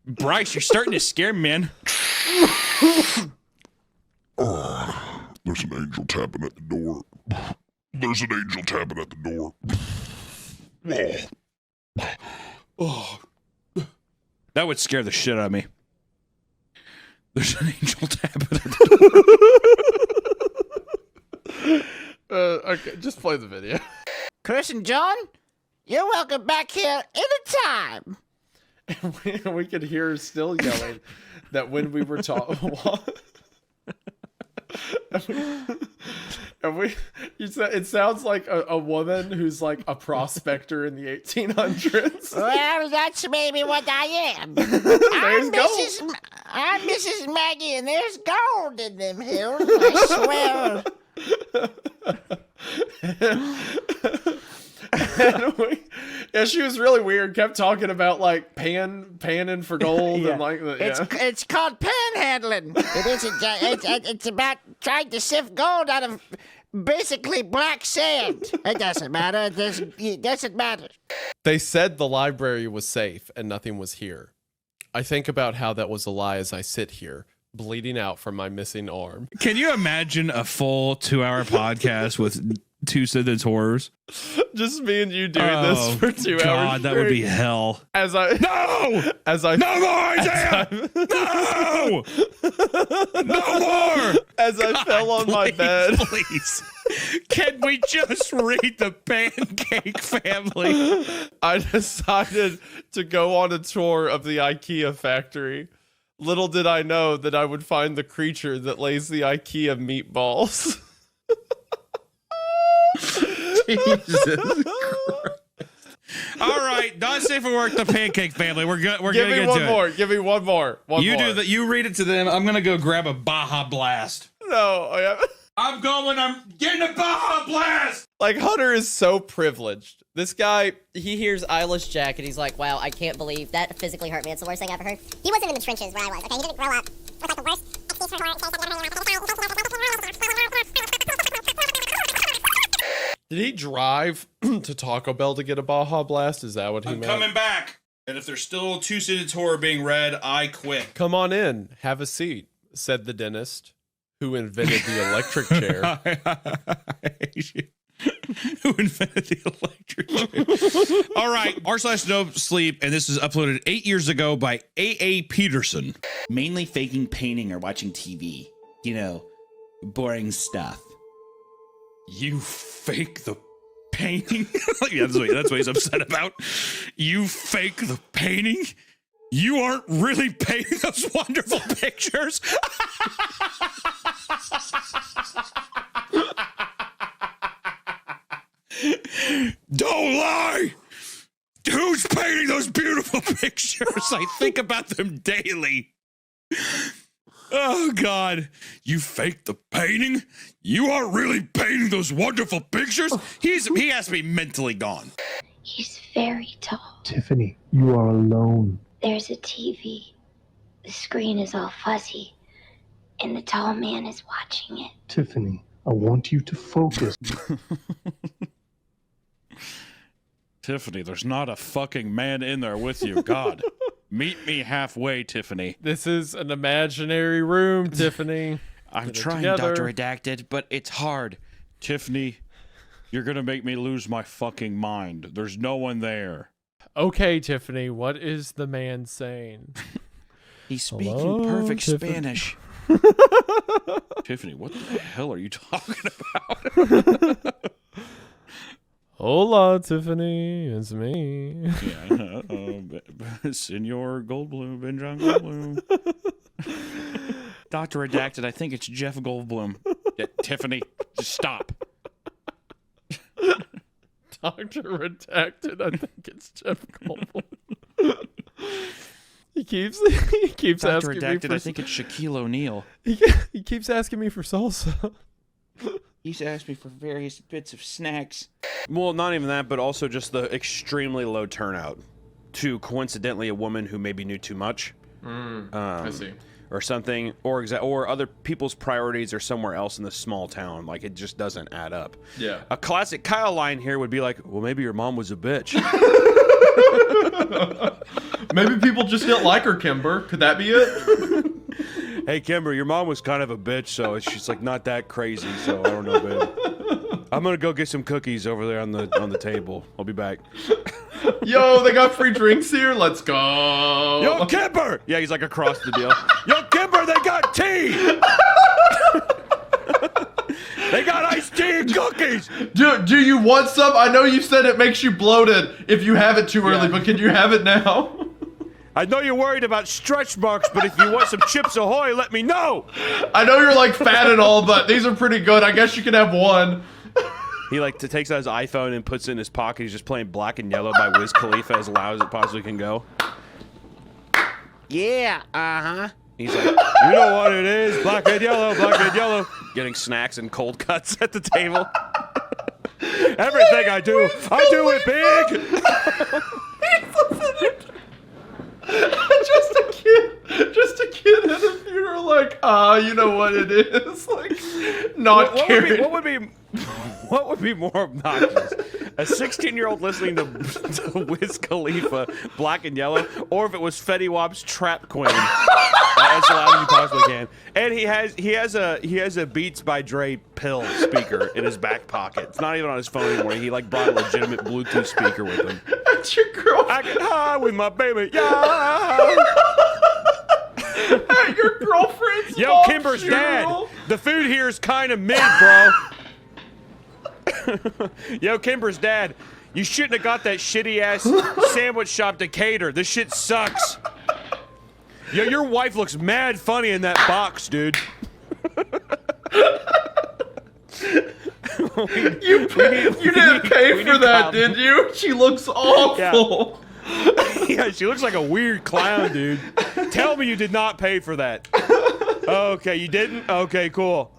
Bryce, you're starting to scare me, man. Oh, there's an angel tapping at the door. There's an angel tapping at the door. Oh. That would scare the shit out of me. There's an angel tapping at the door. Okay, just play the video. Chris and John, you're welcome back here anytime. We could hear her still yelling that when we were talking. It sounds like a woman who's like a prospector in the 1800s. Well, that's maybe what I am. I'm Mrs. Maggie, and there's gold in them hills, I swear. Yeah, she was really weird. Kept talking about like panning for gold and like It's called panhandling. It's about trying to sift gold out of basically black sand. It doesn't matter. It doesn't matter. They said the library was safe and nothing was here. I think about how that was a lie as I sit here, bleeding out from my missing arm. Can you imagine a full 2-hour podcast with 2 sentence horrors? Just me and you doing this for 2 hours. God, that would be hell. No more, Isaiah! No! No more! As I fell on my bed. Please. Can we just read the Pancake Family? I decided to go on a tour of the IKEA factory. Little did I know that I would find the creature that lays the IKEA meatballs. Jesus Christ. All right, not safe for work. The Pancake Family. We're good. We're Give gonna me get one to more. it. Give me one more. You do that. You read it to them. I'm gonna go grab a Baja Blast. No, I'm going. I'm getting a Baja Blast. Like Hunter is so privileged. This guy, he hears Eyelash Jack and he's like, "Wow, I can't believe that physically hurt me. It's the worst thing I've ever heard." He wasn't in the trenches where I was. Okay, he didn't grow up with like the worst excuse for horror. Did he drive to Taco Bell to get a Baja Blast? Is that what he meant? Coming back. And if there's still 2 sentence horror being read, I quit. Come on in. Have a seat, said the dentist, who invented the electric chair. Who invented the electric chair? All right, r/no sleep, and this is uploaded 8 years ago by A.A. Peterson. Mainly faking painting or watching TV. You know, boring stuff. You fake the painting? Yeah, that's what he's upset about. You fake the painting? You aren't really painting those wonderful pictures? Don't lie! Who's painting those beautiful pictures? I think about them daily. Oh, God. You faked the painting? You aren't really painting those wonderful pictures? He has to be mentally gone. He's very tall. Tiffany, you are alone. There's a TV. The screen is all fuzzy, and the tall man is watching it. Tiffany, I want you to focus. Tiffany, there's not a fucking man in there with you. God, meet me halfway, Tiffany. This is an imaginary room, Tiffany. I'm Get it trying, together. Dr. Redacted, but it's hard. Tiffany, you're going to make me lose my fucking mind. There's no one there. Okay, Tiffany, what is the man saying? He's speaking Hello, perfect Tiffany. Spanish. Tiffany, what the hell are you talking about? Hola, Tiffany, it's me. Yeah, Senor Goldblum, Ben John Goldblum. Dr. Redacted, I think it's Jeff Goldblum. Yeah, Tiffany, just stop. Dr. Redacted, I think it's Jeff Goldblum. He keeps Dr. asking me Redacted, for... I think it's Shaquille O'Neal. He keeps asking me for salsa. He's asked me for various bits of snacks. Well, not even that, but also just the extremely low turnout to coincidentally a woman who maybe knew too much. I see. Or something, or other people's priorities are somewhere else in this small town. Like, it just doesn't add up. Yeah. A classic Kyle line here would be like, well, maybe your mom was a bitch. Maybe people just didn't like her, Kimber. Could that be it? Hey, Kimber, your mom was kind of a bitch, so she's like not that crazy, so I don't know, babe. I'm gonna go get some cookies over there on the table. I'll be back. Yo, they got free drinks here. Let's go. Yo, Kimber! Yeah, he's like across the deal. Yo, Kimber, they got tea! They got iced tea and cookies! Do you want some? I know you said it makes you bloated if you have it too early, but can you have it now? I know you're worried about stretch marks, but if you want some Chips Ahoy, let me know! I know you're like fat and all, but these are pretty good. I guess you can have one. He takes out his iPhone and puts it in his pocket. He's just playing Black and Yellow by Wiz Khalifa as loud as it possibly can go. Yeah, uh-huh. He's like, you know what it is, black and yellow. Getting snacks and cold cuts at the table. Everything I do it big. Just a kid at a funeral, like, you know what it is, like, not caring. What would be more obnoxious? A 16-year-old listening to Wiz Khalifa, Black and Yellow, or if it was Fetty Wap's Trap Queen, as loud as you possibly can. And he has a Beats by Dre pill speaker in his back pocket. It's not even on his phone anymore. He brought a legitimate Bluetooth speaker with him. That's your girlfriend. I get high with my baby, yeah. At your girlfriend's Yo, mom's Kimber's funeral. dad. The food here is kind of mid, bro. Yo, Kimber's dad. You shouldn't have got that shitty ass sandwich shop to cater. This shit sucks. Yo, your wife looks mad funny in that box, dude. You didn't pay for that, did you? She looks awful. Yeah, she looks like a weird clown, dude. Tell me you did not pay for that. Okay, you didn't? Okay, cool.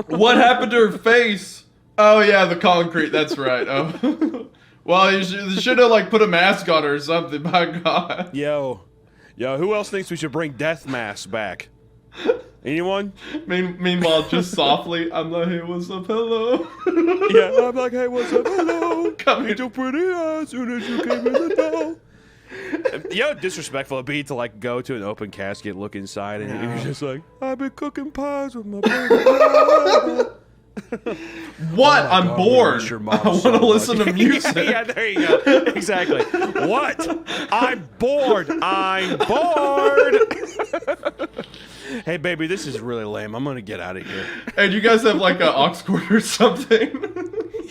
What happened to her face? Oh, yeah, the concrete. That's right. Oh. Well, you should have, like, put a mask on her or something. My God. Yo, who else thinks we should bring death masks back? Anyone? Meanwhile, just softly, I'm like, hey, what's up, hello? Yeah, I'm like, hey, what's up, hello? Come into pretty as soon as you came in the door. Yo, disrespectful it'd be to like go to an open casket, look inside, and you're just like, I've been cooking pies with my baby. What? Oh I'm God, bored. your I mom want so to listen much. to music. Yeah, there you go. Exactly. What? I'm bored. Hey, baby, this is really lame. I'm gonna get out of here. And you guys have like an aux cord or something?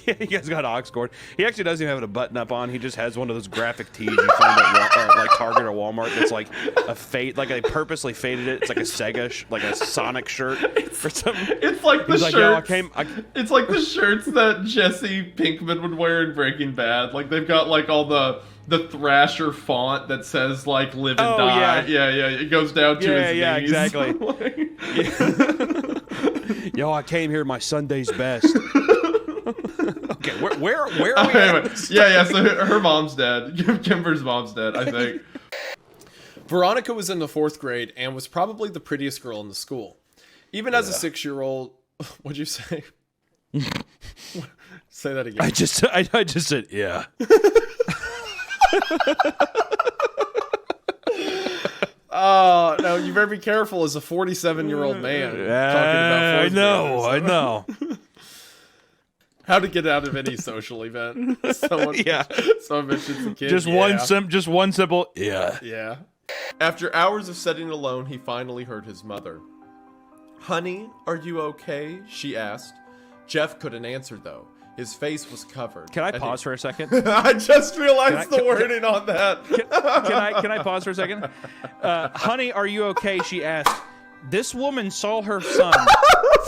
Yeah, he guys got aux cord. He actually doesn't even have a button up on. He just has one of those graphic tees you find at like Target or Walmart. That's like a fade, like they purposely faded it. It's like a Sega, like a Sonic shirt or something. It's like the He's shirts. Like, it's like the shirts that Jesse Pinkman would wear in Breaking Bad. Like they've got like all the Thrasher font that says like "Live and Die." Yeah. It goes down to his knees. Exactly. Yo, I came here my Sunday's best. Okay, where are we at? Yeah. So her mom's dead. Kimber's mom's dead, I think. Veronica was in the 4th grade and was probably the prettiest girl in the school. Even as a 6-year-old, what'd you say? Say that again. I just said yeah. Oh, no, you better be careful as a 47-year-old man talking about 4th I know. How to get out of any social event. Someone mentions a kid. Just one simple yeah. Yeah. After hours of sitting alone, he finally heard his mother. "Honey, are you okay?" she asked. Jeff couldn't answer, though. His face was covered. Can I pause for a second? I just realized the wording on that. Can I pause for a second? Honey, are you okay? She asked. This woman saw her son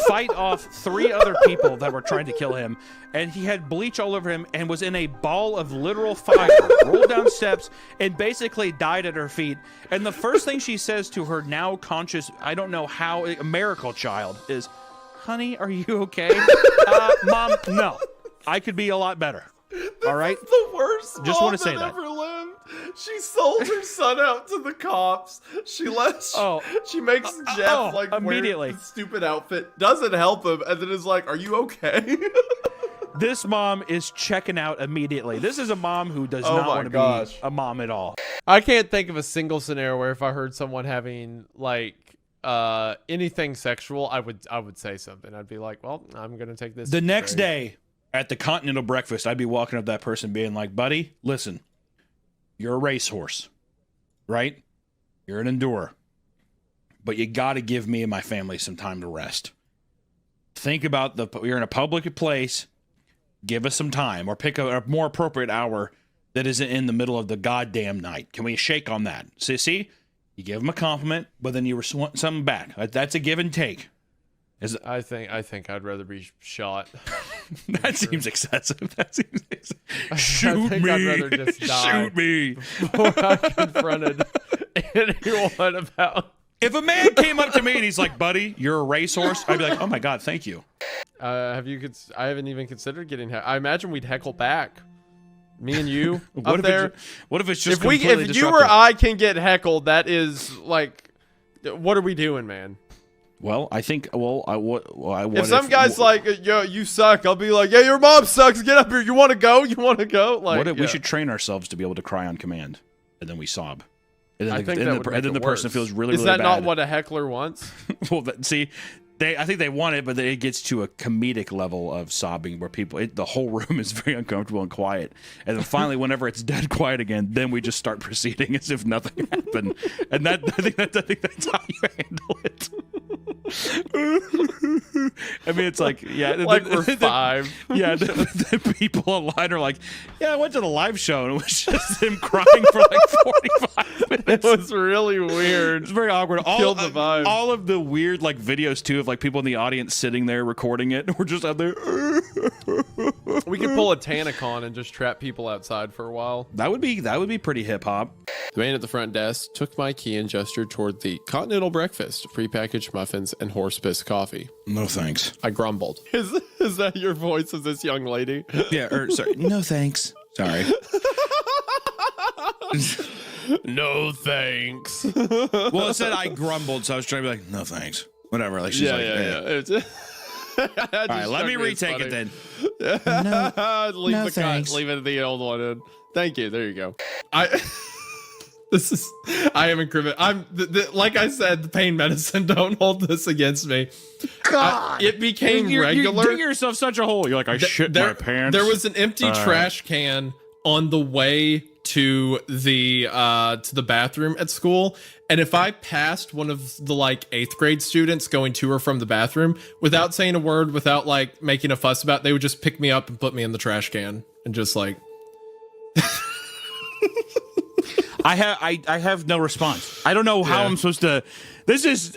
fight off 3 other people that were trying to kill him, and he had bleach all over him and was in a ball of literal fire, rolled down steps, and basically died at her feet. And the first thing she says to her now conscious, I don't know how, a miracle child is, "Honey, are you okay?" Mom, no. I could be a lot better. All right? This is the worst Just want to say that. ever lived. She sold her son out to the cops. She makes Jeff like immediately wear the stupid outfit, doesn't help him, and then is like, "Are you okay?" This mom is checking out immediately. This is a mom who does not want to be a mom at all. I can't think of a single scenario where if I heard someone having like anything sexual, I would say something. I'd be like, "Well, I'm gonna take this." The next day at the Continental Breakfast, I'd be walking up to that person being like, "Buddy, listen, you're a racehorse, right? You're an endurer, but you got to give me and my family some time to rest. Think about you're in a public place. Give us some time, or pick a more appropriate hour that isn't in the middle of the goddamn night. Can we shake on that?" See, you give them a compliment, but then you want something back. That's a give and take. I think I'd rather be shot. That seems excessive. Shoot me. I'd rather just die. Shoot me. Before I confronted anyone about. If a man came up to me and he's like, "Buddy, you're a racehorse," I'd be like, "Oh my God, thank you." I haven't even considered getting. I imagine we'd heckle back. Me and you what if it's just if you or I can get heckled, that is like, what are we doing, man? Well, I think. If some guy's like, "Yo, you suck," I'll be like, "Yeah, your mom sucks. Get up here. You want to go? You want to go?" Like, what if we should train ourselves to be able to cry on command, and then we sob, and then the person feels really, Is really that bad. not what a heckler wants? Well, I think they want it, but it gets to a comedic level of sobbing where the whole room is very uncomfortable and quiet. And then finally, whenever it's dead quiet again, then we just start proceeding as if nothing happened. And I think that's how you handle it. I mean, it's like, yeah. Like we're 5. Yeah, the people online are like, "Yeah, I went to the live show and it was just him crying for like 45 minutes. It was really weird. It's very awkward. Killed the vibe. All of the weird like videos too of like people in the audience sitting there recording it. We're just out there. We could pull a Tanacon and just trap people outside for a while. That would be pretty hip hop. The man at the front desk took my key and gestured toward the Continental Breakfast, prepackaged muffins, and horse-piss coffee. No thanks. I grumbled. Is that your voice of this young lady? Yeah, sorry. No thanks. Sorry. No thanks. Well, it said I grumbled, so I was trying to be like, "No thanks." Whatever. Like she's yeah. All right, let me retake it then. No thanks. Cut. Leave it the old one in. Thank you. There you go. I am incriminating. Like I said, the pain medicine. Don't hold this against me. God, it became regular. You're digging yourself such a hole. You're like, I shit my pants. There was an empty trash can on the way to the bathroom at school, and if I passed one of the like 8th grade students going to or from the bathroom without saying a word, without like making a fuss about it, they would just pick me up and put me in the trash can and just like I have no response. I don't know how I'm supposed to. This is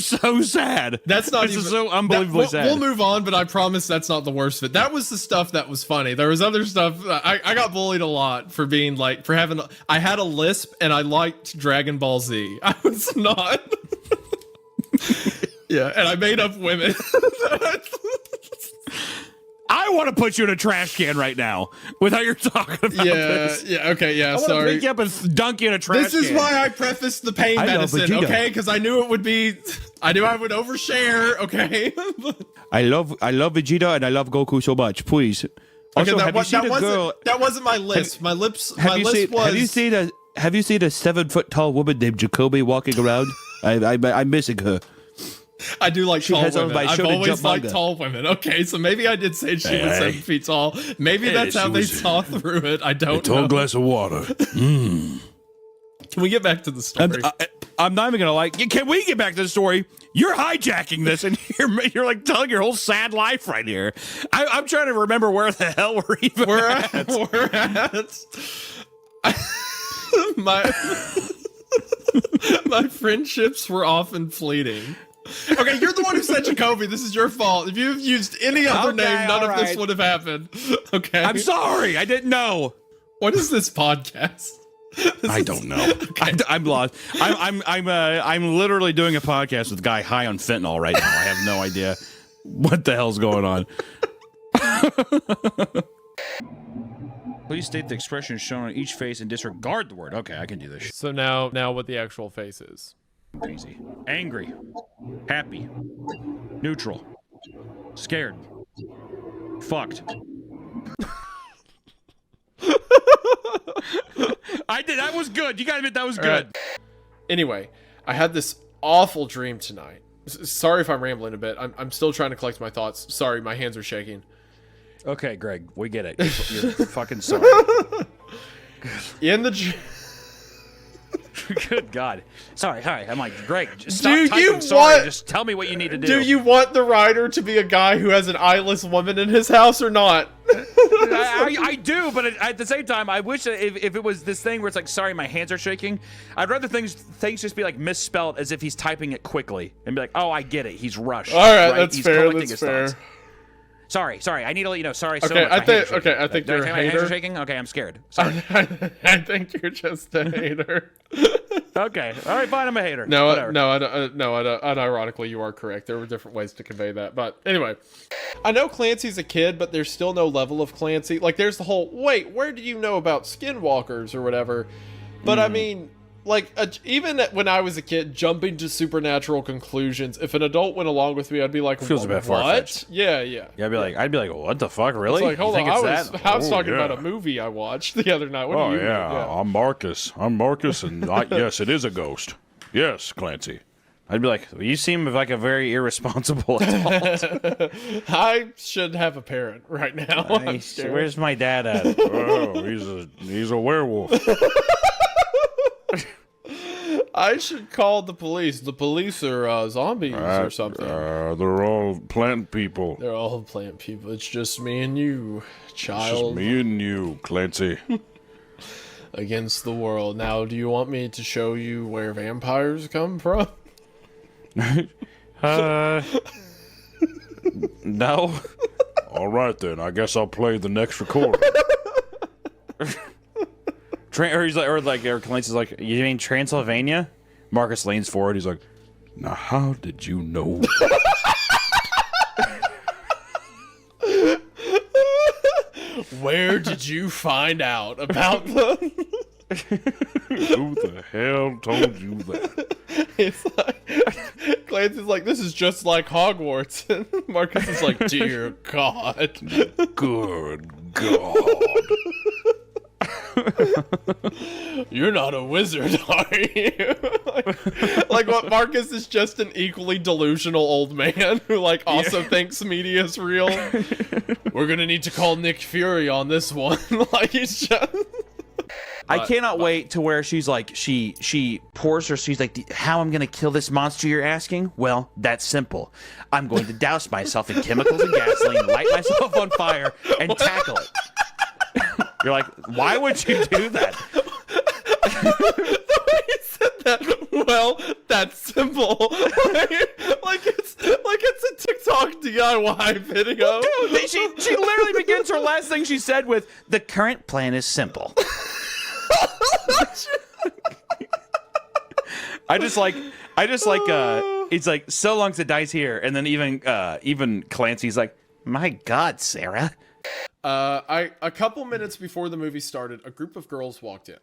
so sad. That's not this even is so unbelievably sad. We'll move on, but I promise that's not the worst of it. That was the stuff that was funny. There was other stuff. I got bullied a lot for being like I had a lisp and I liked Dragon Ball Z. I was not. Yeah, and I made up women. I want to put you in a trash can right now without you talking about this. Yeah, okay, yeah, I want sorry. to pick you up and dunk you in a trash can. This is why I prefaced the pain medicine, okay? Because I knew it would be, I knew I would overshare, okay? I love Vegeta and I love Goku so much. Please. Also, Okay, have you seen a girl? that wasn't my list. My list was. Have you seen a 7-foot-tall woman named Jacoby walking around? I'm missing her. I do like She tall has on women. my I've shirt and always jump liked manga. tall women. Okay, so maybe I did say she was 7 feet tall. Maybe Hey, that's how she they was- saw through it. I don't Tall know. glass of water. Can we get back to the story? I'm not even gonna like. Can we get back to the story? You're hijacking this, and you're like telling your whole sad life right here. I'm trying to remember where the hell we're even at. We're at. My friendships were often fleeting. Okay, you're the one who said Jacoby. This is your fault. If you've used any other Okay, name, none of all this right. would have happened. Okay. I'm sorry. I didn't know. What is this podcast? I don't know. I'm lost. I'm literally doing a podcast with a guy high on fentanyl right now. I have no idea what the hell's going on. Please state the expression shown on each face and disregard the word. Okay, I can do this. So now what the actual face is. Easy. Angry. Happy. Neutral. Scared. Fucked. I did. That was good. You gotta admit that was All good. right. Anyway, I had this awful dream tonight. Sorry if I'm rambling a bit. I'm still trying to collect my thoughts. Sorry, my hands are shaking. Okay, Greg, we get it. You're fucking sorry. In the Good God. Sorry. I'm like, Greg, just Do stop you typing sorry. want- Just tell me what you need to do. Do you want the writer to be a guy who has an eyeless woman in his house or not? I do, but at the same time, I wish that if it was this thing where it's like, sorry, my hands are shaking, I'd rather things just be like misspelled as if he's typing it quickly and be like, oh, I get it. He's rushed. All right, that's He's fair. collecting That's his fair. thoughts. Sorry. I need to let you know. Sorry. Okay, so much. I My think- hands are shaking. okay, I think Did you're a say my hands are hater. shaking. Okay, I'm scared. Sorry. I think you're just a hater. Okay. All right. Fine. I'm a hater. No, Whatever. no, unironically, you are correct. There were different ways to convey that. But anyway, I know Clancy's a kid, but there's still no level of Clancy. Like, there's the whole, wait, where do you know about Skinwalkers or whatever? But I mean, like, even when I was a kid, jumping to supernatural conclusions, if an adult went along with me, I'd be like, Feels a bit what? far-fetched. Yeah. Yeah, I'd be like, what the fuck, really? It's like, hold You on, think I it's was that? talking yeah. about a movie I watched the other night. What do Oh, you mean? yeah. I'm Marcus, and yes, it is a ghost. Yes, Clancy. I'd be like, you seem like a very irresponsible adult. I should have a parent right now. I'm Nice. scared. Where's my dad at? Oh, he's a werewolf. I should call the police. The police are zombies or something. They're all plant people. They're all plant people. It's just me and you, It's child, just me and you, Clancy. against the world. Now, do you want me to show you where vampires come from? No. All right, then. I guess I'll play the next recording. Or Clancy's like, you mean Transylvania? Marcus leans forward. He's like, Now, how did you know? Where did you find out about the... Who the hell told you that? It's like... Clancy's like, this is just like Hogwarts. And Marcus is like, dear God. Good God. You're not a wizard, are you? like what, Marcus is just an equally delusional old man who like also thinks media's real. We're gonna need to call Nick Fury on this one. Like he's just I cannot wait to where she's like, she pours her, she's like, how I'm going to kill this monster you're asking? Well, that's simple. I'm going to douse myself in chemicals and gasoline, light myself on fire, and tackle it. You're like, why would you do that? The way he said that, well, that's simple. like it's a TikTok DIY video. Dude, she literally begins her last thing she said with, the current plan is simple. I just like it's like, so long as it dies here, and then even Clancy's like, my God, Sarah. A couple minutes before the movie started, a group of girls walked in.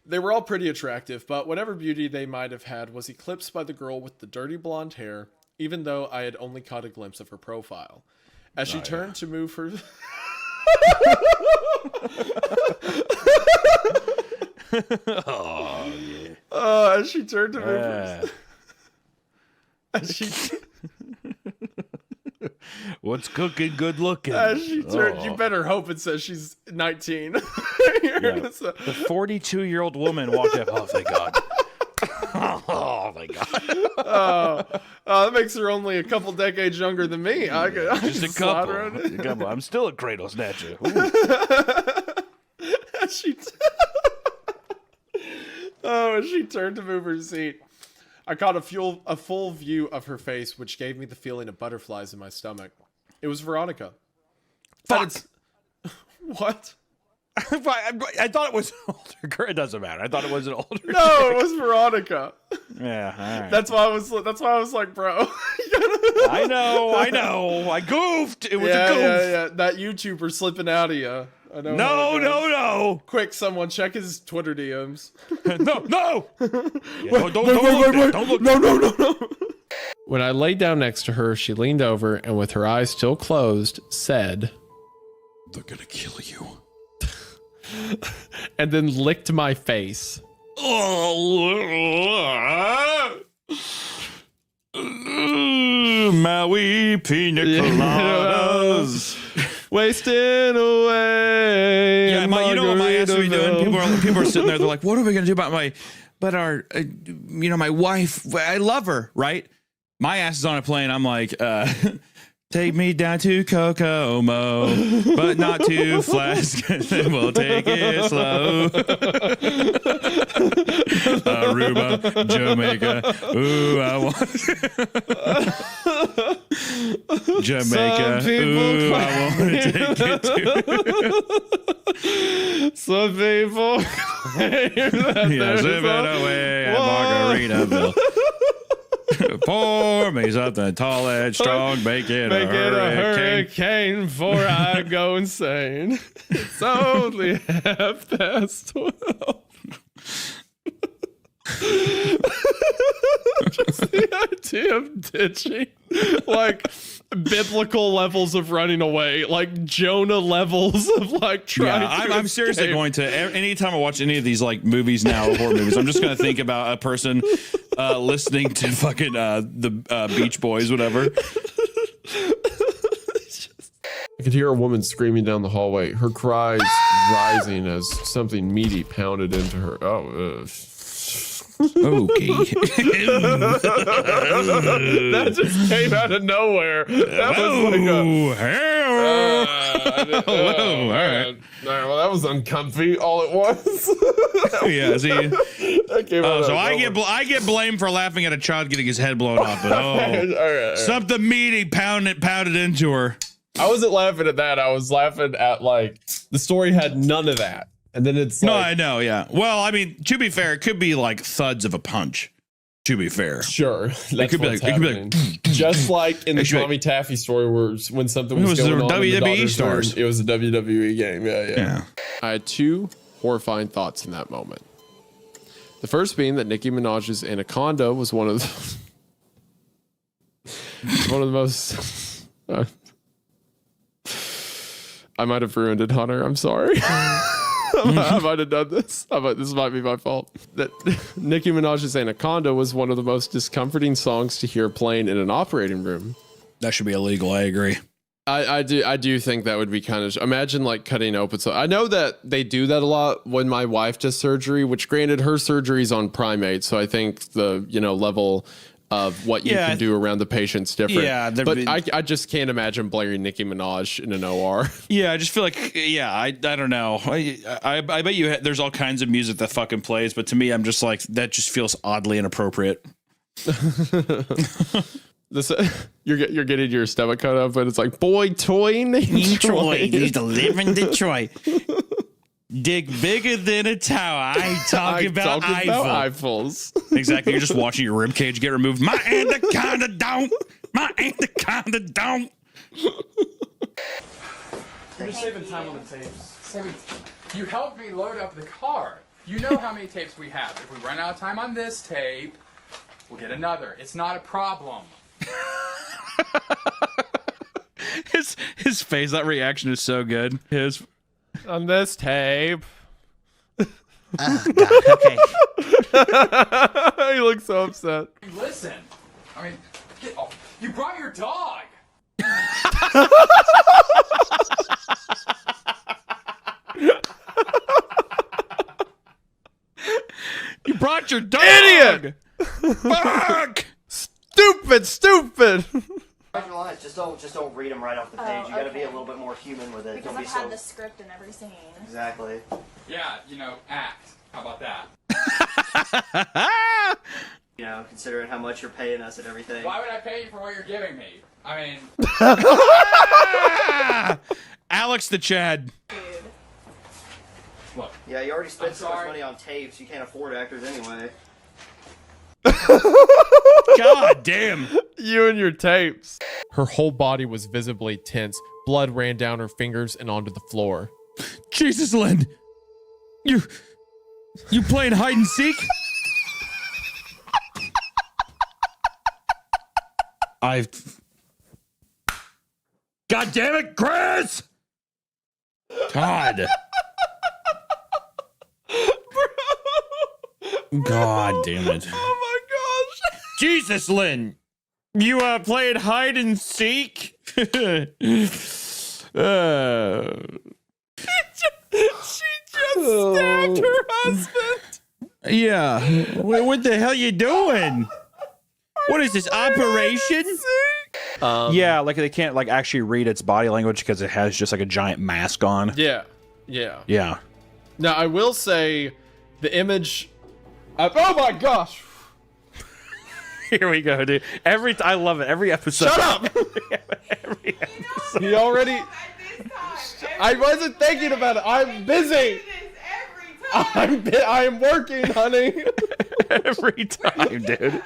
They were all pretty attractive, but whatever beauty they might have had was eclipsed by the girl with the dirty blonde hair, even though I had only caught a glimpse of her profile. As she turned to move her... Oh, yeah. As she turned to move her... As she... What's cooking? Good looking. As she turned, you better hope it says she's 19. The 42-year-old woman walked up. Oh, thank God. Oh, my God. That makes her only a couple decades younger than me. Just a couple. I'm still a cradle snatcher. As she turned to move her seat, I caught a full view of her face, which gave me the feeling of butterflies in my stomach. It was Veronica. Fuck. What? I thought it was an older girl. It doesn't matter. I thought it was an older girl. No, it was Veronica. Yeah, all right. That's why I was like, bro. I know. I goofed. It was a goof. Yeah. That YouTuber slipping out of you. I know. No. Quick, someone check his Twitter DMs. No. Yeah, don't look. No. When I laid down next to her, she leaned over and with her eyes still closed, said, "They're gonna kill you." And then licked my face. Maui pina coladas. Wasting away. Yeah, you know what my ass would be doing? People are sitting there. They're like, "What are we gonna do about my wife? I love her, right?" My ass is on a plane. I'm like, take me down to Kokomo, but not too fast. We'll take it slow. Aruba, Jamaica. Ooh, I want Jamaica. Ooh, I want to take it to. Some people claim that yeah, zip it away at Margaritaville. Pour me something tall and strong, make it a hurricane before I go insane. It's only 12:30. Just the idea of ditching, like biblical levels of running away, like Jonah levels of like trying. Yeah, I'm seriously going to. Anytime I watch any of these like movies now, horror movies, I'm just going to think about a person listening to fucking the Beach Boys, whatever. I could hear a woman screaming down the hallway, her cries rising as something meaty pounded into her. Okay. That just came out of nowhere. That was like all right. Well, that was uncomfy all at once. Yeah, see. I get blamed for laughing at a child getting his head blown off, but all right. Something meaty pounded into her. I wasn't laughing at that. I was laughing at like the story had none of that. And then it's no, I know, yeah. Well, I mean, to be fair, it could be like thuds of a punch. To be fair, sure, it could be like just like in the Tommy Taffy story, where when something was going on, WWE stars. It was a WWE game. Yeah. I had two horrifying thoughts in that moment. The first being that Nicki Minaj's Anaconda was one of the most. I might have ruined it, Hunter. I'm sorry. I might have done this. This might be my fault. That Nicki Minaj's Anaconda was one of the most discomforting songs to hear playing in an operating room. That should be illegal. I agree. I do think that would be kind of. Imagine like cutting open. So I know that they do that a lot when my wife does surgery. Which, granted, her surgery's on primates, so I think the level of what you can do around the patient's different. Yeah, but I just can't imagine blaring Nicki Minaj in an OR. Yeah, I just feel like I don't know. I bet you there's all kinds of music that fucking plays, but to me, I'm just like that just feels oddly inappropriate. You're getting your stomach cut up, but it's like boy toy named Troy. He used to live in Detroit. Dick bigger than a tower. I ain't talking about Eiffels. Exactly. You're just watching your rib cage get removed. My anaconda don't. My anaconda don't. You're just saving time on the tapes. You helped me load up the car. You know how many tapes we have. If we run out of time on this tape, we'll get another. It's not a problem. His face, that reaction is so good. His on this tape. Oh, God, okay. He looks so upset. Listen, I mean, you brought your dog. You brought your dog. Idiot. Fuck. Stupid. Just don't read them right off the page. You got to be a little bit more human with it. Because don't I've be had so... the script in every scene. Exactly. Yeah, act. How about that? Considering how much you're paying us and everything. Why would I pay you for what you're giving me? I mean... Alex the Chad. Dude. What? Yeah, you already spent so much money on tapes, you can't afford actors anyway. God damn. You and your tapes. Her whole body was visibly tense. Blood ran down her fingers and onto the floor. Jesus, Lynn. You playing hide and seek? God damn it, Chris! God. God damn it. Oh my gosh. Jesus, Lynn. You playing hide and seek? She just stabbed her husband. Yeah. What the hell you doing? What is this, operation? Yeah, like they can't like actually read its body language because it has just like a giant mask on. Yeah. Now I will say the image. Oh my gosh. Here we go, dude. I love it. Every episode. Shut up. Every episode. He already. I wasn't thinking about it. I'm busy. I am working, honey. Every time, dude.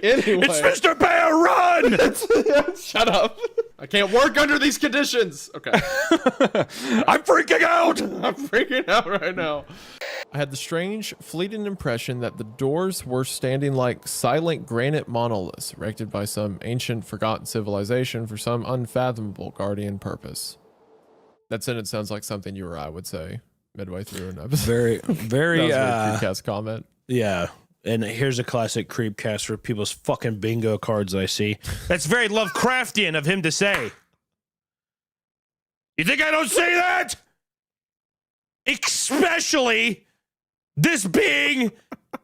Anyway. It's Mr. Bear, run! Shut up. I can't work under these conditions. Okay. I'm freaking out. I'm freaking out right now. I had the strange, fleeting impression that the doors were standing like silent granite monoliths erected by some ancient, forgotten civilization for some unfathomable guardian purpose. That sentence sounds like something you or I would say midway through an episode. Very, that was a CreepCast comment. Yeah. And here's a classic Creepcast for people's fucking bingo cards that I see. That's very Lovecraftian of him to say. You think I don't say that? Especially this being,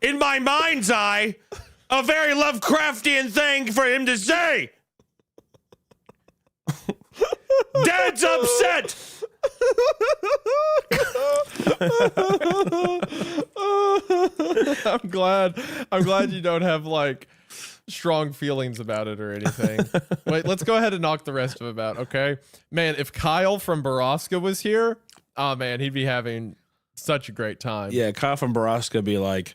in my mind's eye, a very Lovecraftian thing for him to say. Dad's upset. I'm glad you don't have like strong feelings about it or anything. Wait, let's go ahead and knock the rest of them out, okay? Man, if Kyle from Baraska was here, oh man, he'd be having such a great time. Yeah, Kyle from Baraska be like,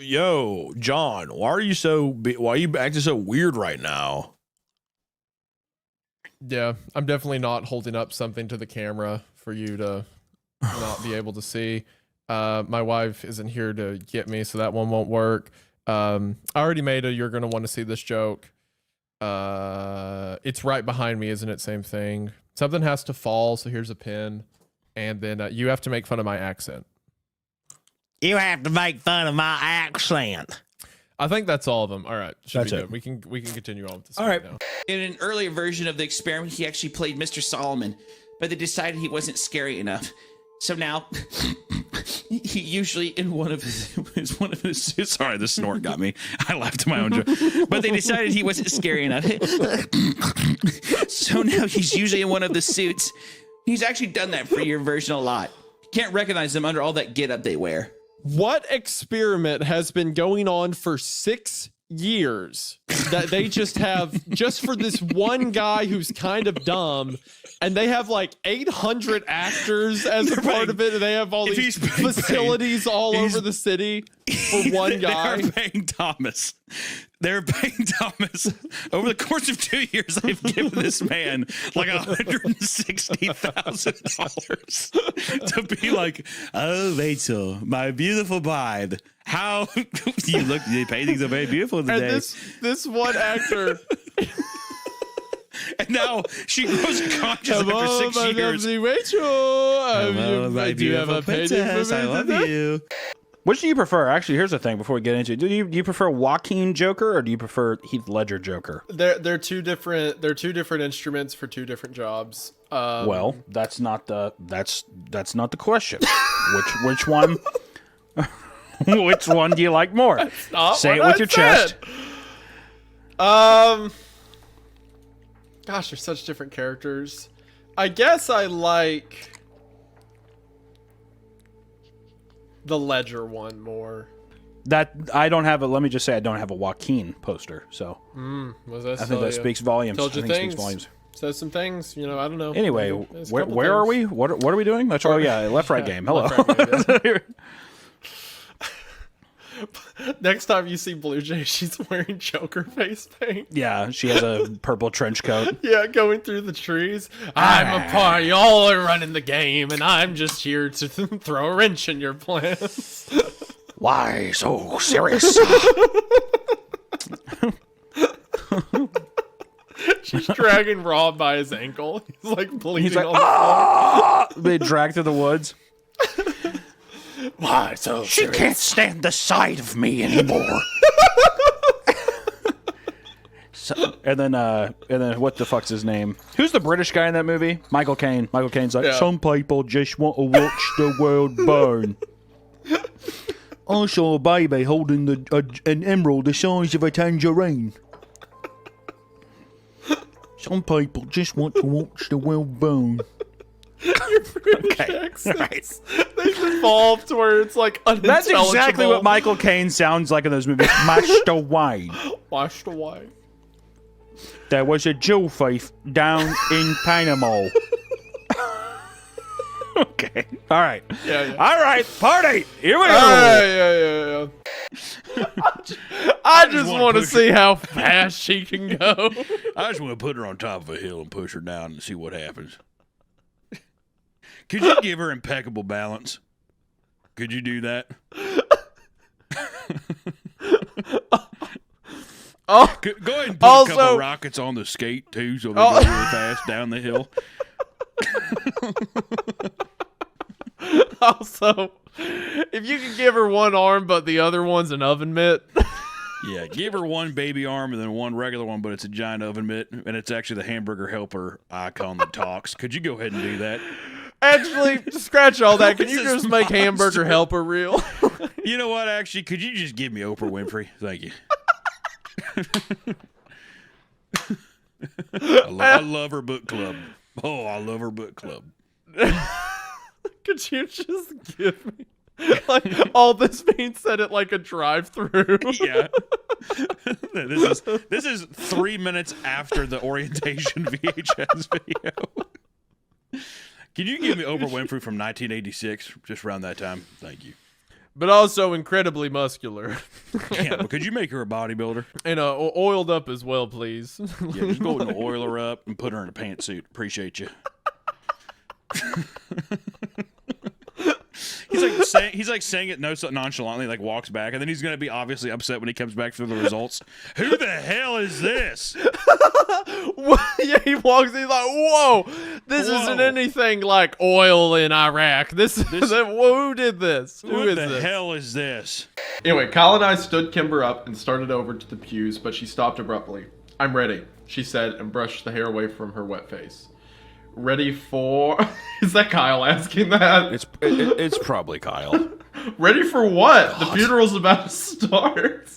yo, John, why are you acting so weird right now? Yeah, I'm definitely not holding up something to the camera for you to not be able to see. My wife isn't here to get me, so that one won't work. I already made a you're going to want to see this joke. It's right behind me, isn't it? Same thing. Something has to fall, so here's a pin. And then you have to make fun of my accent. You have to make fun of my accent. I think that's all of them. All right, That's be it. good. We can continue on with this. All right. now. In an earlier version of the experiment, he actually played Mr. Solomon, but they decided he wasn't scary enough. So now, he usually in one of his Sorry, the snort got me. I laughed at my own joke. but they decided he wasn't scary enough. So now he's usually in one of the suits. He's actually done that for your version a lot. You can't recognize them under all that getup they wear. What experiment has been going on for 6 years that they just have just for this one guy who's kind of dumb, and they have like 800 actors as a part of it, and they have all these facilities all over the city for one guy. They're paying Thomas. They're paying Thomas. Over the course of 2 years, they've given this man like $160,000 to be like, oh, Rachel, my beautiful bride. How you look, the paintings are very beautiful today. And this one actor. And now she grows conscious after 6 years. Rachel, Hello, my do you have a painting for me? I love you. Which do you prefer? Actually, here's the thing. Before we get into it, do you prefer Joaquin Joker or do you prefer Heath Ledger Joker? They're two different instruments for two different jobs. Well, that's not the question. Which one? Which one do you like more? Say it with your chest. Gosh, they're such different characters. I guess I like the Ledger one more. That I don't have a. Let me just say, I don't have a Joaquin poster. So I think that speaks volumes. Told you I think things. It speaks volumes. Says some things. You know, I don't know. Anyway, There's a where couple are things. we? What are we doing? That's left right game. Hello. Left, right game, yeah. Next time you see Blue Jay, she's wearing Joker face paint. Yeah, she has a purple trench coat. Yeah, going through the trees. I'm a part. Y'all are running the game, and I'm just here to throw a wrench in your plans. Why so serious? She's dragging Rob by his ankle. He's like bleeding. He's like, on the floor. They drag through the woods. Why so She serious? can't stand the sight of me anymore. And then what the fuck's his name? Who's the British guy in that movie? Michael Caine. Michael Caine's like, some people just want to watch the world burn. I saw a baby holding an emerald the size of a tangerine. Some people just want to watch the world burn. Your British accents. They've evolved to where it's like unintelligible. That's exactly what Michael Caine sounds like in those movies. Mashed away. Washed away. There was a jewel thief down in Panama. Okay. All right. Yeah. All right. Party. Here we go. Yeah. I just want to see how fast she can go. I just want to put her on top of a hill and push her down and see what happens. Could you give her impeccable balance? Could you do that? Go ahead and put a couple rockets on the skate too, so they go really fast down the hill. Also, if you could give her one arm, but the other one's an oven mitt. Yeah, give her one baby arm and then one regular one, but it's a giant oven mitt, and it's actually the hamburger helper icon that talks. Could you go ahead and do that? Actually, scratch all that. Can you just make hamburger helper real? You know what? Actually, could you just give me Oprah Winfrey? Thank you. I love her book club. Oh, I love her book club. Could you just give me like all this being said at like a drive-through? Yeah. This is 3 minutes after the orientation VHS video. Can you give me Oprah Winfrey from 1986? Just around that time. Thank you. But also incredibly muscular. Yeah, but could you make her a bodybuilder? And oiled up as well, please. Yeah, just go and oil her up and put her in a pantsuit. Appreciate you. He's like saying it nonchalantly, like walks back, and then he's gonna be obviously upset when he comes back for the results. Who the hell is this? Yeah, he walks in, he's like, whoa, This isn't anything like oil in Iraq. Who did this? Who is the this? hell is this? Anyway, Kyle and I stood Kimber up and started over to the pews, but she stopped abruptly. "I'm ready," she said, and brushed the hair away from her wet face. "Ready for..." Is that Kyle asking that? It's probably Kyle. Ready for what? The funeral's about to start.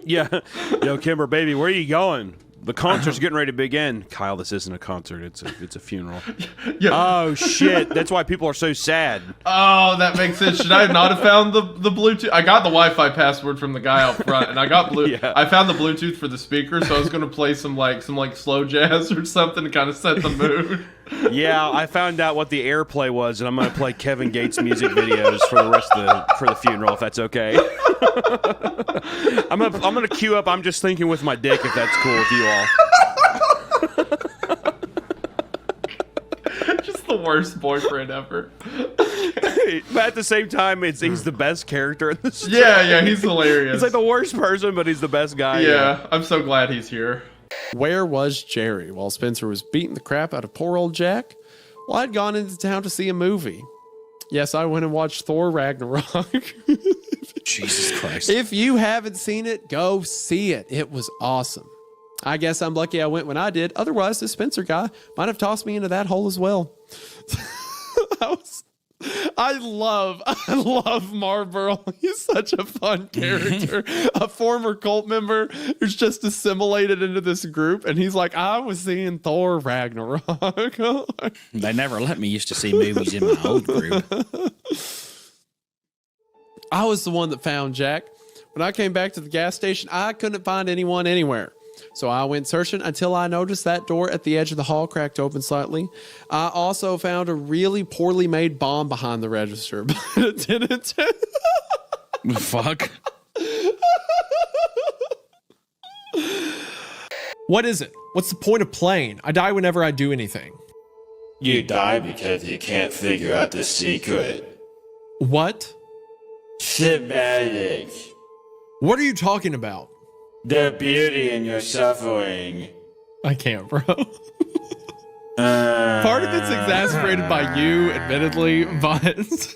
Yeah. Yo, Kimber, baby, where are you going? The concert's getting ready to begin. Kyle, this isn't a concert. It's a funeral. Yeah. Oh, shit. That's why people are so sad. Oh, that makes sense. Should I not have found the Bluetooth? I got the Wi-Fi password from the guy out front, and I got I found the Bluetooth for the speaker, so I was gonna play some slow jazz or something to kind of set the mood. Yeah, I found out what the airplay was, and I'm gonna play Kevin Gates music videos for the rest of for the funeral, if that's okay. I'm gonna queue up "I'm Just Thinking with My Dick," if that's cool with you all. Just the worst boyfriend ever. But at the same time, he's the best character in this. Yeah, he's hilarious. He's like the worst person, but he's the best guy. Yeah, I'm so glad he's here. Where was Jerry while Spencer was beating the crap out of poor old Jack? Well, I'd gone into town to see a movie. Yes, I went and watched Thor Ragnarok. Jesus Christ. If you haven't seen it, go see it. It was awesome. I guess I'm lucky I went when I did. Otherwise, the Spencer guy might have tossed me into that hole as well. I love Marlboro. He's such a fun character. A former cult member who's just assimilated into this group, and he's like, I was seeing Thor Ragnarok. They never let me used to see movies in my old group. I was the one that found Jack. When I came back to the gas station, I couldn't find anyone anywhere. So I went searching until I noticed that door at the edge of the hall cracked open slightly. I also found a really poorly made bomb behind the register, but it didn't. Fuck. What is it? What's the point of playing? I die whenever I do anything. You die because you can't figure out the secret. What? Semantics. What are you talking about? The beauty in your suffering. I can't, bro. Part of it's exasperated by you, admittedly, but...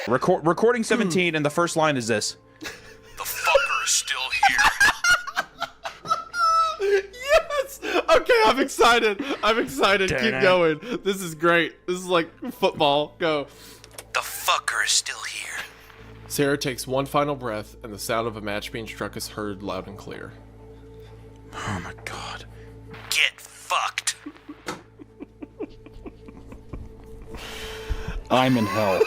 Recording 17, and the first line is this. The fucker is still here. Yes! Okay, I'm excited. Keep going. This is great. This is like football. Go. The fucker is still here. Sarah takes one final breath, and the sound of a match being struck is heard loud and clear. Oh my god. Get fucked. I'm in hell.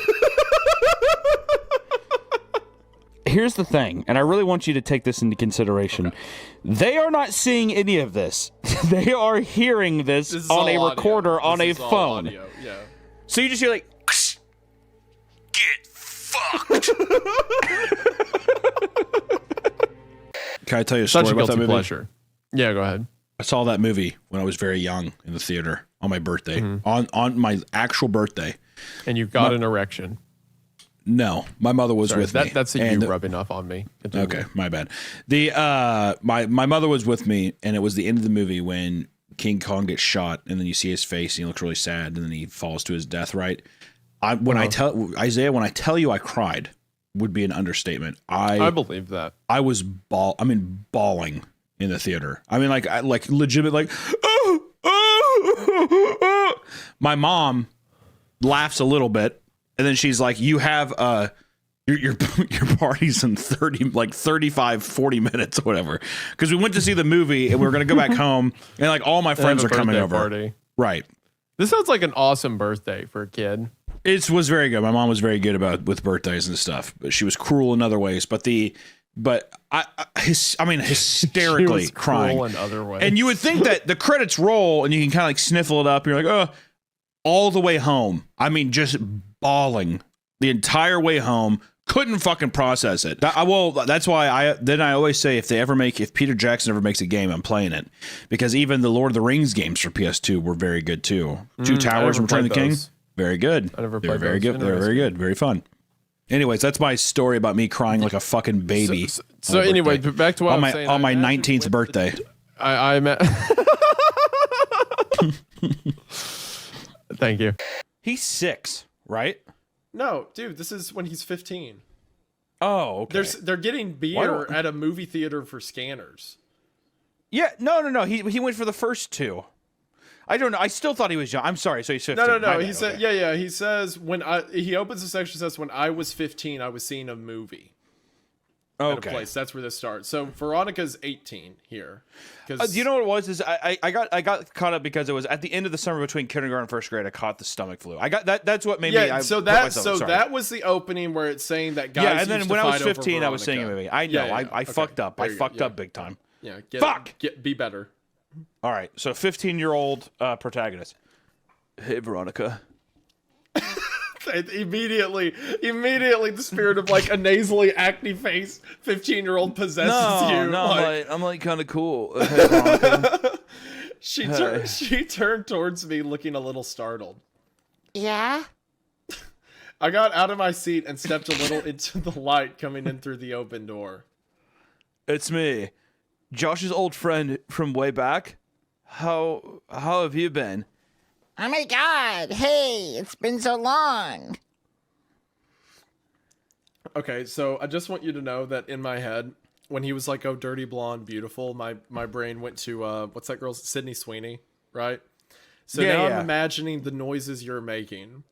Here's the thing, and I really want you to take this into consideration. Okay. They are not seeing any of this. They are hearing this on a recorder on a phone. Audio. Yeah. So you just hear like, get fucked. Can I tell you a story about that movie? Pleasure. Yeah, go ahead. I saw that movie when I was very young in the theater on my birthday, on my actual birthday. And you got an erection. No, my mother was with me. That's you rubbing off on me. Continue. Okay, my bad. My mother was with me, and it was the end of the movie when King Kong gets shot, and then you see his face, and he looks really sad, and then he falls to his death. Right? When I tell Isaiah, when I tell you I cried, would be an understatement. I believe that. I was bawling in the theater. I mean, like legitimate, like. My mom laughs a little bit. And then she's like, you have your party's in 35, 40 minutes or whatever. Because we went to see the movie and we were going to go back home and like all my friends are coming over. Party. Right. This sounds like an awesome birthday for a kid. It was very good. My mom was very good with birthdays and stuff, but she was cruel in other ways. But hysterically she was crying cruel in other ways. And you would think that the credits roll and you can kind of like sniffle it up. And you're like, oh, all the way home. I mean, just bawling the entire way home. Couldn't fucking process it. That's why I always say if Peter Jackson ever makes a game, I'm playing it, because even the Lord of the Rings games for PS2 were very good too. Two Towers and Return of the King, very good. I never played very good. They're very good, very fun. Anyways, that's my story about me crying like a fucking baby. So anyway, back to what I was saying. On my 19th birthday. I met. Thank you. He's 6, right? No, dude, this is when he's 15. Oh, okay. They're getting beer at a movie theater for scanners. Yeah, no. He went for the first 2. I don't know. I still thought he was young. I'm sorry. So he's 15. No. He said, yeah. He says he opens the section, says when I was 15, I was seeing a movie. At a place. That's where this starts. So Veronica's 18 here. You know what it was? Is I got caught up because it was at the end of the summer between kindergarten and first grade. I caught the stomach flu. I got that. That's what made me. That was the opening where it's saying that guys. Yeah, and then used when to I was fight over 15, I was seeing a Veronica. movie. I know. I fucked up. I fucked up big time. Yeah. Be better. All right. So 15-year-old protagonist. Hey, Veronica. Immediately, the spirit of like a nasally acne face 15-year-old possesses you. No, I'm like kind of cool. She turned towards me looking a little startled. Yeah? I got out of my seat and stepped a little into the light coming in through the open door. It's me, Josh's old friend from way back. How have you been? Oh my god, hey, it's been so long. Okay, so I just want you to know that in my head, when he was like, oh, dirty blonde, beautiful, my brain went to, what's that girl's, Sydney Sweeney, right? So now I'm imagining the noises you're making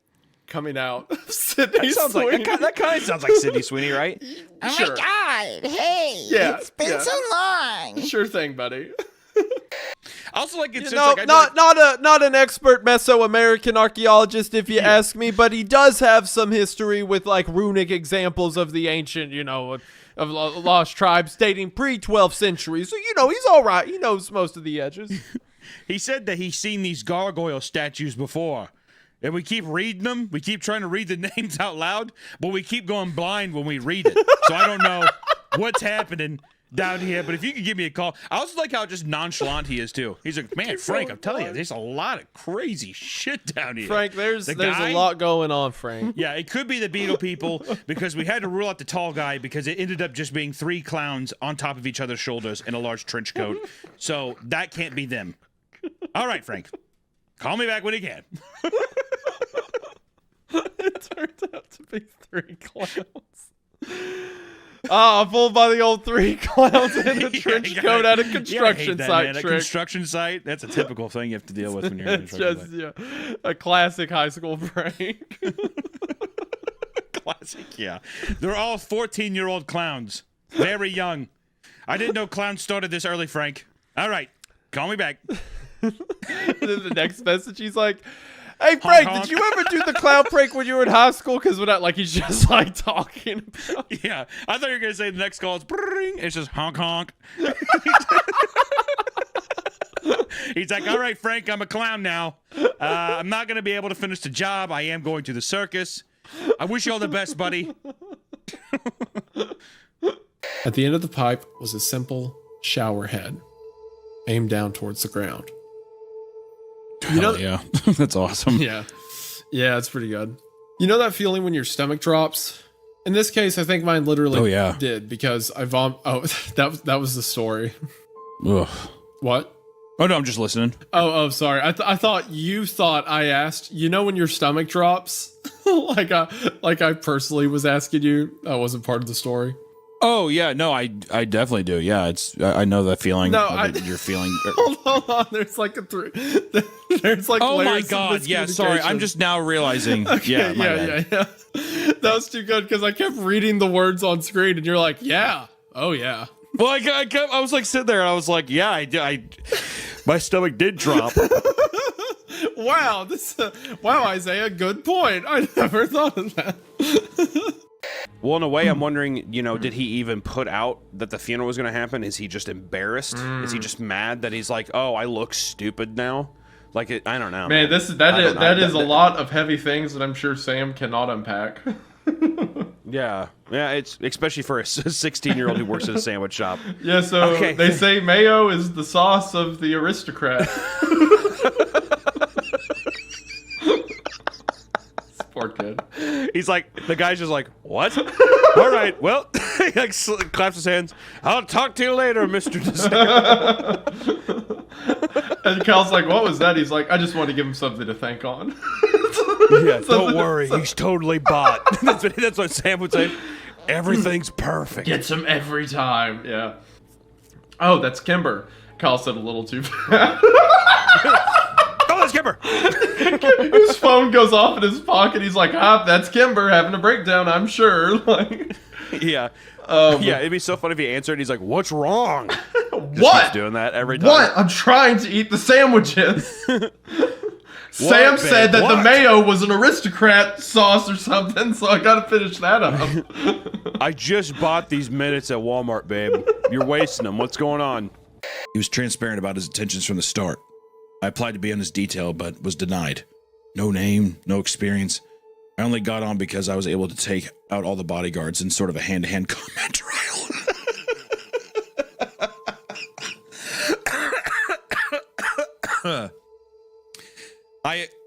coming out of Sydney Sweeney. That kind of sounds like Sydney Sweeney, right? Oh my god, hey, it's been so long. Sure thing, buddy. Also, like it's not an expert Mesoamerican archaeologist, if you ask me, but he does have some history with like runic examples of the ancient, of lost tribes dating pre-12th century. So he's all right. He knows most of the edges. He said that he's seen these gargoyle statues before, and we keep reading them. We keep trying to read the names out loud, but we keep going blind when we read it. So I don't know what's happening down here, but if you could give me a call. I also like how just nonchalant he is too. He's like, man, Frank, I'm telling you, there's a lot of crazy shit down here. Frank, there's a lot going on, Frank. Yeah, it could be the Beetle people because we had to rule out the tall guy because it ended up just being 3 clowns on top of each other's shoulders in a large trench coat. So that can't be them. All right, Frank, call me back when you can. It turned out to be 3 clowns. Fooled by the old 3 clowns in a trench coat at a construction site. Man. A construction site, that's a typical thing you have to deal with when you're in a construction site. A classic high school prank. Classic, yeah. They're all 14-year-old clowns. Very young. I didn't know clowns started this early, Frank. All right, call me back. Then the next message, he's like, hey, Frank, did you ever do the clown prank when you were in high school? Because he's just like talking about. Yeah, I thought you were going to say the next call is brrring. It's just honk honk. He's like, all right, Frank, I'm a clown now. I'm not going to be able to finish the job. I am going to the circus. I wish you all the best, buddy. At the end of the pipe was a simple shower head aimed down towards the ground. Yeah, that's awesome. Yeah, it's pretty good. You know that feeling when your stomach drops? In this case, I think mine literally did because I that was the story. Ugh. What? Oh no, I'm just listening. Oh, sorry. I thought you thought I asked. You know when your stomach drops? like I personally was asking you. That wasn't part of the story. Oh yeah, no, I definitely do. Yeah, I know that feeling. No, you're feeling. Hold on. There's like there's like. Oh my god! Yeah, sorry. I'm just now realizing. Okay, yeah. That was too good because I kept reading the words on screen, and you're like, yeah, oh yeah. Well, I was like sitting there, and I was like, yeah, I my stomach did drop. Wow, Isaiah, good point. I never thought of that. Well, in a way, I'm wondering, did he even put out that the funeral was going to happen? Is he just embarrassed? Is he just mad that he's like, oh, I look stupid now? Like, I don't know. Man, that is a lot of heavy things that I'm sure Sam cannot unpack. Yeah, it's especially for a 16-year-old who works at a sandwich shop. Yeah, so they say mayo is the sauce of the aristocrat. Poor kid. He's like, the guy's just like, what? All right, well, he like claps his hands. I'll talk to you later, Mr. And Cal's like, what was that? He's like, I just want to give him something to thank on. Yeah, don't worry. He's totally bought. That's what Sam would say. Everything's perfect. Gets him every time. Yeah. Oh, that's Kimber. Kyle said a little too fast. Oh, that's Kimber. His phone goes off in his pocket. He's like, that's Kimber having a breakdown, I'm sure. Like, yeah. Yeah, it'd be so funny if he answered. He's like, "What's wrong?" What? Keeps doing that every time. What? I'm trying to eat the sandwiches. Sam What, said babe? that the What? mayo was an aristocrat sauce or something, so I gotta finish that up. I just bought these minutes at Walmart, babe. You're wasting them. What's going on? He was transparent about his intentions from the start. I applied to be on his detail, but was denied. No name, no experience. I only got on because I was able to take out all the bodyguards in sort of a hand-to-hand combat trial.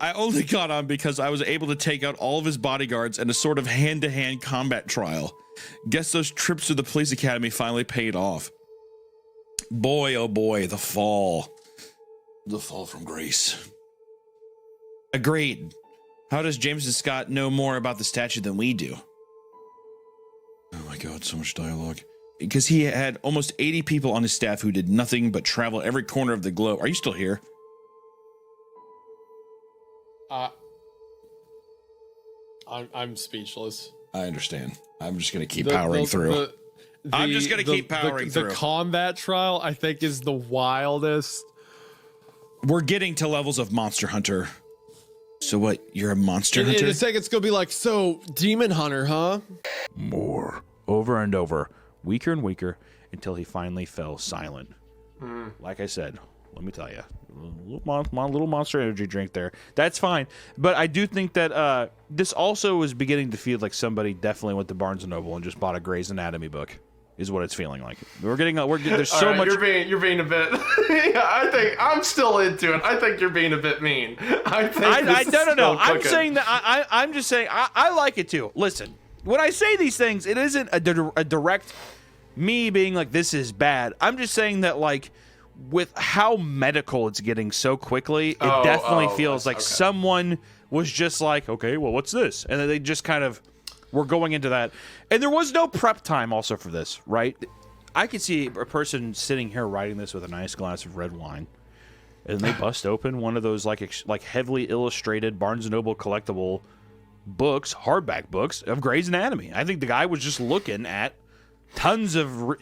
I only got on because I was able to take out all of his bodyguards in a sort of hand-to-hand combat trial. Guess those trips to the police academy finally paid off. Boy, oh boy, the fall. The fall from grace. Agreed. How does James and Scott know more about the statue than we do? Oh my god, so much dialogue. Because he had almost 80 people on his staff who did nothing but travel every corner of the globe. Are you still here? I'm speechless. I understand. I'm just going to keep powering through. I'm just going to keep powering through. The combat trial, I think, is the wildest. We're getting to levels of Monster Hunter. So what, you're a monster hunter? In a second, it's going to be like, so, Demon Hunter, huh? More. Over and over. Weaker and weaker until he finally fell silent. Like I said, let me tell you. My little Monster Energy drink there. That's fine. But I do think that this also was beginning to feel like somebody definitely went to Barnes & Noble and just bought a Grey's Anatomy book. Is what it's feeling like. There's so much. You're being a bit. Yeah, I think I'm still into it. I think you're being a bit mean. No. I'm saying that I'm just saying I like it too. Listen, when I say these things, it isn't a direct me being like this is bad. I'm just saying that like with how medical it's getting so quickly, it definitely feels like someone was just like, okay, well, what's this? And then they just kind of. We're going into that. And there was no prep time also for this, right? I could see a person sitting here writing this with a nice glass of red wine, and they bust open one of those like heavily illustrated Barnes & Noble collectible books, hardback books of Grey's Anatomy. I think the guy was just looking at tons of,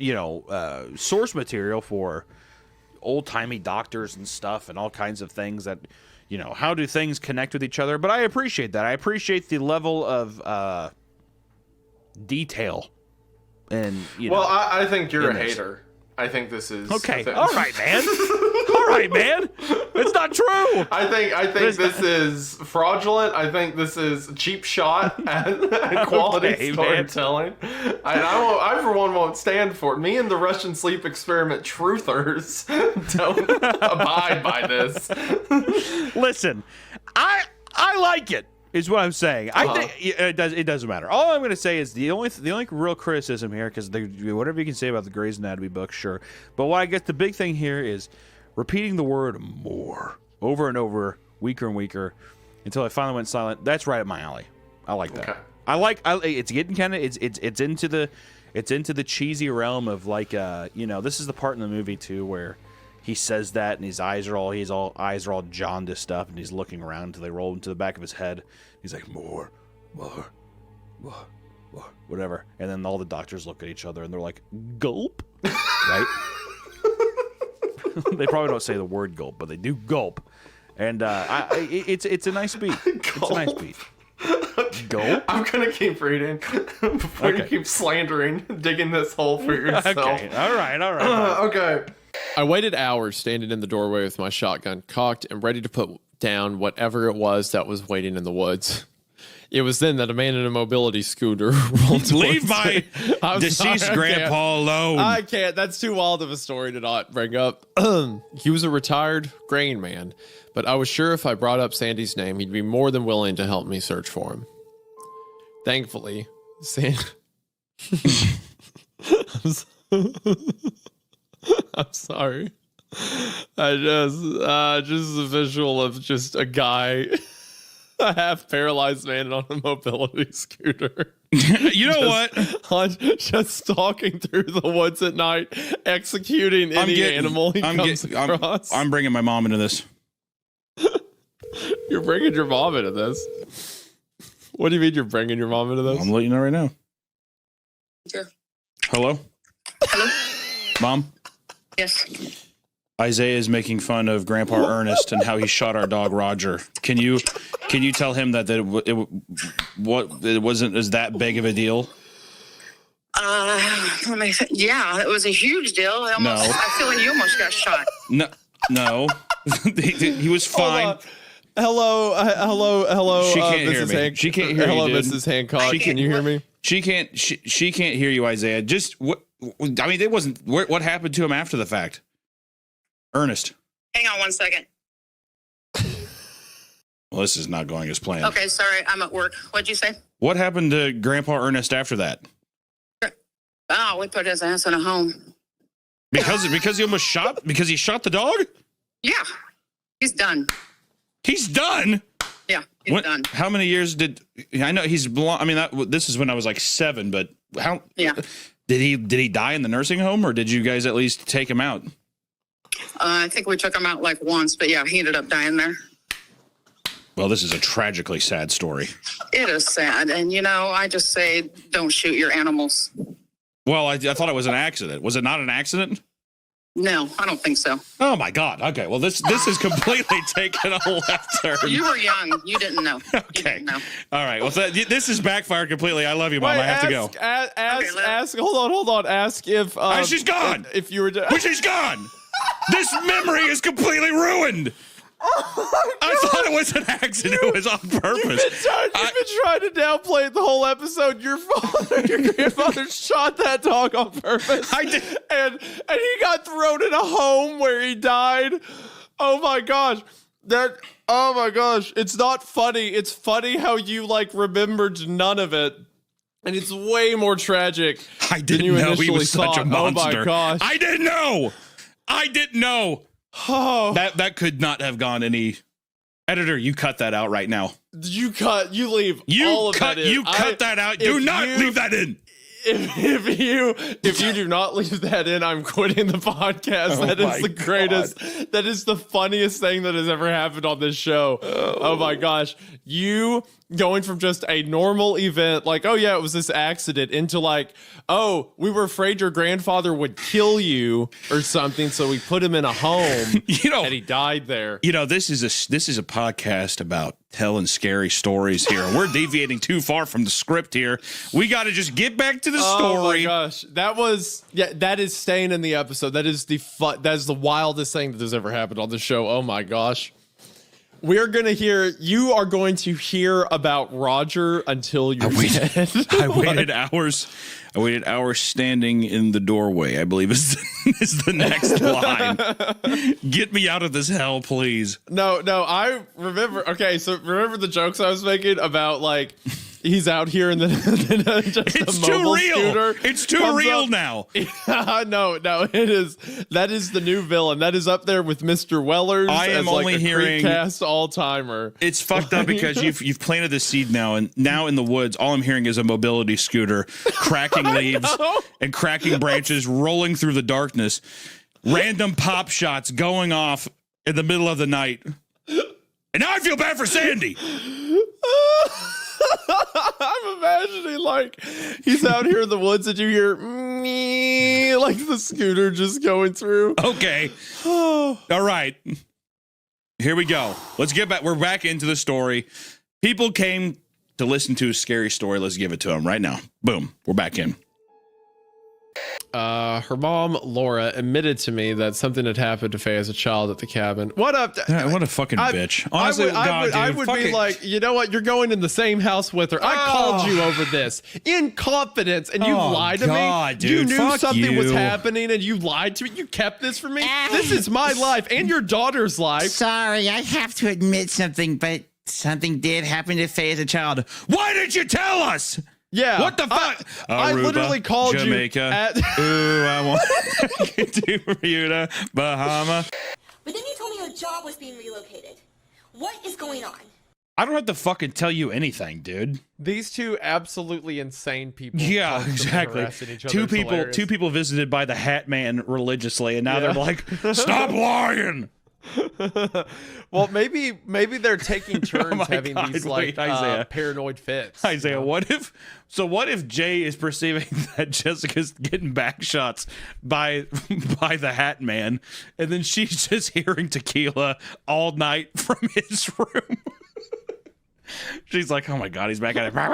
source material for old-timey doctors and stuff and all kinds of things that, how do things connect with each other? But I appreciate that. I appreciate the level of detail and I think you're a hater. I think this is okay. All right, man. All right, man. It's not true. I think this is fraudulent. I think this is a cheap shot at quality storytelling. I for one won't stand for it. Me and the Russian sleep experiment truthers don't abide by this. Listen, I like it. Is what I'm saying. I think it doesn't matter. All I'm going to say is the only real criticism here, because whatever you can say about the Grey's Anatomy book, sure. But what I guess the big thing here is repeating the word more over and over, weaker and weaker, until I finally went silent. That's right up my alley. I like that. Okay. It's getting kind of it's into the cheesy realm of like this is the part in the movie too where he says that and his eyes are all jaundiced up and he's looking around until they roll into the back of his head. He's like, more, whatever. And then all the doctors look at each other and they're like, gulp, right? They probably don't say the word gulp, but they do gulp. And it's a nice beat. It's a nice beat. Gulp? I'm gonna keep reading before you keep slandering, digging this hole for yourself. Okay, all right. Okay. I waited hours standing in the doorway with my shotgun cocked and ready to put down whatever it was that was waiting in the woods. It was then that a man in a mobility scooter rolled Leave my deceased grandpa alone. I can't. That's too wild of a story to not bring up. He was a retired grain man, but I was sure if I brought up Sandy's name, he'd be more than willing to help me search for him. Thankfully, I'm sorry. Just the visual of just a guy, a half paralyzed man on a mobility scooter. You know what? Just stalking through the woods at night, executing any animal he comes across. I'm bringing my mom into this. You're bringing your mom into this? What do you mean you're bringing your mom into this? I'm letting you know right now. Sure. Hello? Hello? Mom? Yes. Isaiah is making fun of Grandpa Ernest and how he shot our dog Roger. Can you tell him that it wasn't as that big of a deal? Let me think. Yeah, it was a huge deal. I feel like you almost got shot. No. He was fine. Hello. She can't hear Mrs. me. She can't hear you. Hello, dude. Mrs. Hancock. Can you hear me? She can't hear you, Isaiah. Just what? I mean, it wasn't. What happened to him after the fact? Ernest. Hang on 1 second. Well, this is not going as planned. Okay, sorry, I'm at work. What'd you say? What happened to Grandpa Ernest after that? Oh, we put his ass in a home. Because he almost shot? Because he shot the dog? Yeah, he's done. He's done? Yeah, he's done. How many years did I know he's blonde? I mean, this is when I was like 7, but how? Yeah. Did he die in the nursing home, or did you guys at least take him out? I think we took him out like once, but yeah, he ended up dying there. Well, this is a tragically sad story. It is sad, and I just say don't shoot your animals. Well, I thought it was an accident. Was it not an accident? No, I don't think so. Oh my God. Okay. Well, this is completely taken a left turn. You were young. You didn't know. Okay. You didn't know. All right. Well, this is backfired completely. I love you, Mom. Wait, I have to go. Ask. Hold on. Ask if. She's gone. If you were. But she's gone. This memory is completely ruined. I thought it was an accident. It was on purpose. You've been trying to downplay it the whole episode. Your grandfather shot that dog on purpose. I did. And he got thrown in a home where he died. Oh my gosh. Oh my gosh. It's not funny. It's funny how you remembered none of it. And it's way more tragic. I didn't know he was such a monster. Oh my gosh. I didn't know. Oh, that could not have gone any. Editor, you cut that out right now. You leave all of that in. You cut that out. Do not leave that in. If you do not leave that in, I'm quitting the podcast. That is the greatest. God. That is the funniest thing that has ever happened on this show. Oh my gosh. You going from just a normal event, oh yeah, it was this accident, into oh, we were afraid your grandfather would kill you or something, so we put him in a home and he died there. This is a podcast about telling scary stories here. We're deviating too far from the script here. We got to just get back to the story. Oh my gosh. That is staying in the episode. That is the wildest thing that has ever happened on the show. Oh my gosh. You are going to hear about Roger until you're dead. I waited hours standing in the doorway, I believe is the next line. Get me out of this hell, please. No, I remember. Okay, so remember the jokes I was making about he's out here and then just it's a mobile too real. Scooter. It's too real up. now. No, it is. That is the new villain. That is up there with Mr. Wellers. I am as only a hearing CreepCast all-timer. It's fucked up because you've planted the seed now, and now in the woods, all I'm hearing is a mobility scooter cracking leaves and cracking branches, rolling through the darkness. Random pop shots going off in the middle of the night. And now I feel bad for Sandy. I'm imagining he's out here in the woods and you hear me the scooter just going through. Okay. All right. Here we go. Let's get back. We're back into the story. People came to listen to a scary story. Let's give it to them right now. Boom. We're back in. Her mom, Laura, admitted to me that something had happened to Faye as a child at the cabin. What up? What a fucking bitch. Honestly, I would be like, you know what? You're going in the same house with her. I called you over this in confidence, and you lied to me. Dude, you knew something was happening, and you lied to me. You kept this from me. This is my life and your daughter's life. Sorry, I have to admit something, but something did happen to Faye as a child. Why didn't you tell us? Yeah. What the fuck? I literally called Jamaica. you at Ooh, I want to Bermuda, Bahama. But then you told me your job was being relocated. What is going on? I don't have to fucking tell you anything, dude. These two absolutely insane people. Yeah, exactly. Each other. Two people visited by the Hat Man religiously, and now they're like, "Stop lying." Well, maybe they're taking turns having God, these wait, like Isaiah. paranoid fits. Isaiah, what if Jay is perceiving that Jessica's getting back shots by the Hat Man, and then she's just hearing tequila all night from his room? She's like, oh my God, he's back at it. That's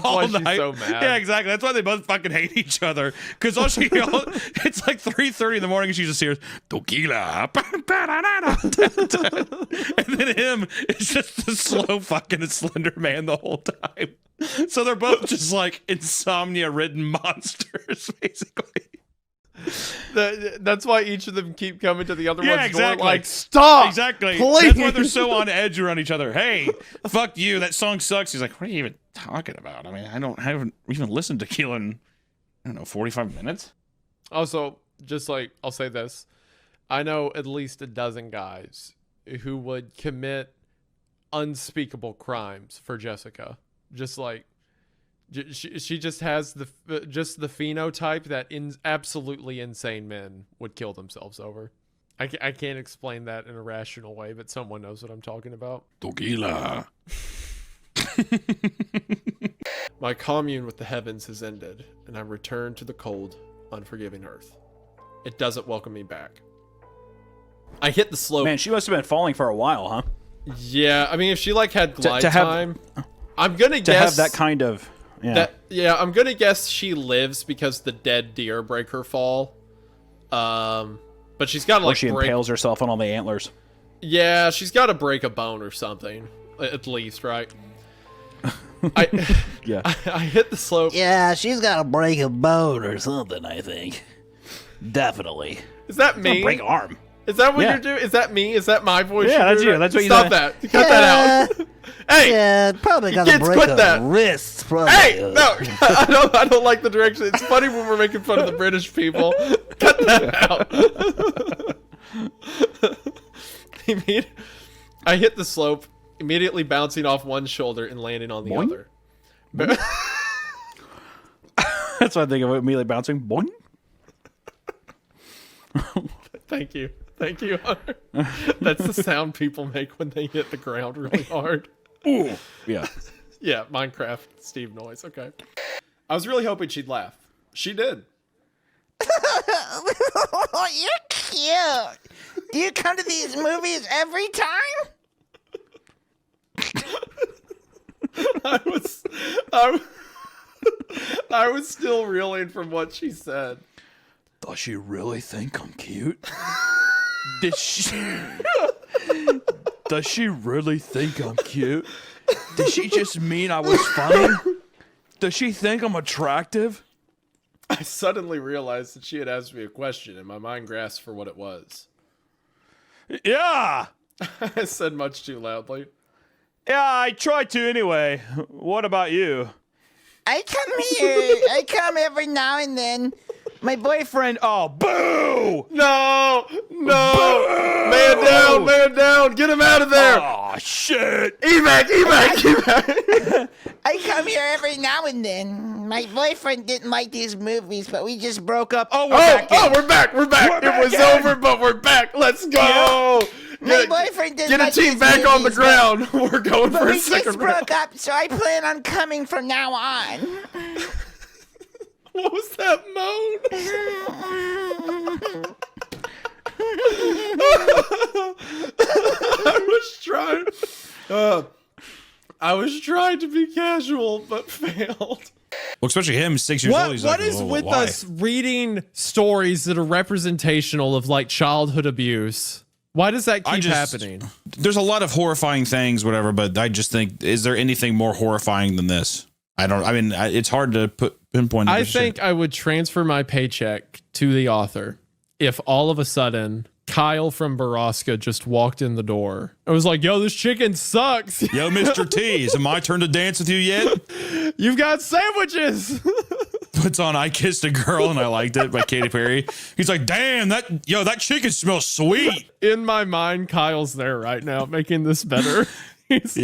why she's so mad. Yeah, exactly. That's why they both fucking hate each other. Because it's like 3:30 in the morning and she just hears tequila. And then him is just a slow fucking Slender Man the whole time. So they're both just like insomnia-ridden monsters, basically. That's why each of them keep coming to the other one's door like, stop! stop! Exactly. Please. That's why they're so on edge around each other. Hey, fuck you. That song sucks. He's like, what are you even talking about? I mean, I haven't even listened to Tequila in, I don't know, 45 minutes. Also, just like, I'll say this. I know at least a dozen guys who would commit unspeakable crimes for Jessica. Just like, she just has the phenotype that absolutely insane men would kill themselves over. I can't explain that in a rational way, but someone knows what I'm talking about. Tequila. My commune with the heavens has ended, and I'm returned to the cold, unforgiving earth. It doesn't welcome me back. I hit the slope. Man, she must have been falling for a while, huh? Yeah, I mean, if she like had glide to have, time, I'm gonna to guess have that kind of. Yeah. I'm gonna guess she lives because the dead deer break her fall. But she's got to like she impales herself on all the antlers. Yeah, she's got to break a bone or something, at least, right? I hit the slope. Yeah, she's got to break a bone or something, I think. Definitely. Is that me? Break arm. Is that what you're doing? Is that me? Is that my voice? Yeah, that's you. That's what you Stop that. Cut that out. Hey, yeah, probably got to break quit a that. wrist. Probably. Hey, no, I don't like the direction. It's funny when we're making fun of the British people. Cut that out. I hit the slope, immediately bouncing off one shoulder and landing on the other. That's what I think of immediately bouncing. Boing. Thank you, Hunter. That's the sound people make when they hit the ground really hard. Ooh, yeah. Yeah, Minecraft Steve noise. Okay. I was really hoping she'd laugh. She did. You're cute. Do you come to these movies every time? I was still reeling from what she said. Does she really think I'm cute? Does she really think I'm cute? Does she just mean I was funny? Does she think I'm attractive? I suddenly realized that she had asked me a question, and my mind grasped for what it was. Yeah! I said much too loudly. Yeah, I tried to anyway. What about you? I come here. I come every now and then. My boyfriend. Oh, boo! No! Boo! Man down! Get him out of there! Oh, shit! Evac! I come here every now and then. My boyfriend didn't like these movies, but we just broke up. We're back! It was over, but we're back! Let's go! My boyfriend didn't like Get a team these back movies, on the ground. We're going for a second just broke up, so I plan on coming from now on. What was that moan? I was trying to be casual, but failed. Well, especially him, 6 years old. He's What like, is "Oh, with why?" us reading stories that are representational of like childhood abuse? Why does that keep happening? There's a lot of horrifying things, whatever, but I just think, is there anything more horrifying than this? It's hard to pinpoint. I think I would transfer my paycheck to the author if all of a sudden Kyle from Baraska just walked in the door. I was like, yo, this chicken sucks. Yo, Mr. T, is it my turn to dance with you yet? You've got sandwiches. Puts on I Kissed a Girl and I Liked It by Katy Perry. He's like, damn, that chicken smells sweet. In my mind, Kyle's there right now making this better. He's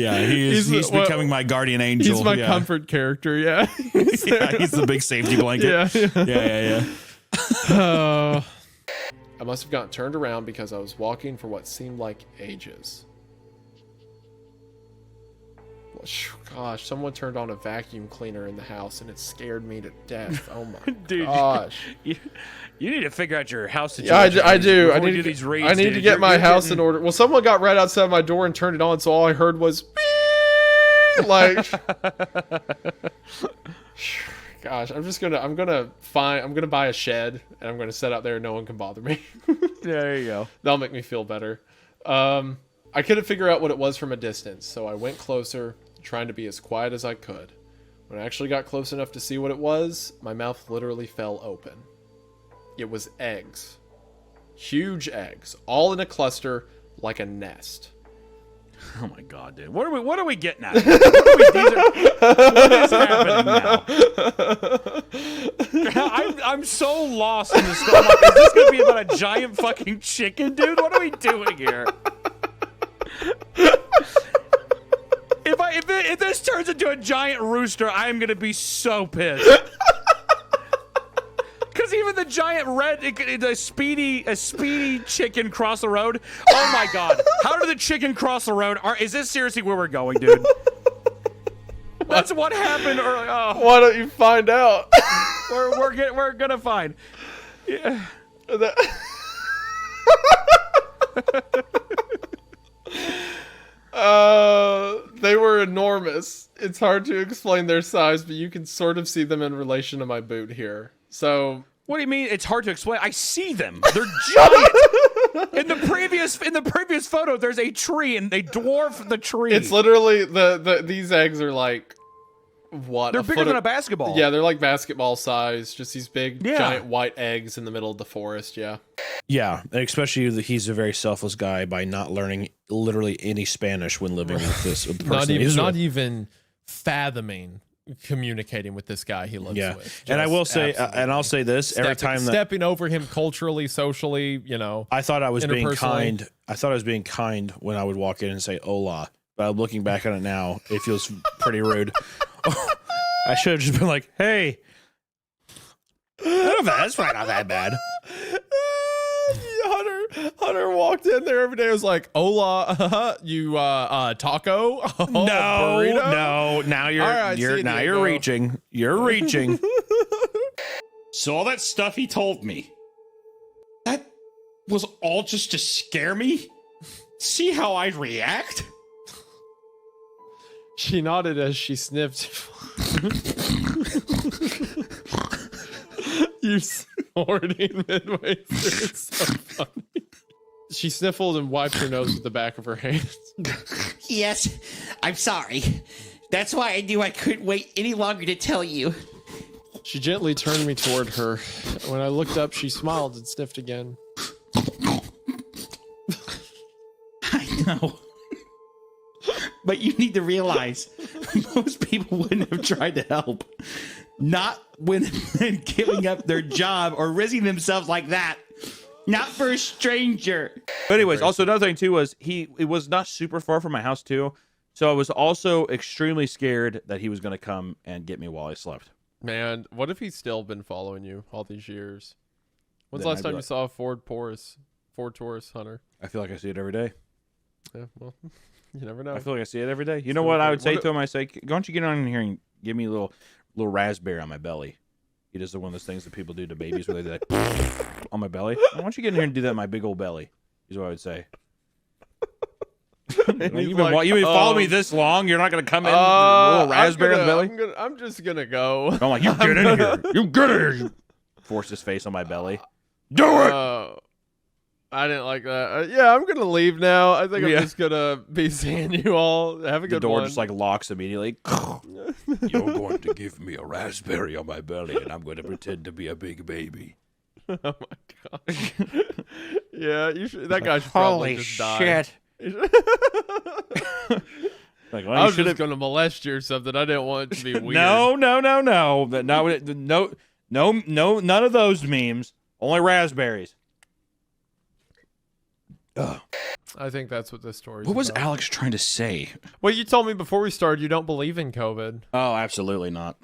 becoming my guardian angel. He's my comfort character, yeah. He's the big safety blanket. Yeah. I must have gotten turned around because I was walking for what seemed like ages. Gosh, someone turned on a vacuum cleaner in the house and it scared me to death. Oh my gosh. You need to figure out your house situation. Yeah, I do. I need to get my house in order. Well, someone got right outside my door and turned it on, so all I heard was beep, like gosh, I'm gonna buy a shed and I'm gonna set out there and no one can bother me. There you go. That'll make me feel better. I couldn't figure out what it was from a distance, so I went closer, trying to be as quiet as I could. When I actually got close enough to see what it was, my mouth literally fell open. It was eggs. Huge eggs, all in a cluster like a nest. Oh my god, dude. What are we getting at? What is happening now? I'm so lost in this story. Is this gonna be about a giant fucking chicken, dude? What are we doing here? If this turns into a giant rooster, I am gonna be so pissed. Because even the giant a speedy chicken cross the road. Oh my god! How did the chicken cross the road? Is this seriously where we're going, dude? That's what happened. Why don't you find out? We're gonna find. Yeah. They were enormous. It's hard to explain their size, but you can sort of see them in relation to my boot here. So what do you mean it's hard to explain? I see them. They're giant. In the previous photo, there's a tree and they dwarf the tree. It's literally these eggs are like what? They're bigger than a basketball. Yeah, they're like basketball size. Just these big giant white eggs in the middle of the forest. Yeah. Yeah, and especially he's a very selfless guy by not learning literally any Spanish when living with this with the person. Not even fathoming communicating with this guy he lives with. Just and I will say, and I'll say this: stepping over him culturally, socially, I thought I was being kind. I thought I was being kind when I would walk in and say "Hola," but looking back on it now, it feels pretty rude. I should have just been like, "Hey, that's probably not that bad." Hunter walked in there every day. I was like, "Hola, you taco? Oh, no, burrito? No. Now you're reaching. You're reaching." So all that stuff he told me, that was all just to scare me? See how I'd react? She nodded as she sniffed. You snorting midway through. It's so funny. She sniffled and wiped her nose with the back of her hand. Yes, I'm sorry. That's why I knew I couldn't wait any longer to tell you. She gently turned me toward her. When I looked up, she smiled and sniffed again. I know. But you need to realize, most people wouldn't have tried to help. Not when giving up their job or risking themselves like that. Not for a stranger. But anyways, also another thing too was it was not super far from my house too. So I was also extremely scared that he was going to come and get me while I slept. Man, what if he's still been following you all these years? When's the last time you saw a Ford Taurus, Hunter? I feel like I see it every day. Yeah, well, you never know. I feel like I see it every day. You know what I would say to him? I say, "Why don't you get on in here and give me a little raspberry on my belly?" He does one of those things that people do to babies where they like on my belly. Why don't you get in here and do that on my big old belly? Is what I would say. You've been following me this long. You're not going to come in with a little raspberry on the belly? I'm just going to go. I'm like, you get in here. You get in here. Force his face on my belly. Do it. I didn't like that. Yeah, I'm going to leave now. I think I'm just going to be seeing you all. Have a good one. The door just like locks immediately. You're going to give me a raspberry on my belly and I'm going to pretend to be a big baby. Oh my gosh. Yeah, you should, that guy should probably Holy just die. shit. Like, I was just going to molest you or something. I didn't want it to be weird. No. No, none of those memes. Only raspberries. Ugh. I think that's what this story is What was about. Alex trying to say? Well, you told me before we started you don't believe in COVID. Oh, absolutely not.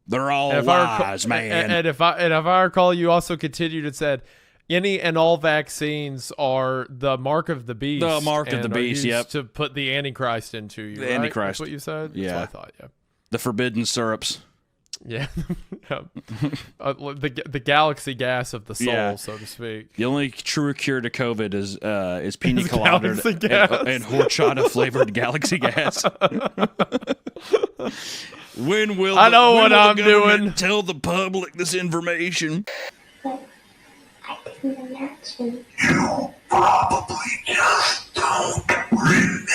They're all And lies, man. And if I recall, you also continued and said, any and all vaccines are the mark of the beast. The mark of the and are beast, used yep. to put the Antichrist into you. The right? Antichrist. That's what you said? Yeah. That's what I thought, yeah. The forbidden syrups. Yeah. The galaxy gas of the soul, so to speak. The only true cure to COVID is pina colada galaxy and gas. horchata flavored galaxy gas. When will I know when what will I'm the government doing. Tell the public this information. I can imagine. You probably just don't remember.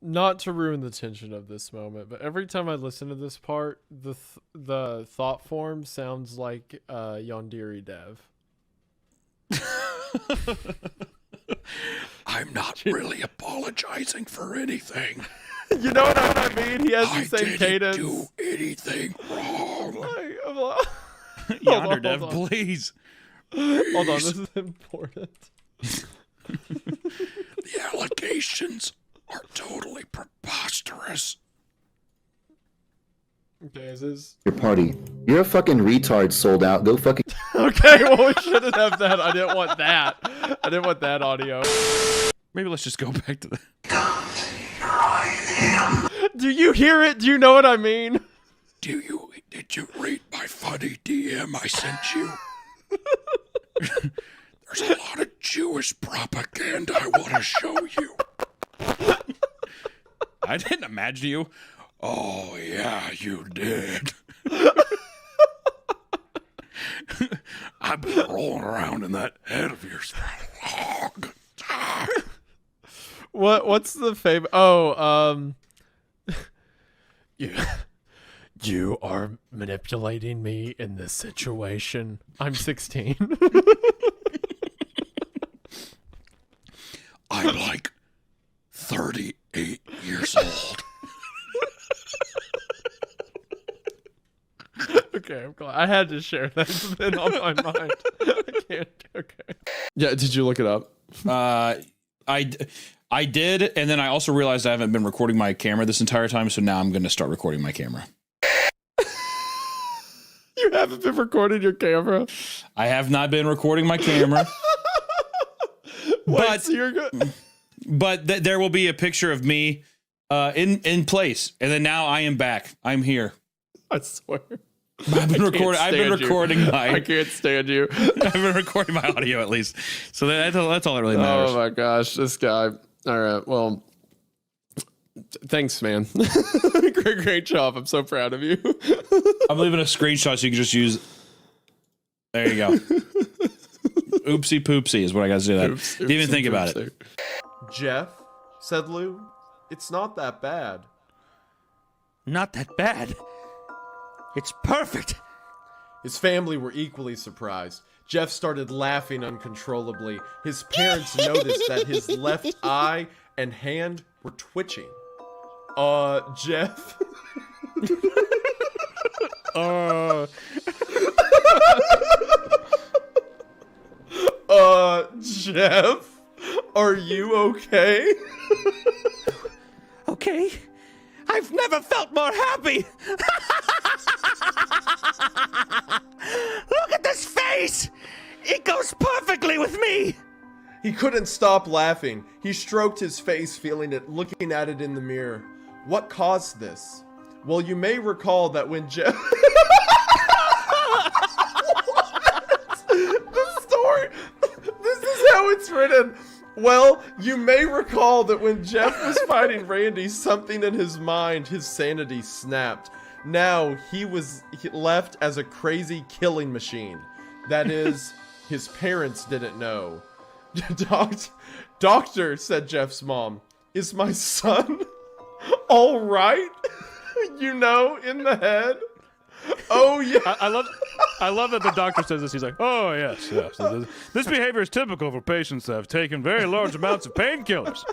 Not to ruin the tension of this moment, but every time I listen to this part, the thought form sounds like Yandere Dev. I'm not really apologizing for anything. You know what I mean? He has the same didn't cadence. do anything wrong. Yonder Dev, please. Hold on, this is important. The allegations are totally preposterous. Okay, is this... Your party. You're a fucking retard, sold out. Go fucking... Okay, well, we shouldn't have that. I didn't want that. I didn't want that audio. Maybe let's just go back to the... Do you hear it? Do you know what I mean? Did you read my funny DM I sent you? There's a lot of Jewish propaganda I want to show you. I didn't imagine you. Oh, yeah, you did. I've been rolling around in that head of yours for long. What's the favorite? Oh, you are manipulating me in this situation. I'm 16. I'm like 38 years old. Okay, I'm glad. I had to share that. It's been on my mind. I can't. Okay. Yeah, did you look it up? I did, and then I also realized I haven't been recording my camera this entire time, so now I'm going to start recording my camera. You haven't been recording your camera? I have not been recording my camera. Wait, so you're good? But there will be a picture of me in place, and then now I am back. I'm here. I swear. I've been recording my. I can't stand you. I've been recording my audio at least, so that's all that really matters. Oh my gosh, this guy. All right, well, thanks, man. great job. I'm so proud of you. I'm leaving a screenshot so you can just use. There you go. Oopsie poopsie is what I got to do. That didn't even think about it. Jeff, said Lou, it's not that bad. Not that bad. It's perfect. His family were equally surprised. Jeff started laughing uncontrollably. His parents noticed that his left eye and hand were twitching. Jeff? Jeff? Are you okay? Okay. I've never felt more happy. Look at this face. It goes perfectly with me. He couldn't stop laughing. He stroked his face, feeling it, looking at it in the mirror. What caused this? Well, you may recall that when Jeff... The story... This is how it's written. Well, you may recall that when Jeff was fighting Randy, something in his mind, his sanity snapped. Now, he was left as a crazy killing machine. That is, his parents didn't know. Doctor, said Jeff's mom, is my son all right? You know, in the head? Oh yeah. I love that the doctor says this. He's like, oh yes. This behavior is typical for patients that have taken very large amounts of painkillers.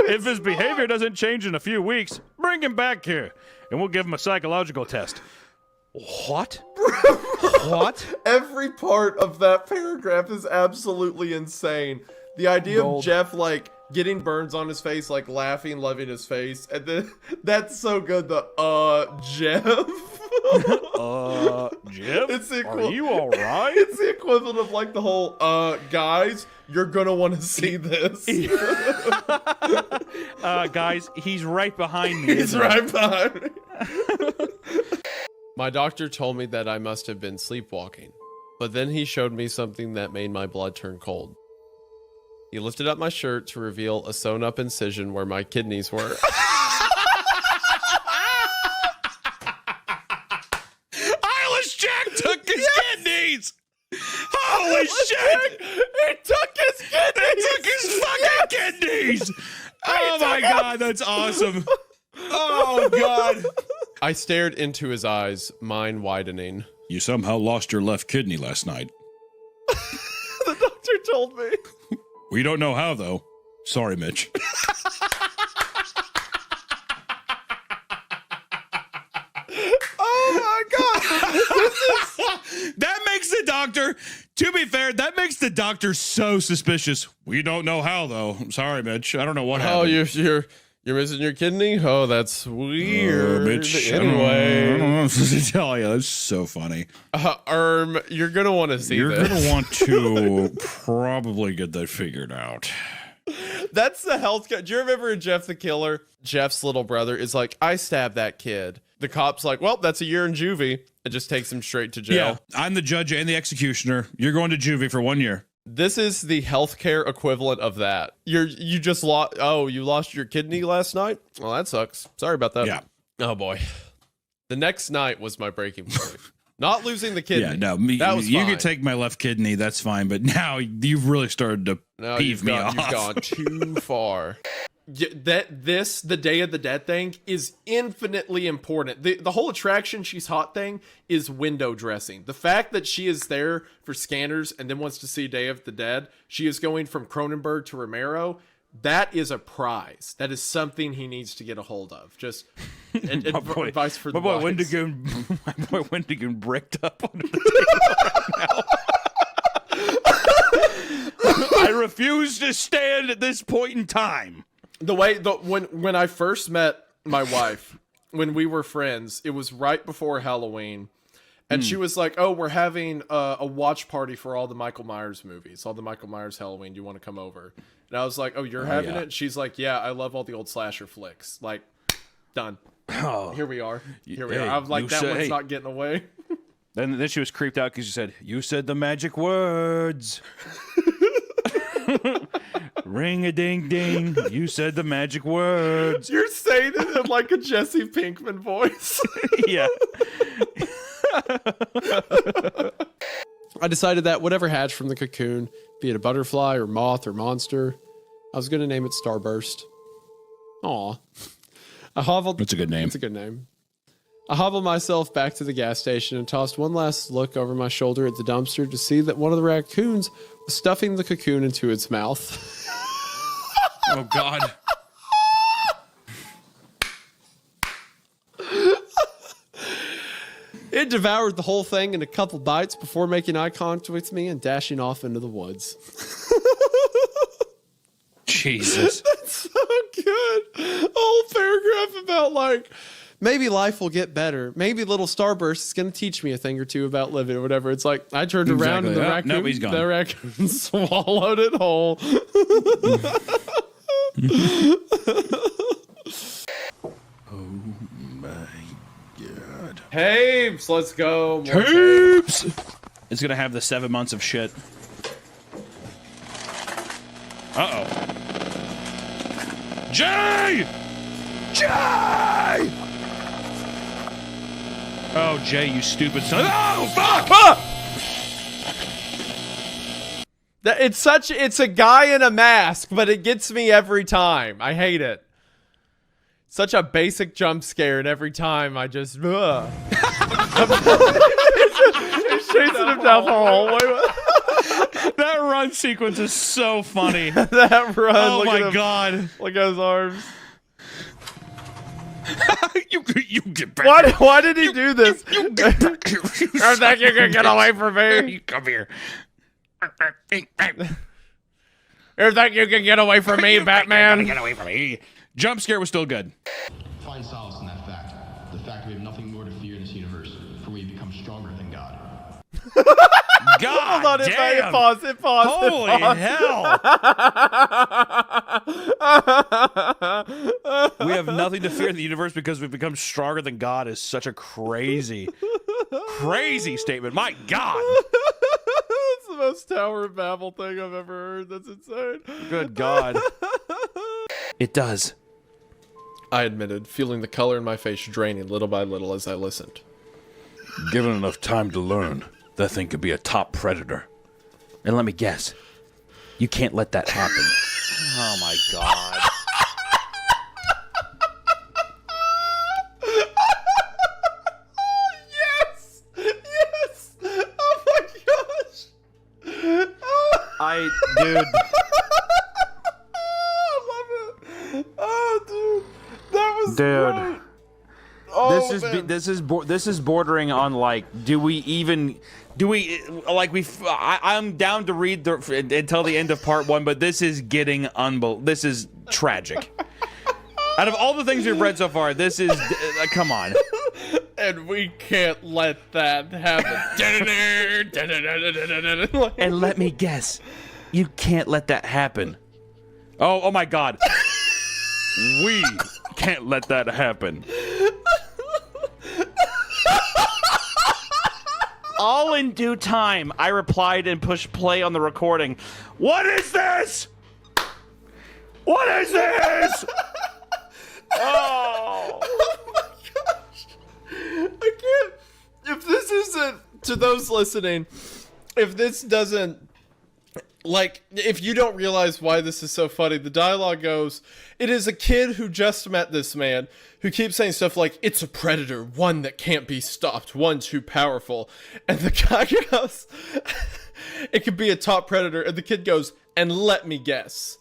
If his behavior doesn't change in a few weeks, bring him back here, and we'll give him a psychological test. What? What? Every part of that paragraph is absolutely insane. The idea of Jeff, like, getting burns on his face, like, laughing, loving his face, and then, that's so good, Jeff. Jeff? It's the Are you alright? It's the equivalent of, like, the whole, guys, you're gonna want to see this. Guys, he's right behind me. He's right behind me. My doctor told me that I must have been sleepwalking, but then he showed me something that made my blood turn cold. He lifted up my shirt to reveal a sewn-up incision where my kidneys were. Eyeless Jack took his kidneys! Holy shit! He took his kidneys! He took his fucking kidneys! Oh my god, that's awesome. Oh god. I stared into his eyes, mine widening. You somehow lost your left kidney last night. The doctor told me. We don't know how, though. Sorry, Mitch. Oh my god! That makes the doctor, to be fair, that makes the doctor so suspicious. We don't know how, though. I'm sorry, Mitch. I don't know what Oh, happened. you're missing your kidney? Oh, that's weird. Mitch, Anyway. I don't know what to tell you. That's so funny. You're gonna want to see You're this. going to want to probably get that figured out. That's the health. Do you remember in Jeff the Killer? Jeff's little brother is like, I stabbed that kid. The cop's like, well, that's a year in juvie. It just takes him straight to jail. Yeah, I'm the judge and the executioner. You're going to juvie for 1 year. This is the healthcare equivalent of that. You just lost. Oh, you lost your kidney last night? Well, that sucks. Sorry about that. Yeah. Oh boy. The next night was my breaking point. Not losing the kidney. Yeah, no, that was you fine. could take my left kidney, that's fine, but now you've really started to peeve me off. You've gone too far. The Day of the Dead thing is infinitely important. The whole attraction she's hot thing is window dressing. The fact that she is there for scanners and then wants to see Day of the Dead, she is going from Cronenberg to Romero. That is a prize. That is something he needs to get a hold of. Just advice for the my boy wives. Wendigoon bricked up on the table right now. I refuse to stand at this point in time. When I first met my wife, when we were friends, it was right before Halloween, and she was like, "Oh, we're having a watch party for all the Michael Myers movies, all the Michael Myers Halloween. Do you want to come over?" And I was like, "Oh, you're having it?" And she's like, "Yeah, I love all the old slasher flicks." Like, done. Oh, here we are. Here we hey, are. I'm like, that one's not getting away. Then she was creeped out because she said, "You said the magic words." Ring a ding ding. You said the magic words. You're saying it in like a Jesse Pinkman voice. Yeah. I decided that whatever hatched from the cocoon, be it a butterfly or moth or monster, I was going to name it Starburst. Aw. I hobbled. That's a good name. It's a good name. I hobbled myself back to the gas station and tossed one last look over my shoulder at the dumpster to see that one of the raccoons was stuffing the cocoon into its mouth. Oh, God. It devoured the whole thing in a couple bites before making eye contact with me and dashing off into the woods. Jesus. That's so good. A whole paragraph about, like, maybe life will get better. Maybe little Starburst is going to teach me a thing or two about living or whatever. It's like, I turned around and the raccoon swallowed it whole. Oh my god. Tapes, let's go. More Tapes! It's going to have the 7 months of shit. Uh-oh. Jay! Jay! Oh, Jay, you stupid son. Oh, fuck! Ah! It's a guy in a mask, but it gets me every time. I hate it. such a basic jump scare, and every time I just he's chasing him down the hallway. That run sequence is so funny. That run. Oh look my at him. god. Look at his arms. you get back. Why did he do this? You get back here. I think you can get away from me. You come here. You think you can get away from me, Batman? Get away from me. Jump scare was still good. Find solace in that fact. The fact we have nothing more to fear in this universe, for we have become stronger than God. God Hold on, damn. It paused. Holy hell. We have nothing to fear in the universe because we've become stronger than God is such a crazy, crazy statement. My God. That's the most Tower of Babel thing I've ever heard. That's insane. Good God. It does. I admitted, feeling the color in my face draining little by little as I listened. Given enough time to learn, that thing could be a top predator. And let me guess, you can't let that happen. Oh my God. Yes! Yes! Oh my gosh! Dude. I love it. Oh, dude. That was Dude. great. Oh, This is bordering on like, I'm down to read until the end of part 1, but this is getting this is tragic. Out of all the things we've read so far, this is come on. And we can't let that happen. And let me guess, you can't let that happen. Oh my God. We can't let that happen. All in due time, I replied and pushed play on the recording. What is this? What is this? Oh. Oh my gosh. I can't. If this isn't, to those listening, if this doesn't, like, if you don't realize why this is so funny, the dialogue goes, it is a kid who just met this man who keeps saying stuff like, it's a predator, one that can't be stopped, one too powerful. And the guy goes, it could be a top predator. And the kid goes, and let me guess,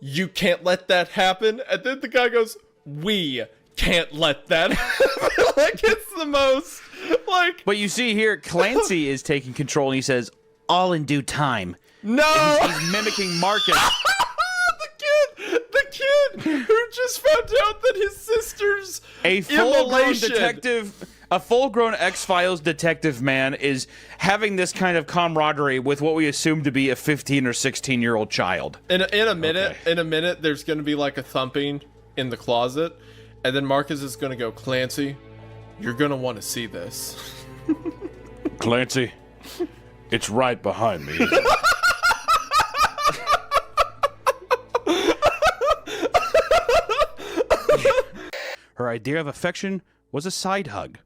you can't let that happen? And then the guy goes, we can't let that happen. Like, it's the most, like. But you see here, Clancy is taking control and he says, all in due time. No! He's mimicking Marcus. The kid who just found out that his sister's a full-grown immolation. detective, a full-grown X-Files detective man is having this kind of camaraderie with what we assume to be a 15 or 16-year-old child. In a minute, there's going to be like a thumping in the closet, and then Marcus is going to go, Clancy, you're going to want to see this. Clancy, it's right behind me. Her idea of affection was a side hug.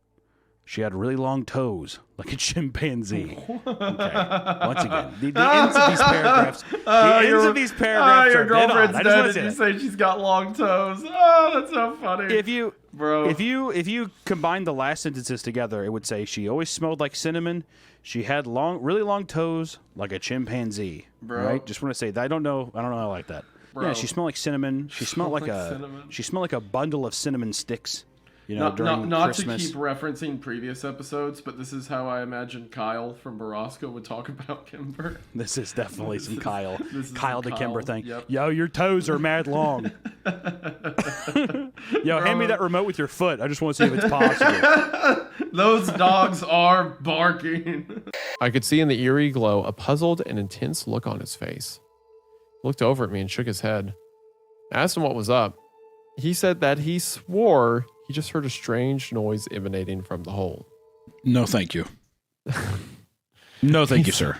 She had really long toes, like a chimpanzee. Okay. Once again, the ends of these paragraphs. Your are girlfriend's dead on. dead, and you say she's got long toes. Oh, that's so funny. If you Bro. combine the last sentences together, it would say she always smelled like cinnamon. She had really long toes, like a chimpanzee. Bro. Right? Just want to say that I don't know how I like that. Bro. Yeah, she smelled like cinnamon. She smelled like a bundle of cinnamon sticks. You know, during not Christmas. to keep referencing previous episodes, but this is how I imagine Kyle from Borrasca would talk about Kimber. This is definitely some Kyle. This is Kyle some the Kimber thing. Yep. Yo, your toes are mad long. Yo, hand me that remote with your foot. I just want to see if it's possible. Those dogs are barking. I could see in the eerie glow a puzzled and intense look on his face. He looked over at me and shook his head. I asked him what was up. He said that he swore he just heard a strange noise emanating from the hole. No, thank you. No, thank you, sir.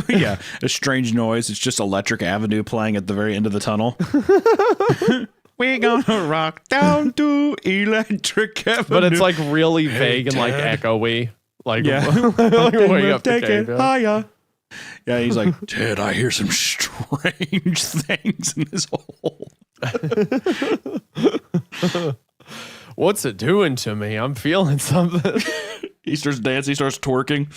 Yeah, a strange noise. It's just Electric Avenue playing at the very end of the tunnel. We're gonna rock down to Electric Avenue. But it's like really vague and like echoey. Like, yeah. like way up the Take it cave, yeah. higher. Yeah, he's like, Ted, I hear some strange things in this hole. What's it doing to me? I'm feeling something. He starts dancing, he starts twerking.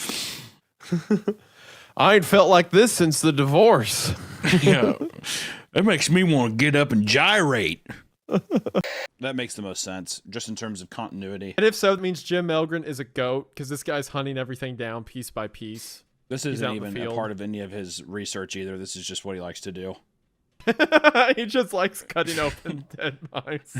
I ain't felt like this since the divorce. Yeah, that makes me want to get up and gyrate. That makes the most sense, just in terms of continuity. And if so, it means Jim Melgren is a goat, because this guy's hunting everything down piece by piece. This isn't even a part of any of his research either. This is just what he likes to do. He just likes cutting open dead mice.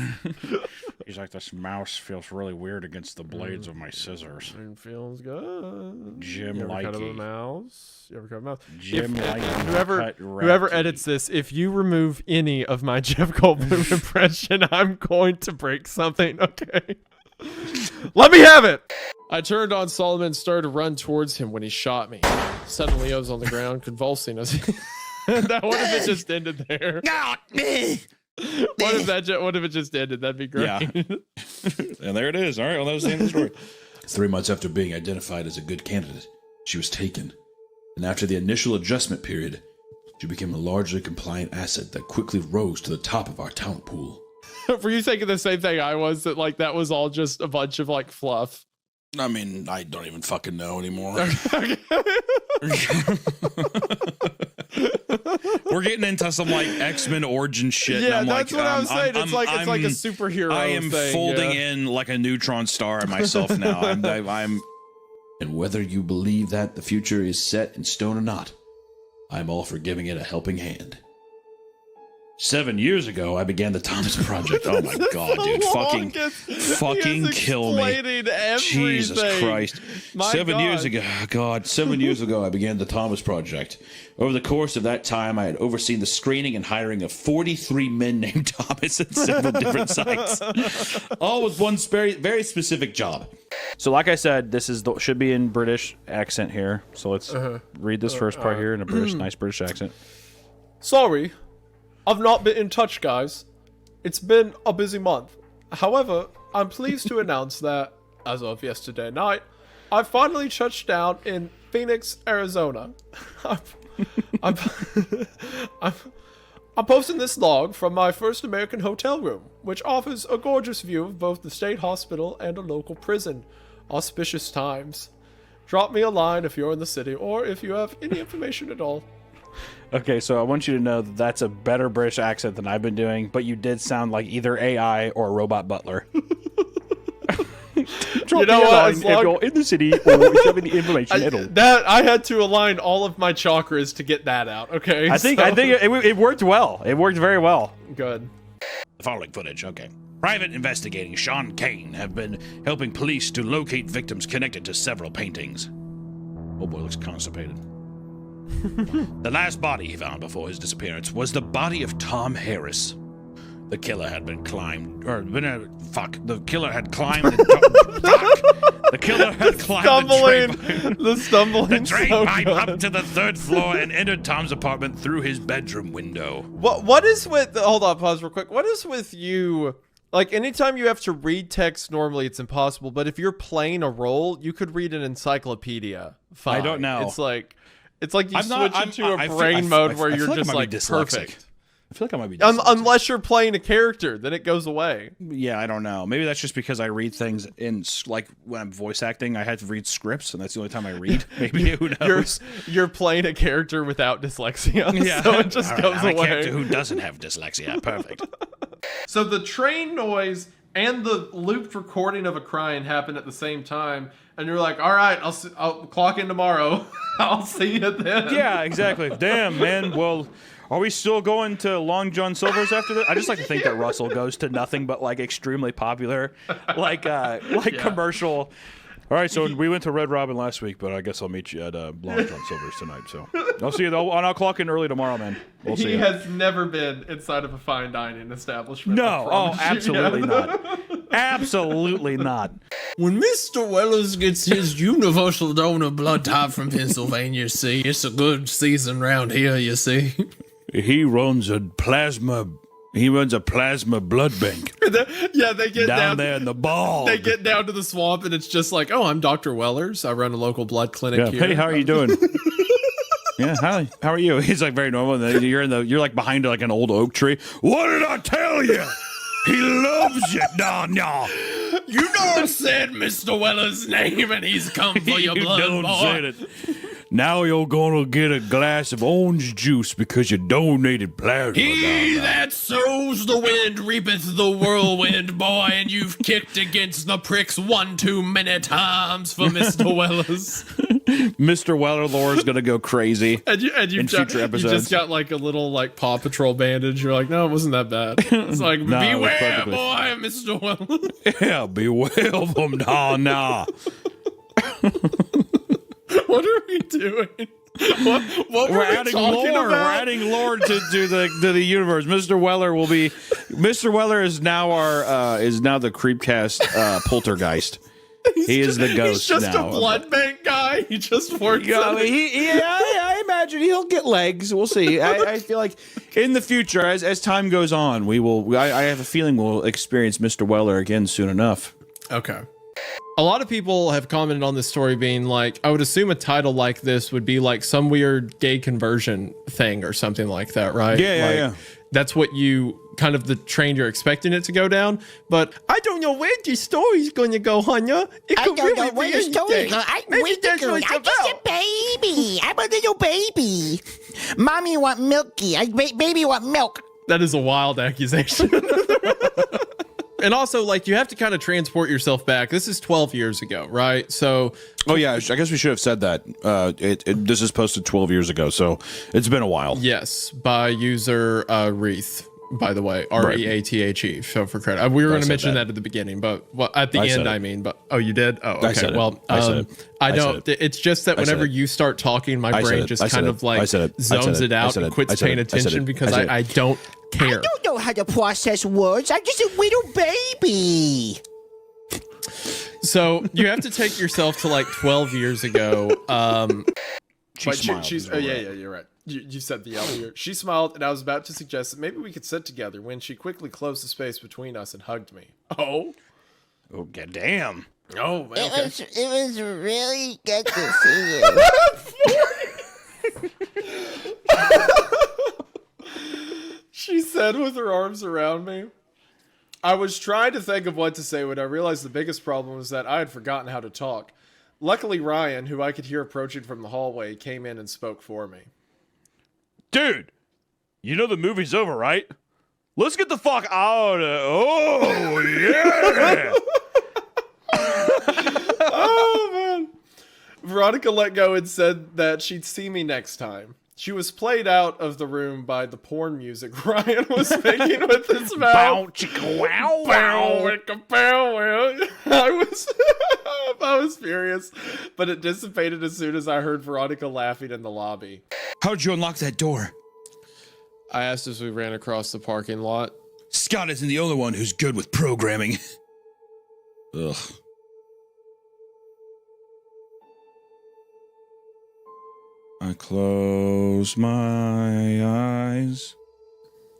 He's like, this mouse feels really weird against the blades of my scissors. It feels good. Jim You ever cut up a Likey. mouse? You ever cut a mouse? Jim Likey. Whoever edits this, if you remove any of my Jeff Goldblum impression, I'm going to break something. Okay. Let me have it. I turned on Solomon and started to run towards him when he shot me. Suddenly I was on the ground convulsing as what if it just ended there? What if it just ended? That'd be great. Yeah. And there it is. All right, well, that was the end of the story. 3 months after being identified as a good candidate, she was taken. And after the initial adjustment period, she became a largely compliant asset that quickly rose to the top of our talent pool. Were you thinking the same thing I was, that like that was all just a bunch of like fluff? I mean, I don't even fucking know anymore. We're getting into some like X-Men origin shit. Yeah, and I'm that's like, what I'm saying. It's like a superhero. I am thing, folding yeah. in like a neutron star in myself now. I'm. And whether you believe that the future is set in stone or not, I'm all for giving it a helping hand. 7 years ago, I began the Thomas Project. Oh my god, dude! Fucking kill me! Jesus Christ! 7 years ago, God, 7 years ago, I began the Thomas Project. Over the course of that time, I had overseen the screening and hiring of 43 men named Thomas at several different sites, all with one very specific job. So, like I said, this is should be in British accent here. So let's read this first part here in a nice British accent. Sorry, I've not been in touch, guys. It's been a busy month. However, I'm pleased to announce that, as of yesterday night, I finally touched down in Phoenix, Arizona. I'm posting this log from my first American hotel room, which offers a gorgeous view of both the state hospital and a local prison. Auspicious times. Drop me a line if you're in the city, or if you have any information at all. Okay, so I want you to know that that's a better British accent than I've been doing, but you did sound like either AI or a robot butler. You know what? If you're in the city or if you have any information at all. I had to align all of my chakras to get that out. Okay, I think it worked well. It worked very well. Good. The following footage, okay. Private investigating Sean Kane have been helping police to locate victims connected to several paintings. Oh boy, looks constipated. The last body he found before his disappearance was the body of Tom Harris. The killer had The killer had climbed the killer had climbed the stumbling drain so pipe good. up to the 3rd floor and entered Tom's apartment through his bedroom window. What is with hold on, pause real quick. What is with you? Like, anytime you have to read text, normally it's impossible, but if you're playing a role, you could read an encyclopedia. Fine. I don't know. It's like you switch into a brain mode where you're just like perfect. I feel like I might be dyslexic. Unless you're playing a character, then it goes away. Yeah, I don't know. Maybe that's just because I read things in, like, when I'm voice acting, I have to read scripts, and that's the only time I read. Maybe, who knows? You're playing a character without dyslexia, yeah. so it just goes I'm a away. character who doesn't have dyslexia. Perfect. So the train noise and the looped recording of a crying happened at the same time, and you're like, all right, I'll clock in tomorrow. I'll see you then. Yeah, exactly. Damn, man. Well, are we still going to Long John Silver's after this? I just like to think that Russell goes to nothing but like extremely popular, commercial. All right, so we went to Red Robin last week, but I guess I'll meet you at Long John Silver's tonight. So I'll see you though, and I'll clock in early tomorrow, man. We'll see He you. has never been inside of a fine dining establishment. No, absolutely not. Absolutely not. When Mr. Wellers gets his universal donor blood type from Pennsylvania, see, it's a good season round here, you see. He runs a plasma blood bank. They get down there in the ball. They get down to the swamp, and it's just like, oh, I'm Dr. Wellers. I run a local blood clinic here. Hey, how are you doing? Yeah, hi. How are you? He's like very normal. And then you're like behind like an old oak tree. What did I tell you? He loves you, nah. You done said Mr. Weller's name and he's come for your blood, done boy. said it. Now you're gonna get a glass of orange juice because you donated plasma. He that sows the wind reapeth the whirlwind, boy, and you've kicked against the pricks one too many times for Mr. Wellers. Mr. Weller lore is gonna go crazy. And you in future episodes. You just got like a little like Paw Patrol bandage. You're like, no, it wasn't that bad. It's like, No, it was beware, perfectly- boy, Mr. Weller. Yeah, beware of them, nah. What are we doing? What were We're we adding talking lore. about? We're adding lore to the universe. Mr. Weller will be. Mr. Weller is now the CreepCast poltergeist. He is the ghost. He's just now. a blood bank guy. He just works. Yeah, at it. I imagine he'll get legs. We'll see. I feel like in the future, as time goes on, we will. I have a feeling we'll experience Mr. Weller again soon enough. Okay. A lot of people have commented on this story being like, I would assume a title like this would be like some weird gay conversion thing or something like that, right? Yeah. That's what you kind of the train you're expecting it to go down. But I don't know where this story's going to go, Hanya. It I could don't really know where be the story anything. goes. I'm Maybe that's what it's I'm just a baby. I'm a little baby. Mommy want milky. Baby want milk. That is a wild accusation. And also, like, you have to kind of transport yourself back. This is 12 years ago, right? So, oh yeah, I guess we should have said that. This is posted 12 years ago, so it's been a while. yes, by user Wreath, by the way, REATHE. So for credit, we were going to mention that at the beginning, but at the end, I mean. But oh, you did? Oh, okay. Well, I don't. It's just that whenever you start talking, my brain just kind of like zones it out and quits paying attention because I don't care. I don't know how to process words. I'm just a little baby. So you have to take yourself to like 12 years ago. She's yeah, you're right. You said the L here. She smiled, and I was about to suggest that maybe we could sit together when she quickly closed the space between us and hugged me. Oh, goddamn. Oh, man. Okay. It was really good to see you. She said with her arms around me. I was trying to think of what to say when I realized the biggest problem was that I had forgotten how to talk. Luckily, Ryan, who I could hear approaching from the hallway, came in and spoke for me. Dude, you know the movie's over, right? Let's get the fuck out of... Oh, yeah! Oh, man. Veronica let go and said that she'd see me next time. She was played out of the room by the porn music Ryan was making with his mouth. Bow, chicka, wow, wow. I was furious, but it dissipated as soon as I heard Veronica laughing in the lobby. How'd you unlock that door? I asked as we ran across the parking lot. Scott isn't the only one who's good with programming. Ugh. I close my eyes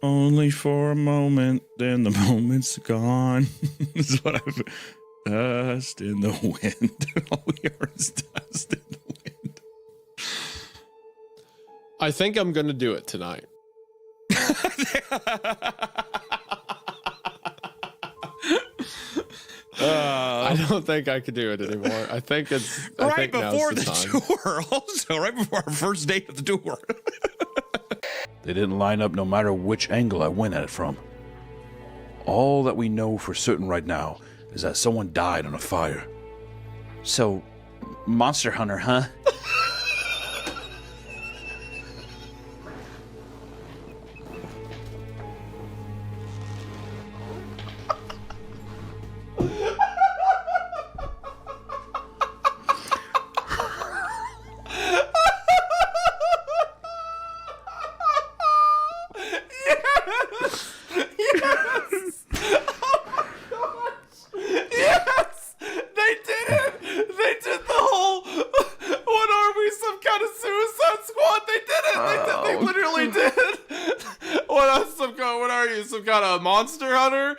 only for a moment, then the moment's gone. This is what I've... Dust in the wind. All we hear is dust in the wind. I think I'm going to do it tonight. I don't think I could do it anymore. I think it's right before the tour. Also, right before our first date at the tour. They didn't line up no matter which angle I went at it from. All that we know for certain right now is that someone died on a fire. So, Monster Hunter, huh? Monster Hunter?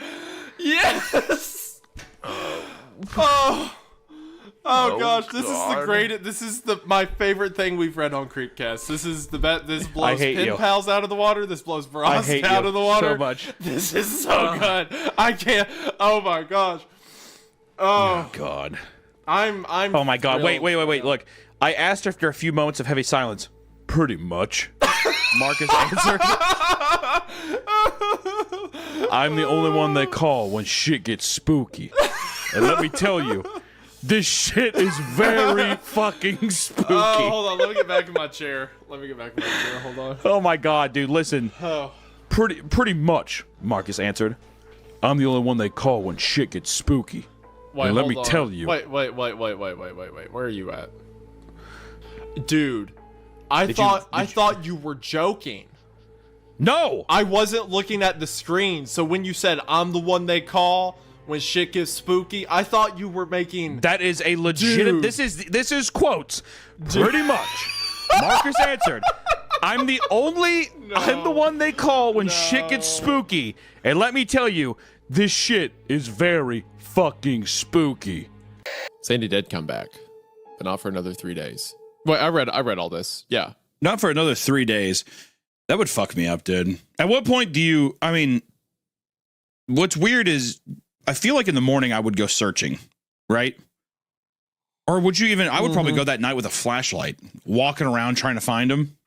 Yes! Oh, Oh gosh, this is the greatest. This is my favorite thing we've read on CreepCast. This is the bet. This blows pen pals out of the water. This blows Bros out of the water. So much. This is so good. I can't. Oh my gosh. Oh God. I'm. Oh my God. Wait. Look, I asked after a few moments of heavy silence. Pretty much. Marcus answered. I'm the only one they call when shit gets spooky. And let me tell you, this shit is very fucking spooky. Oh, hold on. Let me get back in my chair. Hold on. Oh my God, dude. Listen. Oh. Pretty much, Marcus answered. I'm the only one they call when shit gets spooky. Wait, and let me tell you. Wait. Where are you at? Dude, I thought you were joking. No! I wasn't looking at the screen. So when you said I'm the one they call when shit gets spooky, I thought you were making... That is a legitimate... This is quotes. Pretty much. Marcus answered. I'm the one they call when shit gets spooky. And let me tell you, this shit is very fucking spooky. Sandy did come back, but not for another 3 days. Wait, I read all this. Yeah. Not for another 3 days. That would fuck me up, dude. At what point do you... I mean, what's weird is I feel like in the morning I would go searching, right? Or would you even... I would probably go that night with a flashlight, walking around trying to find him.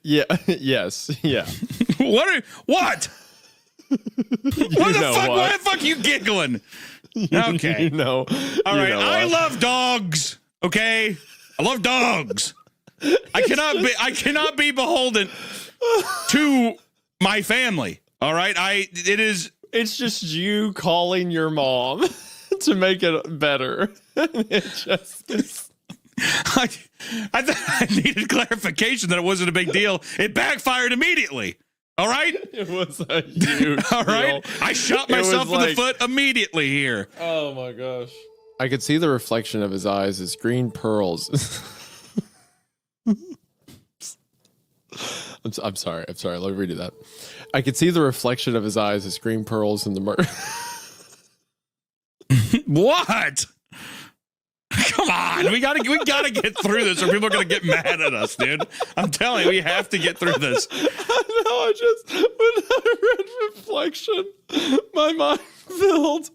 Yeah. Yes. Yeah. What? Why the fuck are you giggling? Okay. All right. I love dogs. Okay. I love dogs. I cannot be beholden to my family. All right. It's just you calling your mom to make it better. It just is. I needed clarification that it wasn't a big deal. It backfired immediately. All right? It was a huge All right? deal. I shot myself in the foot immediately here. Oh my gosh. I could see the reflection of his eyes as green pearls. I'm sorry. Let me redo that. I could see the reflection of his eyes as green pearls in the murder. What? Come on, we gotta get through this, or people are gonna get mad at us, dude. I'm telling you, we have to get through this. When I read reflection, my mind filled.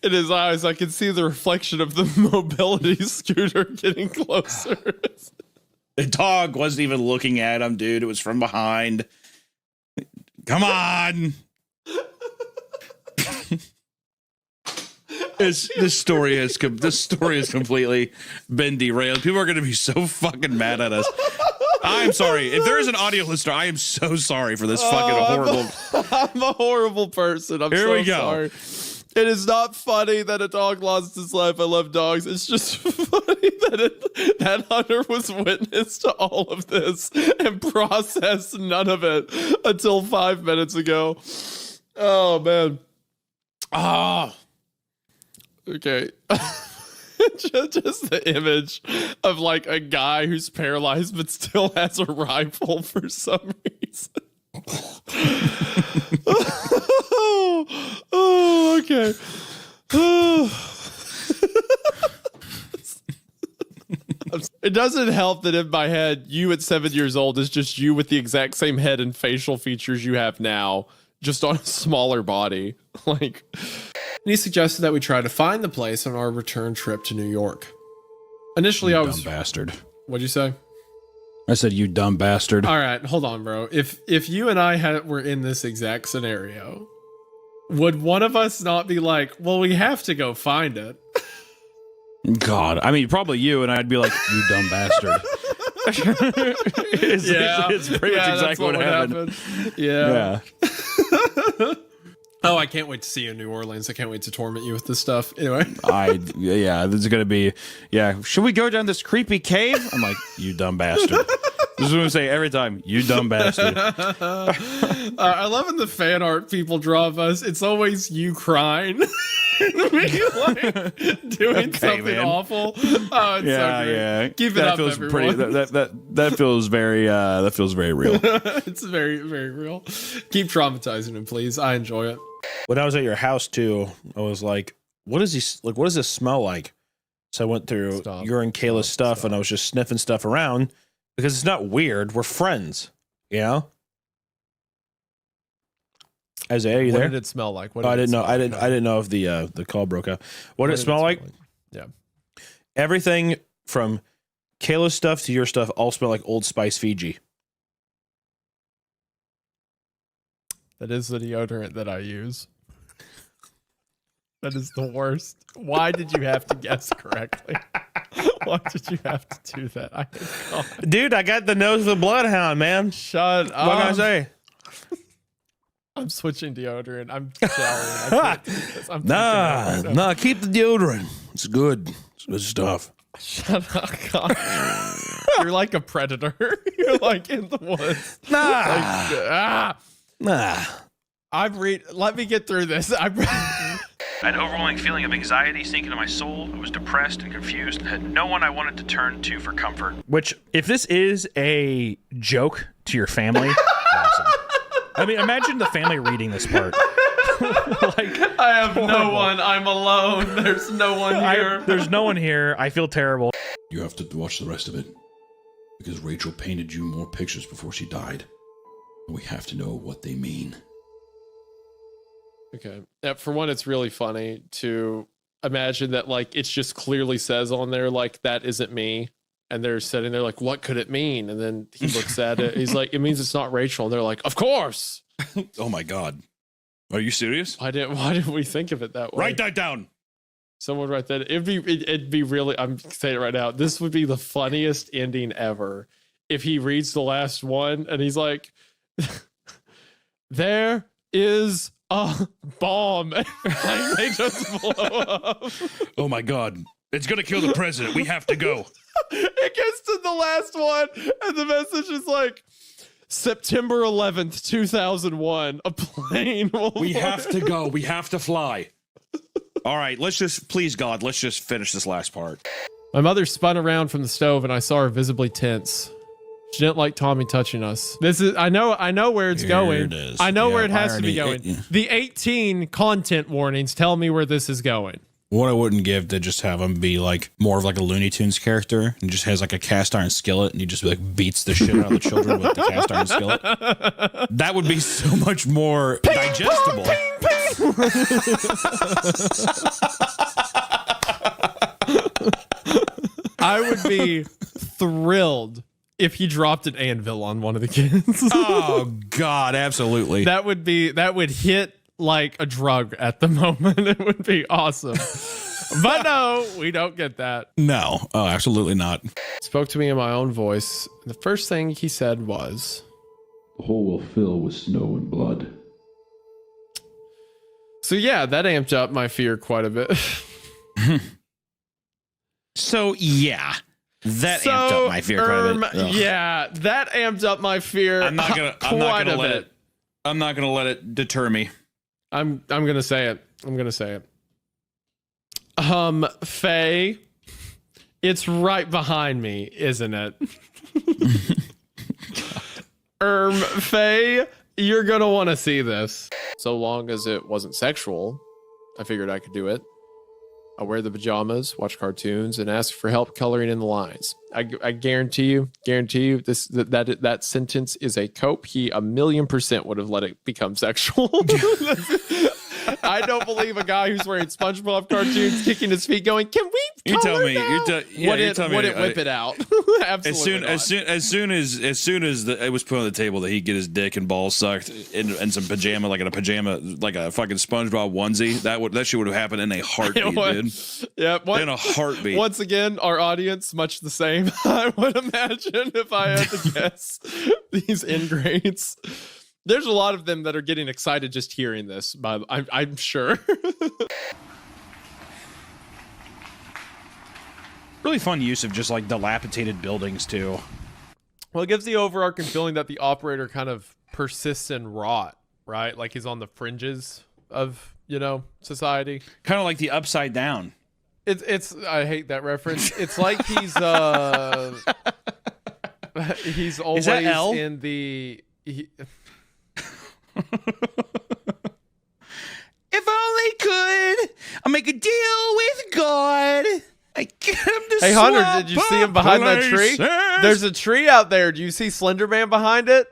In his eyes, I could see the reflection of the mobility scooter getting closer. The dog wasn't even looking at him, dude. It was from behind. Come on. This story has completely been derailed. People are going to be so fucking mad at us. I'm sorry. If there is an audio listener, I am so sorry for this fucking horrible. I'm a horrible person. I'm Here we go. Sorry. It is not funny that a dog lost his life. I love dogs. It's just funny that Hunter was witness to all of this and processed none of it until 5 minutes ago. Oh, man. Oh. Okay. just the image of like a guy who's paralyzed but still has a rifle for some reason. Okay. It doesn't help that in my head, you at 7 years old is just you with the exact same head and facial features you have now, just on a smaller body. Like, and he suggested that we try to find the place on our return trip to New York. Initially, I was dumb bastard. What'd you say? I said, you dumb bastard. All right, hold on, bro. If you and I were in this exact scenario, would one of us not be like, well, we have to go find it? God, I mean, probably you, and I'd be like, you dumb bastard. It's pretty much exactly what happened. Yeah. Oh, I can't wait to see you in New Orleans. I can't wait to torment you with this stuff. Anyway. This is going to be, should we go down this creepy cave? I'm like, you dumb bastard. This is what I say every time, you dumb bastard. I love in the fan art people draw of us. It's always you crying. Like, doing something awful. Oh, it's so great. Keep it up, feels everyone. That feels very real. It's very, very real. Keep traumatizing him, please. I enjoy it. When I was at your house too, I was like, what is he like? What does this smell like? So I went through your and Kayla's stuff, and I was just sniffing stuff around because it's not weird. We're friends, you know. Isaiah, are you there? What did it smell like? What I did it didn't know. smell I like? didn't know if the call broke up. What did it smell like? Yeah. Everything from Kayla's stuff to your stuff all smell like Old Spice Fiji. That is the deodorant that I use. That is the worst. Why did you have to guess correctly? Why did you have to do that? Dude, I got the nose of the bloodhound, man. Shut up. What can I say? I'm switching deodorant. I'm sorry. I can't do this. I'm Nah, keep the deodorant. It's good. It's good stuff. Shut up, God. You're like a predator. You're like in the woods. Nah. Let me get through this. I had an overwhelming feeling of anxiety sink into my soul. I was depressed and confused and had no one I wanted to turn to for comfort. Which, if this is a joke to your family, awesome. I mean, imagine the family reading this part. I have no one. I'm alone. There's no one here. There's no one here. I feel terrible. You have to watch the rest of it. Because Rachel painted you more pictures before she died. And we have to know what they mean. Okay. For one, it's really funny to imagine that, like, it just clearly says on there, like, that isn't me. And they're sitting there like, what could it mean? And then he looks at it. He's like, it means it's not Rachel. And they're like, of course. Oh my God. Are you serious? Why did we think of it that way? Write that down. Someone write that. It'd be really, I'm saying it right now. This would be the funniest ending ever if he reads the last one and he's like, there is a bomb. Like, they just blow up. Oh my God. It's going to kill the president. We have to go. It gets to the last one, and the message is like, September 11th, 2001, a plane will We have to go. We have to fly. All right, please God, let's just finish this last part. My mother spun around from the stove, and I saw her visibly tense. She didn't like Tommy touching us. I know where it's going. It is. I know where it Yeah, has to be going. yeah. The 18 content warnings tell me where this is going. What I wouldn't give to just have him be like more of like a Looney Tunes character and just has like a cast iron skillet and he just like beats the shit out of the children with the cast iron skillet. That would be so much more digestible. I would be thrilled if he dropped an anvil on one of the kids. Oh God, absolutely. That would hit like a drug at the moment. It would be awesome. But no, we don't get that. No, oh, absolutely not. Spoke to me in my own voice. The first thing he said was, The hole will fill with snow and blood. so yeah, that amped up my fear quite a bit. So yeah, that amped up my fear quite a bit. Ugh. Yeah, that amped up my fear. I'm not gonna let it deter me. I'm gonna say it. Faye, it's right behind me, isn't it? Faye, you're gonna want to see this. So long as it wasn't sexual, I figured I could do it. I wear the pajamas, watch cartoons, and ask for help coloring in the lines. I guarantee you, that sentence is a cope. He 1,000,000% would have let it become sexual. I don't believe a guy who's wearing SpongeBob cartoons, kicking his feet, going, "Can we?" You tell me. Would it whip it out? Absolutely. As soon as it was put on the table that he'd get his dick and balls sucked in some pajama, like a fucking SpongeBob onesie, that shit would have happened in a heartbeat, dude. Yeah, in a heartbeat. Once again, our audience much the same. I would imagine if I had to guess these ingrates. There's a lot of them that are getting excited just hearing this, but I'm sure. Really fun use of just like dilapidated buildings too. Well, it gives the overarching feeling that the operator kind of persists in rot, right? Like he's on the fringes of, society. Kind of like the Upside Down. It's I hate that reference. It's like he's he's always in the If only could I'll make a deal with God. I get him to Hey, Hunter, did you see him behind that tree? places. There's a tree out there. Do you see Slender Man behind it?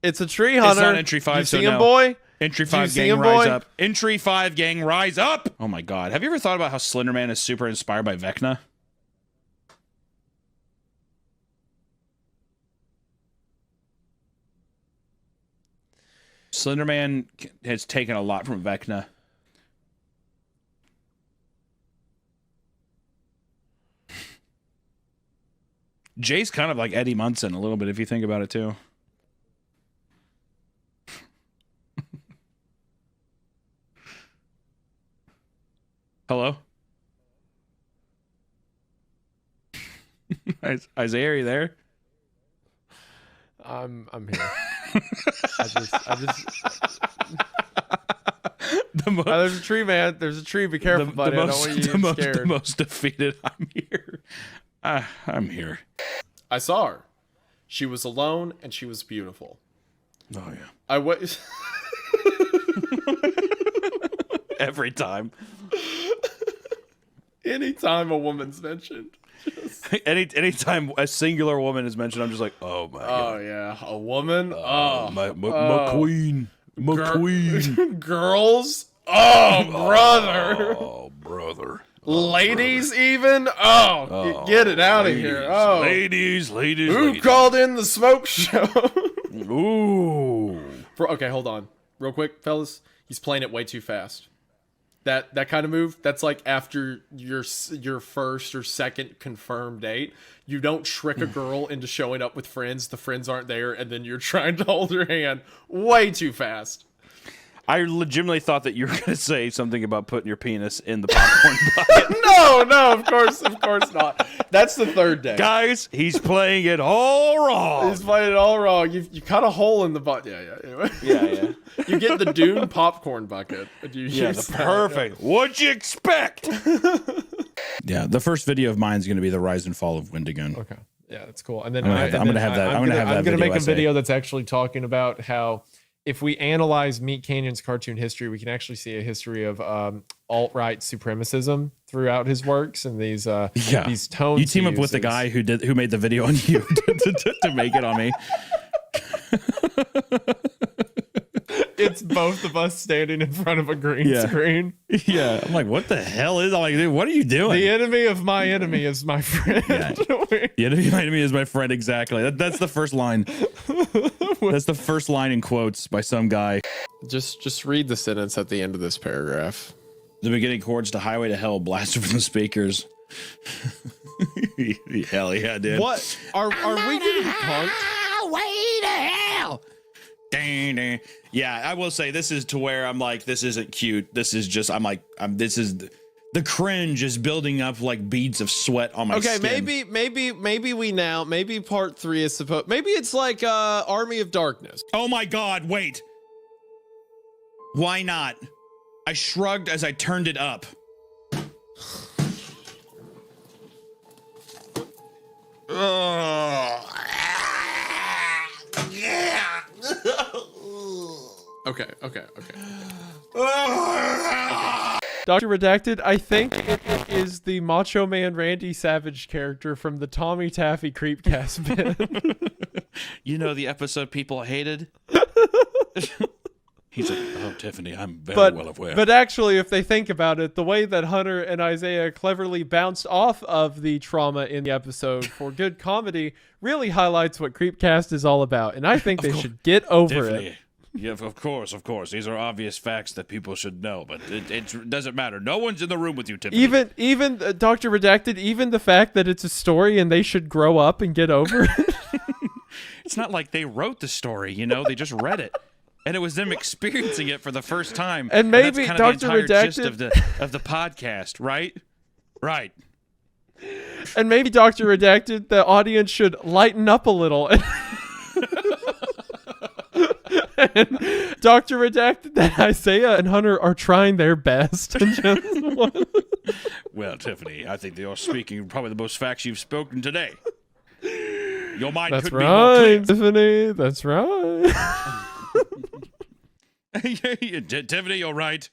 It's a tree, Hunter. It's not entry 5, Do you so see him, no. boy? Entry Do you 5 see gang him, rise boy? up. Entry 5 gang rise up. Oh my god. Have you ever thought about how Slenderman is super inspired by Vecna? Slenderman has taken a lot from Vecna. Jay's kind of like Eddie Munson a little bit if you think about it too. Hello? Isaiah, are you there? I'm here. I just there's a tree, man. There's a tree. Be careful, buddy. I don't want you to get scared. The most defeated. I'm here. I'm here. I saw her. She was alone and she was beautiful. Oh yeah. I was every time. Anytime a woman's mentioned. Anytime a singular woman is mentioned, I'm just like, oh my god. Oh yeah, a woman. My queen. My queen. Girls. Oh brother. Oh brother. Ladies, even. Get it out of here. Oh, ladies. Who called in the smoke show? Ooh. Okay, hold on, real quick, fellas. He's playing it way too fast. That kind of move, that's like after your first or second confirmed date. You don't trick a girl into showing up with friends. The friends aren't there, and then you're trying to hold her hand. Way too fast. I legitimately thought that you were going to say something about putting your penis in the popcorn bucket. No, of course not. That's the third day. Guys, he's playing it all wrong. He's playing it all wrong. You cut a hole in the bucket. Yeah. Yeah. You get the Dune popcorn bucket. Perfect. What'd you expect? Yeah, the first video of mine is going to be the rise and fall of Wendigoon. Okay. Yeah, that's cool. And then I'm going to have that. I'm going to make a video that's actually talking about how if we analyze Meatcanyon's cartoon history, we can actually see a history of alt-right supremacism throughout his works and these tones. You team up with the guy who made the video on you to make it on me. It's both of us standing in front of a green screen. Yeah, I'm like, what the hell is? I'm like, dude, what are you doing? The enemy of my enemy is my friend. Yeah. The enemy of my enemy is my friend. Exactly. That's the first line. That's the first line in quotes by some guy. Just read the sentence at the end of this paragraph. The beginning chords to Highway to Hell blasted from the speakers. Hell yeah, dude. What are we getting punked? Highway to hell. Yeah, I will say this is to where I'm like, this isn't cute. This is just, this is the cringe is building up like beads of sweat on my skin. Maybe part 3 is supposed, maybe it's like Army of Darkness. Oh my God, wait. Why not? I shrugged as I turned it up. Okay. Dr. Redacted, I think it is the Macho Man Randy Savage character from the Tommy Taffy Creepcast bit. You know the episode people hated? He's like, oh, Tiffany, I'm very well aware. But actually, if they think about it, the way that Hunter and Isaiah cleverly bounced off of the trauma in the episode for good comedy really highlights what Creepcast is all about. And I think they should get over it. Yeah, of course. These are obvious facts that people should know, but it doesn't matter. No one's in the room with you, Tiffany. Even Dr. Redacted, even the fact that it's a story and they should grow up and get over it. It's not like they wrote the story, they just read it. And it was them experiencing it for the first time. And maybe that's kind Dr. of the entire gist Redacted of the podcast, right? Right. And maybe Dr. Redacted, the audience should lighten up a little. And Dr. Redacted, that Isaiah and Hunter are trying their best. Well, Tiffany, I think you're speaking probably the most facts you've spoken today. Your mind That's could be more clear. Tiffany. That's right. Tiffany, you're right.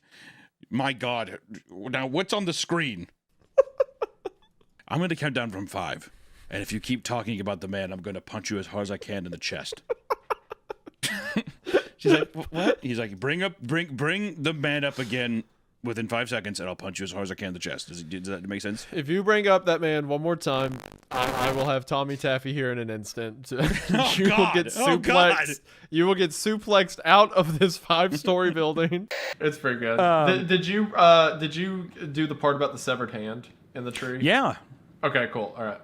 My God. Now, what's on the screen? I'm going to count down from 5. And if you keep talking about the man, I'm going to punch you as hard as I can in the chest. She's like, what? He's like, bring the man up again within 5 seconds, and I'll punch you as hard as I can in the chest. Does that make sense? If you bring up that man one more time, I will have Tommy Taffy here in an instant. You will get suplexed. You will get suplexed out of this 5-story building. It's pretty good. Did you do the part about the severed hand in the tree? Yeah. Okay, cool. All right.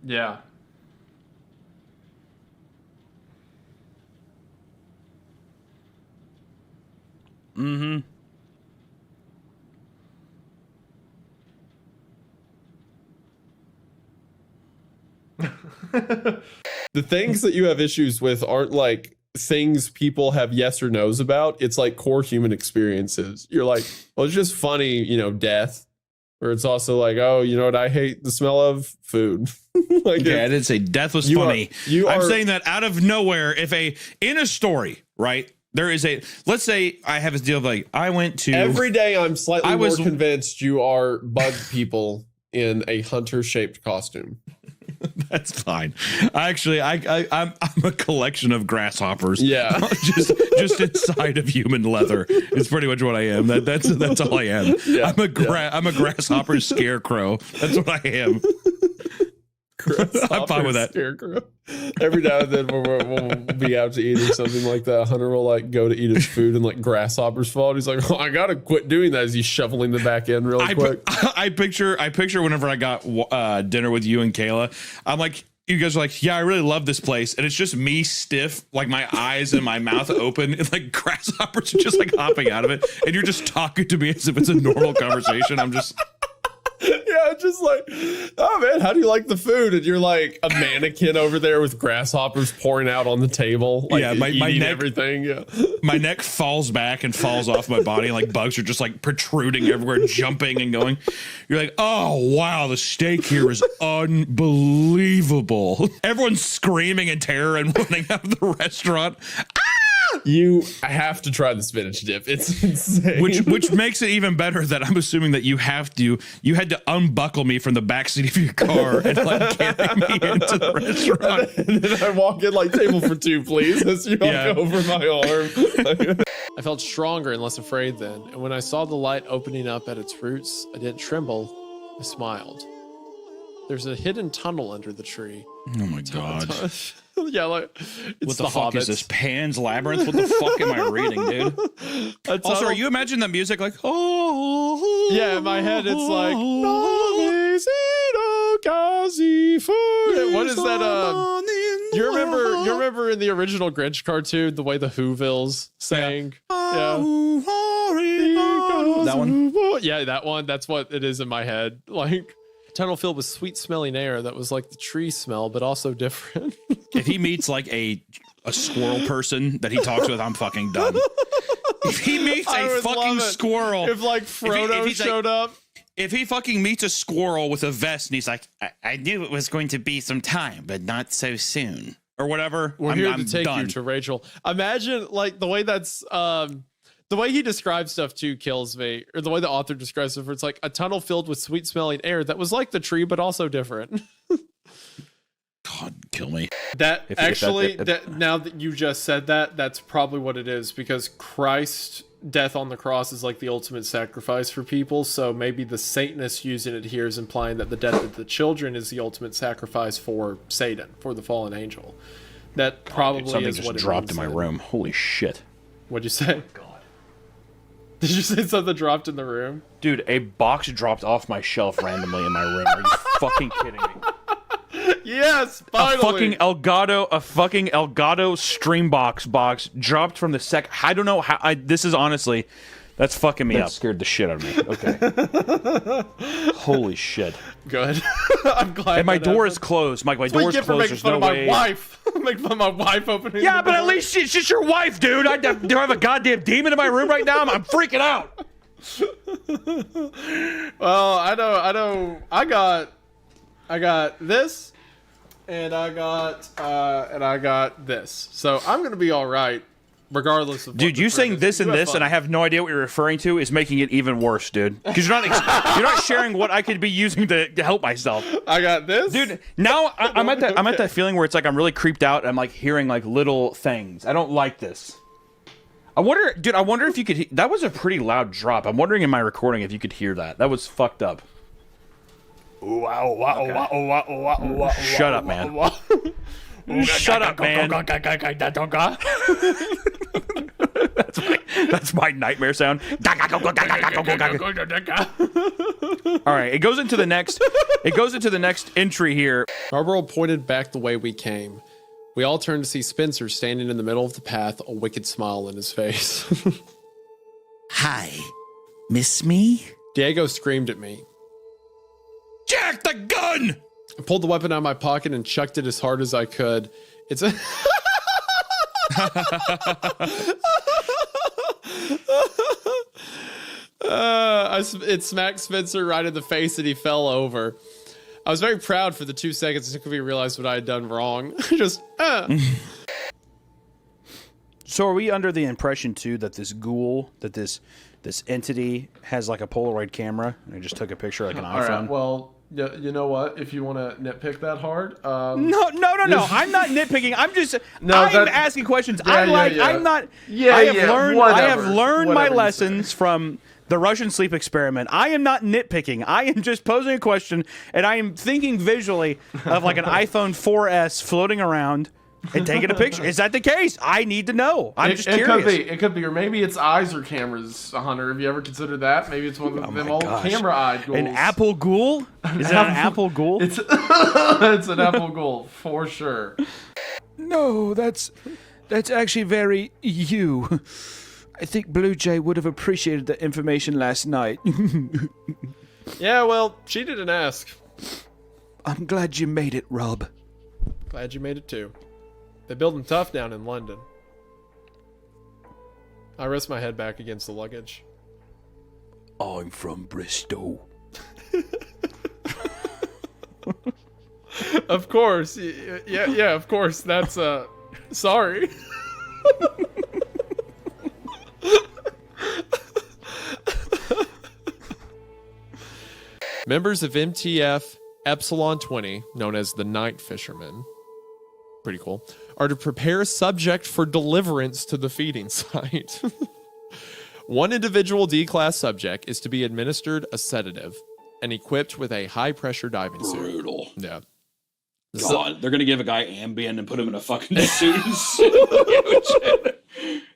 Yeah. Mm-hmm. The things that you have issues with aren't like things people have yes or no's about. It's like core human experiences. You're like, well, it's just funny, death. Or it's also like, oh, you know what? I hate the smell of food. Like, yeah, I didn't say death was funny. I'm saying that out of nowhere, in a story, right? There is let's say I have this deal of like, I went to. Every day I'm slightly more convinced you are bug people in a hunter-shaped costume. That's fine. Actually, I'm a collection of grasshoppers. Yeah, just inside of human leather. It's pretty much what I am. That's all I am. Yeah, I'm a grasshopper scarecrow. That's what I am. I'm fine with that. Scarecrow. Every now and then we'll be out to eat or something like that. Hunter will like go to eat his food and like grasshoppers fall. And he's like, oh, I gotta quit doing that as he's shoveling the back end really quick. I picture whenever I got dinner with you and Kayla, I'm like, you guys are like, yeah, I really love this place. And it's just me stiff, like my eyes and my mouth open, and like grasshoppers are just like hopping out of it. And you're just talking to me as if it's a normal conversation. I'm just... Yeah, just like, oh man, how do you like the food? And you're like a mannequin over there with grasshoppers pouring out on the table. Like, yeah, my neck, everything. Yeah. My neck falls back and falls off my body. Like bugs are just like protruding everywhere, jumping and going. You're like, oh wow, the steak here is unbelievable. Everyone's screaming in terror and running out of the restaurant. You have to try the spinach dip. It's insane. Which makes it even better that I'm assuming that you had to unbuckle me from the backseat of your car and like carry me into the restaurant. And then I walk in like, table for 2, please, as you walk over my arm. I felt stronger and less afraid then. And when I saw the light opening up at its roots, I didn't tremble. I smiled. There's a hidden tunnel under the tree. Oh my God. Yeah, like what the fuck is this? Pan's Labyrinth? What the fuck am I reading, dude? Also, are you imagining the music like, oh yeah, in my head it's like what is that? You remember in the original Grinch cartoon the way the Whovilles sang? Yeah. That one? Yeah, that one. That's what it is in my head. Like tunnel filled with sweet smelling air that was like the tree smell, but also different. If he meets like a squirrel person that he talks with, I'm fucking done. If he meets a fucking squirrel, if like Frodo showed up, if he fucking meets a squirrel with a vest and he's like, I knew it was going to be some time, but not so soon, or whatever. We're here to take you to Rachel. Imagine like the way that's the way he describes stuff too kills me, or the way the author describes it, where it's like a tunnel filled with sweet smelling air that was like the tree, but also different. God, kill me. That now that you just said that, that's probably what it is, because Christ's death on the cross is like the ultimate sacrifice for people. So maybe the Satanist using it here is implying that the death of the children is the ultimate sacrifice for Satan, for the fallen angel. That probably is what it dropped in my room. Holy shit. What'd you say? God. Did you say something dropped in the room? Dude, a box dropped off my shelf randomly in my room. Are you fucking kidding me? Yes, finally. A fucking Elgato Streambox box dropped from the I don't know how. This is honestly, that's fucking me up. That scared the shit out of me. Okay. Holy shit. Good. I'm glad. And my door is closed. My door's closed. There's no way. Make fun of my wife opening. Yeah, but at least it's just your wife, dude. I don't have a goddamn demon in my room right now. I'm freaking out. Well, I know. I got this, and I got this. So I'm gonna be all right, regardless of. Dude, you saying this and this, and I have no idea what you're referring to, is making it even worse, dude. Because you're not sharing what I could be using to help myself. I got this, dude. Now I'm at that feeling where it's like I'm really creeped out. And I'm like hearing like little things. I don't like this. I wonder if you could. That was a pretty loud drop. I'm wondering in my recording if you could hear that. That was fucked up. Shut up, man. Shut up, man. That's my nightmare sound. All right, it goes into the next entry here. Our world pointed back the way we came. We all turned to see Spencer standing in the middle of the path, a wicked smile in his face. Hi, miss me? Diego screamed at me. Jack the gun! I pulled the weapon out of my pocket and chucked it as hard as I could. It's a... it smacked Spencer right in the face and he fell over. I was very proud for the 2 seconds it took me to realize what I had done wrong. Just, So are we under the impression too that this ghoul, that this entity has like a Polaroid camera and I just took a picture like an iPhone? All right, well, you know what? If you want to nitpick that hard, no. I'm not nitpicking. I'm just I'm asking questions. I have learned my lessons from the Russian sleep experiment. I am not nitpicking. I am just posing a question, and I am thinking visually of like an iPhone 4S floating around and taking a picture. Is that the case? I need to know. I'm just curious. It could be, or maybe it's eyes or cameras, Hunter. Have you ever considered that? Maybe it's one of them old camera-eyed ghouls. An apple ghoul? Is that an apple ghoul? It's an apple ghoul for sure. No, that's actually very you. I think Blue Jay would have appreciated the information last night. Yeah, well, she didn't ask. I'm glad you made it, Rob. Glad you made it too. They build them tough down in London. I rest my head back against the luggage. I'm from Bristol. Of course. Yeah, of course. That's, sorry. Members of MTF Epsilon 20, known as the Night Fishermen, pretty cool, are to prepare a subject for deliverance to the feeding site. One individual D-class subject is to be administered a sedative and equipped with a high-pressure diving suit. Brutal. Yeah. God, they're gonna give a guy Ambien and put him in a fucking suit.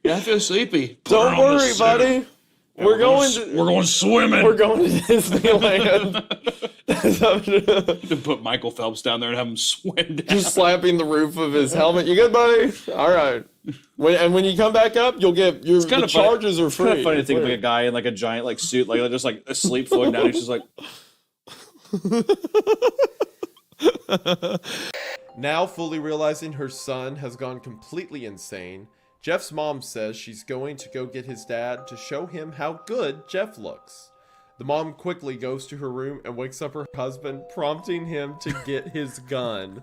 Yeah, I feel sleepy. Don't worry, buddy. We're going swimming. We're going to Disneyland. To put Michael Phelps down there and have him swim down. Just slapping the roof of his helmet. You good, buddy? All right. When you come back up, you'll get your charges are free. It's kind of funny to think of like a guy in like a giant like suit, like just like asleep floating down. He's just like. Now fully realizing her son has gone completely insane, Jeff's mom says she's going to go get his dad to show him how good Jeff looks. The mom quickly goes to her room and wakes up her husband, prompting him to get his gun.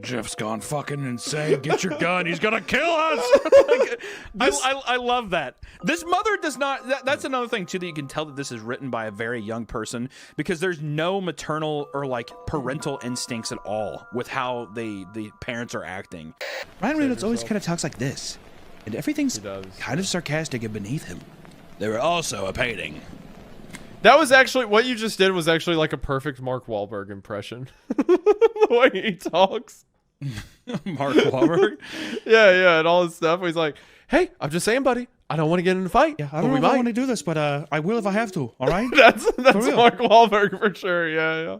Jeff's gone fucking insane. Get your gun. He's gonna kill us. I love that. This mother does not. That's another thing too that you can tell that this is written by a very young person because there's no maternal or like parental instincts at all with how the parents are acting. Ryan Reynolds always kind of talks like this, and everything's kind of sarcastic and beneath him. They were also a painting. That was actually, what you just did was actually like a perfect Mark Wahlberg impression. The way he talks. Mark Wahlberg? Yeah, and all his stuff. He's like, hey, I'm just saying, buddy, I don't want to get in a fight. Yeah, I don't know if I want to do this, but I will if I have to, all right? That's Mark Wahlberg for sure, yeah.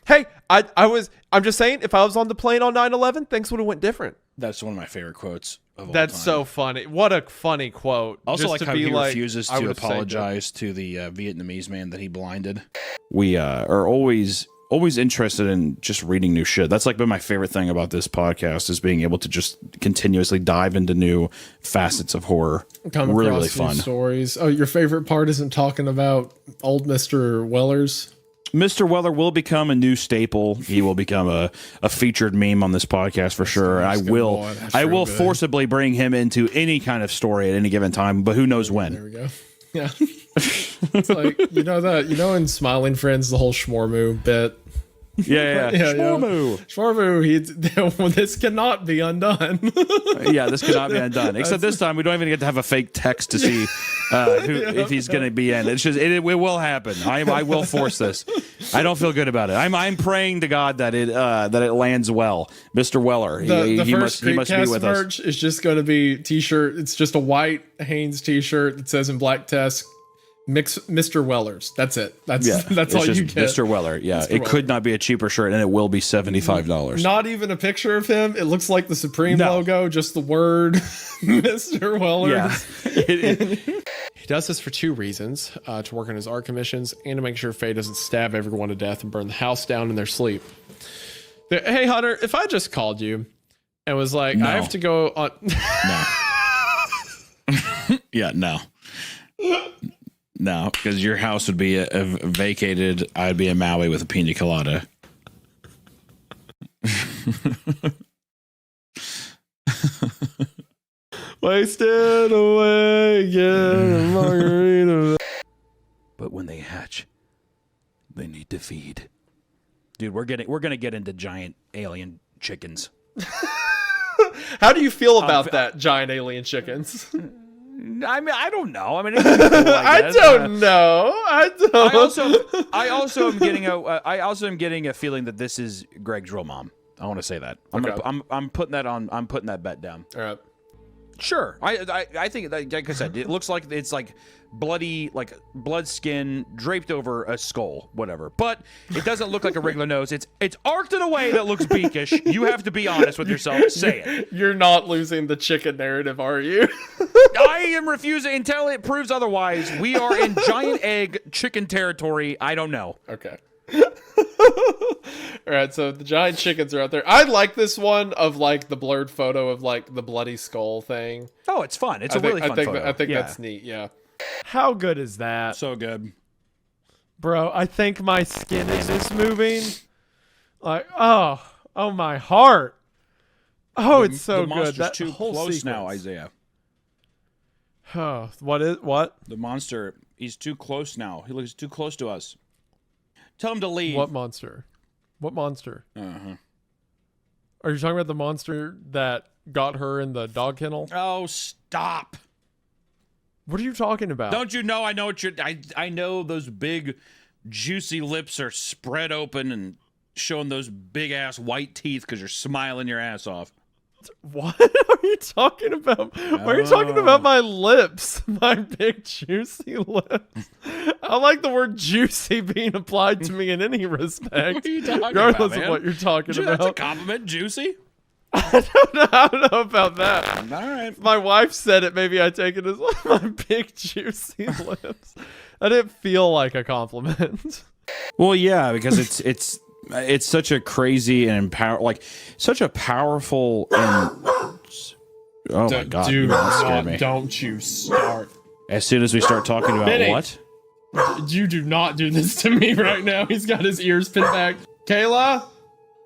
Hey, I'm just saying, if I was on the plane on 9/11, things would have went different. That's one of my favorite quotes of all That's time. so funny. What a funny quote. Also, just like to how be he like, refuses I to would've saved it. apologize to the Vietnamese man that he blinded. We are always interested in just reading new shit. That's like been my favorite thing about this podcast is being able to just continuously dive into new facets of horror. Come really across new fun. stories. Oh, your favorite part isn't talking about old Mr. Wellers? Mr. Weller will become a new staple. He will become a featured meme on this podcast for sure. I will forcibly bring him into any kind of story at any given time, but who knows when. There we go. Yeah. It's like, in Smiling Friends, the whole Schmormoo bit. Yeah. Schmormoo. Schmormoo. This cannot be undone. Yeah, this cannot be undone. Except this time, we don't even get to have a fake text to see if he's going to be in. It's just it will happen. I will force this. I don't feel good about it. I'm praying to God that it lands well. Mr. Weller, he must be with us. Merch is just going to be t-shirt. It's just a white Hanes t-shirt that says in black text, Mr. Weller's. That's it. That's all you get. Mr. Weller. Yeah, it could not be a cheaper shirt, and it will be $75. Not even a picture of him. It looks like the Supreme logo, just the word Mr. Weller's. Yeah. He does this for two reasons: to work on his art commissions and to make sure Faye doesn't stab everyone to death and burn the house down in their sleep. Hey, Hunter, if I just called you and was like, I have to go on. No. Yeah, no. No, because your house would be vacated. I'd be in Maui with a pina colada. Wasted away, get a margarita. But when they hatch, they need to feed. Dude, we're gonna get into giant alien chickens. How do you feel about that, giant alien chickens? I mean, I don't know. I mean, I don't know. I also am getting a feeling that this is Greg's real mom. I want to say that. I'm putting that on. I'm putting that bet down. All right. Sure. I think like I said, it looks like it's like bloody, like blood skin draped over a skull, whatever. But it doesn't look like a regular nose. It's arced in a way that looks beakish. You have to be honest with yourself. Say it. You're not losing the chicken narrative, are you? I am refusing until it proves otherwise. We are in giant egg chicken territory. I don't know. Okay. All right, so the giant chickens are out there. I like this one of like the blurred photo of like the bloody skull thing. Oh, it's fun. It's a really fun photo. I think that's neat. Yeah. How good is that? So good. Bro, I think my skin is just moving. Like, oh my heart. Oh, it's so the good. That's too close now, Isaiah. Oh, what? The monster, he's too close now. He looks too close to us. Tell him to leave. What monster? What monster? Uh-huh. Are you talking about the monster that got her in the dog kennel? Oh, stop. What are you talking about? Don't you know? I know what you're... I know those big, juicy lips are spread open and showing those big-ass white teeth because you're smiling your ass off. What are you talking about? Why are you talking about my lips? My big, juicy lips. I like the word juicy being applied to me in any respect. What are you talking regardless about, of what you're talking about. That's a compliment, juicy. I don't know about that. All right. If my wife said it, maybe I take it as my big, juicy lips. I didn't feel like a compliment. Well, yeah, because it's such a crazy and such a powerful and oh my god, don't you start. As soon as we start talking about Benny, what? You do not do this to me right now. He's got his ears pinned back. Kayla?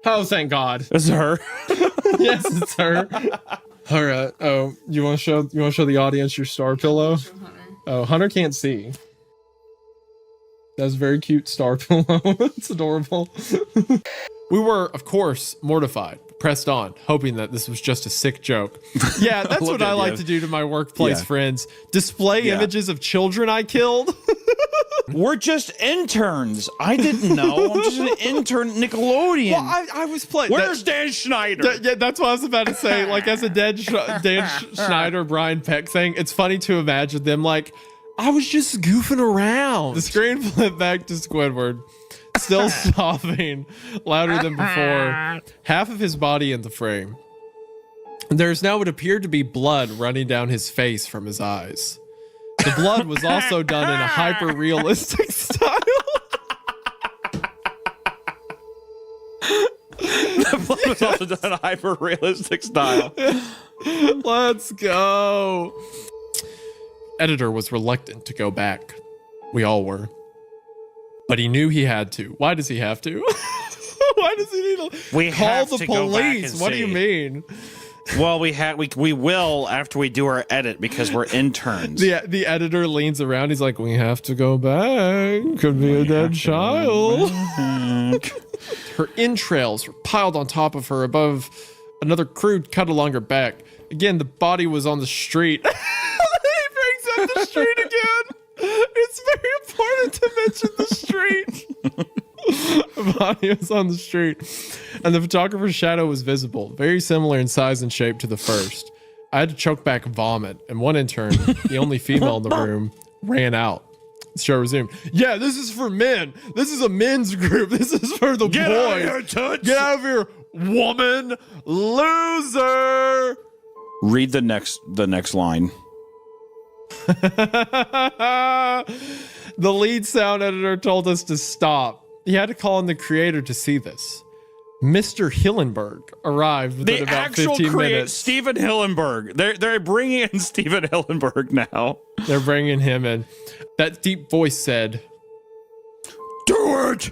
Oh, thank God. It's her. Yes, it's her. All right. Oh, you want to show the audience your star pillow? Oh, Hunter can't see. That's a very cute star pillow. It's adorable. We were, of course, mortified, pressed on, hoping that this was just a sick joke. Yeah, that's what I like to do to my workplace friends. Display images of children I killed. We're just interns. I didn't know. I'm just an intern at Nickelodeon. Well, I was playing. Where's Dan Schneider? Yeah, that's what I was about to say. Like, as a Dan Schneider, Brian Peck thing, it's funny to imagine them like, I was just goofing around. The screen flipped back to Squidward, still sobbing louder than before, half of his body in the frame. There's now what appeared to be blood running down his face from his eyes. The blood was also done in a hyper-realistic style. The blood was also done in a hyper-realistic style. Let's go. Editor was reluctant to go back. We all were. But he knew he had to. Why does he have to? Why does he need to We call have the to go back police? and What do you see. mean? Well, we will after we do our edit because we're interns. The editor leans around. He's like, "We have to go back. Could be a dead child." Her entrails were piled on top of her above another crude cut along her back. Again, the body was on the street. He brings up the street again. It's very important to mention the street. The body was on the street, and the photographer's shadow was visible, very similar in size and shape to the first. I had to choke back vomit, and one intern, the only female in the room, ran out. The show resumed. Yeah, this is for men. This is a men's group. This is for the Get boys. out of here, toots. Get out of here, woman, loser. Read the next line. The lead sound editor told us to stop. He had to call in the creator to see this. Mr. Hillenberg arrived within The about actual 15 creator, minutes. Steven Hillenberg. They're bringing in Steven Hillenberg now. They're bringing him in. That deep voice said, "Do it!"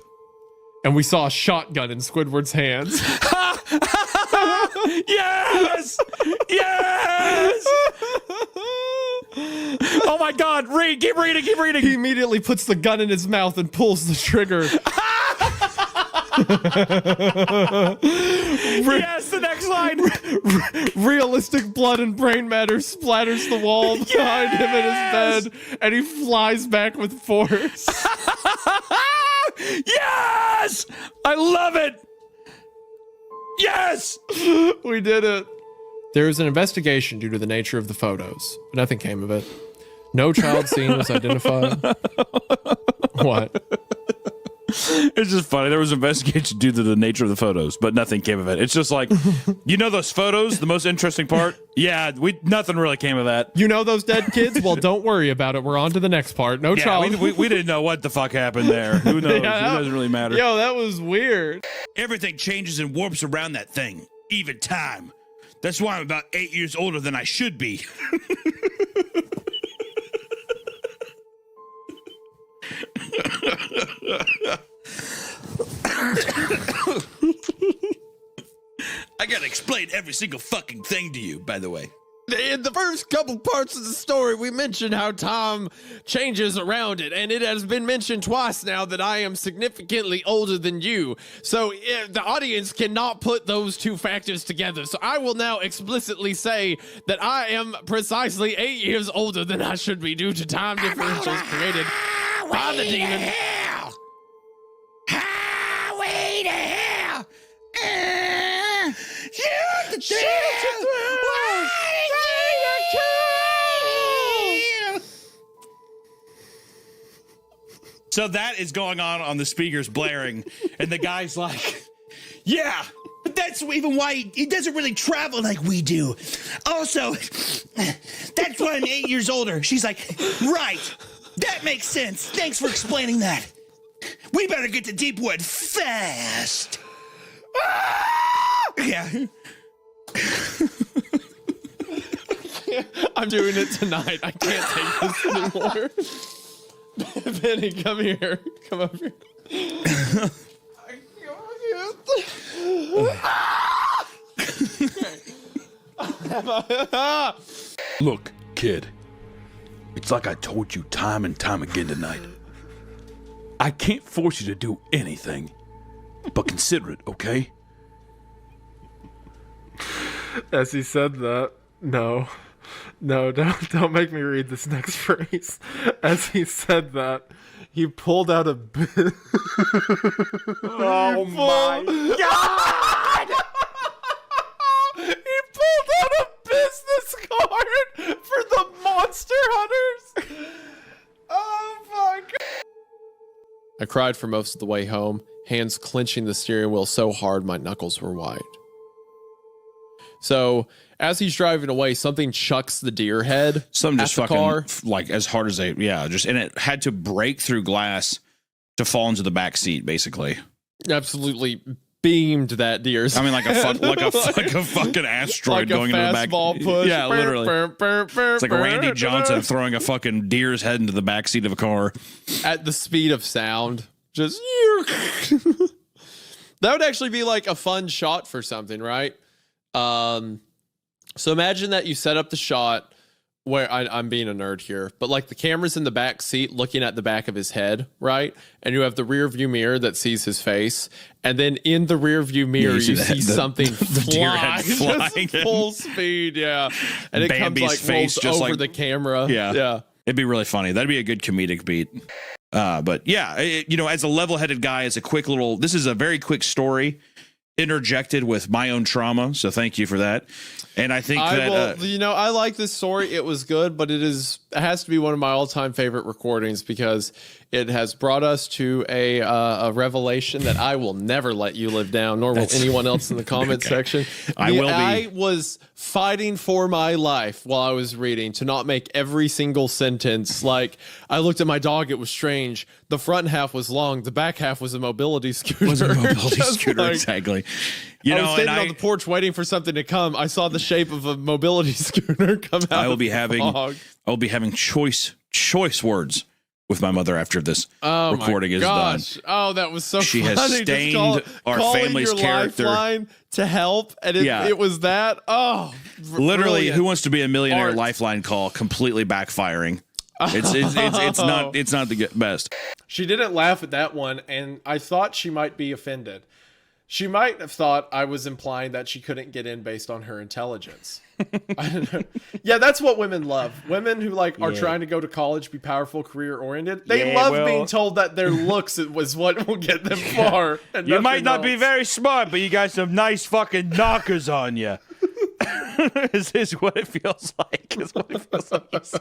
And we saw a shotgun in Squidward's hands. Yes! Yes! Oh my God! Read! Keep reading! Keep reading! He immediately puts the gun in his mouth and pulls the trigger. Yes, the next line. Realistic blood and brain matter splatters the wall behind him in his bed, and he flies back with force. Yes! I love it! Yes! We did it. There was an investigation due to the nature of the photos, but nothing came of it. No child scene was identified. What? It's just funny. There was an investigation due to the nature of the photos, but nothing came of it. It's just like, you know those photos? The most interesting part? Yeah, nothing really came of that. You know those dead kids? Well, don't worry about it. We're on to the next part. No child. We didn't know what the fuck happened there. Who knows? Yeah, It doesn't really matter. Yo, that was weird. Everything changes and warps around that thing. Even time. That's why I'm about 8 years older than I should be. I gotta explain every single fucking thing to you, by the way. In the first couple parts of the story, we mentioned how time changes around it, and it has been mentioned twice now that I am significantly older than you. So the audience cannot put those two factors together. So I will now explicitly say that I am precisely 8 years older than I should be due to time differentials created by the demon. Highway to hell! So that is going on the speakers blaring, and the guy's like, yeah, but that's even why he doesn't really travel like we do. Also, that's why I'm 8 years older. She's like, right, that makes sense. Thanks for explaining that. We better get to Deepwood fast. Yeah. I'm doing it tonight. I can't take this anymore. Benny, come here. Come up here. Look, kid. It's like I told you time and time again tonight. I can't force you to do anything, but consider it, okay? As he said that, no, don't make me read this next phrase. As he said that, he pulled out a Oh my God! He pulled out a business card for the Monster Hunters. Oh fuck! I cried for most of the way home, hands clenching the steering wheel so hard my knuckles were white. So, as he's driving away, something chucks the deer head Some at just the fucking car. like as hard as they, and it had to break through glass to fall into the back seat, basically. Absolutely beamed that deer's I mean, like a fucking asteroid like going into the back. fastball push. Yeah, literally. It's like Randy Johnson throwing a fucking deer's head into the back seat of a car at the speed of sound. Just that would actually be like a fun shot for something, right? So imagine that you set up the shot where I'm being a nerd here, but like the camera's in the back seat looking at the back of his head, right? And you have the rear view mirror that sees his face. And then in the rear view mirror, you see something fly just full speed. Yeah. And it Bambi's comes like face rolls just over like the camera. Yeah. Yeah. It'd be really funny. That'd be a good comedic beat. But yeah, as a level-headed guy, as a quick little, this is a very quick story interjected with my own trauma. So thank you for that. And I think I like this story. It was good, but it has to be one of my all-time favorite recordings because it has brought us to a revelation that I will never let you live down, nor will anyone else in the comment section. I was fighting for my life while I was reading to not make every single sentence like, I looked at my dog, it was strange. The front half was long, the back half was a mobility scooter. Exactly. I was standing on the porch waiting for something to come. I saw the shape of a mobility scooter come out. I will be having choice words with my mother after this recording is done. Oh, that was so she funny. has stained our family's character lifeline to help, and it was that. Oh, literally, brilliant. Who Wants to Be a Millionaire lifeline call completely backfiring. It's not the best. She didn't laugh at that one, and I thought she might be offended. She might have thought I was implying that she couldn't get in based on her intelligence. I don't know. Yeah, that's what women love. Women who are trying to go to college, be powerful, career oriented. They love being told that their looks was what will get them far. And you might not be very smart, but you got some nice fucking knockers on you. is what it feels like. Is what it feels like you say.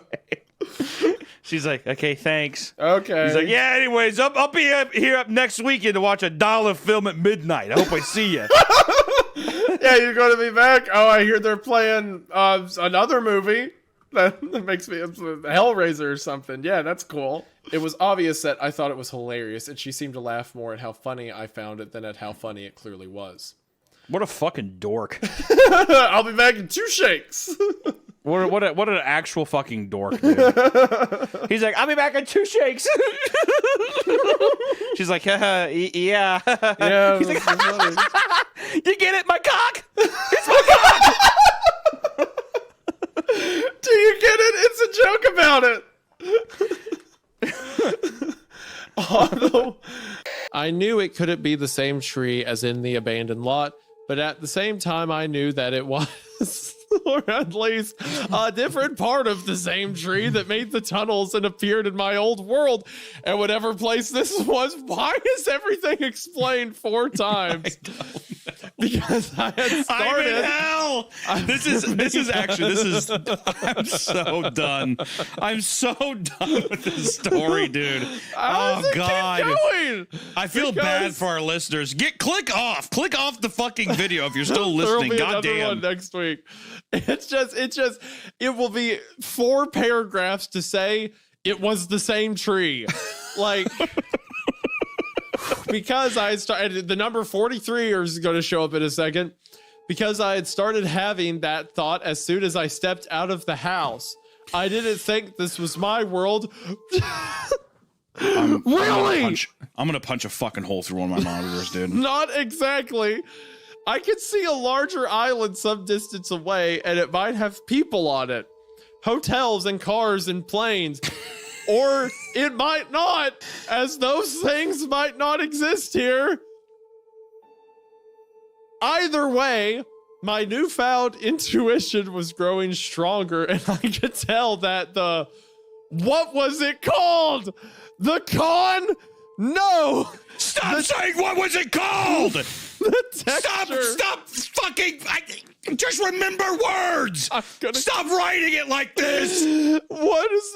She's like, okay, thanks. Okay. He's like, yeah, anyways, I'll be here up next weekend to watch a $1 film at midnight. I hope I see you. Yeah, you're going to be back? Oh, I hear they're playing another movie. That makes me Hellraiser or something. Yeah, that's cool. It was obvious that I thought it was hilarious, and she seemed to laugh more at how funny I found it than at how funny it clearly was. What a fucking dork. I'll be back in 2 shakes. What an actual fucking dork, dude. He's like, I'll be back in 2 shakes. She's like, yeah. Yeah. He's like, you get it, my cock? It's my cock. Do you get it? It's a joke about it. Although I knew it couldn't be the same tree as in the abandoned lot, but at the same time I knew that it was, or at least a different part of the same tree that made the tunnels and appeared in my old world. And whatever place this was, why is everything explained 4 times? Because I had started. I'm in hell. I'm so done. I'm so done with this story, dude. Oh God. I feel bad for our listeners. Click off the fucking video if you're still listening. God damn. One next week. It will be 4 paragraphs to say it was the same tree. Like, because I started, the number 43 is going to show up in a second, because I had started having that thought as soon as I stepped out of the house. I didn't think this was my world. Really? I'm going to punch a fucking hole through one of my monitors, dude. Not exactly. I could see a larger island some distance away, and it might have people on it. Hotels and cars and planes. Or it might not, as those things might not exist here. Either way, my newfound intuition was growing stronger, and I could tell that what was it called? The con? No! Stop saying what was it called! The texture. Stop fucking... just remember words! Stop writing it like this! What is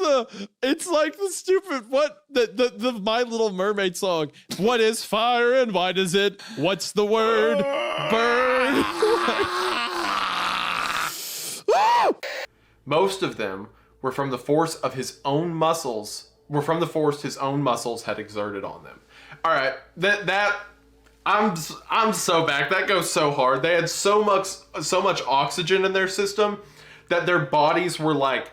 it's like the stupid, the My Little Mermaid song. What is fire and why does it? What's the word? Burn. Most of them were from the force of his own muscles, his own muscles had exerted on them. All right, I'm so back. That goes so hard. They had so much oxygen in their system that their bodies were like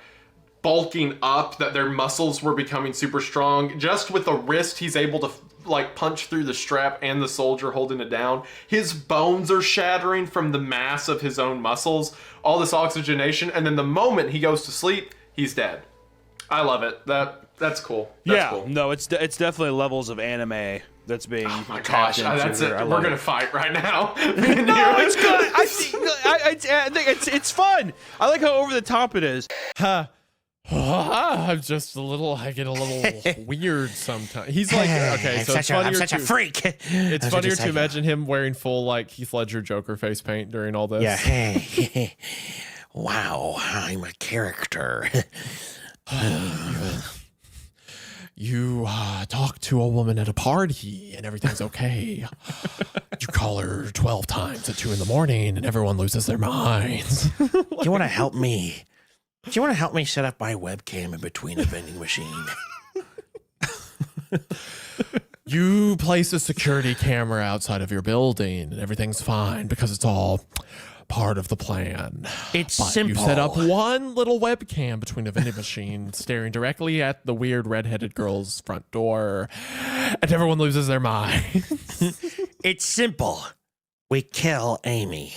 bulking up, that their muscles were becoming super strong. Just with the wrist, he's able to like punch through the strap and the soldier holding it down. His bones are shattering from the mass of his own muscles, all this oxygenation, and then the moment he goes to sleep, he's dead. I love it. That's cool. That's cool. No, it's definitely levels of anime that's being. Oh my gosh, that's it. We're gonna fight right now. No, it's good. I think it's fun. I like how over the top it is. I'm just I get a little weird sometimes. He's like, okay, so I'm such a freak. It's funnier to imagine him wearing full like Heath Ledger Joker face paint during all this. Yeah. Hey. Wow, I'm a character. You talk to a woman at a party and everything's okay. You call her 12 times at 2 a.m. and everyone loses their minds. Do you want to help me? Do you want to help me set up my webcam in between a vending machine? You place a security camera outside of your building and everything's fine because it's all part of the plan. It's but simple. You set up one little webcam between a vending machine staring directly at the weird redheaded girl's front door and everyone loses their mind. It's simple. We kill Amy.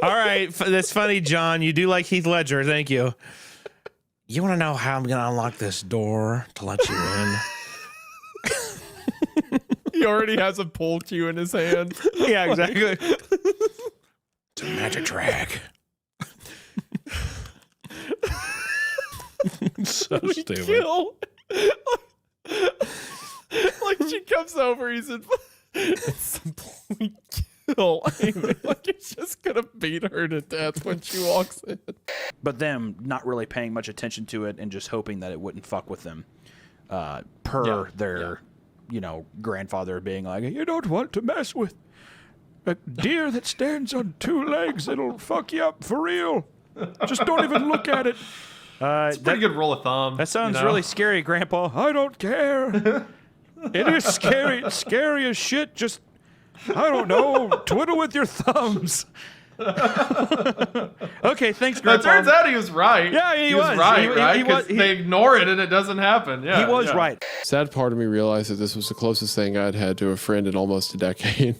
All right, that's funny, John. You do like Heath Ledger. Thank you. You want to know how I'm going to unlock this door to let you in? He already has a pull cue in his hand. Yeah, exactly. It's a magic drag. So stupid. Kill. Like she comes over, he's in. It's simple. We kill Amy. Like he's just gonna beat her to death when she walks in. But them not really paying much attention to it and just hoping that it wouldn't fuck with them. Their grandfather being like, you don't want to mess with a deer that stands on 2 legs. It'll fuck you up for real. Just don't even look at it. It's a pretty good rule of thumb. That sounds really scary, Grandpa. I don't care. It is scary. It's scary as shit. Just, I don't know, twiddle with your thumbs. Okay, thanks, Grandpa. It turns out he was right. Yeah, he was right, right? Because they ignore it and it doesn't happen. Yeah, he was right. Sad part of me realized that this was the closest thing I'd had to a friend in almost a decade.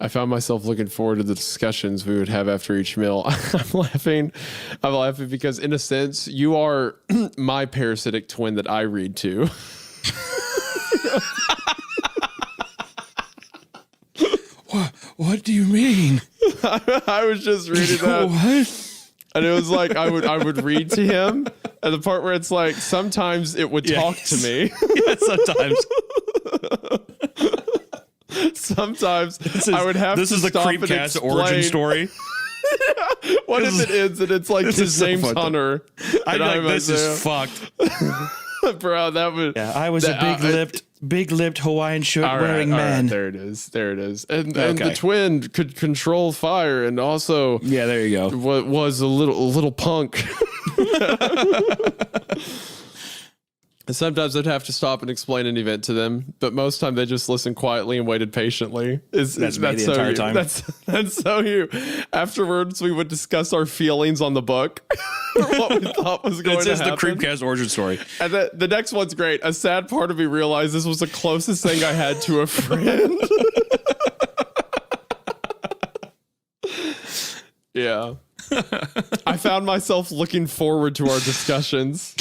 I found myself looking forward to the discussions we would have after each meal. I'm laughing because in a sense, you are my parasitic twin that I read to. What do you mean? I was just reading that. What? And it was like I would read to him, and the part where it's like sometimes it would talk to me. Yeah, sometimes. Sometimes I would have to This is the CreepCast origin story. What if it ends and it's like his name's Hunter? I'd be like, this is fucked. Bro, that would. Yeah, I was a big-lipped Hawaiian shirt-wearing man. There it is. And the twin could control fire, and also there you go. Was a little punk. And sometimes I'd have to stop and explain an event to them, but most time they just listened quietly and waited patiently. That's me the entire time. That's so you. Afterwards, we would discuss our feelings on the book, what we thought was going to happen. This is the CreepCast origin story. And the next one's great. A sad part of me realized this was the closest thing I had to a friend. Yeah. I found myself looking forward to our discussions.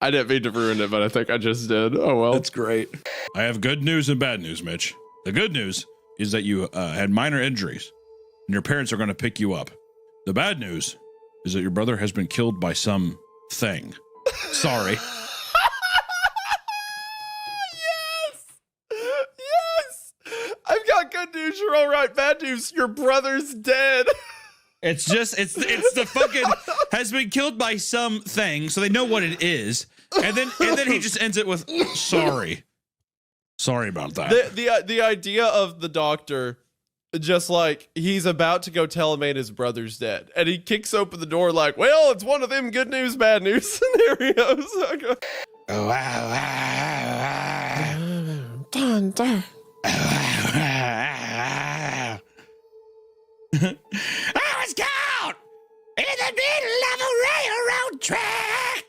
I didn't mean to ruin it, but I think I just did. Oh, well. That's great. I have good news and bad news, Mitch. The good news is that you had minor injuries, and your parents are going to pick you up. The bad news is that your brother has been killed by some thing. Sorry. Yes! I've got good news. You're all right. Bad news. Your brother's dead. It's the fucking has been killed by something, so they know what it is, and then he just ends it with sorry about that. The idea of the doctor, just like he's about to go tell a man his brother's dead, and he kicks open the door like, well, it's one of them good news, bad news scenarios. Thunder. I was caught in the middle of a railroad track.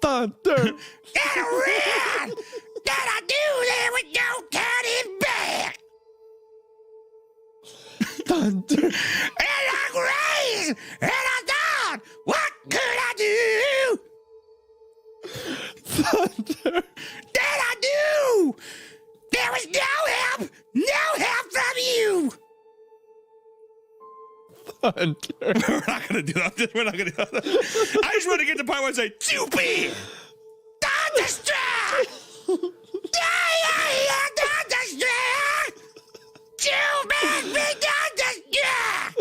Thunder. And around that I knew there was no turning back. Thunder. And I raised and I thought, what could I do? Thunder. Then I knew there was no help from you. Thunder. We're not gonna do that. We're not gonna do that. I just want to get to the part where I say, "Stupid." Thunderstruck! Thunderstruck! You make me thunderstruck!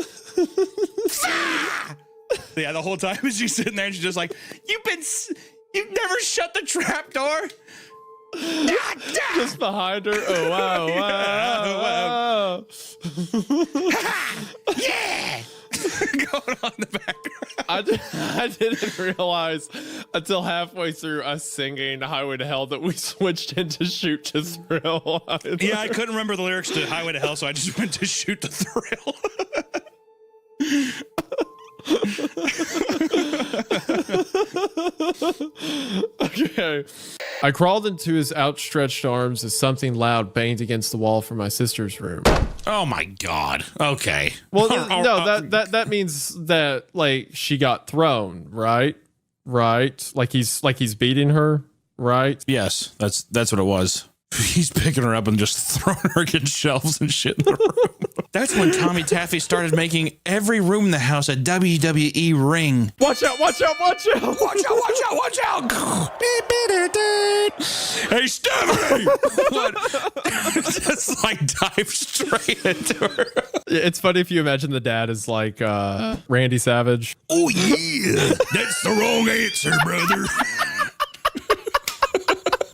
Yeah, the whole time is she sitting there and she's just like, "You've never shut the trap door." Just behind her. Oh wow! Wow! Yeah! Going on in the background. I didn't realize until halfway through us singing Highway to Hell that we switched into Shoot to Thrill. Yeah, I couldn't remember the lyrics to Highway to Hell, so I just went to Shoot to Thrill. Okay. I crawled into his outstretched arms as something loud banged against the wall from my sister's room. Oh my God. Okay. Well, no, that means that like she got thrown, right? Right? Like he's beating her, right? Yes, that's what it was. He's picking her up and just throwing her against shelves and shit in the room. That's when Tommy Taffy started making every room in the house a WWE ring. Watch out, watch out, watch out. Watch out, watch out, watch out. Hey, Stephanie! Just like dive straight into her. It's funny if you imagine the dad is like Randy Savage. Oh, yeah. That's the wrong answer, brother.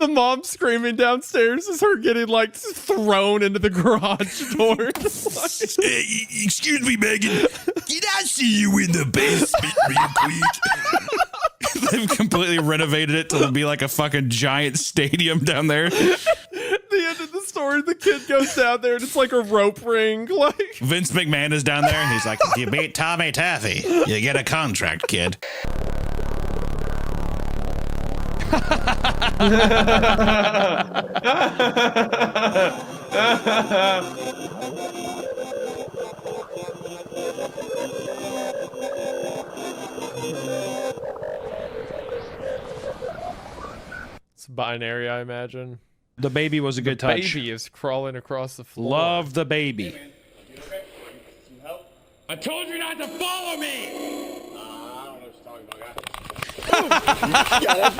The mom screaming downstairs is her getting like thrown into the garage door. Excuse me, Megan. Can I see you in the basement real quick? They've completely renovated it to be like a fucking giant stadium down there. The end of the story, the kid goes down there and it's like a rope ring. Like Vince McMahon is down there and he's like, if you beat Tommy Taffy, you get a contract, kid. It's binary, I imagine. The baby was a good touch. The baby is crawling across the floor. Love the baby. I told you not to follow me! I don't know what you're talking about, guys.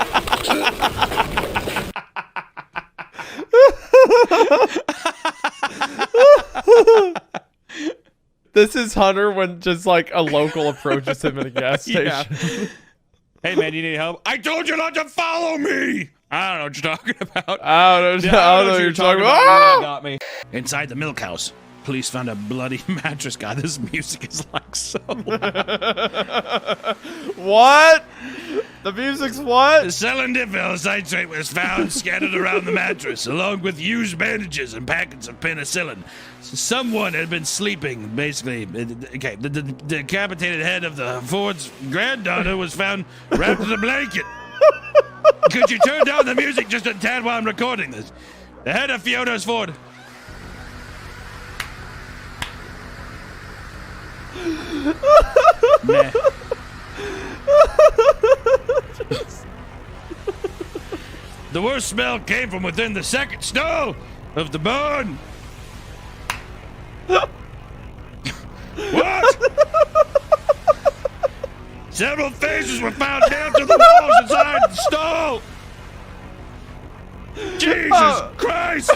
This is Hunter when just like a local approaches him at a gas station. Yeah. Hey man, you need help? I told you not to follow me! I don't know what you're talking about. I don't know what you're talking about. You really got me. Inside the milk house, police found a bloody mattress. God, this music is like so What? The music's what? The Selendiphyl citrate was found scattered around the mattress, along with used bandages and packets of penicillin. Someone had been sleeping, basically. Okay, the decapitated head of the Ford's granddaughter was found wrapped in a blanket. Could you turn down the music just a tad while I'm recording this? The head of Fiona's Ford. Nah. The worst smell came from within the second stall of the barn. What? Several faces were found down to the walls inside the stall. Jesus Christ!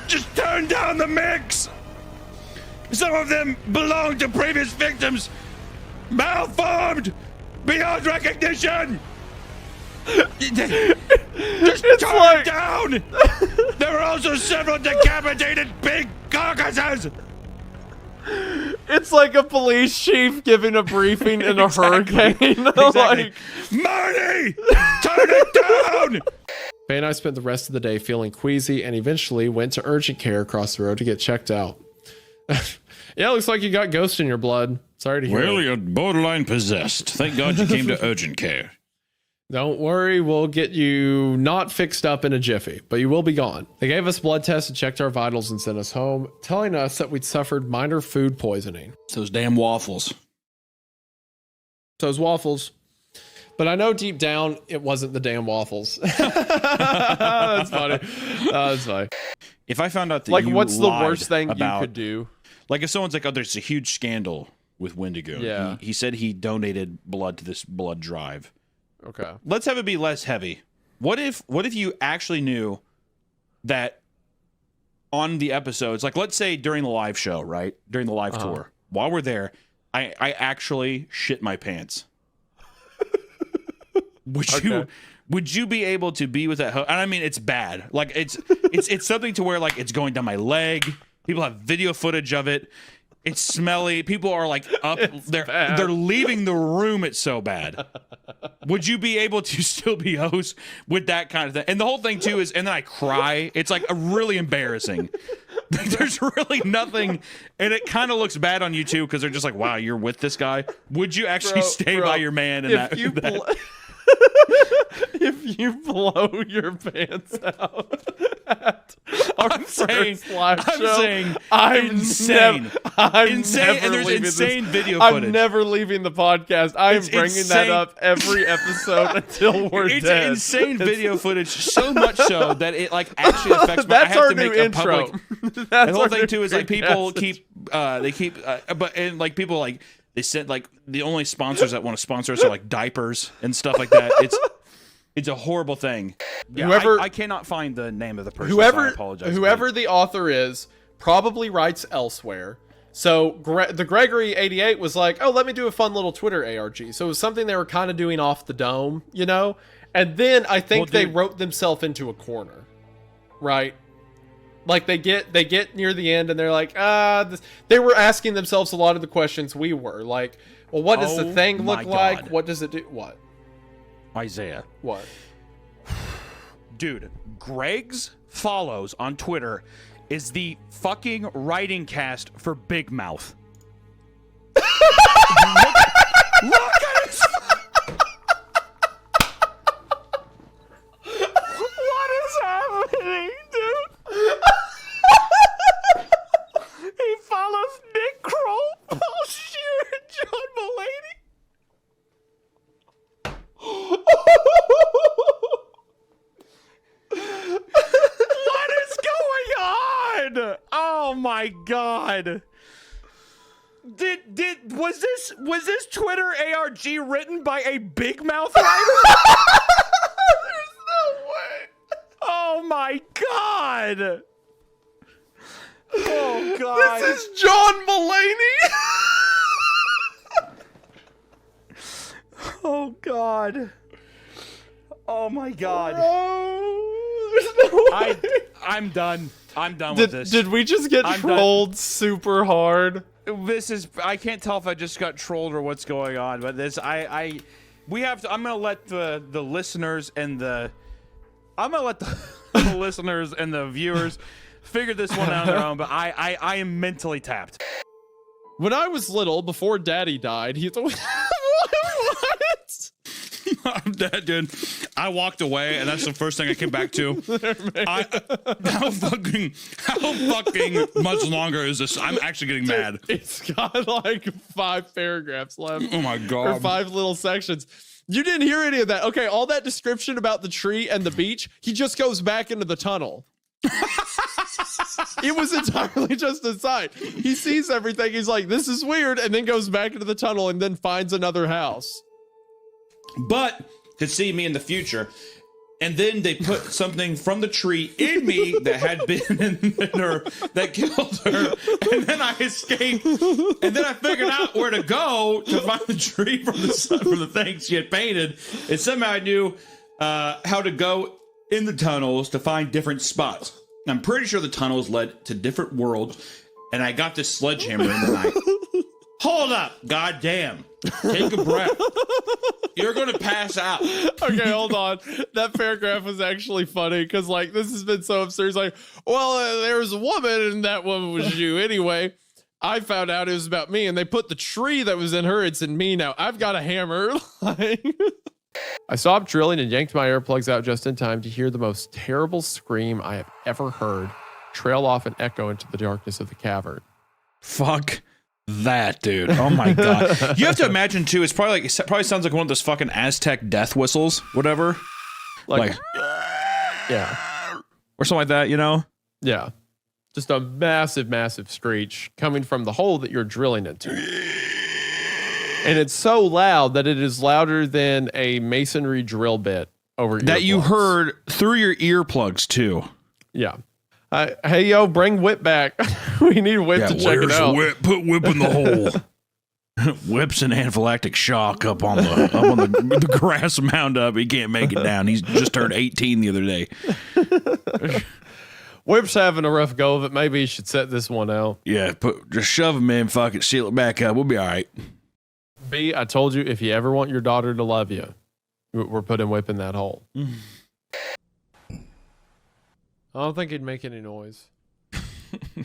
Just turn down the mix. Some of them belong to previous victims. Malformed beyond recognition. Just turn it down. There are also several decapitated pig carcasses. It's like a police chief giving a briefing in a hurricane. Exactly. Like, Marty, turn it down. Bay and I spent the rest of the day feeling queasy and eventually went to urgent care across the road to get checked out. Yeah, looks like you got ghost in your blood. Sorry to hear. Well, you're borderline possessed. Thank God you came to urgent care. Don't worry, we'll get you not fixed up in a jiffy, but you will be gone. They gave us blood tests and checked our vitals and sent us home, telling us that we'd suffered minor food poisoning. It's those damn waffles. Those waffles. But I know deep down it wasn't the damn waffles. That's funny. That's funny. If I found out that like, you what's the lied worst thing about, you could do? Like if someone's like, oh, there's a huge scandal with Wendigoon. Yeah. He said he donated blood to this blood drive. Okay. Let's have it be less heavy. What if you actually knew that on the episodes, like let's say during the live show, right? During the live tour, while we're there, I actually shit my pants. Would you be able to be with that host? And I mean, it's bad. Like it's something to where like it's going down my leg. People have video footage of it. It's smelly. People are like up. They're leaving the room. It's so bad. Would you be able to still be host with that kind of thing? And the whole thing too is, and then I cry. It's like really embarrassing. There's really nothing, and it kind of looks bad on you too because they're just like, "Wow, you're with this guy." Would you actually stay by your man? If you blow your pants out at our first live show, I'm insane. And there's insane video footage. footage. I'm never leaving the podcast. I'm bringing that up every episode until we're dead. It's insane video footage, so much so that it like actually affects. That's I have our to make new a intro. Public, the whole thing too is like people keep, people like. They said like the only sponsors that want to sponsor us are like diapers and stuff like that. It's a horrible thing. Yeah, I cannot find the name of the person. So I apologize. Whoever the author is probably writes elsewhere. So the Gregory 88 was like, oh, let me do a fun little Twitter ARG. So it was something they were kind of doing off the dome, you know? And then I think they wrote themselves into a corner, right? Like they get near the end and they're like, they were asking themselves a lot of the questions we were. Like, well, what does the thing look like? What does it do? What? Isaiah. What? Dude, Greg's follows on Twitter is the fucking writing cast for Big Mouth. look at his... What is happening, dude? He follows Nick Kroll, Paul Scheer, and John Mulaney. What is going on? Oh my god. Was this Twitter ARG written by a Big Mouth writer? There's no way. Oh my god. Oh god. This is John Mulaney. Oh god. Oh my god. There's no way. I'm done. I'm done with this. Did we just get trolled super hard? This is, I can't tell if I just got trolled or what's going on, but this, we have to, I'm going to let the listeners and the listeners and the viewers figure this one out on their own, but I am mentally tapped. When I was little, before Daddy died, he thought, what? I'm dead, dude. I walked away, and that's the first thing I came back to. How fucking much longer is this? I'm actually getting mad. It's got like 5 paragraphs left. Oh my god. Or 5 little sections. You didn't hear any of that. Okay, all that description about the tree and the beach, he just goes back into the tunnel. It was entirely just a sign. He sees everything. He's like, this is weird, and then goes back into the tunnel and then finds another house. But to see me in the future, and then they put something from the tree in me that had been in her, that killed her, and then I escaped, and then I figured out where to go to find the tree from the thing she had painted, and somehow I knew how to go in the tunnels to find different spots. I'm pretty sure the tunnels led to different worlds, and I got this sledgehammer in the night. Hold up. God damn. Take a breath. You're going to pass out. Okay, hold on. That paragraph was actually funny because, like, this has been so absurd. It's like, well, there was a woman and that woman was you. Anyway, I found out it was about me and they put the tree that was in her. It's in me now. I've got a hammer. I stopped drilling and yanked my earplugs out just in time to hear the most terrible scream I have ever heard trail off and echo into the darkness of the cavern. Fuck that, dude. Oh my god. You have to imagine too, it probably sounds like one of those fucking Aztec death whistles, whatever. Like yeah. Or something like that, you know? Yeah. Just a massive screech coming from the hole that you're drilling into. And it's so loud that it is louder than a masonry drill bit over your that you heard through your earplugs too. Yeah. Hey, yo, bring Whip back. We need Whip to check it out. Whip? Put Whip in the hole. Whip's an anaphylactic shock up on the grass mound up. He can't make it down. He's just turned 18 the other day. Whip's having a rough go of it. Maybe you should set this one out. Yeah, just shove him in, fuck it, seal it back up. We'll be all right. B, I told you, if you ever want your daughter to love you, we're putting Whip in that hole. I don't think he'd make any noise.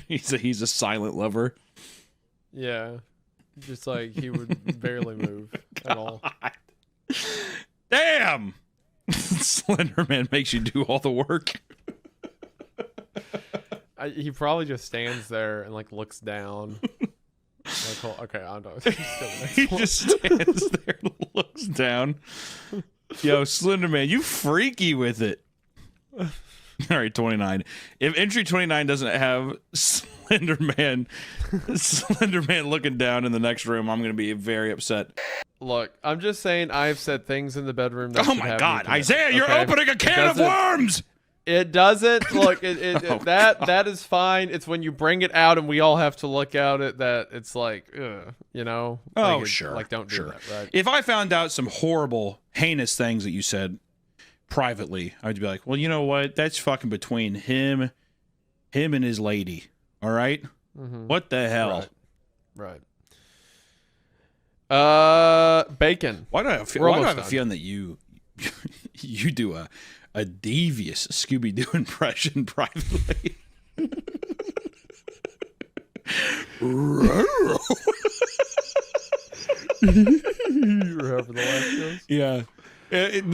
He's a silent lover. Yeah. Just like he would barely move at all. Damn! Slenderman makes you do all the work. He probably just stands there and like looks down. Like, okay, I don't know. He just stands there and looks down. Yo, Slenderman, you freaky with it. All right, 29. If entry 29 doesn't have Slenderman looking down in the next room, I'm going to be very upset. Look, I'm just saying I've said things in the bedroom that oh my god, Isaiah, you're opening a can of worms. It doesn't. Look, that is fine. It's when you bring it out and we all have to look at it that it's like, you know. Oh, like sure. Like, don't do that, right? If I found out some horrible, heinous things that you said privately, I'd be like, well, you know what? That's fucking between him and his lady. All right? Mm-hmm. What the hell? Right. Bacon. Why do I have a feeling that you do a devious Scooby-Doo impression privately? Yeah. That's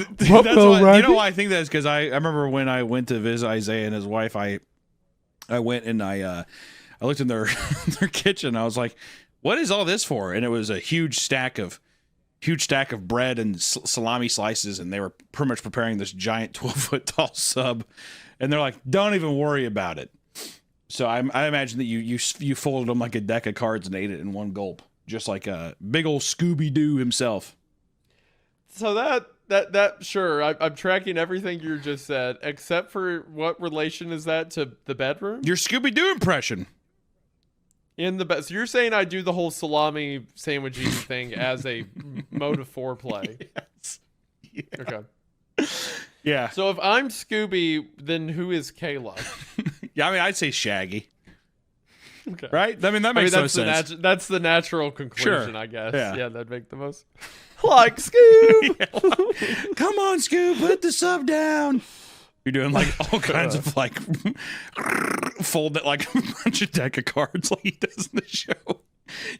why, you know why I think that is because I remember when I went to visit Isaiah and his wife, I went and I looked in their their kitchen. I was like, what is all this for? And it was a huge stack of bread and salami slices, and they were pretty much preparing this giant 12-foot tall sub. And they're like, don't even worry about it. So I imagine that you folded them like a deck of cards and ate it in one gulp, just like a big old Scooby-Doo himself. So that sure, I'm tracking everything you just said, except for what relation is that to the bedroom? Your Scooby-Doo impression. In the bed. So you're saying I do the whole salami sandwich eating thing as a mode of foreplay? Yes. Yeah. Okay. Yeah. So if I'm Scooby, then who is Kayla? Yeah, I mean, I'd say Shaggy. Okay. Right? I mean, that makes no sense. That's the natural conclusion, Sure. I guess. Yeah. That'd make the most. Like Scoob! Come on, Scoob, put the sub down. You're doing like all kinds of like fold it like a bunch of deck of cards like he does in the show.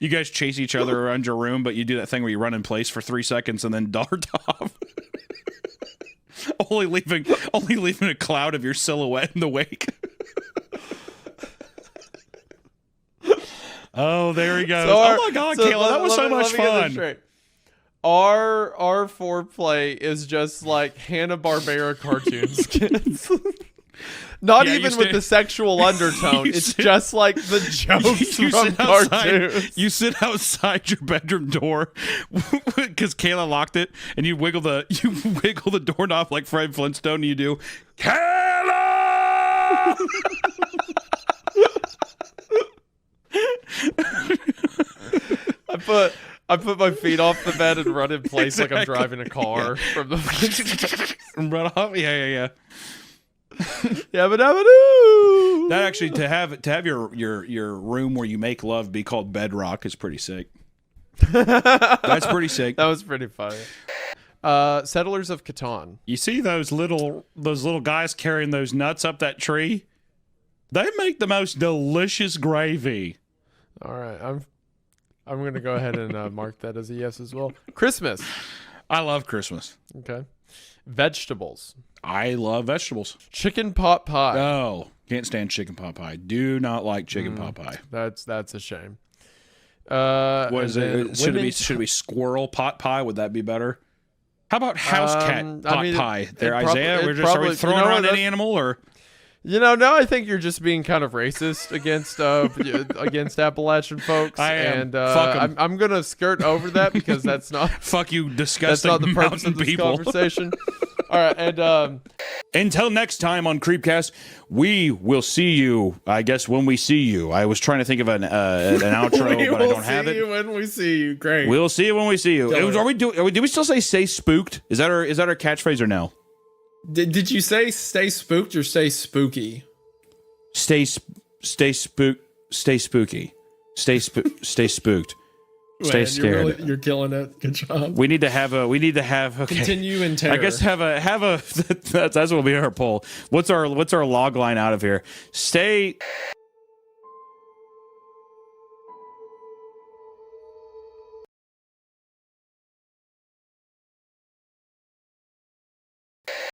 You guys chase each other around your room, but you do that thing where you run in place for 3 seconds and then dart off. only leaving a cloud of your silhouette in the wake. Oh, there he goes. Oh my god, Kayla, that was so much fun. Our foreplay is just like Hanna-Barbera cartoon skits. Not even with the sexual undertone. It's just like the jokes from cartoons. You sit outside your bedroom door because Kayla locked it, and you wiggle the doorknob like Fred Flintstone. And you do Kayla. I put my feet off the bed and run in place like I'm driving a car from the run off. Yeah. Yabba-dabba-doo. That actually to have your room where you make love be called bedrock is pretty sick. That's pretty sick. That was pretty funny. Settlers of Catan. You see those little guys carrying those nuts up that tree? They make the most delicious gravy. All right, I'm gonna go ahead and mark that as a yes as well. Christmas. I love Christmas. Okay. Vegetables. I love vegetables. Chicken pot pie. Oh, can't stand chicken pot pie. Do not like chicken pot pie. That's a shame. What is it? Should it be squirrel pot pie? Would that be better? How about house cat pot pie? There, Isaiah. Are we throwing around any animal or? No, I think you're just being kind of racist against Appalachian folks. I am. And Fuck 'em. I'm gonna skirt over that because that's not fuck you, disgusting. That's not the purpose of this people. conversation. All right, and until next time on CreepCast, we will see you. I guess when we see you. I was trying to think of an outro, but I don't have it. We will see you when we see you. Great. We'll see you when we see you. Did we still say spooked? Is that our catchphrase or no? Did you say stay spooked or stay spooky? Stay spooky. Stay spooked. Stay scared. You're killing it. Good job. We need to have okay. Continue in terror. I guess have a that's what will be our poll. What's our log line out of here? Stay